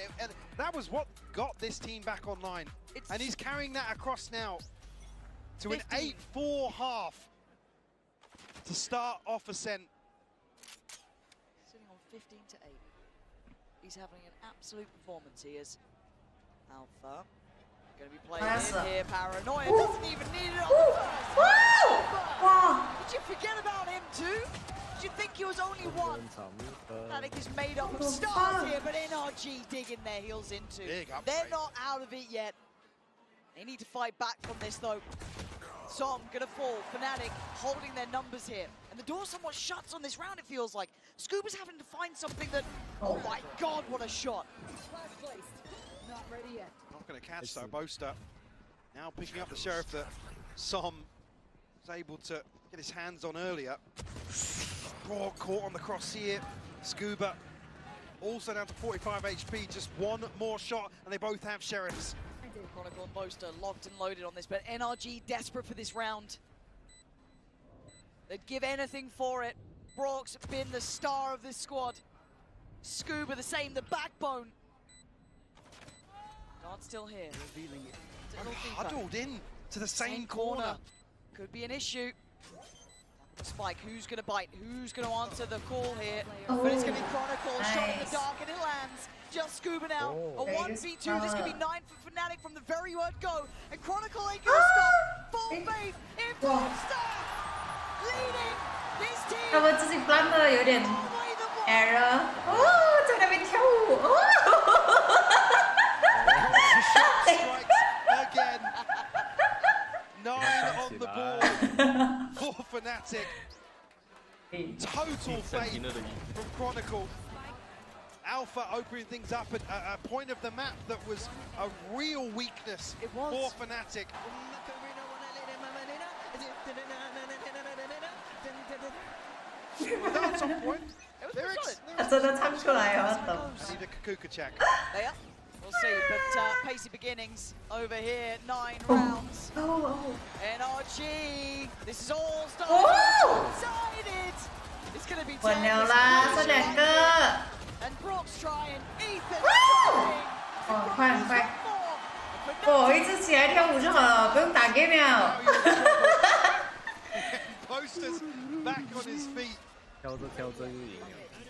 that was what got this team back online. And he's carrying that across now to 15. An 8-4 half to start off Ascent. Sitting on 15 to 8. He's having an absolute performance. He is Alpha. Going to be playing in here. Paranoia doesn't even need it on the first. Did you forget about him too? Did you think he was only one? Fnatic is made up of stars here, but NRG digging their heels into. They're not out of it yet. They need to fight back from this though. Som gonna fall. Fnatic holding their numbers here. And the door somewhat shuts on this round, it feels like. Scuba's having to find something that, oh my god, what a shot. Not ready yet. Not going to catch though, Boaster. Now picking up the Sheriff that Som was able to get his hands on earlier. Broad caught on the cross here. Scuba also down to 45 HP, just one more shot, and they both have Sheriffs. Chronicle and Boaster locked and loaded on this, but NRG desperate for this round. They'd give anything for it. Brock's been the star of this squad. Scuba the same, the backbone. Guard still here. Revealing it. Huddled in to the same corner. Could be an issue. Spike, who's going to bite? Who's going to answer the call here? But it's going to be Chronicle, shot in the dark, and it lands. Just Scuba now. A 1v2. This could be 9 for Fnatic from the very word go. And Chronicle ain't going to stop. Full faith in Boaster. Leading his team. Rồi tôi xin Plumber dự định. Error. Tôi đã bị thua. Again. 9 on the board for Fnatic. Total faith from Chronicle. Alpha opening things up at a point of the map that was a real weakness for Fnatic. Well, that was on point. I need a Kakuka check. There. We'll see, but pacey beginnings over here. 9 rounds. NRG. This is all decided. It's going to be 10. And Brock's trying. Ethan's trying. 快！我一直起来跳舞就好了，不用打 game 了。Posters back on his feet. 跳着跳着就赢了。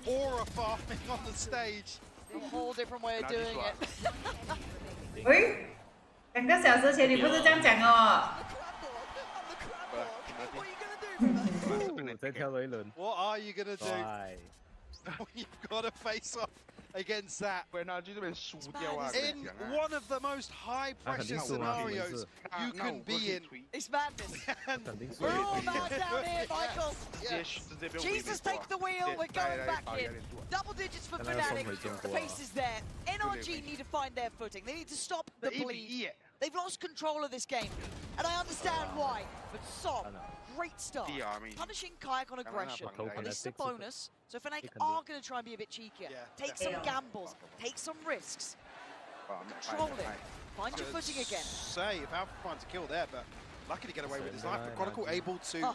Aura farming on the stage. A whole different way of doing it. 喂，2个小时前你不是这样讲哦。再跳多一轮。 What are you gonna do? You've got to face off against that. In one of the most high pressure scenarios you can be in. It's madness. We're all mad down here, Michael. Jesus, take the wheel. We're going back in. Double digits for Fnatic. The pace is there. NRG need to find their footing. They need to stop the bleed. They've lost control of this game, and I understand why. But Som, great start. Punishing Kayak on aggression. This is a bonus, so Fnatic are going to try and be a bit cheekier. Take some gambles, take some risks. Control it. Find your footing again. Say, if Alpha finds a kill there, but lucky to get away with his life. But Chronicle able to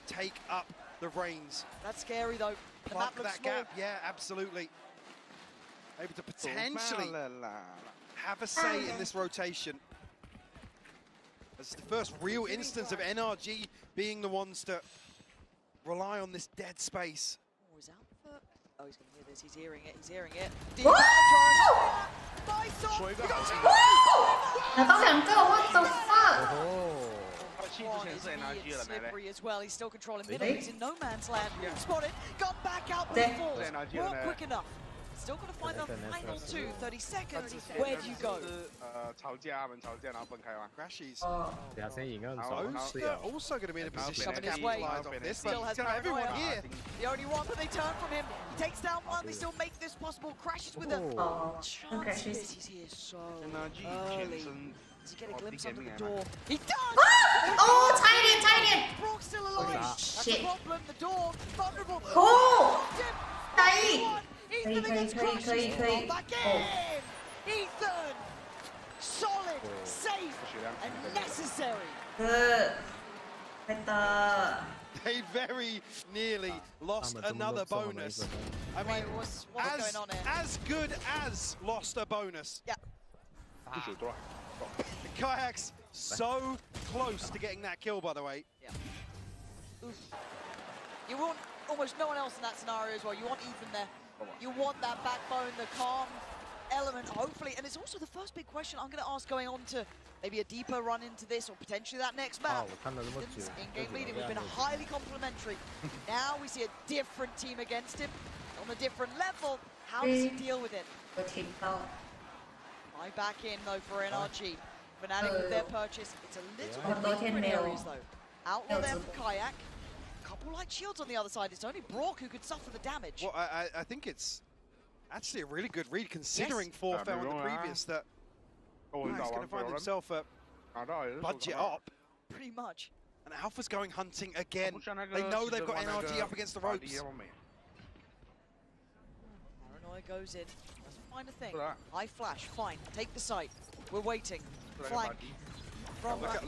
take up the reins. That's scary though. Plug that gap, yeah, absolutely. Able to potentially have a say in this rotation. This is the first real instance of NRG being the ones to rely on this dead space. Oh, is Alpha? Oh, he's going to hear this. He's hearing it. He's hearing it. 拿到2个 ，What the fuck？ One is slippery as well. He's still controlling middle. He's in no man's land. Spotted. Got back out before. Not quick enough. Still got to find the final 2. 30 seconds. Where do you go? Crashies. Also going to be in a position to coming his way. capitalize off this. Still has everyone paranoia. here. The only one that they turn from him. He takes down one. They still make this possible. Crashes with a chance. He's here so early. Does he get a glimpse under the door? He does! Oh, tight it! Brock's still alive. That's the problem. The door vulnerable. Oh! Ethan against Crashes. Back in! Ethan! Solid, safe, and necessary. They very nearly lost another bonus. I mean, what's going on here? As good as lost a bonus. Yeah. Kayak's so close to getting that kill, by the way. Yeah. You want almost no one else in that scenario as well. You want Ethan there. You want that backbone, the calm element, hopefully. And it's also the first big question I'm going to ask going on to maybe a deeper run into this or potentially that next map. In-game leading, we've been highly complimentary. Now we see a different team against him on a different level. How does he deal with it? Right back in though for NRG. Fnatic with their purchase. It's a little bit different areas though. Outlaw there for Kayak. Couple light shields on the other side. It's only Brock who could suffer the damage. Well, I think it's actually a really good read considering 4 fell in the previous that he's going to find himself a budget up. Pretty much. And Alpha's going hunting again. They know they've got NRG up against the ropes. Paranoia goes in. Doesn't find a thing. High flash. Fine. Take the site. We're waiting. Flank.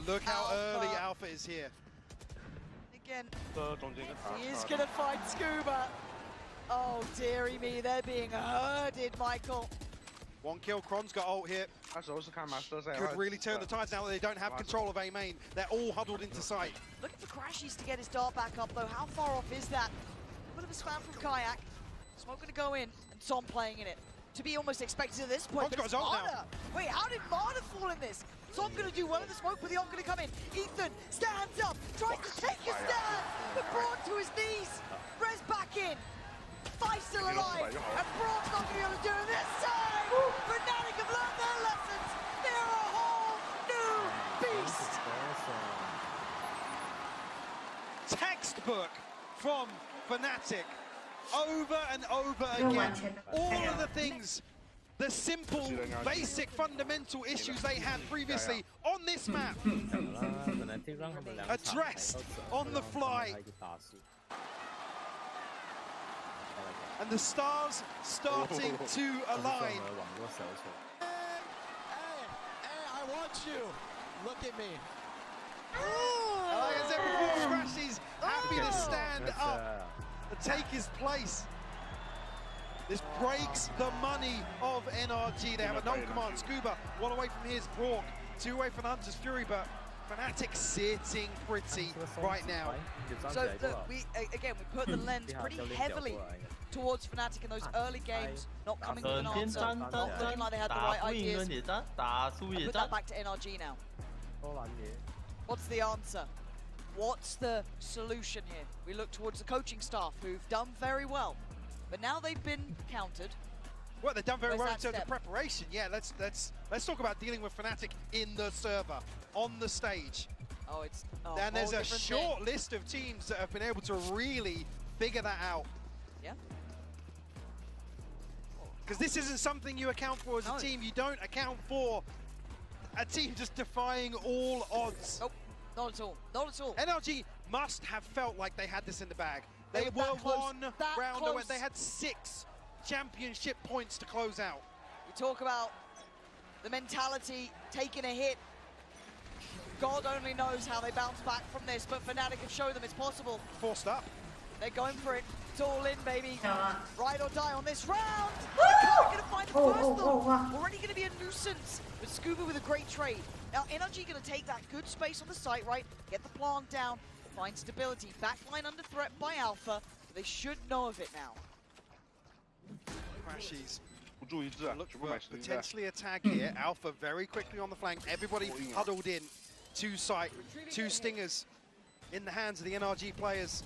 Look how early Alpha is here. Again. He is going to find Scuba. Oh, dearie me. They're being herded, Michael. 1 kill. Kron's got ult here. Could really turn the tides now that they don't have control of A main. They're all huddled into sight. Looking for Crashies to get his dart back up, though. How far off is that? A bit of a spam from Kayak. Smoke going to go in, and Som playing in it. To be almost expected at this point. Kron's got his ult now. Wait, how did Marta fall in this? Som going to do well in the smoke, but the ult going to come in. Ethan stands up, tries to take a stand, but brought to his knees. Res back in. 5 still alive, and Brock's not going to be able to do it this time. Fnatic have learned their lessons. They're a whole new beast. Textbook from Fnatic. Over and over again. All of the things, the simple, basic, fundamental issues they had previously on this map, addressed on the fly. and the stars starting to align. I want you. Look at me. Like I said before, Crashy's happy to stand up and take his place. This breaks the money of NRG. They have a no-command. Scuba, one away from his. Brock, two away from Hunter's Fury, but Fnatic sitting pretty right now. So we put the lens pretty heavily towards Fnatic in those early games, not coming with an answer, not looking like they had the right ideas. I put that back to NRG now. What's the answer? What's the solution here? We look towards the coaching staff who've done very well, but now they've been countered. Well, they've done very well in terms of preparation. Yeah, let's talk about dealing with Fnatic in the server, on the stage. And there's a short list of teams that have been able to really figure that out. Yeah. Because this isn't something you account for as a team. You don't account for a team just defying all odds. Nope, not at all. Not at all. NRG must have felt like they had this in the bag. They were one round away. They had 6 championship points to close out. We talk about the mentality taking a hit. God only knows how they bounce back from this, but Fnatic have shown them it's possible. Forced up. They're going for it. It's all in, baby. Ride or die on this round. They're going to find the first though. Already going to be a nuisance. But Scuba with a great trade. Now, NRG going to take that good space on the site, right? Get the plant down, find stability. Backline under threat by Alpha. They should know of it now. Crashies. Look for potentially a tag here. Alpha very quickly on the flank. Everybody huddled in. 2 site, 2 stingers in the hands of the NRG players.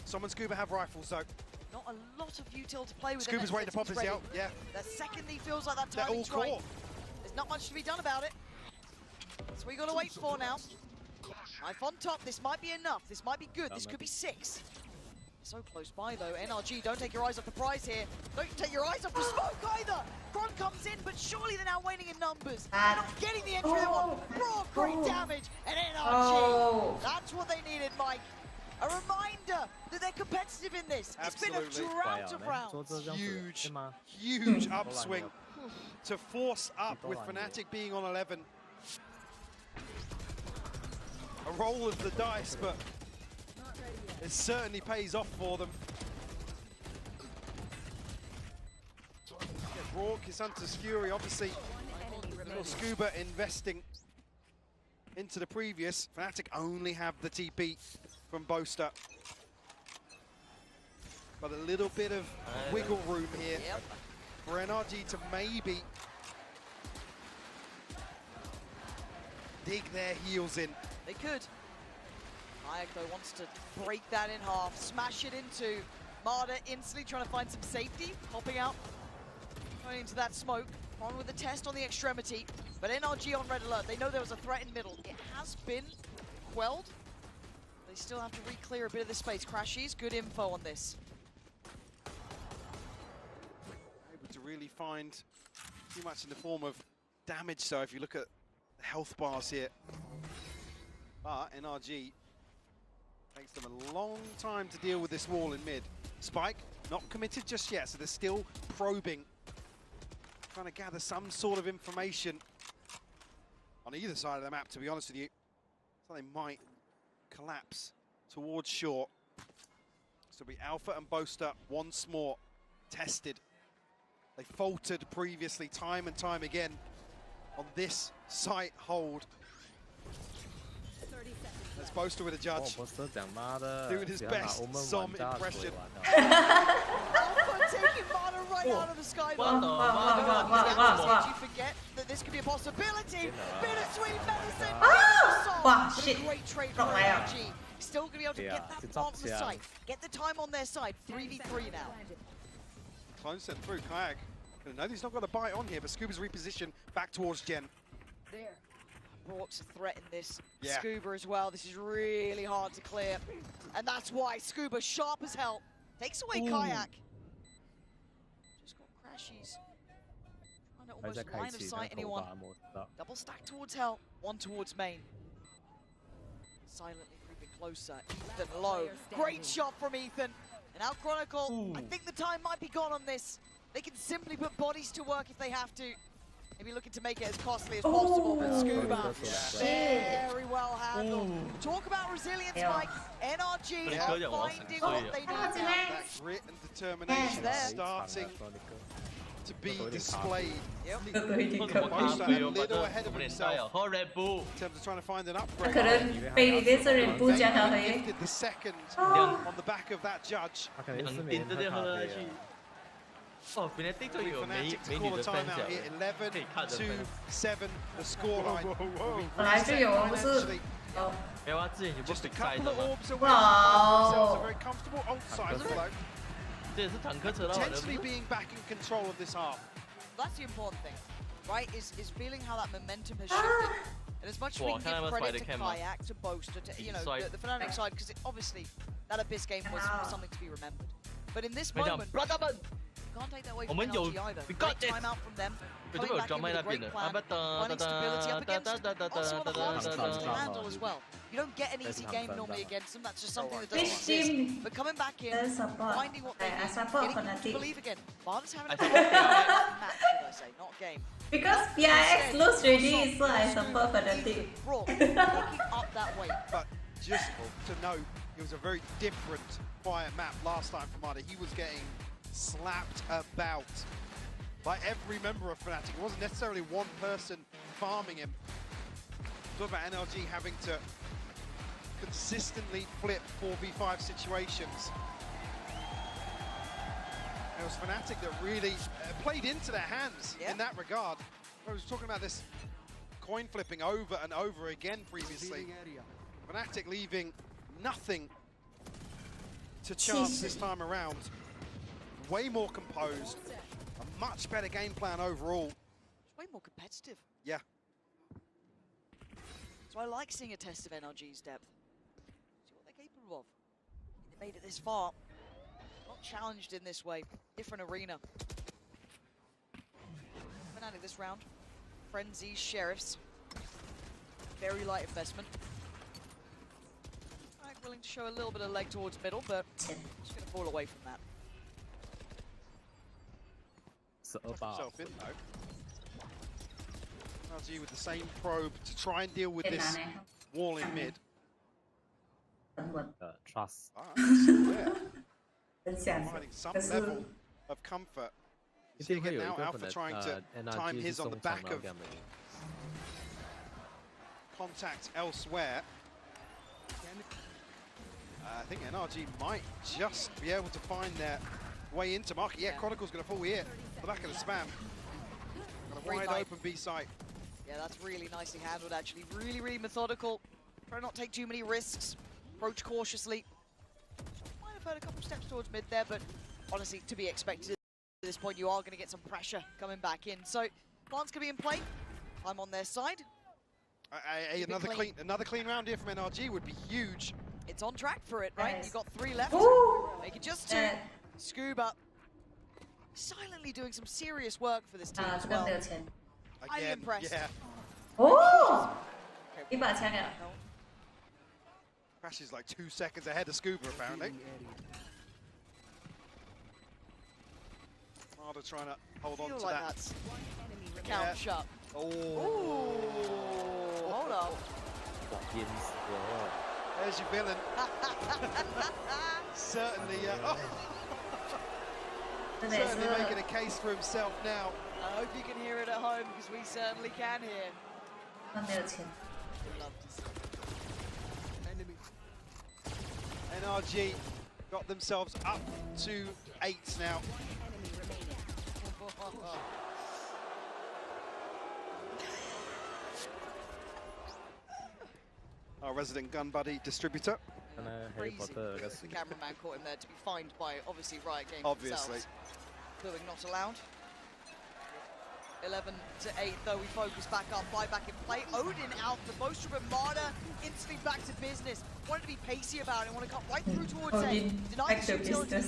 Someone Scuba have rifles though. Not a lot of util to play with. Scuba's waiting to pop his out. Yeah. The second he feels like that timing's right, there's not much to be done about it. That's what you got to wait for now. Knife on top. This might be enough. This might be good. This could be 6. So close by though. NRG, don't take your eyes off the prize here. Don't take your eyes off the smoke either. Kron comes in, but surely they're now waning in numbers. They're not getting the entry they want. Raw, great damage, and NRG. That's what they needed, Mike. A reminder that they're competitive in this. Absolutely. It's been a drought of rounds. Huge upswing to force up with Fnatic being on 11. A roll of the dice, but it certainly pays off for them. Brock is Hunter's Fury, obviously. Little Scuba investing into the previous. Fnatic only have the TP from Boaster. But a little bit of wiggle room here for NRG to maybe dig their heels in. They could. Kayak though wants to break that in half, smash it into Marder, instantly trying to find some safety, popping out, going into that smoke, on with the test on the extremity, but NRG on red alert. They know there was a threat in middle. It has been quelled. They still have to re-clear a bit of the space. Crashies, good info on this. Able to really find too much in the form of damage, so if you look at the health bars here. But NRG takes them a long time to deal with this wall in mid. Spike, not committed just yet, so they're still probing. Trying to gather some sort of information on either side of the map, to be honest with you. So they might collapse towards short. So it'll be Alpha and Boaster once more tested. They faltered previously time and time again on this site hold. Let's Boaster with a judge. Doing his best Som impression. Taking Marder right out of the sky. Did you forget that this could be a possibility? Bittersweet medicine. Shit. Great trade from NRG. Still going to be able to get that on the site. Get the time on their side. 3v3 now. Clone sent through. Kayak. No, he's not got a bite on here, but Scuba's repositioned back towards Gen. There. Brock's a threat in this. Scuba as well. This is really hard to clear. And that's why Scuba, sharp as hell, takes away Kayak. Just got Crashies. Trying to almost line of sight anyone. Double stack towards hell, one towards main. Silently creeping closer. Ethan low. Great shot from Ethan. And now Chronicle, I think the time might be gone on this. They can simply put bodies to work if they have to. Maybe looking to make it as costly as possible, but Scuba, very well handled. Talk about resilience, Mike. NRG are finding what they need now. That grit and determination starting to be displayed. Most a little ahead of himself in terms of trying to find an upgrade. 可能被你的这人不加他的耶。 The second on the back of that judge. Fnatic 就有美女的分享。 11-2-7 the scoreline. 本来就有，不是。 没有啊，之前你不是比赛的吗？ Very comfortable outside flow. 这也是坦克扯到完的。 Potentially being back in control of this half. That's the important thing, right? Is feeling how that momentum has shifted. And as much as we can give credit to Kayak, to Boaster, to the Fnatic side, because obviously that Abyss game was something to be remembered. But in this moment, you can't take that away from NRG either. Great timeout from them. Coming back in with a great plan, finding stability up against also the hardest teams to handle as well. You don't get an easy game normally against them, that's just something that doesn't exist. But coming back in, finding what they need, getting to believe again. Father's having a match, should I say, not game. Because PIX lose already, so I support Fnatic. Picking up that weight. But just to note, it was a very different quiet map last time for Mada. He was getting slapped about by every member of Fnatic. It wasn't necessarily one person farming him. Talk about NRG having to consistently flip 4v5 situations. It was Fnatic that really played into their hands in that regard. I was talking about this coin flipping over and over again previously. Fnatic leaving nothing to chance this time around. Way more composed, a much better game plan overall. It's way more competitive. Yeah. So I like seeing a test of NRG's depth. See what they're capable of. They made it this far. Not challenged in this way. Different arena. Fnatic this round. Frenzies, Sheriffs. Very light investment. Willing to show a little bit of leg towards middle, but just going to fall away from that. Himself in though. NRG with the same probe to try and deal with this wall in mid. Trust. Finding some level of comfort. You see again now Alpha trying to time his on the back of contact elsewhere. I think NRG might just be able to find their way into market. Yeah, Chronicle's going to fall here. The back of the spam. Got a wide open B site. Yeah, that's really nicely handled actually. Really, really methodical. Try not to take too many risks. Approach cautiously. Might have heard a couple steps towards mid there, but honestly, to be expected at this point, you are going to get some pressure coming back in. So, plans can be in play. I'm on their side. Another clean round here from NRG would be huge. It's on track for it, right? You've got 3 left. Make it just 2. Scuba silently doing some serious work for this team as well. I'm impressed. Yeah. Oh! Crash is like 2 seconds ahead of Scuba apparently. Mada trying to hold on to like that. That's count shut. Oh. Hold up. There's your villain. Certainly, certainly making a case for himself now. I hope you can hear it at home, because we certainly can hear. NRG got themselves up to 8 now. Our resident gun buddy distributor. Crazy. The cameraman caught him there to be fined by obviously Riot Games themselves. Clearing not allowed. 11 to 8 though, we focus back up, fly back in play. Odin out for Boaster, but Mada instantly back to business. Wanted to be pacey about it, want to cut right through towards A. Denied the utility.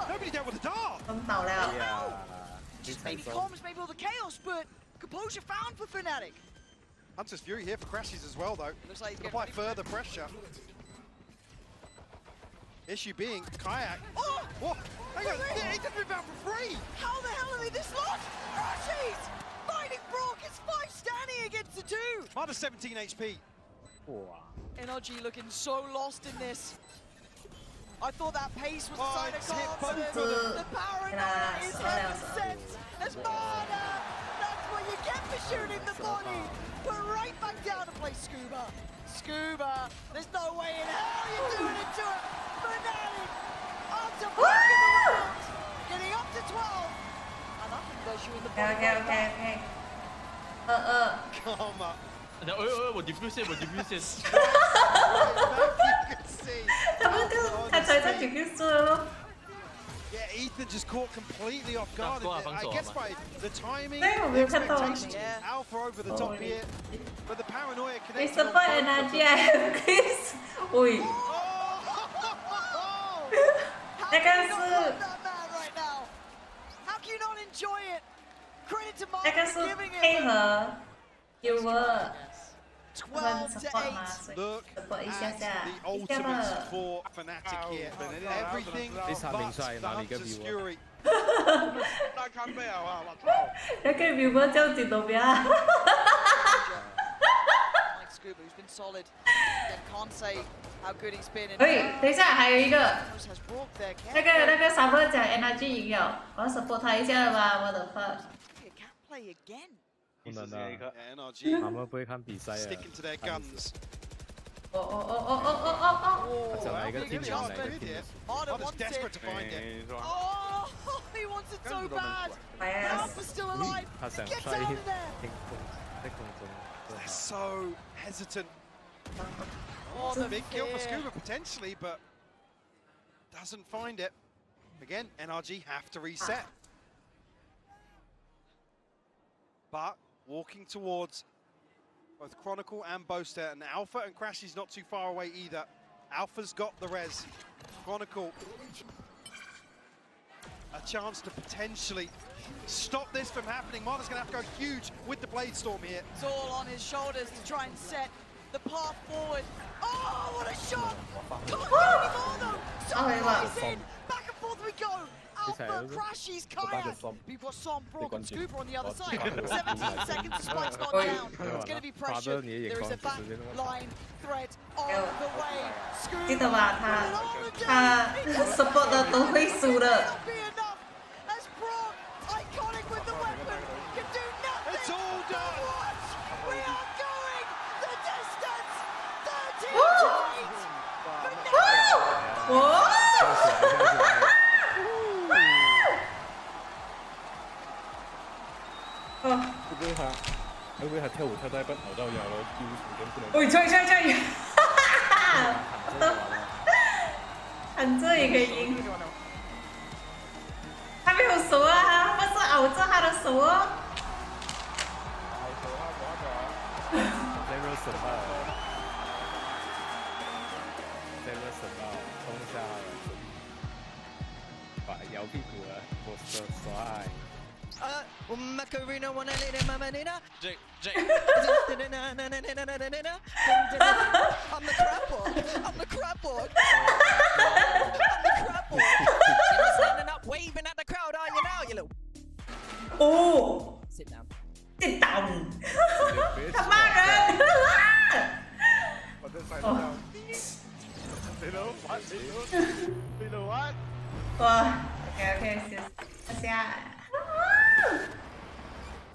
Nobody dealt with the dart. Just maybe comms, maybe all the chaos, but composure found for Fnatic. Hunter's Fury here for Crashes as well though. Looks like he's going to apply further pressure. Issue being Kayak. Oh! What? Hang on, he didn't move out for free! How the hell are they this lost? Crashies! Fighting Brock, it's 5 standing against the 2! Minus 17 HP. NRG looking so lost in this. I thought that pace was a sign of it's hit confidence. both of them. The paranoia is heaven sent. As Mana, that's what you get for shooting the body. Put right back down to play Scuba. Scuba, there's no way in hell you're doing it to him. Fnatic, after blocking the round, getting up to 12. And I think they're shooting the body. Okay. Come up. 我 diffuse 我 diffuse 他才在 diffuse 了。 Yeah, Ethan just caught completely off guard. I guess by the timing, They the were expectations, Yeah. Alpha over the top here, but the paranoia We connected. support NRG, I have Chris. 喂，那个是 How can you not enjoy it? Credit to Mark 那个 for 是 giving 配 it 合 viewer。 12 to 8. Look support 一下 at 下， the 一下 ultimate 了。 for Fnatic here. Everything 第三名 but 帅 the 哪里个 Hunter's viewer？ Fury. 那个 viewer 叫剪刀边。 Like Scuba, who's been solid. Again, can't say how good he's been. 喂，等一下，还有一个， Has brought their 那个 Summer 讲 NRG 赢了，我要 support 他一下吧，我的 fuck。 can't play again. 不能啊 NRG 他们不会看比赛啊 sticking to their guns. 他讲哪一个 team 哪一个 team Marder's desperate to find it. Oh, he wants it so bad. Alpha's still alive. 他想 Get try out of there. 在空中 They're so hesitant. Oh, It's a the big kill for fear. Scuba potentially, but doesn't find it. Again, NRG have to reset. But walking towards both Chronicle and Boaster, and Alpha and Crashy's not too far away either. Alpha's got the res. Chronicle, a chance to potentially stop this from happening. Marta's going to have to go huge with the Blade Storm here. It's all on his shoulders to try and set the path forward. Oh, what a shot! Can't get any more though! Sunrise in! Back and forth we go! Alpha, Crashies, Kayak! We've got Som, Brock and Scuba on the other side. 17 seconds, Spike's gone down. It's going to be pressure. There is a back line threat on the way. 记得 Scuba 吧？他 support 的都会输的。 as Brock, iconic with the weapon, can do nothing. It's all done. Watch, we are going the distance. 13 to 8. 會唔會係跳舞跳到一半跑到腰咯？丟時間不能。喂，吹！喊这也可以赢。他没有手啊，不是咬着他的手哦。Zero 神爆，Zero 神爆，冲下来，把搖屁股了，我的帅。Macarena wanna lay my manina. Jake. I'm the crap board. I'm the crap board. You're standing up waving at the crowd, are you now, you little? Oh. Sit down. Sit down. 他骂人。哇 ，OK， 谢谢。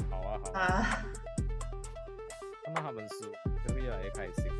好啊，看到他们输，就越来越开心。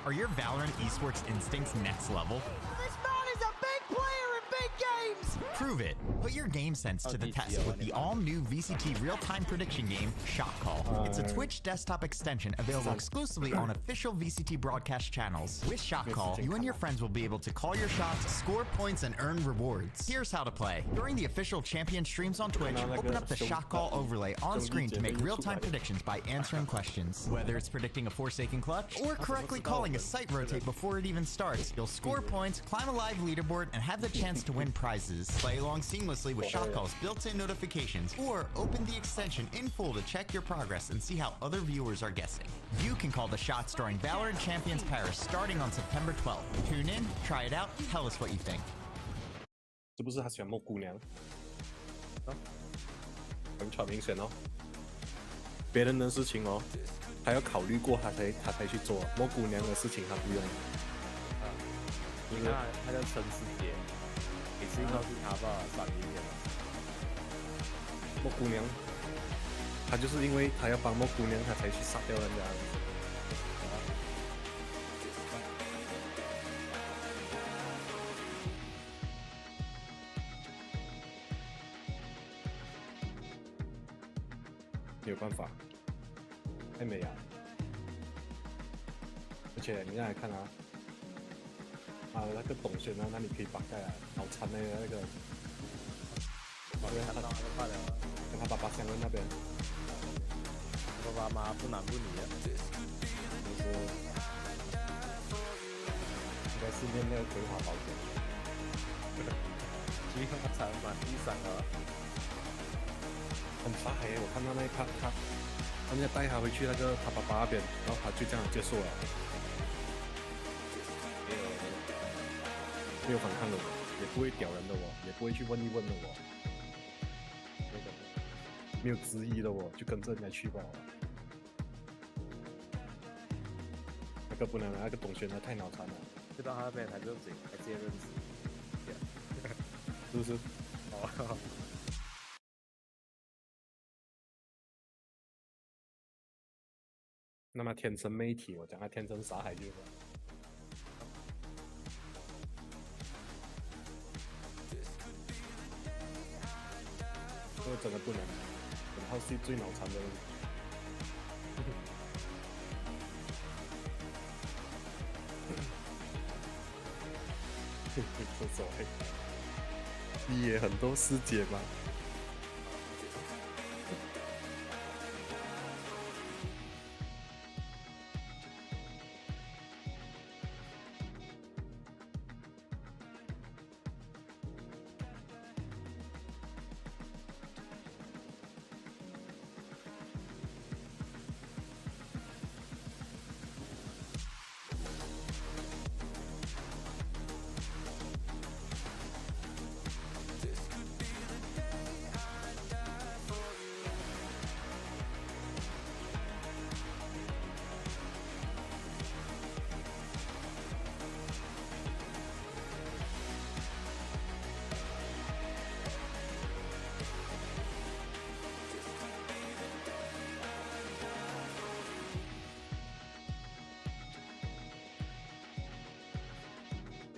Are your Valorant esports instincts next level? This man is a big player in big games. Prove it. Put your game sense to the test with the all-new VCT real-time prediction game, Shot Call. It's a Twitch desktop extension available exclusively on official VCT broadcast channels. With Shot Call, you and your friends will be able to call your shots, score points, and earn rewards. Here's how to play. During the official champion streams on Twitch, open up the Shot Call overlay on screen to make real-time predictions by answering questions. Whether it's predicting a Forsaken clutch or correctly calling a site rotate before it even starts, you'll score points, climb a live leaderboard, and have the chance to win prizes. Play along seamlessly with Shot Call's built-in notifications, or open the extension in full to check your progress and see how other viewers are guessing. You can call the shots during Valorant Champions Paris starting on September 12th. Tune in, try it out, tell us what you think. 是不是他喜欢摸姑娘？很传明显哦。别人的事情哦，他要考虑过他才去做。摸姑娘的事情他不用。你看他叫陈世杰，每次告诉他吧，闪一点。摸姑娘，他就是因为他要帮摸姑娘，他才去杀掉人家。没有办法，太美啊！而且你来看啊，那个董璇啊，那里可以绑在脑残的那个，跟他爸爸相认那边，爸爸妈不男不女的，就是应该是练那个葵花宝典，菊花残满地散了。很傻黑，我看到那一趴，他们要带他回去那个他爸爸那边，然后他就这样结束了，没有反抗的我，也不会屌人的我，也不会去问一问的我，那个没有质疑的我，就跟着人家去吧。那个不能，那个董璇他太脑残了，去到他那边才认识，才直接认识，是不是？哦。那么天生媒体，我讲他天生傻海就是。这个真的不能，本套系最脑残的人。这手黑，你也很多师姐吗？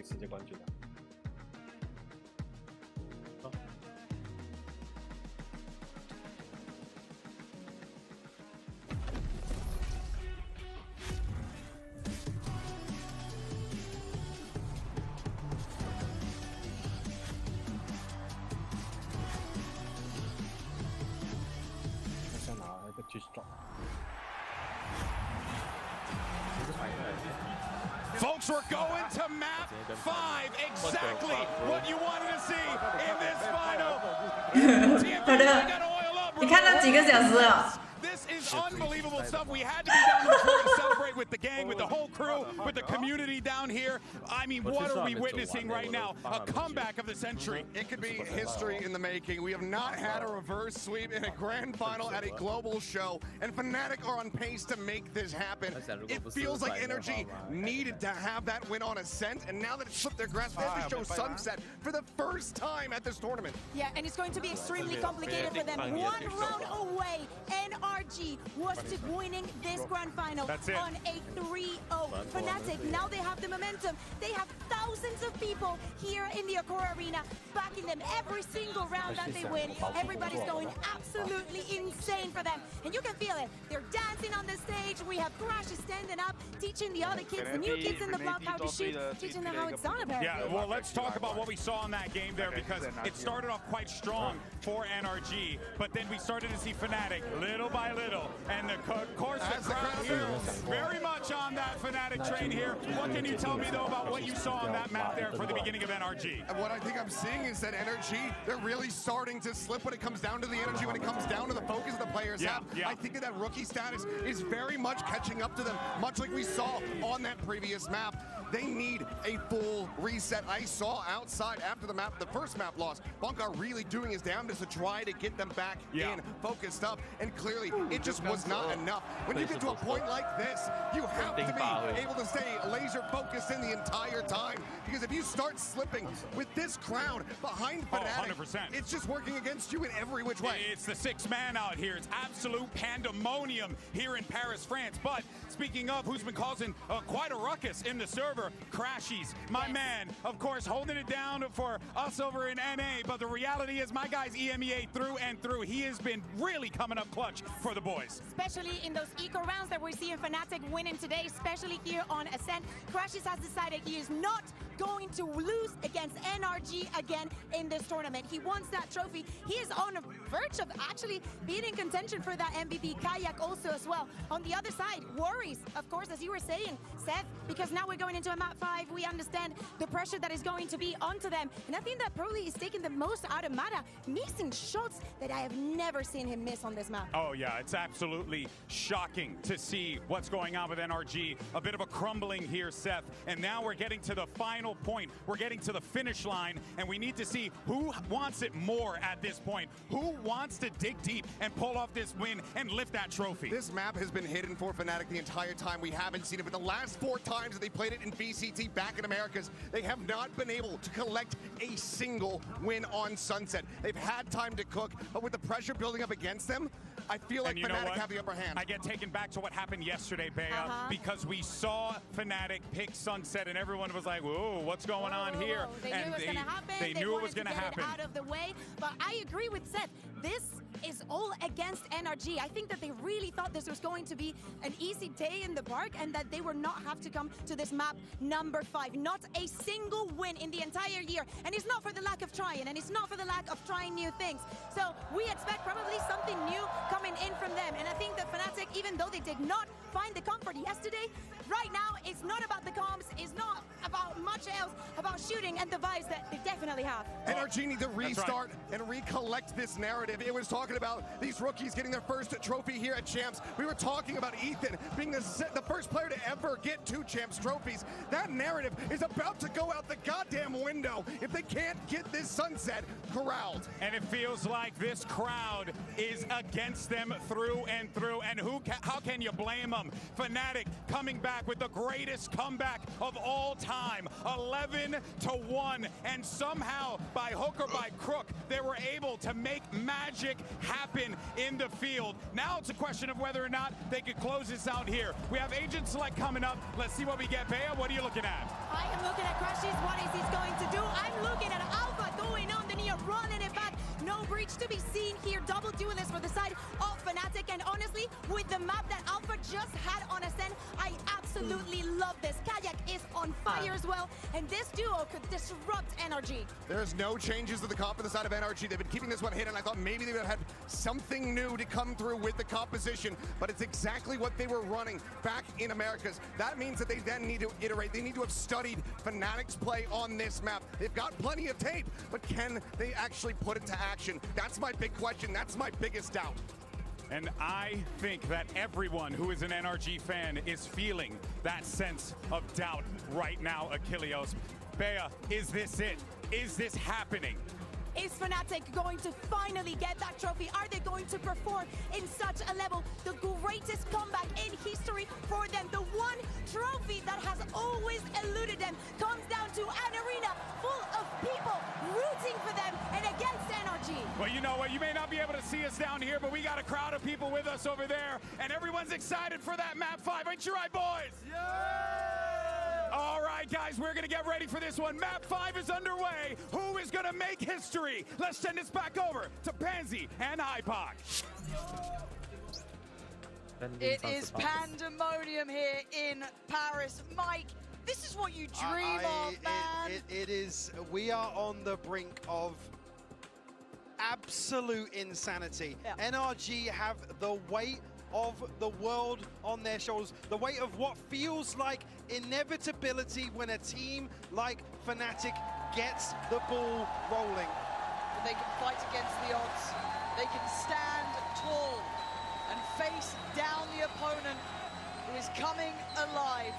世界冠军的。想拿一个 G drop。 Folks, we're going to map 5, exactly what you wanted to see in this final. 好的，你看到几个小时了？ This is unbelievable stuff. We had to be down to the court to celebrate with the gang, with the whole crew, with the community down here. I mean, what are we witnessing right now? A comeback of the century. It could be history in the making. We have not had a reverse sweep in a grand final at a global show, and Fnatic are on pace to make this happen. It feels like NRG needed to have that win on Ascent, and now that it's slipped their grasp, they have to show Sunset for the first time at this tournament. Yeah, and it's going to be extremely complicated for them. One round away, NRG was to winning this grand final on a 3-0. Fnatic, now they have the momentum. They have thousands of people here in the Accor Arena backing them every single round that they win. Everybody's going absolutely insane for them. And you can feel it. They're dancing on the stage. We have Crashes standing up, teaching the other kids, the new kids in the block how to shoot, teaching them how it's done apparently. Yeah, well, let's talk about what we saw in that game there, because it started off quite strong for NRG, but then we started to see Fnatic little by little, and of course the crowd here very much on that Fnatic train here. What can you tell me though about what you saw on that map there for the beginning of NRG? And what I think I'm seeing is that NRG, they're really starting to slip when it comes down to the energy, when it comes down to the focus the players have. I think that rookie status is very much catching up to them, much like we saw on that previous map. They need a full reset. I saw outside after the map, the first map loss, Bunker really doing his damnedest to try to get them back in, focused up, and clearly it just was not enough. When you get to a point like this, you have to be able to stay laser focused in the entire time, because if you start slipping with this crowd behind Fnatic, 100%. it's just working against you in every which way. It's the sixth man out here. It's absolute pandemonium here in Paris, France. But speaking of who's been causing quite a ruckus in the server, Crashies, my man, of course, holding it down for us over in NA. But the reality is my guy's EMEA through and through. He has been really coming up clutch for the boys. Especially in those eco rounds that we're seeing Fnatic winning today, especially here on Ascent. Crashes has decided he is not going to lose against NRG again in this tournament. He wants that trophy. He is on the verge of actually being in contention for that MVP. Kayak also as well. On the other side, worries, of course, as you were saying, Seth, because now we're going into a map 5. We understand the pressure that is going to be onto them. And I think that probably is taking the most out of Mata, missing shots that I have never seen him miss on this map. Oh yeah, it's absolutely shocking to see what's going on with NRG. A bit of a crumbling here, Seth. And now we're getting to the final point. We're getting to the finish line, and we need to see who wants it more at this point. Who wants to dig deep and pull off this win and lift that trophy? This map has been hidden for Fnatic the entire time. We haven't seen it, but the last 4 times that they played it in VCT back in Americas, they have not been able to collect a single win on Sunset. They've had time to cook, but with the pressure building up against them, I feel like Fnatic have the upper hand. I get taken back to what happened yesterday, Bea, because we saw Fnatic pick Sunset, and everyone was like, whoa, what's going on here? They knew it was going to happen. They knew it was going to happen. Out of the way, but I agree with Seth. This is all against NRG. I think that they really thought this was going to be an easy day in the park, and that they would not have to come to this map number 5. Not a single win in the entire year, and it's not for the lack of trying, and it's not for the lack of trying new things. So we expect probably something new coming in from them, and I think that Fnatic, even though they did not find the comfort yesterday, right now it's not about the comms, it's not about much else, about shooting and the vibes that they definitely have. NRG need to restart and recollect this narrative. It was talking about these rookies getting their first trophy here at Champs. We were talking about Ethan being the first player to ever get 2 Champs trophies. That narrative is about to go out the goddamn window if they can't get this Sunset corralled. And it feels like this crowd is against them through and through. And how can you blame them? Fnatic coming back with the greatest comeback of all time, 11-1, and somehow by hook or by crook they were able to make magic happen in the field. Now it's a question of whether or not they could close this out here. We have Agent Select coming up. Let's see what we get. Bea, what are you looking at? I am looking at Crashies. What is he going to do? I'm looking at Alpha going on the near, running it back. No breach to be seen here. Double duelist for the side of Fnatic, and honestly, with the map that Alpha just had on Ascent, I absolutely love this. Kayak is on fire as well, and this duo could disrupt NRG. There's no changes to the comp on the side of NRG. They've been keeping this one hidden. I thought maybe they would have had something new to come through with the composition, but it's exactly what they were running back in Americas. That means that they then need to iterate. They need to have studied Fnatic's play on this map. They've got plenty of tape, but can they actually put it to action? That's my big question. That's my biggest doubt. And I think that everyone who is an NRG fan is feeling that sense of doubt right now, Achilleos. Bea, is this it? Is this happening? Is Fnatic going to finally get that trophy? Are they going to perform in such a level? The greatest comeback in history for them. The one trophy that has always eluded them comes down to an arena full of people rooting for them and against NRG. Well, you know what? You may not be able to see us down here, but we got a crowd of people with us over there, and everyone's excited for that map 5. Ain't you right, boys? Yeah! All right, guys, we're going to get ready for this one. Map 5 is underway. Who is going to make history? Let's send this back over to Pansy and Hypoc. It is pandemonium here in Paris. Mike, this is what you dream of, man. It is. We are on the brink of absolute insanity. Yeah. NRG have the weight of the world on their shoulders, the weight of what feels like inevitability when a team like Fnatic gets the ball rolling. They can fight against the odds. They can stand tall and face down the opponent who is coming alive.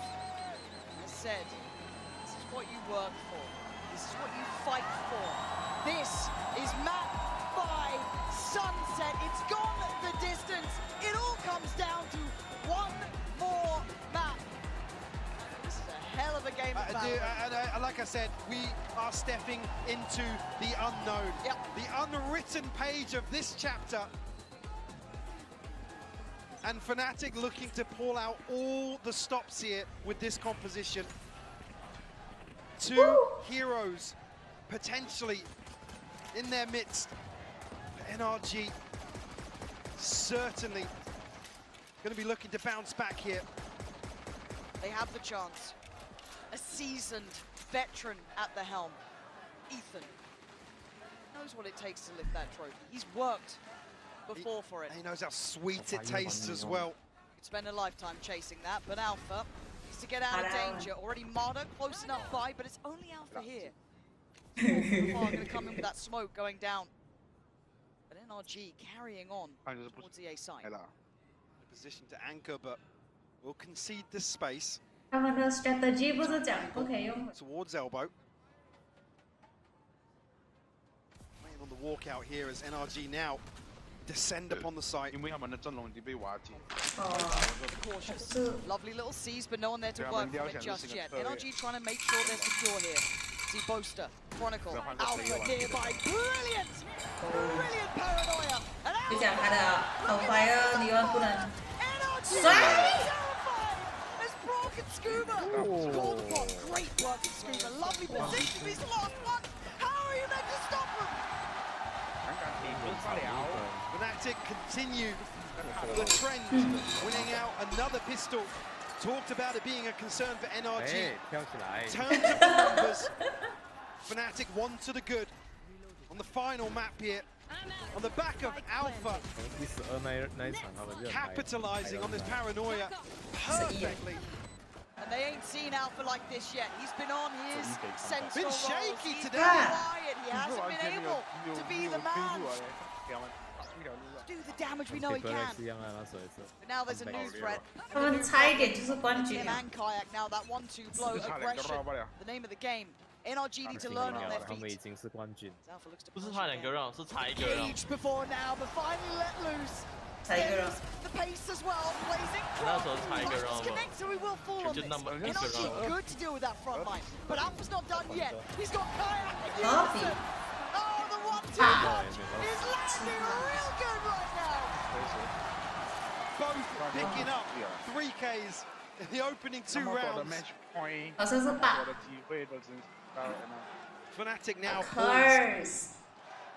As said, this is what you work for. This is what you fight for. This is map 5 Sunset. It's gone the distance. It all comes down to one more map. This is a hell of a game of Valorant. Like I said, we are stepping into the unknown. Yep. The unwritten page of this chapter. And Fnatic looking to pull out all the stops here with this composition. Two heroes potentially in their midst. NRG certainly going to be looking to bounce back here. They have the chance. A seasoned veteran at the helm. Ethan knows what it takes to lift that trophy. He's worked before for it. He knows how sweet it tastes as well. You could spend a lifetime chasing that, but Alpha needs to get out of danger. Already Marder close enough by, but it's only Alpha here. Going to come in with that smoke going down. But NRG carrying on towards the A side. Position to anchor, but we'll concede this space. 他们的 strategy 不是讲不可以用 towards elbow. Playing on the walkout here as NRG now descend upon the site. Cautious. Lovely little C's, but no one there to work from it just yet. NRG trying to make sure they're secure here. See Boaster, Chronicle, Alpha nearby. Brilliant! Brilliant paranoia! And 就讲他的 Hellfire 你们不能 Has broken Scuba! Called upon. Great work from Scuba. Lovely position. He's the last one. How are you meant to stop him? Fnatic continue the trend, winning out another pistol. Talked about it being a concern for NRG. Terms of the numbers, Fnatic 1 to the good on the final map here. On the back of Alpha, capitalizing on this paranoia perfectly. And they ain't seen Alpha like this yet. He's been on his central been shaky roles. today. Quiet. He hasn't been able to be the man. Do the damage we know he can. But now there's a new threat. 他们差一点就是冠军 Him and Kayak now that 1-2 blow aggression. The name of the game. NRG need to learn on their feet. Alpha looks to 不是差2个让，是差1个让。 Caged before now, but finally let loose. The pace as well, blazing. 那时候差1个让 Disconnect, so he will fall on this. NRG good to deal with that front line, but Alpha's not done yet. He's got Kayak and Unison. Oh, the 1-2 punch is landing real good right now. Both picking up 3Ks in the opening 2 rounds. 好像是8 Fnatic now Curse.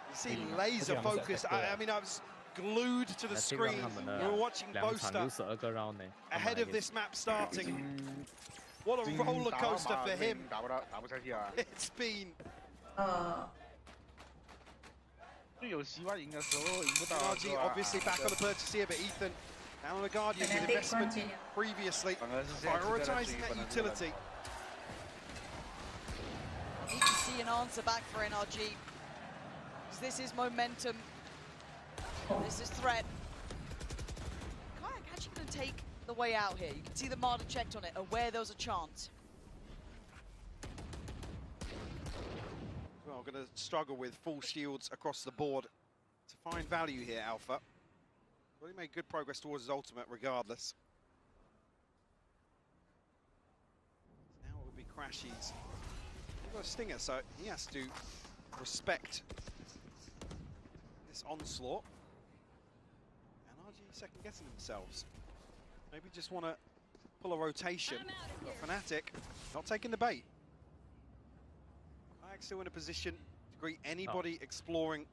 You see laser focused. I mean, I was glued to the screen. We were watching Boaster ahead of this map starting. What a roller coaster for him it's been. NRG obviously back on the purchase here, but Ethan down on the Guardian with investment previously, prioritising that utility. Need to see an answer back for NRG. Because this is momentum. This is threat. Kayak actually going to take the way out here. You can see the Marder checked on it, aware there was a chance. Well, Not going to struggle with full shields across the board to find value here, Alpha. Well, he made good progress towards his ultimate regardless. Now it will be Crashies. He's got a stinger, so he has to respect this onslaught. NRG second guessing themselves. Maybe just want to pull a rotation. But Fnatic not taking the bait. Kayak still in a position to greet anybody exploring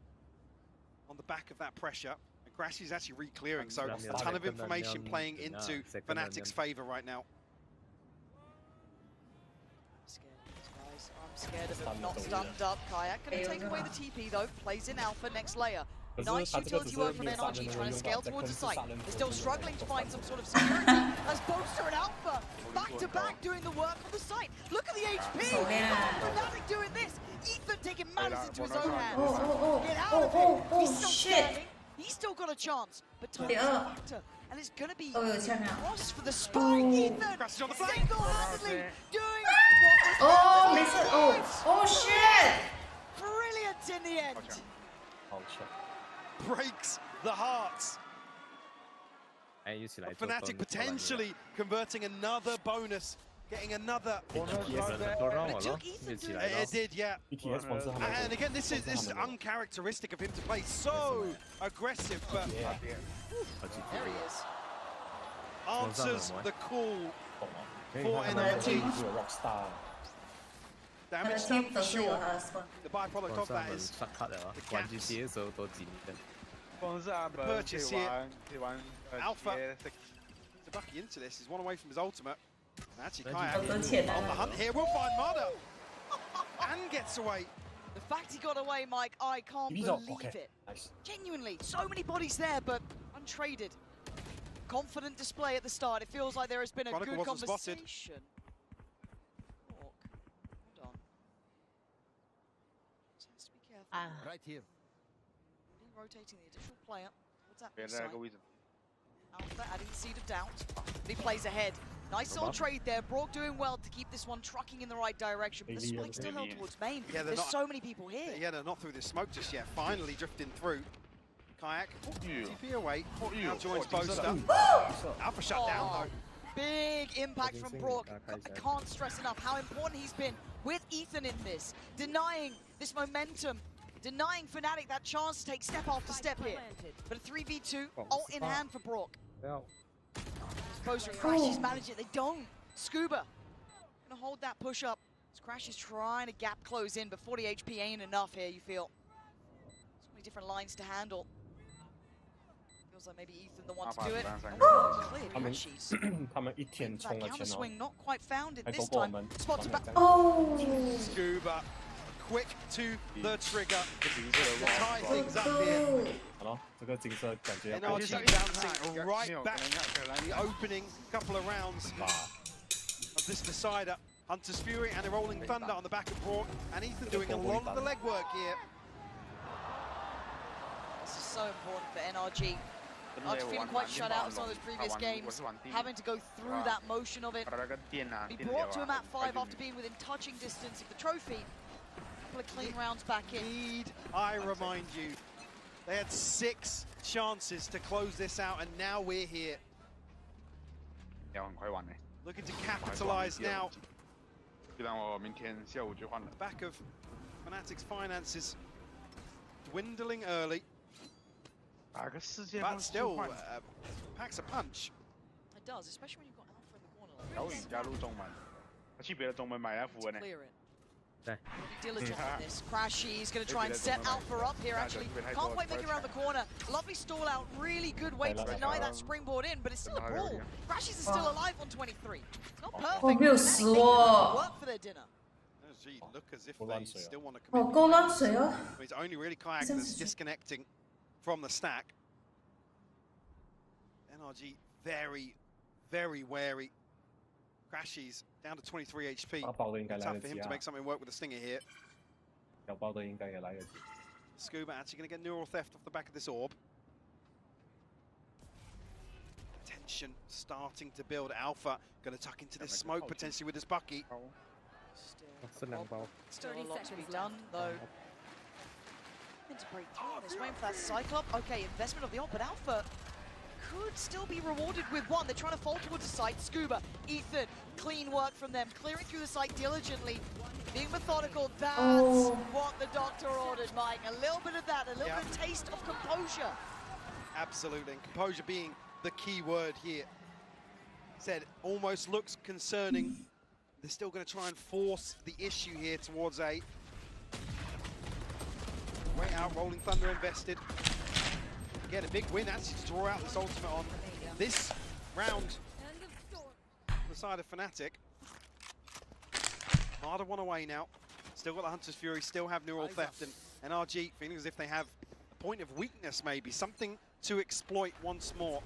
on the back of that pressure. And Crashy is actually re-clearing, so a ton of information playing into Fnatic's favor right now. I'm scared of him not stunned up. Kayak gonna take away the TP though, plays in Alpha, next layer. Nice utility work from NRG, trying to scale towards the site. They're still struggling to find some sort of security as Boaster and Alpha back to back doing the work on the site. Look at the HP! Fnatic doing this! Ethan taking matters into his own hands. Get out of it! He's still standing. He's still got a chance, but time is a factor. And it's gonna be cross for the spike, Ethan! Single-handedly doing what was Oh shit! Brilliant in the end! Breaks the hearts. Fnatic potentially converting another bonus, getting another. It did, yeah. And again, this is uncharacteristic of him to play so aggressive, but there he is. Answers the call for NRG. Damage done for sure. The byproduct of that is the purchase here. Alpha to Bucky into this. He's one away from his ultimate. And actually, Kayak on the hunt here will find Mada and gets away. The fact he got away, Mike, I can't believe it. Genuinely, so many bodies there, but untraded. Confident display at the start. It feels like there has been a good conversation. Right here. Rotating the additional player. What's that? Alpha adding the seed of doubt. He plays ahead. Nice little trade there. Brock doing well to keep this one trucking in the right direction. But the spike still held towards main. Yeah, there's so many people here. Yeah, they're not through this smoke just yet. Finally drifting through. Kayak, TP away. Now joins Boaster. Alpha shut down though. Big impact from Brock. I can't stress enough how important he's been with Ethan in this. Denying this momentum. Denying Fnatic that chance to take step after step here. But a 3v2, all in hand for Brock. Boaster and Crashies manage it, they don't. Scuba gonna hold that push up. As Crashies trying to gap close in, but 40 HP ain't enough here, you feel. So many different lines to handle. Feels like maybe Ethan the one to do it. That counter swing not quite found it this time. Spots back. Scuba. Quick to the trigger. To tie things up here. NRG bouncing right back in the opening couple of rounds of this decider. Hunter's Fury and a Rolling Thunder on the back of Brock. And Ethan doing a lot of the legwork here. This is so important for NRG. After feeling quite shut out of some of those previous games, having to go through that motion of it. Be brought to a map 5 after being within touching distance of the trophy. Couple of clean rounds back in. Need I remind you, they had 6 chances to close this out, and now we're here. Looking to capitalize now. Back of Fnatic's finances dwindling early. But still, packs a punch. It does, especially when you've got Alpha in the corner. Clear it. Be diligent on this. Crashy is going to try and set Alpha up here, actually. Can't quite make it around the corner. Lovely stall out. Really good way to deny that springboard in, but it's still a brawl. Crashies is still alive on 23. Not perfect. Work for their dinner. Look as if they still want to commit. It's only really Kayak that's disconnecting from the stack. NRG very, very wary. Crashies down to 23 HP. Tough for him to make something work with the stinger here. Scuba actually going to get neural theft off the back of this orb. Tension starting to build. Alpha going to tuck into this smoke potentially with his Bucky. 剩2包。 Still a lot to be done, though. To break through this, waiting for that Cyclop. Okay, investment of the ult, but Alpha could still be rewarded with one. They're trying to fall towards the site. Scuba, Ethan, clean work from them, clearing through the site diligently, being methodical. That's what the doctor ordered, Mike. A little bit of that, a little bit of taste of composure. Absolutely, and composure being the key word here. Said almost looks concerning. They're still going to try and force the issue here towards A. Way out, Rolling Thunder invested. Get a big win actually to draw out this ultimate on this round on the side of Fnatic. Harder one away now. Still got the Hunter's Fury, still have Neural Theft, and NRG feeling as if they have a point of weakness maybe, something to exploit once more.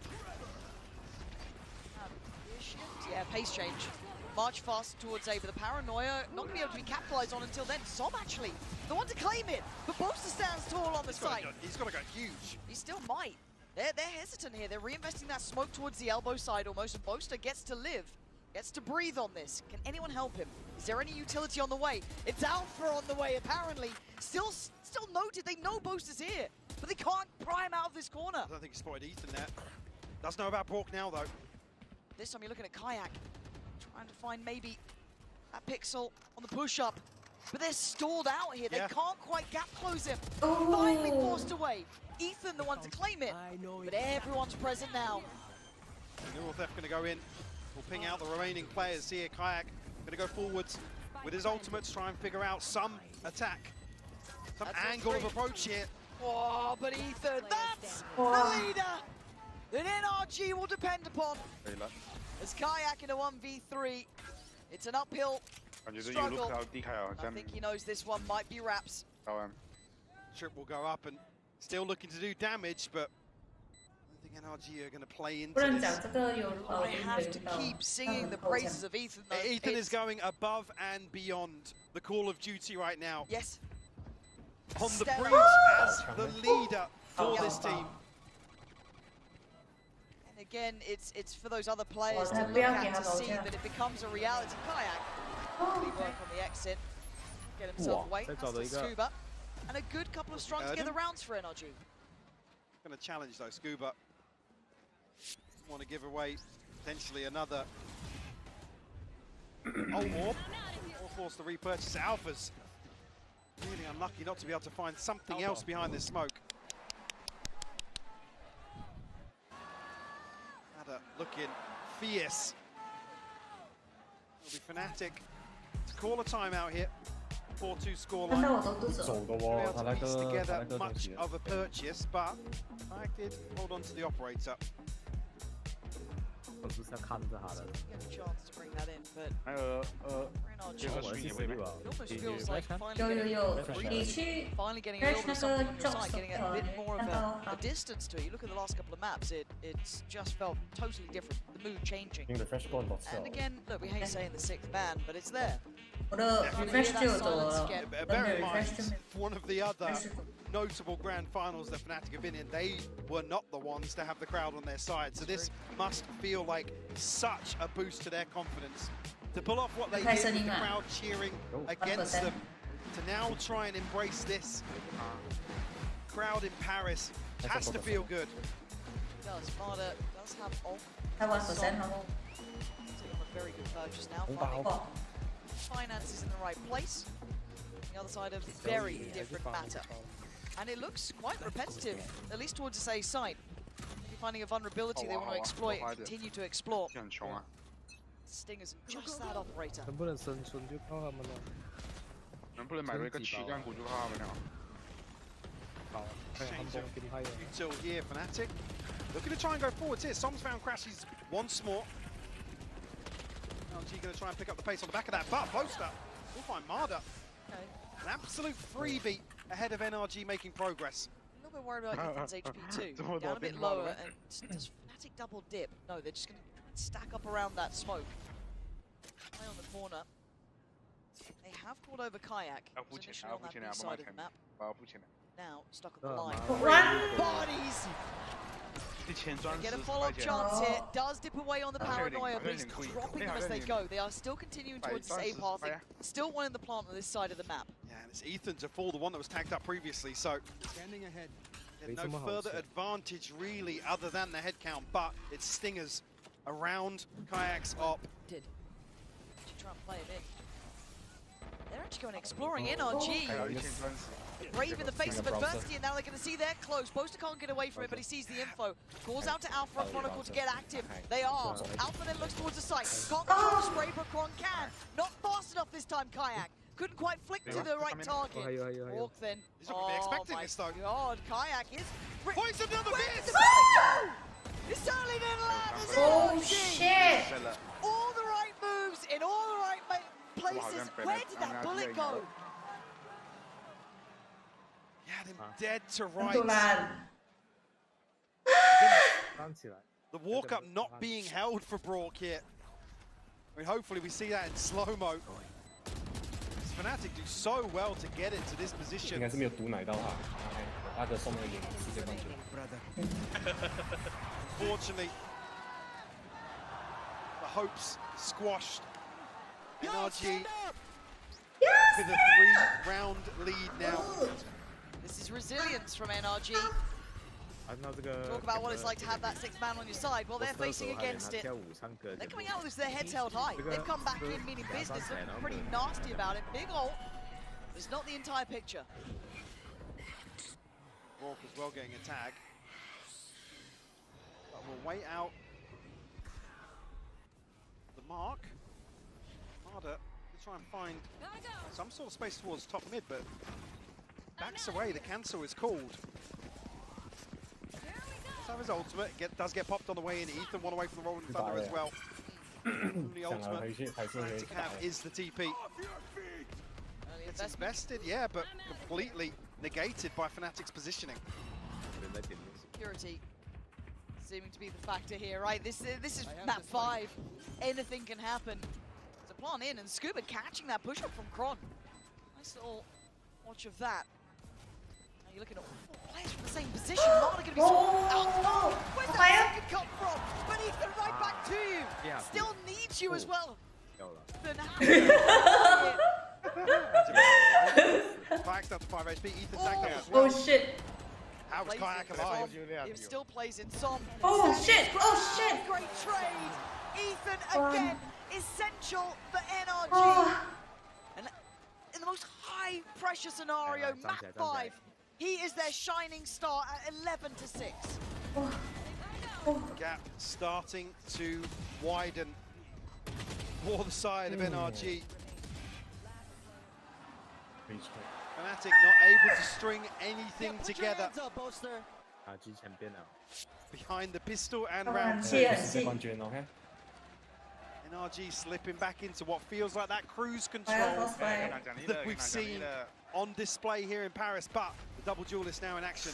Yeah, pace change. March fast towards A, but the paranoia not going to be able to be capitalized on until then. Som actually, the one to claim it, but Boaster stands tall on the site. He's got to go huge. He still might. They're hesitant here. They're reinvesting that smoke towards the elbow side almost, and Boaster gets to live, gets to breathe on this. Can anyone help him? Is there any utility on the way? It's Alpha on the way, apparently. Still noted, they know Boaster's here, but they can't pry him out of this corner. I don't think he spotted Ethan there. Does know about Bork now, though. This time you're looking at Kayak, trying to find maybe that pixel on the push-up. But they're stalled out here. They can't quite gap close him. Finally forced away. Ethan, the one to claim it. But everyone's present now. Neural Theft going to go in. We'll ping out the remaining players here. Kayak going to go forwards with his ultimate to try and figure out some attack. Some angle of approach here. Oh, but Ethan, that's the leader that NRG will depend upon. As Kayak in a 1v3, it's an uphill struggle. I think he knows this one might be wraps. Trip will go up and still looking to do damage, but I think NRG are going to play into this. I have to keep singing the praises of Ethan, though. Ethan is going above and beyond the Call of Duty right now. Yes. On the bridge as the leader for this team. And again, it's for those other players to look at to see that it becomes a reality. Kayak really work on the exit, get himself away. That's the Scuba. And a good couple of strung together rounds for NRG. Going to challenge though, Scuba. Doesn't want to give away potentially another orb, or force the repurchase. Alpha's really unlucky not to be able to find something else behind this smoke. Ada looking fierce. It'll be Fnatic to call a timeout here. 4-2 scoreline. Piece together much of a purchase, but I did hold on to the operator. 我就是要看着他的。 Get a chance to bring that in, but 还有这个是谁吧？ it almost feels like finally getting a little bit of something on your side, getting a bit more of a distance to it. You look at the last couple of maps, it's just felt totally different. The mood changing. And again, look, we hate saying the sixth ban, but it's there. Bear in mind, one of the other notable grand finals that Fnatic have been in, they were not the ones to have the crowd on their side. So this must feel like such a boost to their confidence. To pull off what they did with the crowd cheering against them, to now try and embrace this crowd in Paris, has to feel good. It does. Marder does have a very good purchase now. Finances in the right place. The other side, a very different matter. And it looks quite repetitive, at least towards the A side. Maybe finding a vulnerability they want to exploit and continue to explore. Stingers and just that operator. 能不能生存就靠他们了。能不能买到一个躯干骨就靠他们了。好，还有韩bomb getting higher. Util here, Fnatic. Looking to try and go forwards here. Som's found Crashies once more. NRG going to try and pick up the pace on the back of that, but Boaster will find Marder. Okay. An absolute freebie ahead of NRG making progress. A little bit worried about Ethan's HP too. Down a bit lower, and does Fnatic double dip? No, they're just going to stack up around that smoke. Play on the corner. They have called over Kayak. Initially on that B side of the map. Now stuck on the line. Bodies! Get a follow-up chance here. Does dip away on the paranoia, but he's dropping them as they go. They are still continuing towards this A path. Still one in the plant on this side of the map. Yeah, and it's Ethan to fall, the one that was tagged up previously, so standing ahead. No further advantage really other than the head count, but it's Stingers around Kayak's op. Did try and play it in. They're actually going exploring NRG. Brave in the face of adversity, and now they're going to see they're close. Boaster can't get away from it, but he sees the info. Calls out to Alpha and Chronicle to get active. They are. Alpha then looks towards the site. Can't control the spray, but Kron can. Not fast enough this time, Kayak. Couldn't quite flick to the right target. Walk then. He's not going to be expecting this though. God, Kayak is... Points another miss! It certainly didn't land, is it? Oh shit! All the right moves in all the right places. Where did that bullet go? He had him dead to rights. The walk-up not being held for Brock here. I mean, hopefully we see that in slow-mo. Fnatic do so well to get into this position. Fortunately, the hopes squashed. NRG with a 3-round lead now. This is resilience from NRG. Talk about what it's like to have that 6th man on your side. Well, they're facing against it. They're coming out with this, their heads held high. They've come back in meaning business, looking pretty nasty about it. Big ult, but it's not the entire picture. Rourke as well getting a tag. But we'll wait out the mark. Marder will try and find some sort of space towards top mid, but backs away. The cancel is called. So his ultimate does get popped on the way in. Ethan one away from the Rolling Thunder as well. The ultimate Fnatic have is the TP. It's invested, yeah, but completely negated by Fnatic's positioning. Security seeming to be the factor here, right? This is map 5. Anything can happen. There's a plant in, and Scuba catching that push up from Kron. Nice little watch of that. Now you're looking at all 4 players from the same position. Marta going to be out. Where's that second come from? But Ethan right back to you. Still needs you as well. Backed up to 5 HP. Ethan tagged up as Oh well. shit! How was Kayak alive? He still plays in Som. Oh shit! Oh shit! Great trade. Ethan again, essential for NRG. And in the most high pressure scenario, map 5, he is their shining star at 11-6. Gap starting to widen for the side of NRG. Fnatic not able to string anything together behind the pistol and round 2. NRG slipping back into what feels like that cruise control that we've seen on display here in Paris, but the double duelist now in action.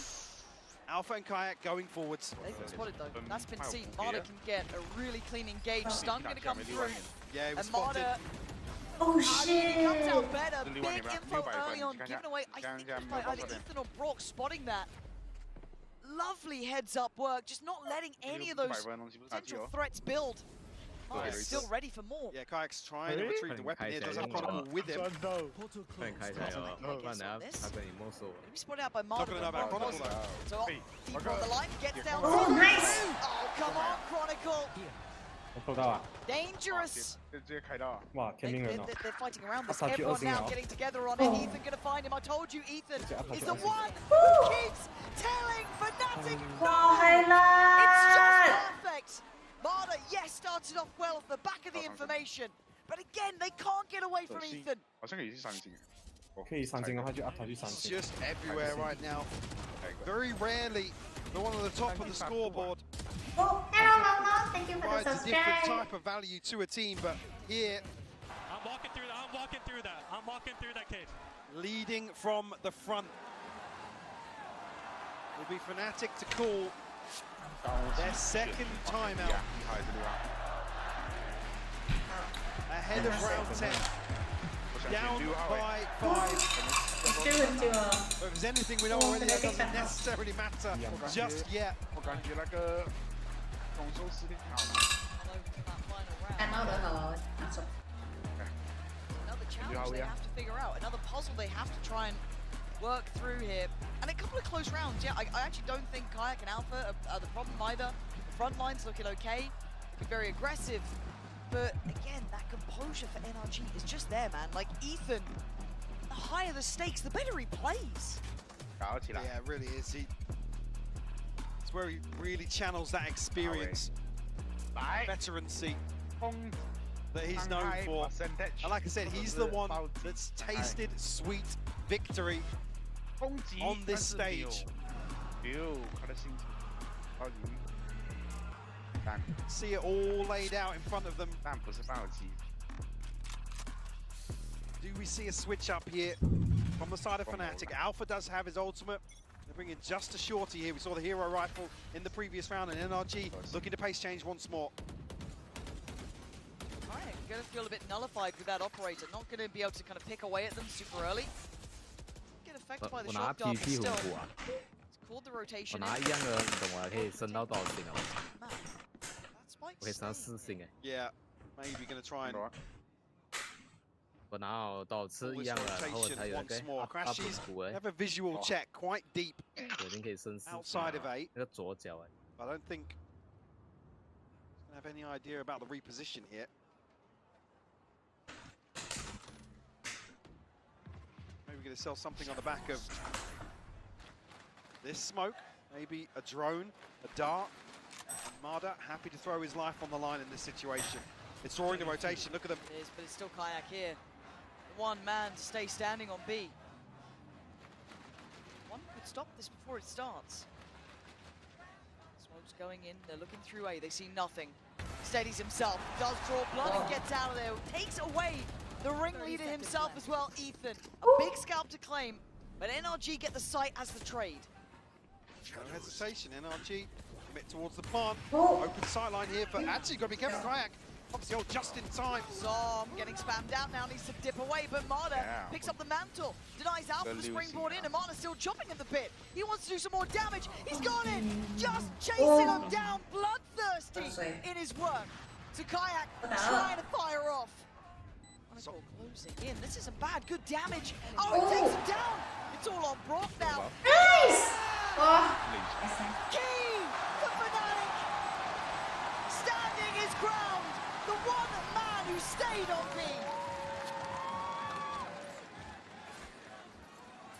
Alpha and Kayak going forwards. They've been spotted though, that's been seen. Marta can get a really clean engage. Stun going to come through. Yeah, he was and Marta, spotted. Oh shit! He comes out better. Big info early on, giving away, I think it was by either Ethan or Brock spotting that. Lovely heads up work, just not letting any of those potential threats build. Marta's still ready for more. Yeah, Kayak's trying to retrieve the weapon here, does have Chronicle with him. He spotted out by Marta. Talking about Chronicle though. So deeper on the line, gets down. Oh nice! Oh come on, Chronicle! Dangerous! They're fighting around this. Everyone now getting together on it. Ethan gonna find him. I told you, Ethan is the one who keeps telling Fnatic no! It's just perfect! Marta, yes, started off well off the back of the information. But again, they can't get away from Ethan. It's just everywhere right now. Very rarely, they're one on the top of the scoreboard. Oh, hello, thank you for the Provides a subscribe. different type of value to a team, but here, I'm walking through that cage. leading from the front will be Fnatic to call their second timeout. Ahead of round 10. Down by 5. But if there's anything we know already, that doesn't necessarily matter just yet. 么感觉那个动手时的好？ Ăn máu đỡ rồi. Another challenge they have to figure out. Another puzzle they have to try and work through here. And a couple of close rounds. Yeah, I actually don't think Kayak and Alpha are the problem either. The front line's looking okay. Very aggressive. But again, that composure for NRG is just there, man. Like Ethan, the higher the stakes, the better he plays. Yeah, it really is. It's where he really channels that experience, veterancy that he's known for. And like I said, he's the one that's tasted sweet victory on this stage. See it all laid out in front of them. Do we see a switch up here from the side of Fnatic? Alpha does have his ultimate. They're bringing just a shorty here. We saw the hero rifle in the previous round, and NRG looking to pace change once more. Kayak going to feel a bit nullified with that operator. Not going to be able to kind of pick away at them super early. Get affected by the shot dart, but still. It's called the rotation. 我拿一样的你懂吗？可以升到多少星啊？ 我可以升到4星哎。 Yeah, maybe going to try and. 我拿好多少次一样的，然后我才有那个 Crashies have a visual check quite deep 我已经可以升4星 outside of 8. 那个左脚哎。 I don't think he's going to have any idea about the reposition here. Maybe we're going to sell something on the back of this smoke. Maybe a drone, a dart. And Marda happy to throw his life on the line in this situation. It's drawing the rotation, look at them. It is, but it's still Kayak here. One man to stay standing on B. One could stop this before it starts. Smoke's going in, they're looking through A, they see nothing. Steadies himself, does draw blood and gets out of there. Takes away the ringleader himself as well, Ethan. A big scalp to claim, but NRG get the site as the trade. No hesitation, NRG commit towards the plant. Open sideline here, but actually got to be careful, Kayak. Obviously, all just in time. Zom getting spammed out now, needs to dip away, but Marda picks up the mantle, denies Alpha the springboard in, and Marda's still chopping at the bit. He wants to do some more damage. He's got it, just chasing him down, bloodthirsty in his work. To Kayak, trying to fire off. Closing in, this isn't bad, good damage. Oh, he takes him down. It's all on Brock now. Nice! Key for Fnatic. Standing his ground. The one man who stayed on B.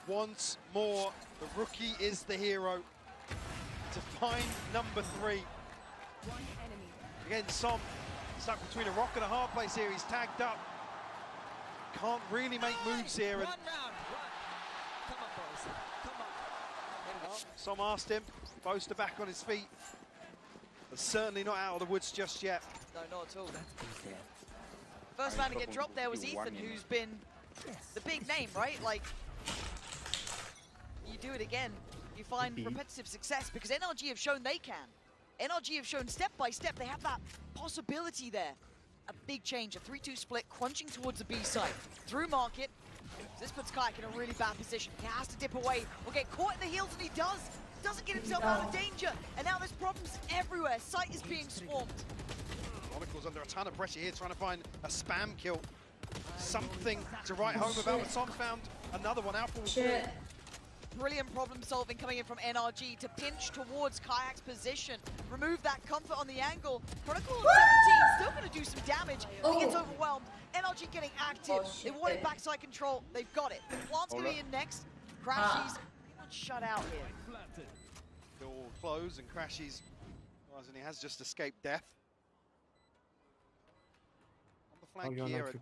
Once more, the rookie is the hero. To find number 3. Again, Som stuck between a rock and a hard place here. He's tagged up. Can't really make moves here. And Come on, boys. Come on. Som asked him, Boaster back on his feet. But certainly not out of the woods just yet. No, not at all. First man to get dropped there was Ethan, who's been the big name, right? Like, you do it again, you find repetitive success because NRG have shown they can. NRG have shown step by step they have that possibility there. A big change, a 3-2 split, crunching towards the B side. Through market, this puts Kayak in a really bad position. He has to dip away or get caught in the heels, and he does. Doesn't get himself out of danger, and now there's problems everywhere. Site is being swarmed. Chronicle's under a ton of pressure here, trying to find a spam kill. Something to write home about, but Som found another one. Alpha will fall. Brilliant problem solving coming in from NRG to pinch towards Kayak's position. Remove that comfort on the angle. Chronicle on 17, still going to do some damage. He gets overwhelmed. NRG getting active. They wanted backside control. They've got it. The plant's going to be in next. Crashies pretty much shut out here. They're all close, and Crashies, and he has just escaped death. On the flank here,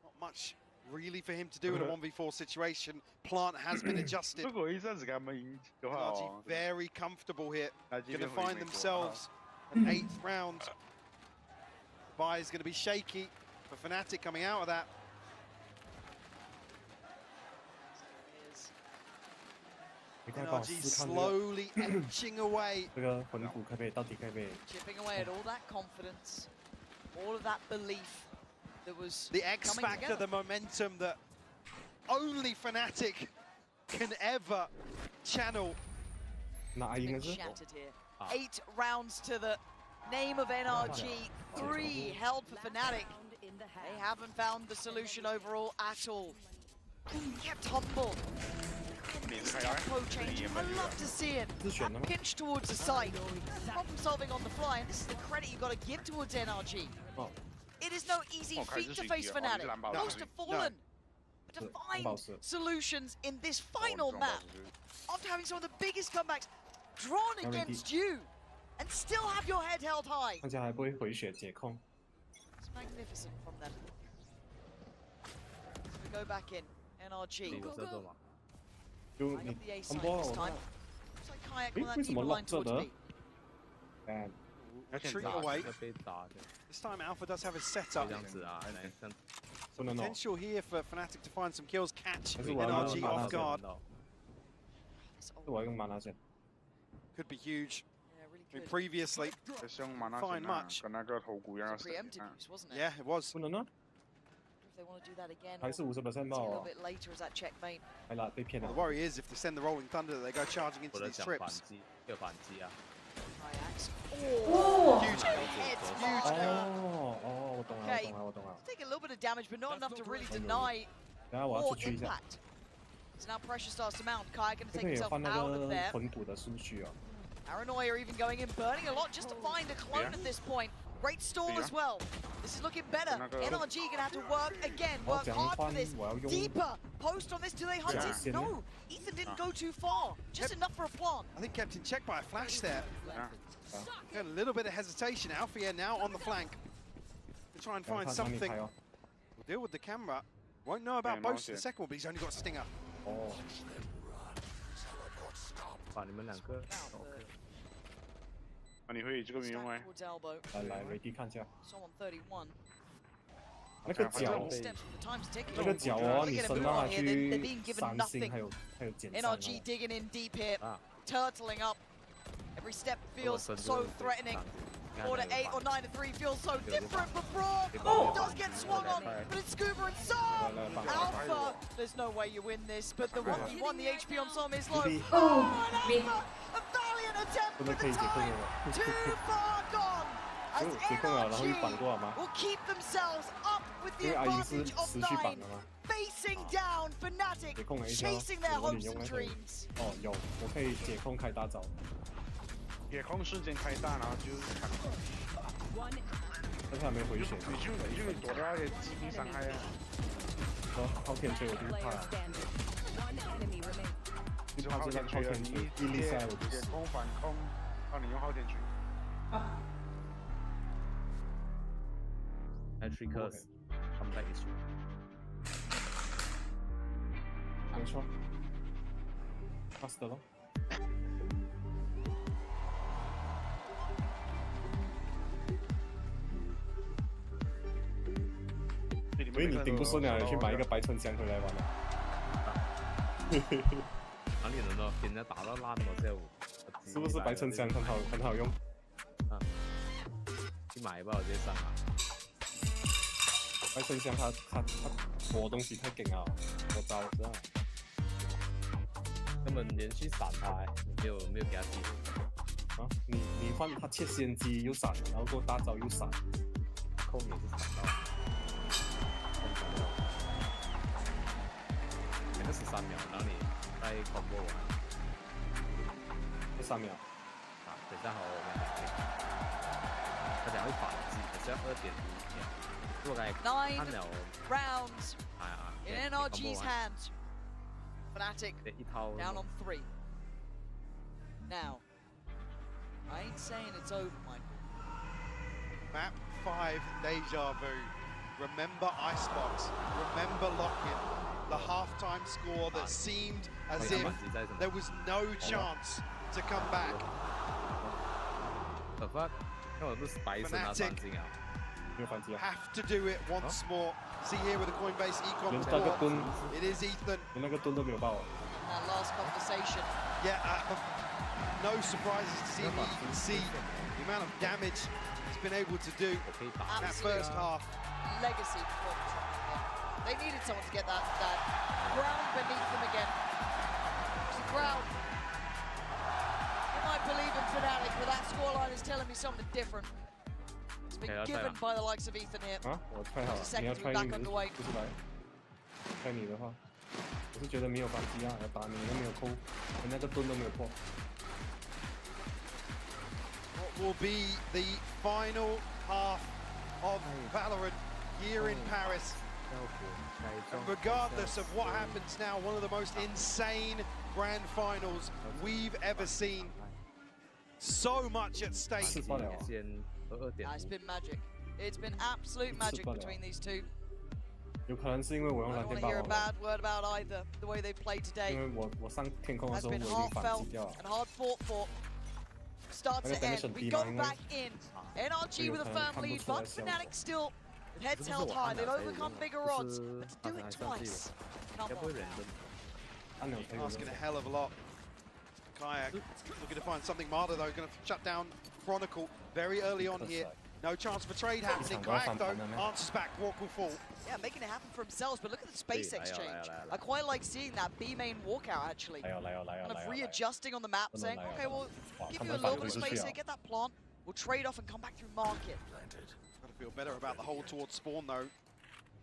not much really for him to do in a 1v4 situation. Plant has been adjusted. NRG very comfortable here. Going to find themselves an 8th round. Buy is going to be shaky for Fnatic coming out of that. NRG slowly edging away. Chipping away at all that confidence, all of that belief that was the X factor, the momentum that only Fnatic can ever channel. Shattered here. 8 rounds to the name of NRG, 3 held for Fnatic. They haven't found the solution overall at all. Kept humble. This tempo change, I love to see it. That pinch towards the side, problem solving on the fly, and this is the credit you've got to give towards NRG. It is no easy feat to face Fnatic. Most have fallen. But to find solutions in this final map, after having some of the biggest comebacks drawn against you, and still have your head held high. It's magnificent from them. So we go back in. NRG. Line up the A side this time. Looks like Kayak will actually be aligned towards B. Retreat away. This time Alpha does have his setup. Potential here for Fnatic to find some kills, catch NRG off guard. Could be huge. Yeah, really I mean, previously, fine much. Preemptive use, wasn't it? Yeah, it was. If they want to do that again, a little bit later as that checkmate. Well, the worry is if they send the Rolling Thunder, they go charging into these trips. Kayaks. Oh! Huge kill. Huge kill. Okay, take a little bit of damage, but not enough to really deny more impact. So now pressure starts to mount. Kayak going to take himself out of there. Paranoia even going in, burning a lot just to find a clone at this point. Great stall as well. This is looking better. NRG going to have to work again, work hard for this. Deeper post on this. Do they hunt it? No. Ethan didn't go too far. Just enough for a plant. I think kept in check by a flash there. Got a little bit of hesitation. Alfia now on the flank to try and find something. We'll deal with the camera. Won't know about both the second one, but he's only got Stinger. Oh. Towards elbow. 来 31. 那个脚，那个脚哦，你伸到它去三星，还有减伤。 NRG digging in deep here, turtling up. Every step feels so threatening. 4 to 8 or 9 to 3 feels so different, but Brawl does get swung on, but it's Scuba and Sam! Alpha, there's no way you win this, but the 1v1, the HP on Sam is low. Oh, and Alpha, a valiant attempt for the time, too far gone! As NRG will keep themselves up with the advantage of 9, facing down Fnatic, chasing their hopes and dreams. 哦，有，我可以解控开大招。 野空瞬间开大，然后就是砍。但是还没回血。你就躲掉那些击毙伤害啊。靠天吹我就怕了。你就靠天吹了，你一力赛我就死。空反空，让你用昊天吹。Tricks come back issue。没错。Fast 咯。 所以你顶不顺了，去买一个白春香回来玩了。哪里能够给人家打到烂了之后？是不是白春香很好用？啊，去买吧，我直接上啊！白春香它活东西太劲啊，我招知道。根本连续闪他，没有给他机会。啊，你换他切先机又闪，然后过大招又闪，控也是闪到。 那个13秒，然后你再 combo 完，13秒。啊，等下好，我们来。他讲会反击，还是要2.5秒。如果看了 rounds in NRG's hands. Fnatic down on 3. Now, I ain't saying it's over, Michael. Map 5, Deja Vu. Remember Icebox. Remember Lock-in. The halftime score that seemed as if there was no chance to come back. Fnatic have to do it once more. See here with the Coinbase Econ report. It is Ethan. In that last conversation. Yeah, no surprises to see me. You can see the amount of damage he's been able to do in that first half. Legacy performance from him. They needed someone to get that ground beneath them again. The crowd. might believe in Fnatic, but that scoreline is telling me something different. It's been given by the likes of Ethan here. 啊，我踹好了，你要踹硬就是来，踹你的话，我是觉得没有反击啊，要打你都没有扣，连那个盾都没有破。What will be the final half of Valorant here in Paris? And regardless of what happens now, one of the most insane grand finals we've ever seen. So much at stake. It's been magic. It's been absolute magic between these two. 有可能是因为我用蓝 I don't 天 want to hear a 霸 bad word about either. The way they played today 因为我上天空的 has 时候我已 been 经 hard 反 felt 击掉了。 and hard fought for. Start to end, we go back in. NRG with a firm lead, but Fnatic still with heads held high. They've overcome bigger odds, but to do it twice. Come on. Asking a hell of a lot. Kayak looking to find something. Marta though going to shut down Chronicle very early on here. No chance for trade happening. Kayak though answers back. Walk will fall. Yeah, making it happen for themselves, but look at the space exchange. I quite like seeing that B main walkout actually. Kind of readjusting on the map, saying, okay, we'll give you a little bit of space here, get that plant, we'll trade off and come back through market. Gotta feel better about the hold towards spawn though.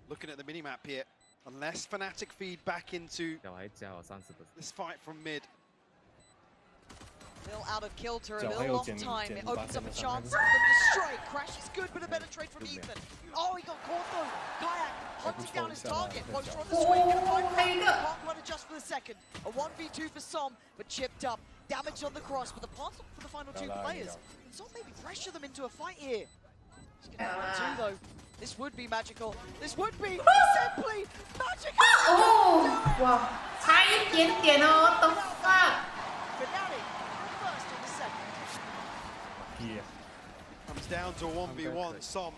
Looking at the minimap here, unless Fnatic feed back into this fight from mid. A little out of kilter, a little off time. It opens up a chance for them to strike. Crash is good, but a better trade from Ethan. Oh, he got caught though. Kayak hunting down his target. Poster on the swing, gonna find Kayak. Can't quite adjust for the second. A 1v2 for Som, but chipped up. Damage on the cross, but the pass for the final two players. And Som maybe pressure them into a fight here. He's gonna find two though. This would be magical. This would be simply magical. Oh, wow. 差一点点哦 ，the fuck. Fnatic. Comes down to a 1v1. Som,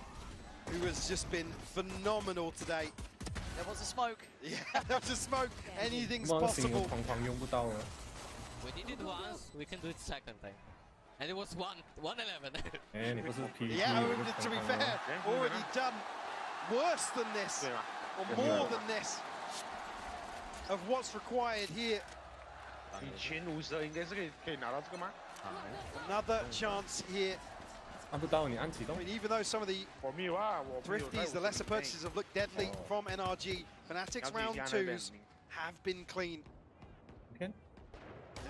who has just been phenomenal today. There was a smoke. Yeah, there was a smoke. Anything's possible. We did it once, we can do it second time. And it was 1-11. Yeah, to be fair, already done worse than this, or more than this, of what's required here. Another chance here. I mean, even though some of the thrifties, the lesser purchases have looked deadly from NRG, Fnatic's round twos have been clean. And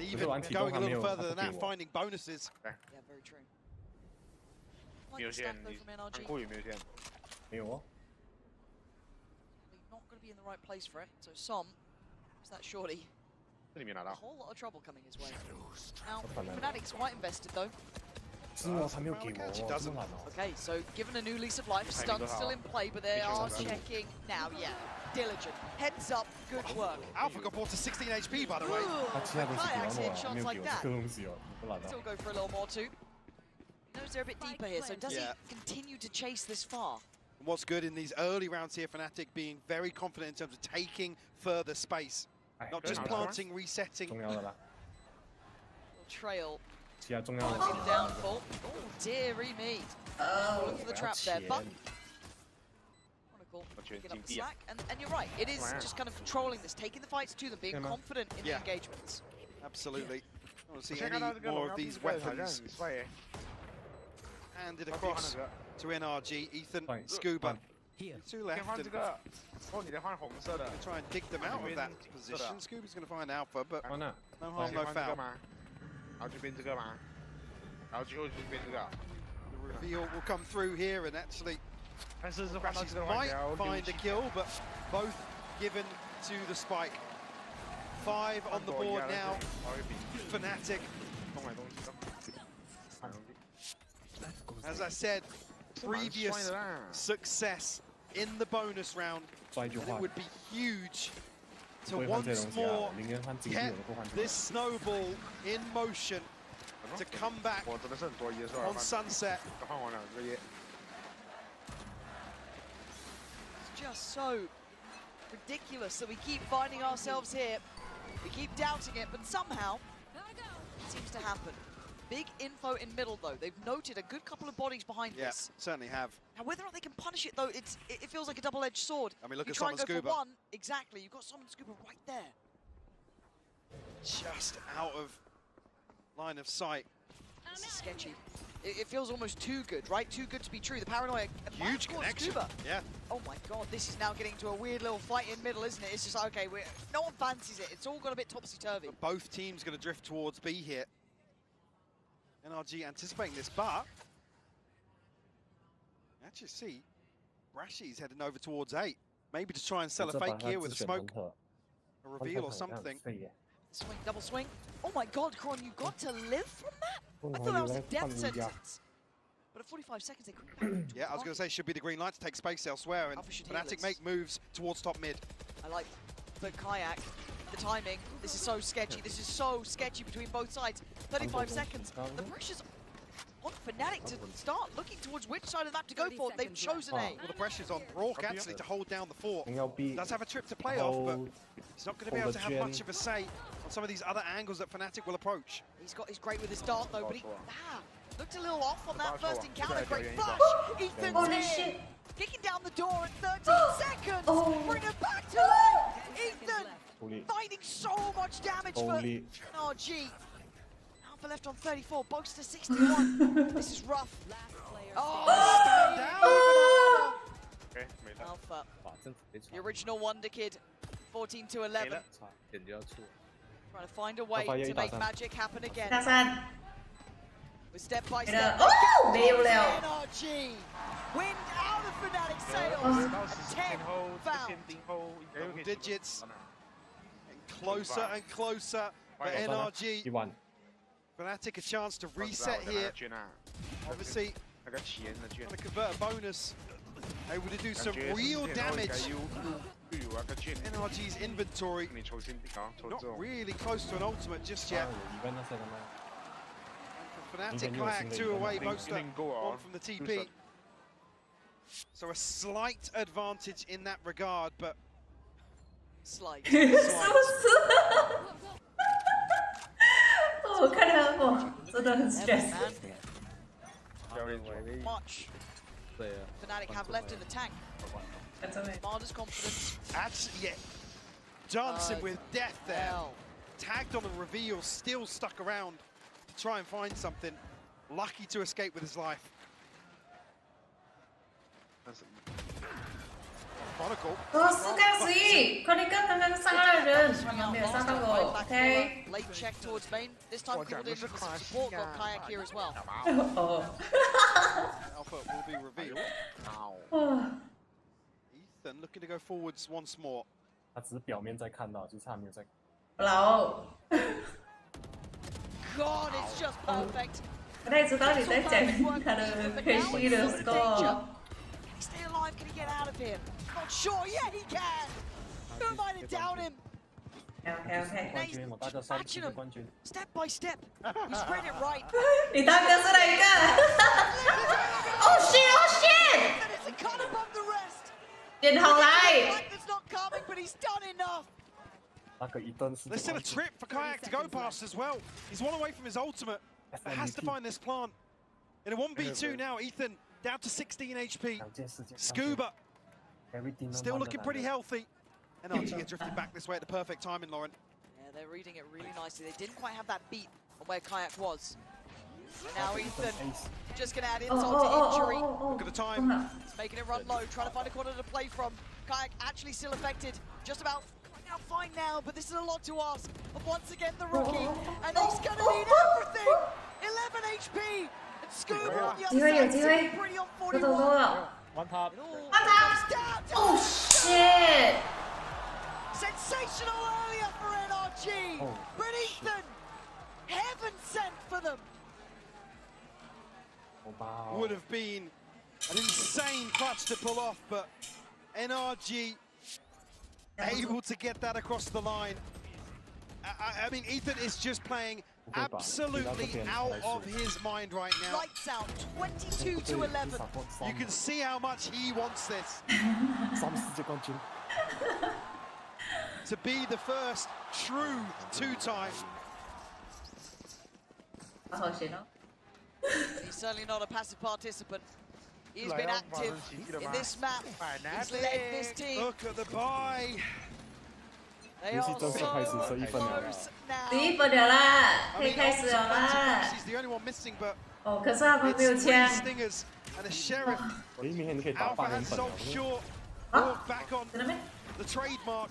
even going a little further than that, finding bonuses. Yeah, very true. Like the stuff though from NRG. Not going to be in the right place for it. So Som, is that shorty? A whole lot of trouble coming his way. Now, Fnatic's quite invested though. Okay, so given a new lease of life, stun's still in play, but they are checking now, yeah. Diligent, heads up, good work. Alpha got bought to 16 HP, by the way. Kayak's hitting shots like that. Still go for a little more too. He knows they're a bit deeper here, so does he continue to chase this far? And what's good in these early rounds here, Fnatic being very confident in terms of taking further space. Not just planting, resetting. Trail. Might be the downfall. Oh, dearie me. Looking for the trap there, but Chronicle picking up the slack. And you're right, it is just kind of controlling this, taking the fights to them, being confident in the engagements. Absolutely. I don't see any more of these weapons handed across to NRG. Ethan, Scuba. Two left. And try and dig them out of that position. Scuba's going to find Alpha, but no harm, no foul. The reveal will come through here, and actually Crashes might find a kill, but both given to the spike. 5 on the board now. Fnatic. As I said, previous success in the bonus round, and it would be huge to once more get this snowball in motion to come back on Sunset. It's just so ridiculous that we keep finding ourselves here. We keep doubting it, but somehow it seems to happen. Big info in middle, though. They've noted a good couple of bodies behind this. Certainly have. Now, whether or not they can punish it, though, it feels like a double-edged sword. I mean, look you at try and go Scuba. for one, exactly. You've got Summon Scuba right there. Just out of line of sight. This is sketchy. It feels almost too good, right? Too good to be true. The paranoia. Huge connection. Scuba. Yeah. Oh my god, this is now getting to a weird little fight in middle, isn't it? It's just like, okay, no one fancies it. It's all got a bit topsy-turvy. Both teams going to drift towards B here. NRG anticipating this, but actually see Brashy's heading over towards 8. Maybe to try and sell a fake here with a smoke, a reveal or something. Swing, double swing. Oh my god, Kron, you got to live from that? I thought that was a death sentence. But at 45 seconds, they couldn't. Yeah, I was going to say, should be the green light to take space elsewhere, and Fnatic make moves towards top mid. I like the Kayak, the timing. This is so sketchy. This is so sketchy between both sides. 35 seconds. The pressure's on Fnatic to start looking towards which side of that to go for. They've chosen A. Well, the pressure's on Rourke actually to hold down the fort. Does have a trip to play off, but he's not going to be able to have much of a say on some of these other angles that Fnatic will approach. He's great with his dart though, but he looked a little off on that first encounter. Great flash. Ethan's here. Kicking down the door at 13 seconds. Bring it back to lane. Ethan finding so much damage for NRG. Alpha left on 34, Box to 61. This is rough. Oh, Alpha. The original Wonder Kid. 14 to 11. Trying to find a way to make magic happen again. With step by step. Oh, NRG. Wind out of Fnatic sails. A 10 found. Double digits. Getting closer and closer for NRG. Fnatic a chance to reset here. Obviously, trying to convert a bonus. Able to do some real damage. NRG's inventory. Not really close to an ultimate just yet. Fnatic Kayak 2 away, Boaster 1 from the TP. So a slight advantage in that regard, but slight. 我看他哦，真的很 stress。 Much Fnatic have left in the tank. Marder's confidence. Actually, yeah, dancing with death there. Tagged on a reveal, still stuck around to try and find something. Lucky to escape with his life. Chronicle. 4杠11，快点跟他们上来的人，他们没有杀到我。OK。 Late check towards main. This time called in with some support. Got Kayak here as well. Alpha will be revealed. Ethan looking to go forwards once more. 他只是表面在看到，就是他没有在。老。God, it's just perfect. 不太知道你在讲他的可惜的 score。 Can he stay alive? Can he get out of here? Not sure. Yeah, he can. Who am I to doubt him? OK。 Step by step. He's read it right. 你大哥是哪一个？Oh shit! Oh shit! It's a cut above the rest. 点红来。 It's not coming, but he's done enough. There's still a trip for Kayak to go past as well. He's one away from his ultimate. But has to find this plant. In a 1v2 now, Ethan down to 16 HP. Scuba still looking pretty healthy. NRG are drifted back this way at the perfect timing, Lauren. Yeah, they're reading it really nicely. They didn't quite have that beat on where Kayak was. And now Ethan just going to add insult to injury. Look at the time. He's making it run low, trying to find a corner to play from. Kayak actually still affected. Just about coming out fine now, but this is a lot to ask. But once again, the rookie. And he's going to need everything. 11 HP. And Scuba on the other side, pretty on 41. One top. Oh shit! Sensational earlier for NRG. But Ethan, heaven sent for them. Would have been an insane clutch to pull off, but NRG able to get that across the line. I mean, Ethan is just playing absolutely out of his mind right now. Lights out, 22 to 11. You can see how much he wants this. To be the first true two-time. He's certainly not a passive participant. He's been active in this map. He's led this team. Look at the buy. They are so close now. 11分了啦，可以开始了啦。 He's the only one missing, but 哦，可是他们没有 it's 枪。 three stingers and a sheriff. 明显你可以打 Alpha 8人 has 粉 sold short. Walk back on the trademark.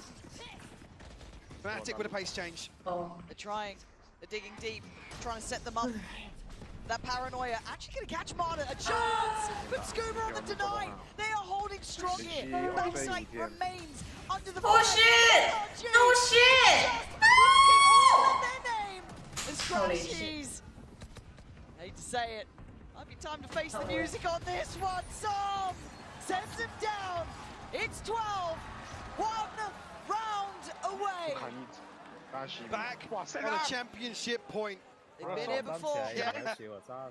Fnatic with a pace change. They're trying. They're digging deep, trying to set them up. That paranoia actually going to catch Marta. A chance! But Scuba on the deny. They are holding strong here. Backside remains under the Oh shit! No shit! Their name is Crashies. Hate to say it. Might be time to face the music on this one. Sam sends him down. It's 12. 1 round away. Back at a championship point. They've been here before. Yeah.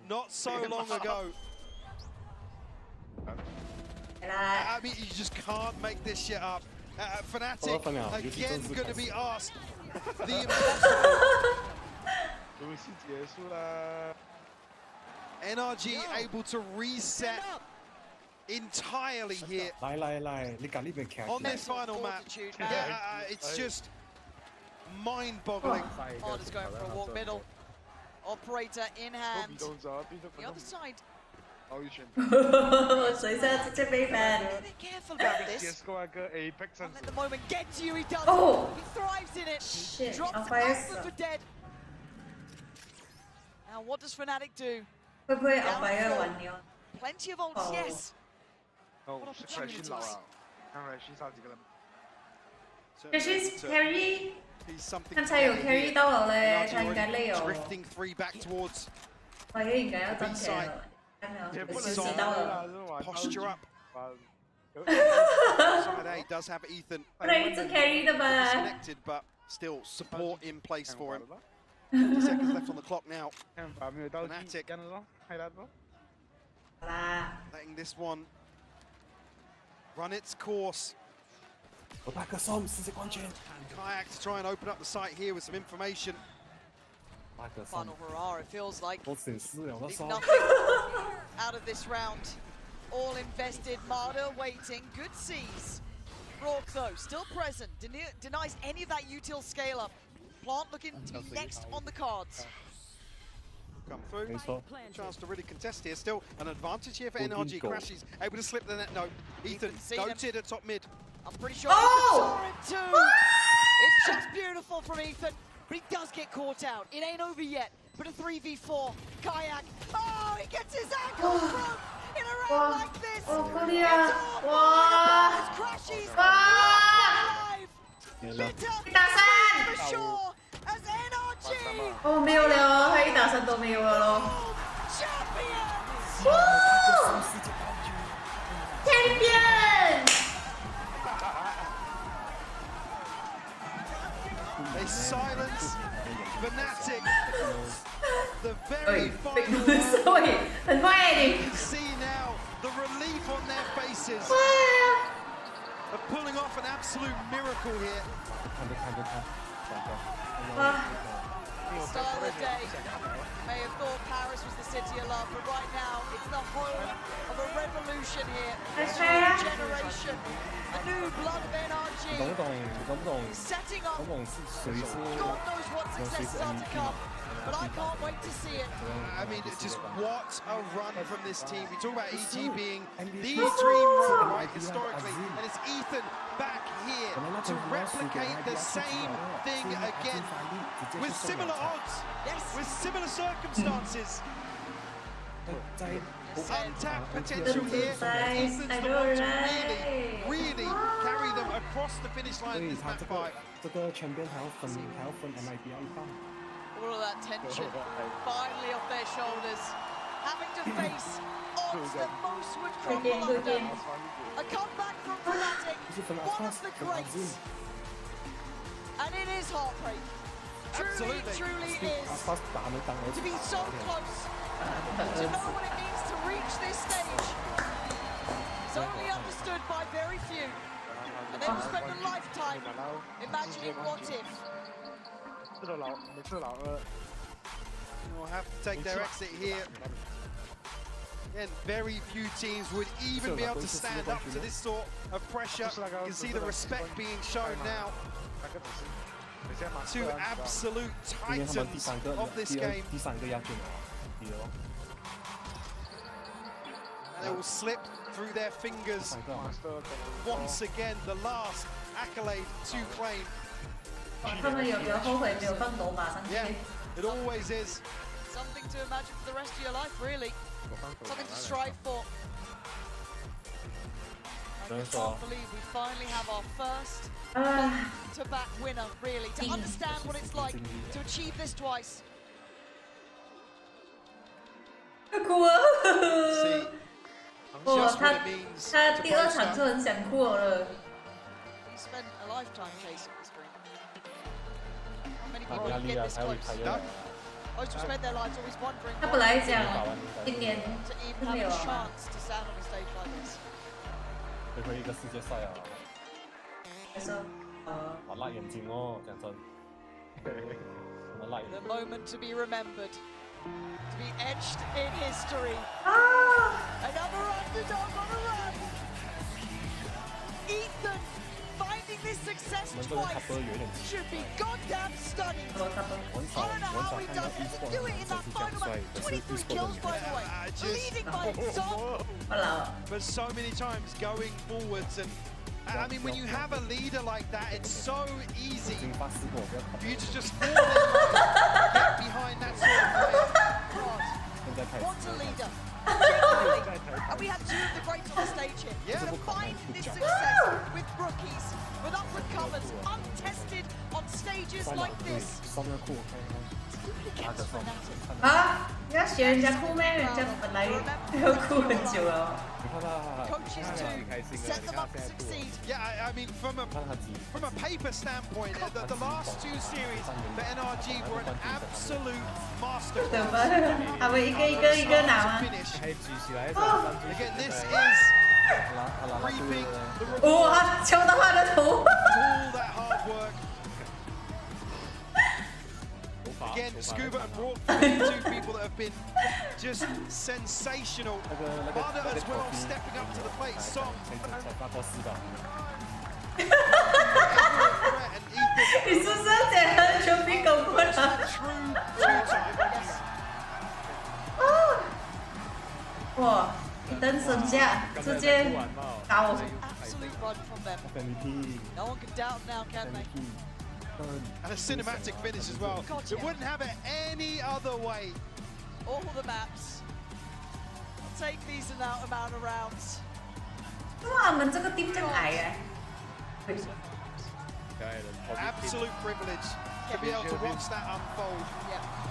Not so long ago. I mean, you just can't make this shit up. Fnatic again going to be asked the impossible. NRG able to reset entirely here on this final map. It's just mind-boggling. Marta's going for a walk middle. Operator in hand. The other side. 谁在这边 man？ Be careful about this. Don't let the moment get to you. He does. Oh. He thrives in it. Shit. Drops Alpha for dead. Now what does Fnatic do? 会不会 Alpha 玩牛？ Plenty of ults, yes. 可是 carry 刚才有 carry 到我嘞，他应该累哦。 Drifting three back towards 我也应该要站起来了。实到了。 posture up. Side A does have Ethan. 不然一直 carry 的吧。 Disconnected, but still support in place for him. 50 seconds left on the clock now. Fnatic letting this one run its course. Kayak to try and open up the site here with some information. Final hurrah, it feels like. Leave nothing out of this round. All invested, Marta waiting, good seas. Rourke though, still present, denies any of that util scale up. Plant looking to be next on the cards. Come through. Chance to really contest here. Still an advantage here for NRG. Crashies able to slip the net. No, Ethan goated at top mid. I'm pretty sure Ethan saw it too. It's just beautiful from Ethan, but he does get caught out. It ain't over yet, but a 3v4. Kayak. Oh, he gets his ankle broke in a round like this. Oh, Korea. Wow. Crashies. For sure, as NRG. 哦，没有了，他一打3都没有了咯。Champion! They silence Fnatic. The very final round. 很快你。 You can see now the relief on their faces. Of pulling off an absolute miracle here. Start of the day. May have thought Paris was the city of love, but right now it's the home of a revolution here. A new generation, a new blood of NRG. Setting up. God knows what successes are to come, but I can't wait to see it. I mean, just what a run from this team. We talk about EG being the dream run, right, historically, and it's Ethan back here to replicate the same thing again with similar odds, with similar circumstances. Untapped potential here. Ethan's the one to really carry them across the finish line in this map fight. All of that tension finally off their shoulders, having to face odds that most would crumble under. A comeback from Fnatic, one of the greats. And it is heartbreak. Truly, truly is. To be so close, to know what it means to reach this stage. It's only understood by very few. And they will spend a lifetime imagining what if. Will have to take their exit here. Again, very few teams would even be able to stand up to this sort of pressure. You can see the respect being shown now Two absolute titans of this game. They will slip through their fingers. Once again, the last accolade to claim. Yeah, it always is. Something to imagine for the rest of your life, really. Something to strive for. I can't believe we finally have our first back-to-back winner, really, to understand what it's like to achieve this twice. Cool. See, just what it means to post. He spent a lifetime chasing this dream. Not many people can get this close. No. Most have spent their lives always wondering他本来讲 to 今年 even have a chance to stand on a stage like this. 一个世界赛啊！好辣眼睛哦，讲真。The moment to be remembered, to be etched in history. Another underdog on a run. Ethan finding this success twice should be goddamn stunning. I don't know how he does it to do it in that final match. 23 kills, by the way, leading by himself. But so many times going forwards, and I mean, when you have a leader like that, it's so easy for you to just fall in line, get behind that sort of player. What a leader. Genuinely. And we have two of the greats on the stage here. Yeah. To find this success with rookies, with upward-comers, untested on stages like this. 啊，你要学人家哭咩？人家本来要哭很久了。 Coaches to set them up to succeed. Yeah, I mean, from a paper standpoint, the last two series for NRG were an absolute masterclass. 他们一个一个拿吗？ Again, this is reaping the 哇，敲到他的头。 all that hard work. Again, Scuba and Broad, two people that have been just sensational. Harder as well, stepping up to the plate. Song. 你是不是要捡他的球皮狗过来？ 哇！一登身价，直接打我。 Absolute run from them. No one can doubt now, can they? And a cinematic finish as well. God, It wouldn't have it any other way. All the maps. I'll take these amount of rounds. 哇，我们这个 team 真矮哎。 Absolute privilege to be able to watch that unfold.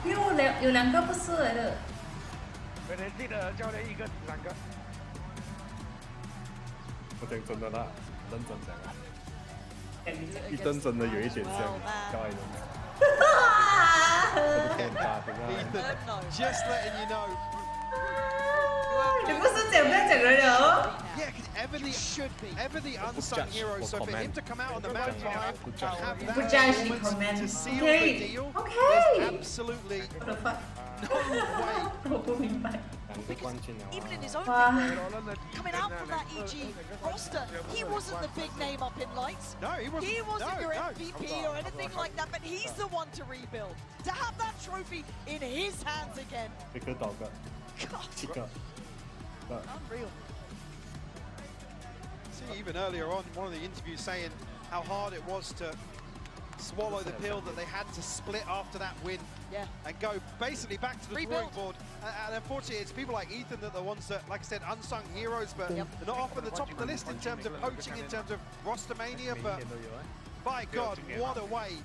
因为有两个不是来的。本人记得教练一个顶3个。我讲真的啦，认真讲啊。一登真的有一点像高矮人。Just letting you know. 你不是讲不要讲人了哦？ Yeah, ever the unsung hero. So for him to come out on the map and have that moment to seal the deal, there's absolutely no way. Even in his own thing, coming out from that EG roster, he wasn't the big name up in lights. No, he wasn't. He wasn't your No. MVP or anything like that, but he's the one to rebuild. To have that trophy in his hands again. Unreal. See, even earlier on, one of the interviews saying how hard it was to swallow the pill that they had to split after that win. Yeah. And go basically back to the drawing board. And unfortunately, it's people like Ethan that are the ones that, like I said, unsung heroes, but they're not often the top of the list in terms of poaching, in terms of roster mania. But by God, what a way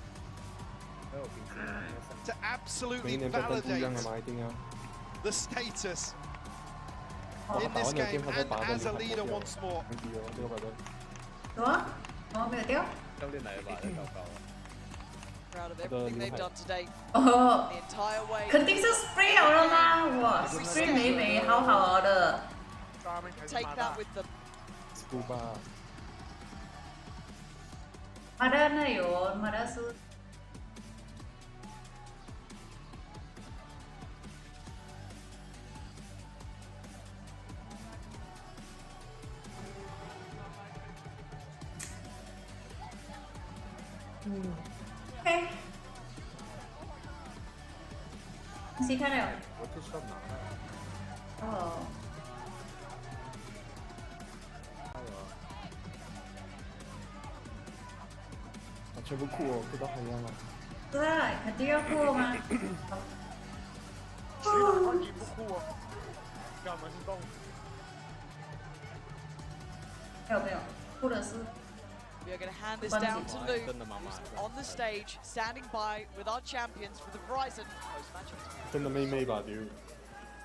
to absolutely validate the status in this game and as a leader once more. 什么？哦，没有掉。 Proud of everything they've done today. 哦 The entire way. 肯定是 spray 好了吗？哇 ，spray 美美，好好的。 Take that with them. Mana yun? Mana su? OK。C开了。我就是要拿了。哦。全部酷哦，酷到很样了。对，肯定要酷吗？NRG 不酷哦，干嘛是动？没有，酷的是。We are going to hand this down to Luke, who's on the stage, standing by with our champions for the Verizon post-match. 真的妹妹吧，dude。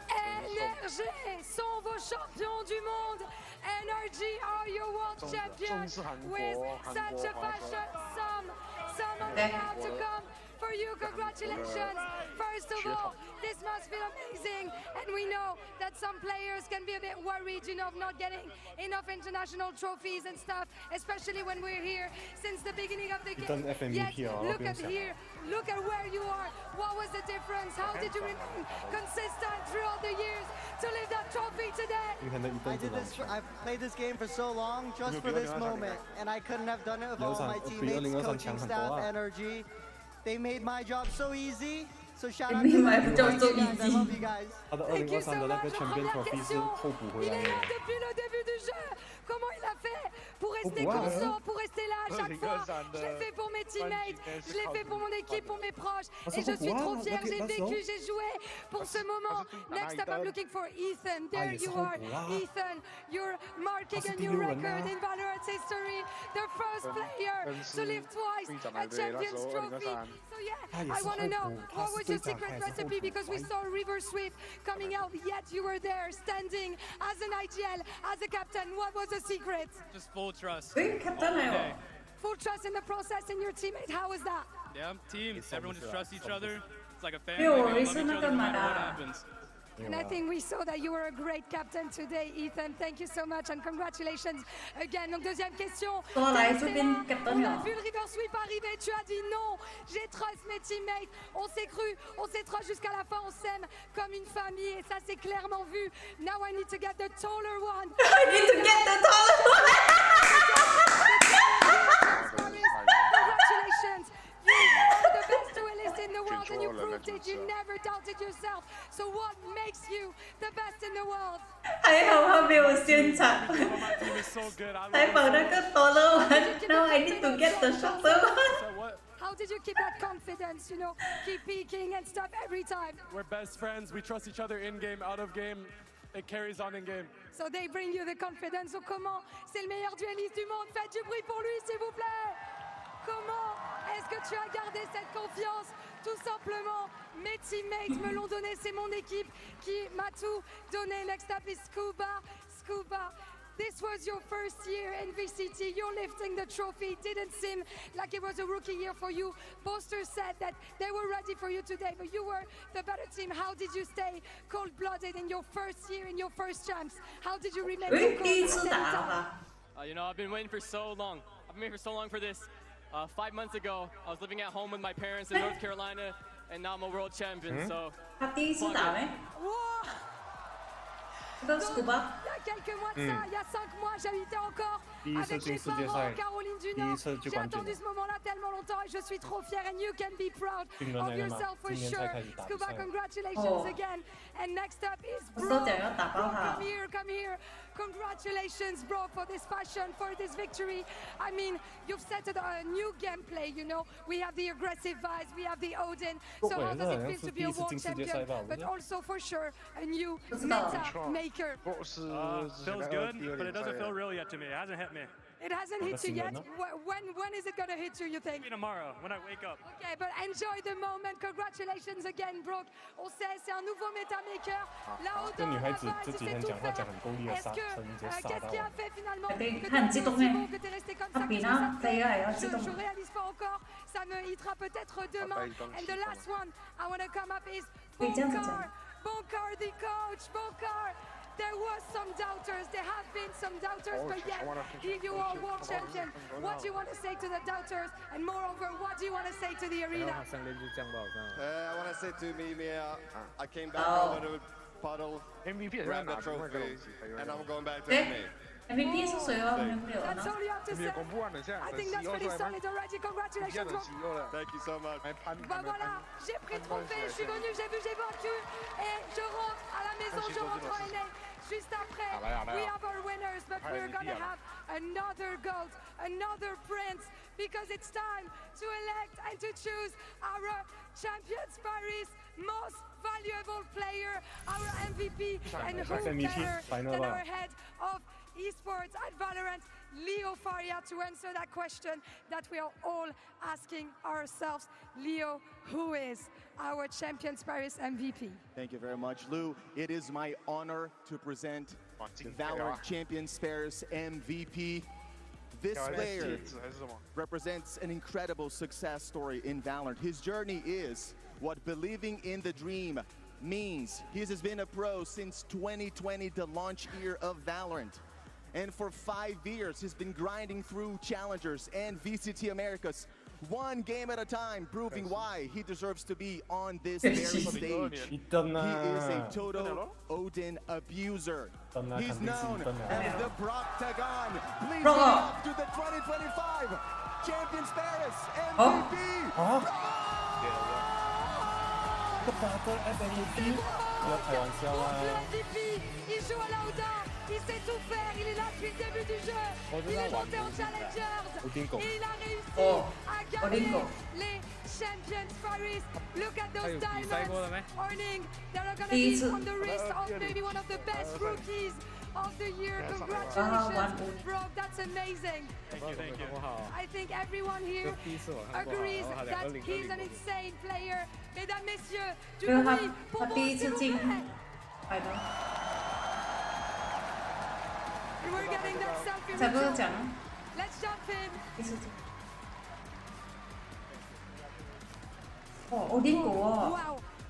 NRG sont vos champions du monde. NRG are your world champions with such a fashion. Some are about to come for you. Congratulations. First of all, this must feel amazing. And we know that some players can be a bit worried, of not getting enough international trophies and stuff, especially when we're here since the beginning of the game. Yet, look at here. Look at where you are. What was the difference? How did you remain consistent throughout the years to lift that trophy today? I've played this game for so long just for this moment, and I couldn't have done it with all my teammates, coaching staff, NRG. They made my job so easy. So shout out to you guys. I love you guys. Thank you so much. Première question. Il est là depuis le début du jeu. Comment il a fait pour rester constant, pour rester là à chaque fois? Je l'ai fait pour mes teammates, je l'ai fait pour mon équipe, pour mes proches. Et je suis trop fière, j'ai vécu, j'ai joué pour ce moment. Next up, I'm looking for Ethan. There you are. Ethan, you're marking a new record in Valorant history. The first player to lift twice a Champions Trophy. So yeah, I want to know, what was your secret recipe? Because we saw River Sweep coming out, yet you were there, standing as an IGL, as a captain. What was the secret? Just full trust. Full trust in the process and your teammate. How was that? Yeah, team. Everyone just trusts each other. It's like a family. We love each other no matter what happens. And I think we saw that you were a great captain today, Ethan. Thank you so much and congratulations again. Donc deuxième question. On a vu le River Sweep arriver, tu as dit non, j'ai trust mes teammates. On s'est cru, on s'est trust jusqu'à la fin, on s'aime comme une famille et ça c'est clairement vu. Now I need to get the taller one. I need to get the taller one. Congratulations. You are the best duelist in the world and you proved it. You never doubted yourself. So what makes you the best in the world? 还好他没有现场，才把那个taller one. Now I need to get the shorter one. How did you keep that confidence, keep peaking and stuff every time? We're best friends. We trust each other in game, out of game. It carries on in game. So they bring you the confidence. So comment? C'est le meilleur dueliste du monde. Faites du bruit pour lui, s'il vous plaît. Comment est-ce que tu as gardé cette confiance? Tout simplement, mes teammates me l'ont donné, c'est mon équipe qui m'a tout donné. Next up is Scuba. Scuba, this was your first year in VCT. You're lifting the trophy. Didn't seem like it was a rookie year for you. Boaster said that they were ready for you today, but you were the better team. How did you stay cold-blooded in your first year, in your first champs? How did you remain cold-blooded? I've been waiting for so long. I've been waiting for so long for this. 5 months ago, I was living at home with my parents in North Carolina, and now I'm a world champion. So. Donc, il y a quelques mois de ça, il y a 5 mois, j'habitais encore avec mes parents en Caroline du Nord. J'ai attendu ce moment-là tellement longtemps et je suis trop fière. And you can be proud of yourself for sure. Scuba, congratulations again. And next up is Bro. Come here, come here. Congratulations, bro, for this fashion, for this victory. I mean, you've set a new gameplay, We have the aggressive vibes, we have the Odin. So how does it feel to be a world champion? But also, for sure, a new meta maker. Feels good, but it doesn't feel real yet to me. It hasn't hit me. It hasn't hit you yet? When is it going to hit you think? Maybe tomorrow, when I wake up. Okay, but enjoy the moment. Congratulations again, Brooke. On sait, c'est un nouveau meta maker. Là, Odin, qu'est-ce qui a fait finalement que t'es resté comme ça? Je réalise pas encore. Ça me hitera peut-être demain. And the last one I want to come up is Bonkar. Bonkar, the coach. Bonkar. There was some doubters, there have been some doubters, but yet, here you are, world champion. What do you want to say to the doubters? And moreover, what do you want to say to the arena? I want to say to Mimia, I came back over the puddle, grabbed the trophy, and I'm going back to me. MVP 是谁啊？没有 That's all you have to say. I think that's pretty solid already. Congratulations. Thank you so much. Bah voilà, j'ai pris le trophée, je suis venu, j'ai vaincu et je rentre à la maison, je rentre en NA. Juste après, we have our winners, but we're gonna have another gold, another prince, because it's time to elect and to choose our Champions Paris most valuable player, our MVP, and who better than our head of esports at VALORANT, Leo Faria, to answer that question that we are all asking ourselves. Leo, who is our Champions Paris MVP? Thank you very much, Lou. It is my honor to present the VALORANT Champions Paris MVP. This player represents an incredible success story in VALORANT. His journey is what believing in the dream means. He has been a pro since 2020, the launch year of VALORANT. And for 5 years, he's been grinding through challengers and VCT Americas, one game at a time, proving why he deserves to be on this very stage. He is a total Odin abuser. He's known as the Brock Tagan. Please give it up to the 2025 Champions Paris MVP. Il joue à la Oda, il sait tout faire, il est là depuis le début du jeu, il est monté en Challengers et il a réussi à gagner les Champions Paris. Look at those diamonds earning. They're going to be on the wrist of maybe one of the best rookies of the year. Congratulations, bro, that's amazing. Thank you. I think everyone here agrees that he's an insane player. Mesdames, messieurs, du bruit pour vous, s'il vous plaît. We're getting that selfie ritual. Let's jump in.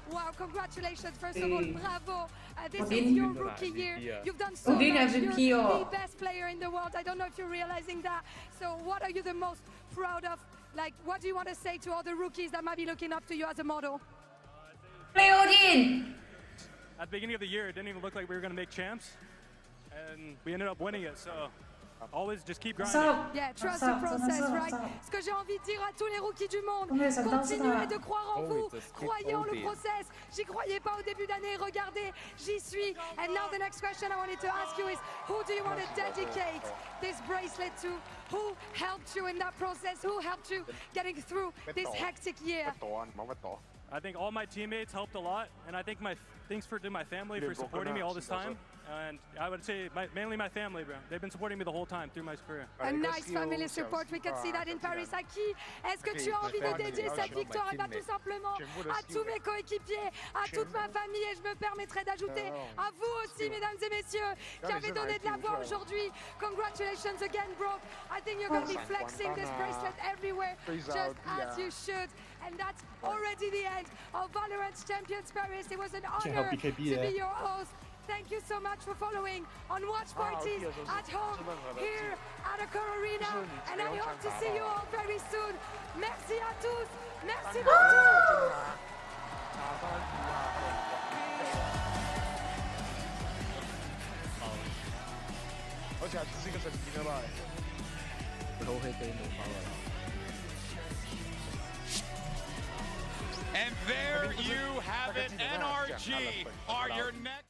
Wow, congratulations, first of all, bravo. This is your rookie year. You've done so much. You're the best player in the world. I don't know if you're realizing that. So what are you the most proud of? Like, what do you want to say to all the rookies that might be looking up to you as a model? Play Odin! At the beginning of the year, it didn't even look like we were going to make champs. And we ended up winning it, so always just keep grinding. Yeah, trust the process, right? Ce que j'ai envie de dire à tous les rookies du monde, continuez de croire en vous, croyez en le process. J'y croyais pas au début d'année, regardez, j'y suis. And now the next question I wanted to ask you is, who do you want to dedicate this bracelet to? Who helped you in that process? Who helped you getting through this hectic year? I think all my teammates helped a lot, and I think thanks to my family for supporting me all this time. And I would say mainly my family, bro. They've been supporting me the whole time through my career. A nice family support. We can see that in Paris. À qui est-ce que tu as envie de dédier cette victoire? Et bien tout simplement à tous mes coéquipiers, à toute ma famille. Et je me permettrai d'ajouter à vous aussi, mesdames et messieurs, qui avez donné de la voix aujourd'hui. Congratulations again, bro. I think you're going to be flexing this bracelet everywhere, just as you should. And that's already the end of VALORANT's Champions Paris. It was an honor to be your host. Thank you so much for following on watch parties at home here at Accor Arena, and I hope to see you all very soon. Merci à tous. Merci beaucoup. And there you have it. NRG are your next.